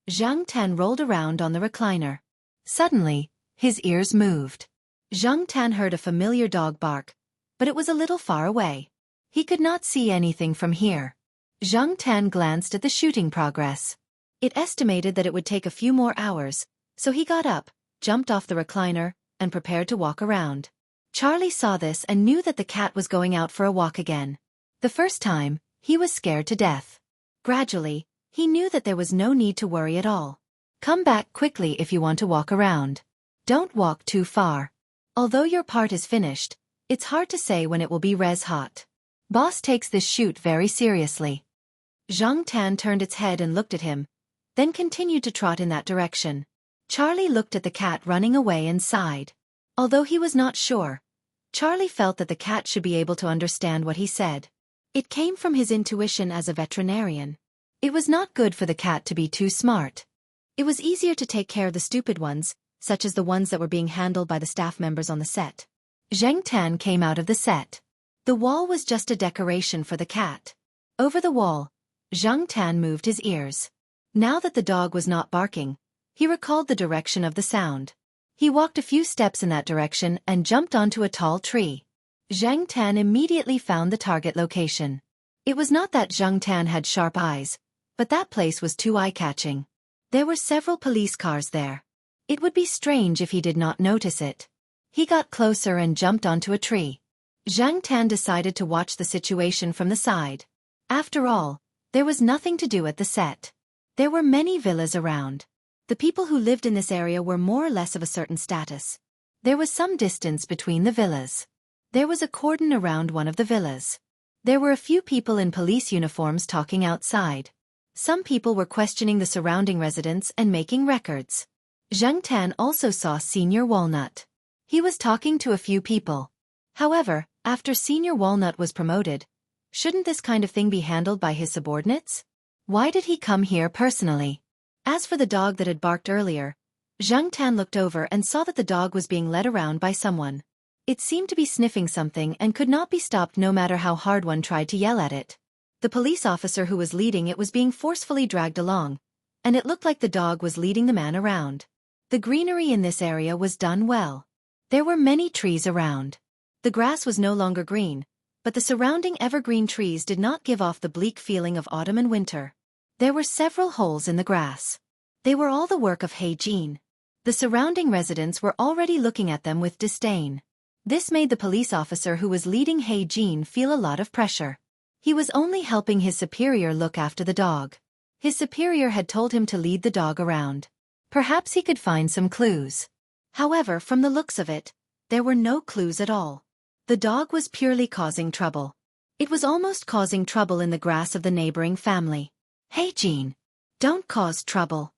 Zhang Tan rolled around on the recliner. Suddenly, his ears moved. Zhang Tan heard a familiar dog bark, but it was a little far away. He could not see anything from here. Zhang Tan glanced at the shooting progress. It estimated that it would take a few more hours, so he got up, jumped off the recliner, and prepared to walk around. Charlie saw this and knew that the cat was going out for a walk again. The first time, he was scared to death. Gradually, he knew that there was no need to worry at all. Come back quickly if you want to walk around. Don't walk too far. Although your part is finished, it's hard to say when it will be res hot. Boss takes this shoot very seriously. Zhang Tan turned its head and looked at him, then continued to trot in that direction. Charlie looked at the cat running away and sighed. Although he was not sure, Charlie felt that the cat should be able to understand what he said. It came from his intuition as a veterinarian. It was not good for the cat to be too smart. It was easier to take care of the stupid ones, such as the ones that were being handled by the staff members on the set. Zhang Tan came out of the set. The wall was just a decoration for the cat. Over the wall, Zhang Tan moved his ears. Now that the dog was not barking, he recalled the direction of the sound. He walked a few steps in that direction and jumped onto a tall tree. Zhang Tan immediately found the target location. It was not that Zhang Tan had sharp eyes, but that place was too eye-catching. There were several police cars there. It would be strange if he did not notice it. He got closer and jumped onto a tree. Zhang Tan decided to watch the situation from the side. After all, there was nothing to do at the set. There were many villas around. The people who lived in this area were more or less of a certain status. There was some distance between the villas. There was a cordon around one of the villas. There were a few people in police uniforms talking outside. Some people were questioning the surrounding residents and making records. Zhang Tan also saw Senior Walnut. He was talking to a few people. However, after Senior Walnut was promoted, shouldn't this kind of thing be handled by his subordinates? Why did he come here personally? As for the dog that had barked earlier, Zhang Tan looked over and saw that the dog was being led around by someone. It seemed to be sniffing something and could not be stopped no matter how hard one tried to yell at it. The police officer who was leading it was being forcefully dragged along, and it looked like the dog was leading the man around. The greenery in this area was done well. There were many trees around. The grass was no longer green, but the surrounding evergreen trees did not give off the bleak feeling of autumn and winter. There were several holes in the grass. They were all the work of He Jin. The surrounding residents were already looking at them with disdain. This made the police officer who was leading He Jin feel a lot of pressure. He was only helping his superior look after the dog. His superior had told him to lead the dog around. Perhaps he could find some clues. However, from the looks of it, there were no clues at all. The dog was purely causing trouble. It was almost causing trouble in the grass of the neighboring family. Hey Jin, don't cause trouble.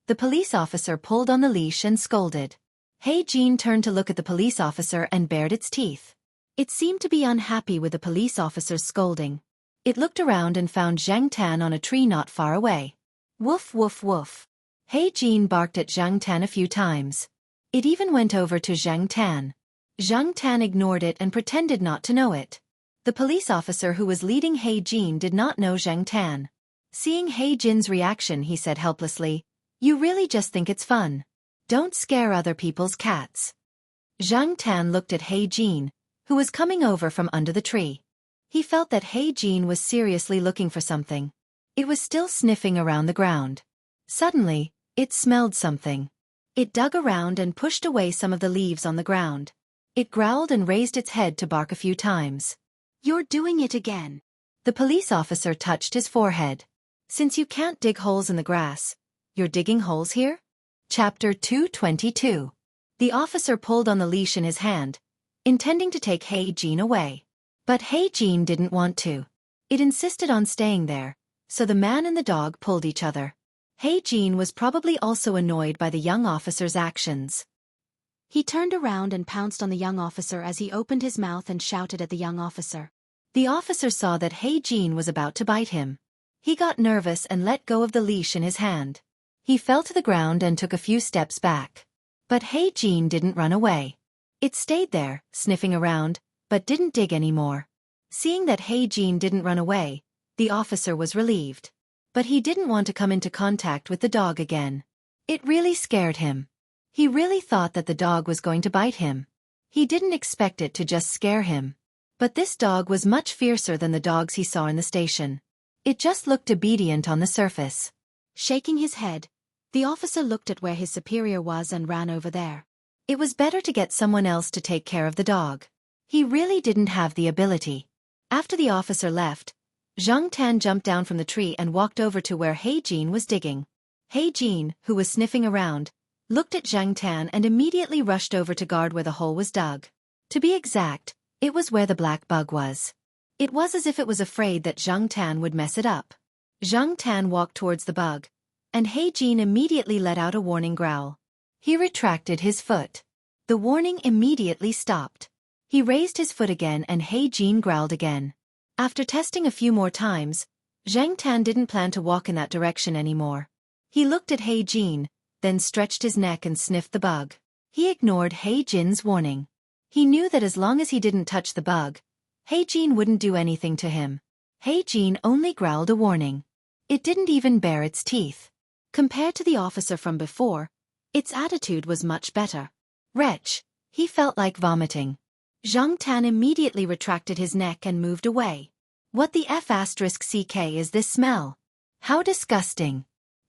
The police officer pulled on the leash and scolded. Hey Jin turned to look at the police officer and bared its teeth. It seemed to be unhappy with the police officer's scolding. It looked around and found Zhang Tan on a tree not far away. Woof woof woof. Hey Jin barked at Zhang Tan a few times. It even went over to Zhang Tan. Zhang Tan ignored it and pretended not to know it. The police officer who was leading He Jin did not know Zhang Tan. Seeing He Jin's reaction, he said helplessly, "You really just think it's fun. Don't scare other people's cats." Zhang Tan looked at He Jin, who was coming over from under the tree. He felt that He Jin was seriously looking for something. It was still sniffing around the ground. Suddenly, it smelled something. It dug around and pushed away some of the leaves on the ground. It growled and raised its head to bark a few times. "You're doing it again." The police officer touched his forehead. "Since you can't dig holes in the grass, you're digging holes here?" Chapter 222. The officer pulled on the leash in his hand, intending to take He Jin away. But He Jin didn't want to. It insisted on staying there, so the man and the dog pulled each other. He Jin was probably also annoyed by the young officer's actions. He turned around and pounced on the young officer as he opened his mouth and shouted at the young officer. The officer saw that He Jin was about to bite him. He got nervous and let go of the leash in his hand. He fell to the ground and took a few steps back. But He Jin didn't run away. It stayed there, sniffing around, but didn't dig anymore. Seeing that He Jin didn't run away, the officer was relieved. But he didn't want to come into contact with the dog again. It really scared him. He really thought that the dog was going to bite him. He didn't expect it to just scare him. But this dog was much fiercer than the dogs he saw in the station. It just looked obedient on the surface. Shaking his head, the officer looked at where his superior was and ran over there. It was better to get someone else to take care of the dog. He really didn't have the ability. After the officer left, Zhang Tan jumped down from the tree and walked over to where He Jin was digging. He Jin, who was sniffing around, looked at Zhang Tan and immediately rushed over to guard where the hole was dug. To be exact, it was where the black bug was. It was as if it was afraid that Zhang Tan would mess it up. Zhang Tan walked towards the bug, and He Jin immediately let out a warning growl. He retracted his foot. The warning immediately stopped. He raised his foot again and He Jin growled again. After testing a few more times, Zhang Tan didn't plan to walk in that direction anymore. He looked at He Jin, then stretched his neck and sniffed the bug. He ignored He Jin's warning. He knew that as long as he didn't touch the bug, He Jin wouldn't do anything to him. He Jin only growled a warning. It didn't even bare its teeth. Compared to the officer from before, its attitude was much better. Wretch, he felt like vomiting. Zhang Tan immediately retracted his neck and moved away. What the F***ck is this smell? How disgusting.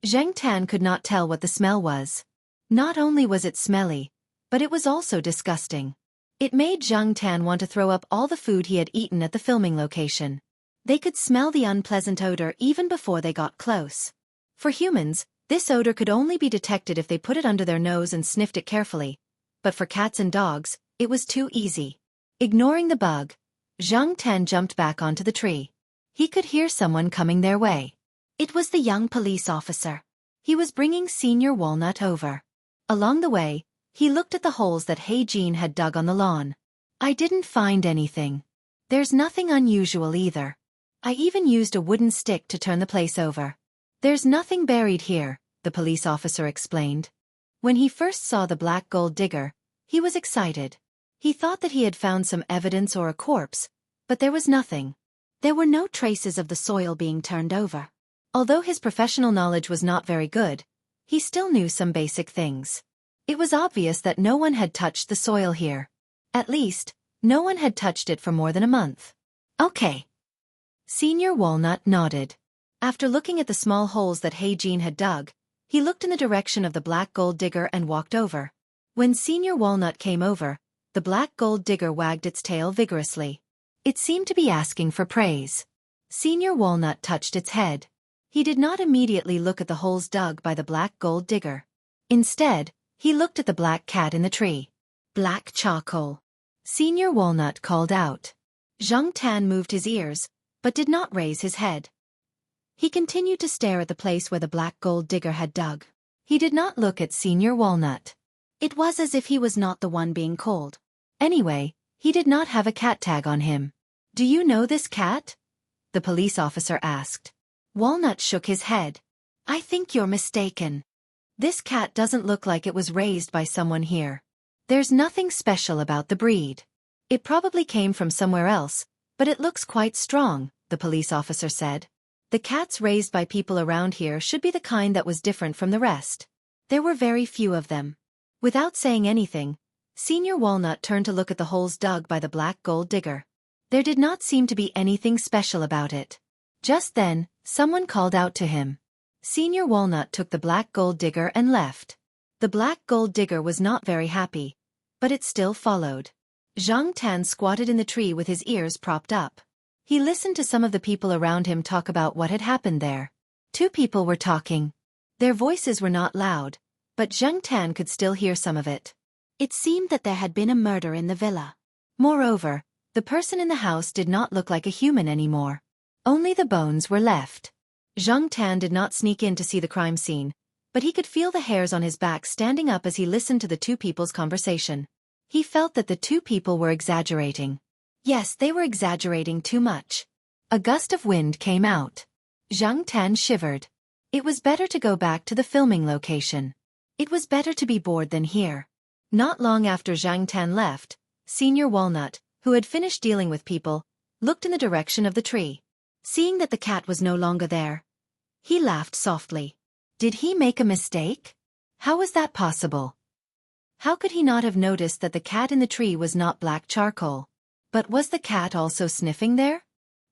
Zhang Tan could not tell what the smell was. Not only was it smelly, but it was also disgusting. It made Zhang Tan want to throw up all the food he had eaten at the filming location. They could smell the unpleasant odor even before they got close. For humans, this odor could only be detected if they put it under their nose and sniffed it carefully. But for cats and dogs, it was too easy. Ignoring the bug, Zhang Tan jumped back onto the tree. He could hear someone coming their way. It was the young police officer. He was bringing Senior Walnut over. Along the way, he looked at the holes that He Jin had dug on the lawn. I didn't find anything. There's nothing unusual either. I even used a wooden stick to turn the place over. There's nothing buried here, the police officer explained. When he first saw the black gold digger, he was excited. He thought that he had found some evidence or a corpse, but there was nothing. There were no traces of the soil being turned over. Although his professional knowledge was not very good, he still knew some basic things. It was obvious that no one had touched the soil here. At least, no one had touched it for more than a month. Okay. Senior Walnut nodded. After looking at the small holes that He Jin had dug, he looked in the direction of the black gold digger and walked over. When Senior Walnut came over, the black gold digger wagged its tail vigorously. It seemed to be asking for praise. Senior Walnut touched its head. He did not immediately look at the holes dug by the black gold digger. Instead, he looked at the black cat in the tree. Black charcoal. Senior Walnut called out. Zhang Tan moved his ears, but did not raise his head. He continued to stare at the place where the black gold digger had dug. He did not look at Senior Walnut. It was as if he was not the one being called. Anyway, he did not have a cat tag on him. Do you know this cat? The police officer asked. Walnut shook his head. I think you're mistaken. This cat doesn't look like it was raised by someone here. There's nothing special about the breed. It probably came from somewhere else, but it looks quite strong, the police officer said. The cats raised by people around here should be the kind that was different from the rest. There were very few of them. Without saying anything, Senior Walnut turned to look at the holes dug by the black gold digger. There did not seem to be anything special about it. Just then, someone called out to him. Senior Walnut took the black gold digger and left. The black gold digger was not very happy, but it still followed. Zhang Tan squatted in the tree with his ears propped up. He listened to some of the people around him talk about what had happened there. Two people were talking. Their voices were not loud, but Zhang Tan could still hear some of it. It seemed that there had been a murder in the villa. Moreover, the person in the house did not look like a human anymore. Only the bones were left. Zhang Tan did not sneak in to see the crime scene, but he could feel the hairs on his back standing up as he listened to the two people's conversation. He felt that the two people were exaggerating. Yes, they were exaggerating too much. A gust of wind came out. Zhang Tan shivered. It was better to go back to the filming location. It was better to be bored than here. Not long after Zhang Tan left, Senior Walnut, who had finished dealing with people, looked in the direction of the tree. Seeing that the cat was no longer there, he laughed softly. Did he make a mistake? How was that possible? How could he not have noticed that the cat in the tree was not black charcoal? But was the cat also sniffing there?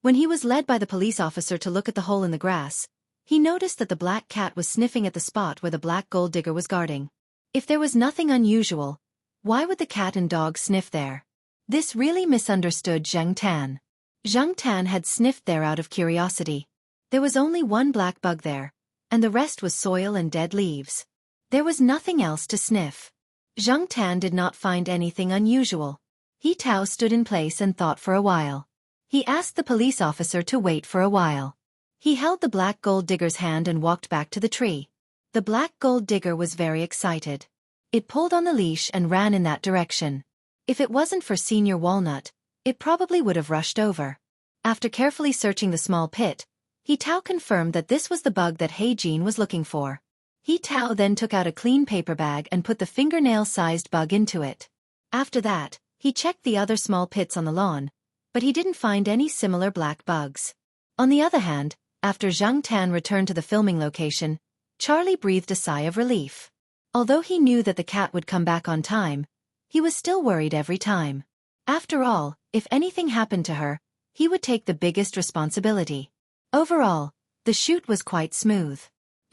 When he was led by the police officer to look at the hole in the grass, he noticed that the black cat was sniffing at the spot where the black gold digger was guarding. If there was nothing unusual, why would the cat and dog sniff there? This really misunderstood Zheng Tan. Zheng Tan had sniffed there out of curiosity. There was only one black bug there, and the rest was soil and dead leaves. There was nothing else to sniff. Zheng Tan did not find anything unusual. He Tao stood in place and thought for a while. He asked the police officer to wait for a while. He held the black gold digger's hand and walked back to the tree. The black gold digger was very excited. It pulled on the leash and ran in that direction. If it wasn't for Senior Walnut, it probably would have rushed over. After carefully searching the small pit, He Tao confirmed that this was the bug that He Jin was looking for. He Tao then took out a clean paper bag and put the fingernail-sized bug into it. After that, he checked the other small pits on the lawn, but he didn't find any similar black bugs. On the other hand, after Zhang Tan returned to the filming location, Charlie breathed a sigh of relief. Although he knew that the cat would come back on time, he was still worried every time. After all, if anything happened to her, he would take the biggest responsibility. Overall, the shoot was quite smooth.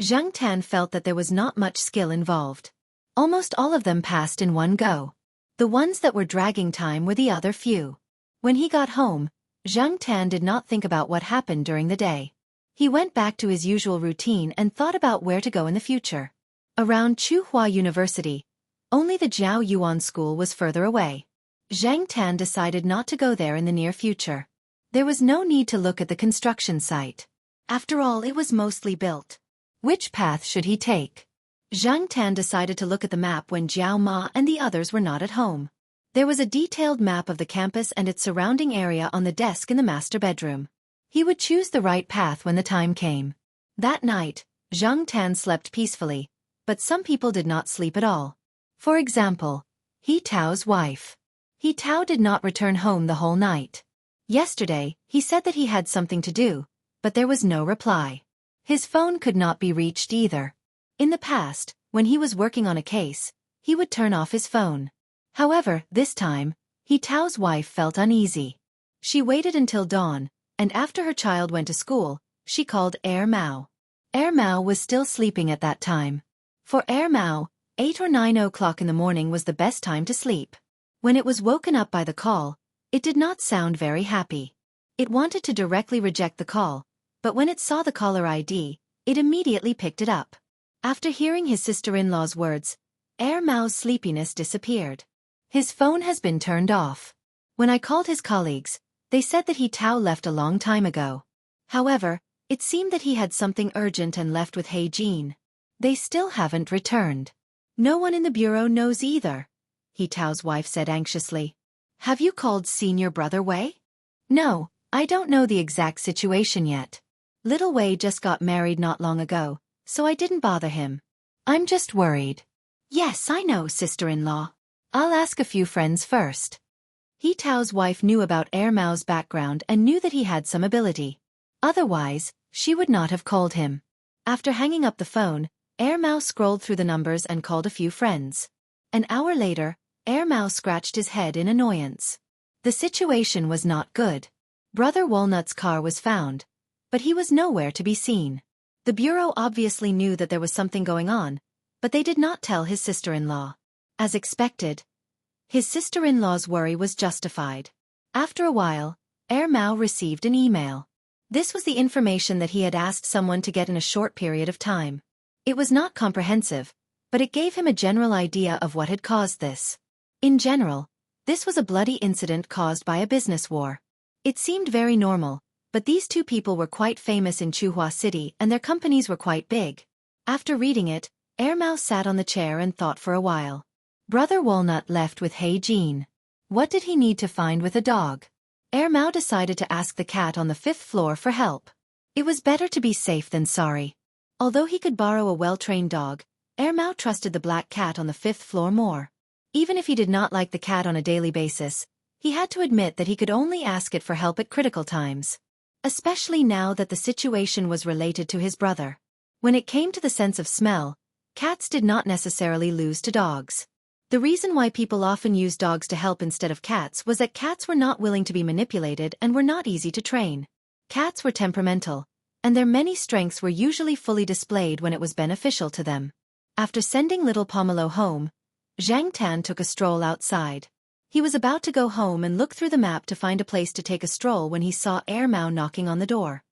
Zhang Tan felt that there was not much skill involved. Almost all of them passed in one go. The ones that were dragging time were the other few. When he got home, Zhang Tan did not think about what happened during the day. He went back to his usual routine and thought about where to go in the future. Around Tsinghua University, only the Jiao Yuan school was further away. Zhang Tan decided not to go there in the near future. There was no need to look at the construction site. After all, it was mostly built. Which path should he take? Zhang Tan decided to look at the map when Jiao Ma and the others were not at home. There was a detailed map of the campus and its surrounding area on the desk in the master bedroom. He would choose the right path when the time came. That night, Zhang Tan slept peacefully, but some people did not sleep at all. For example, He Tao's wife. He Tao did not return home the whole night. Yesterday, he said that he had something to do, but there was no reply. His phone could not be reached either. In the past, when he was working on a case, he would turn off his phone. However, this time, He Tao's wife felt uneasy. She waited until dawn, and after her child went to school, she called Mao. Mao was still sleeping at that time. For Mao, 8 or 9 o'clock in the morning was the best time to sleep. When it was woken up by the call, it did not sound very happy. It wanted to directly reject the call, but when it saw the caller ID, it immediately picked it up. After hearing his sister-in-law's words, Mao's sleepiness disappeared. His phone has been turned off. When I called his colleagues, they said that He Tao left a long time ago. However, it seemed that he had something urgent and left with He Jin. They still haven't returned. No one in the bureau knows either, He Tao's wife said anxiously. Have you called Senior Brother Wei? No, I don't know the exact situation yet. Little Wei just got married not long ago, so I didn't bother him. I'm just worried. Yes, I know, sister-in-law. I'll ask a few friends first. He Tao's wife knew about Mao's background and knew that he had some ability. Otherwise, she would not have called him. After hanging up the phone, Mao scrolled through the numbers and called a few friends. An hour later, Mao scratched his head in annoyance. The situation was not good. Brother Walnut's car was found, but he was nowhere to be seen. The bureau obviously knew that there was something going on, but they did not tell his sister-in-law. As expected, his sister-in-law's worry was justified. After a while, Mao received an email. This was the information that he had asked someone to get in a short period of time. It was not comprehensive, but it gave him a general idea of what had caused this. In general, this was a bloody incident caused by a business war. It seemed very normal, but these two people were quite famous in Tsinghua City and their companies were quite big. After reading it, Mao sat on the chair and thought for a while. Brother Walnut left with He Jin. What did he need to find with a dog? Mao decided to ask the cat on the 5th floor for help. It was better to be safe than sorry. Although he could borrow a well-trained dog, Mao trusted the black cat on the 5th floor more. Even if he did not like the cat on a daily basis, He had to admit that he could only ask it for help at critical times. Especially now that the situation was related to his brother. When it came to the sense of smell, cats did not necessarily lose to dogs. The reason why people often use dogs to help instead of cats was that cats were not willing to be manipulated and were not easy to train. Cats were temperamental, and their many strengths were usually fully displayed when it was beneficial to them. After sending little Pomelo home, Zhang Tan took a stroll outside. He was about to go home and look through the map to find a place to take a stroll when he saw Air Mao knocking on the door.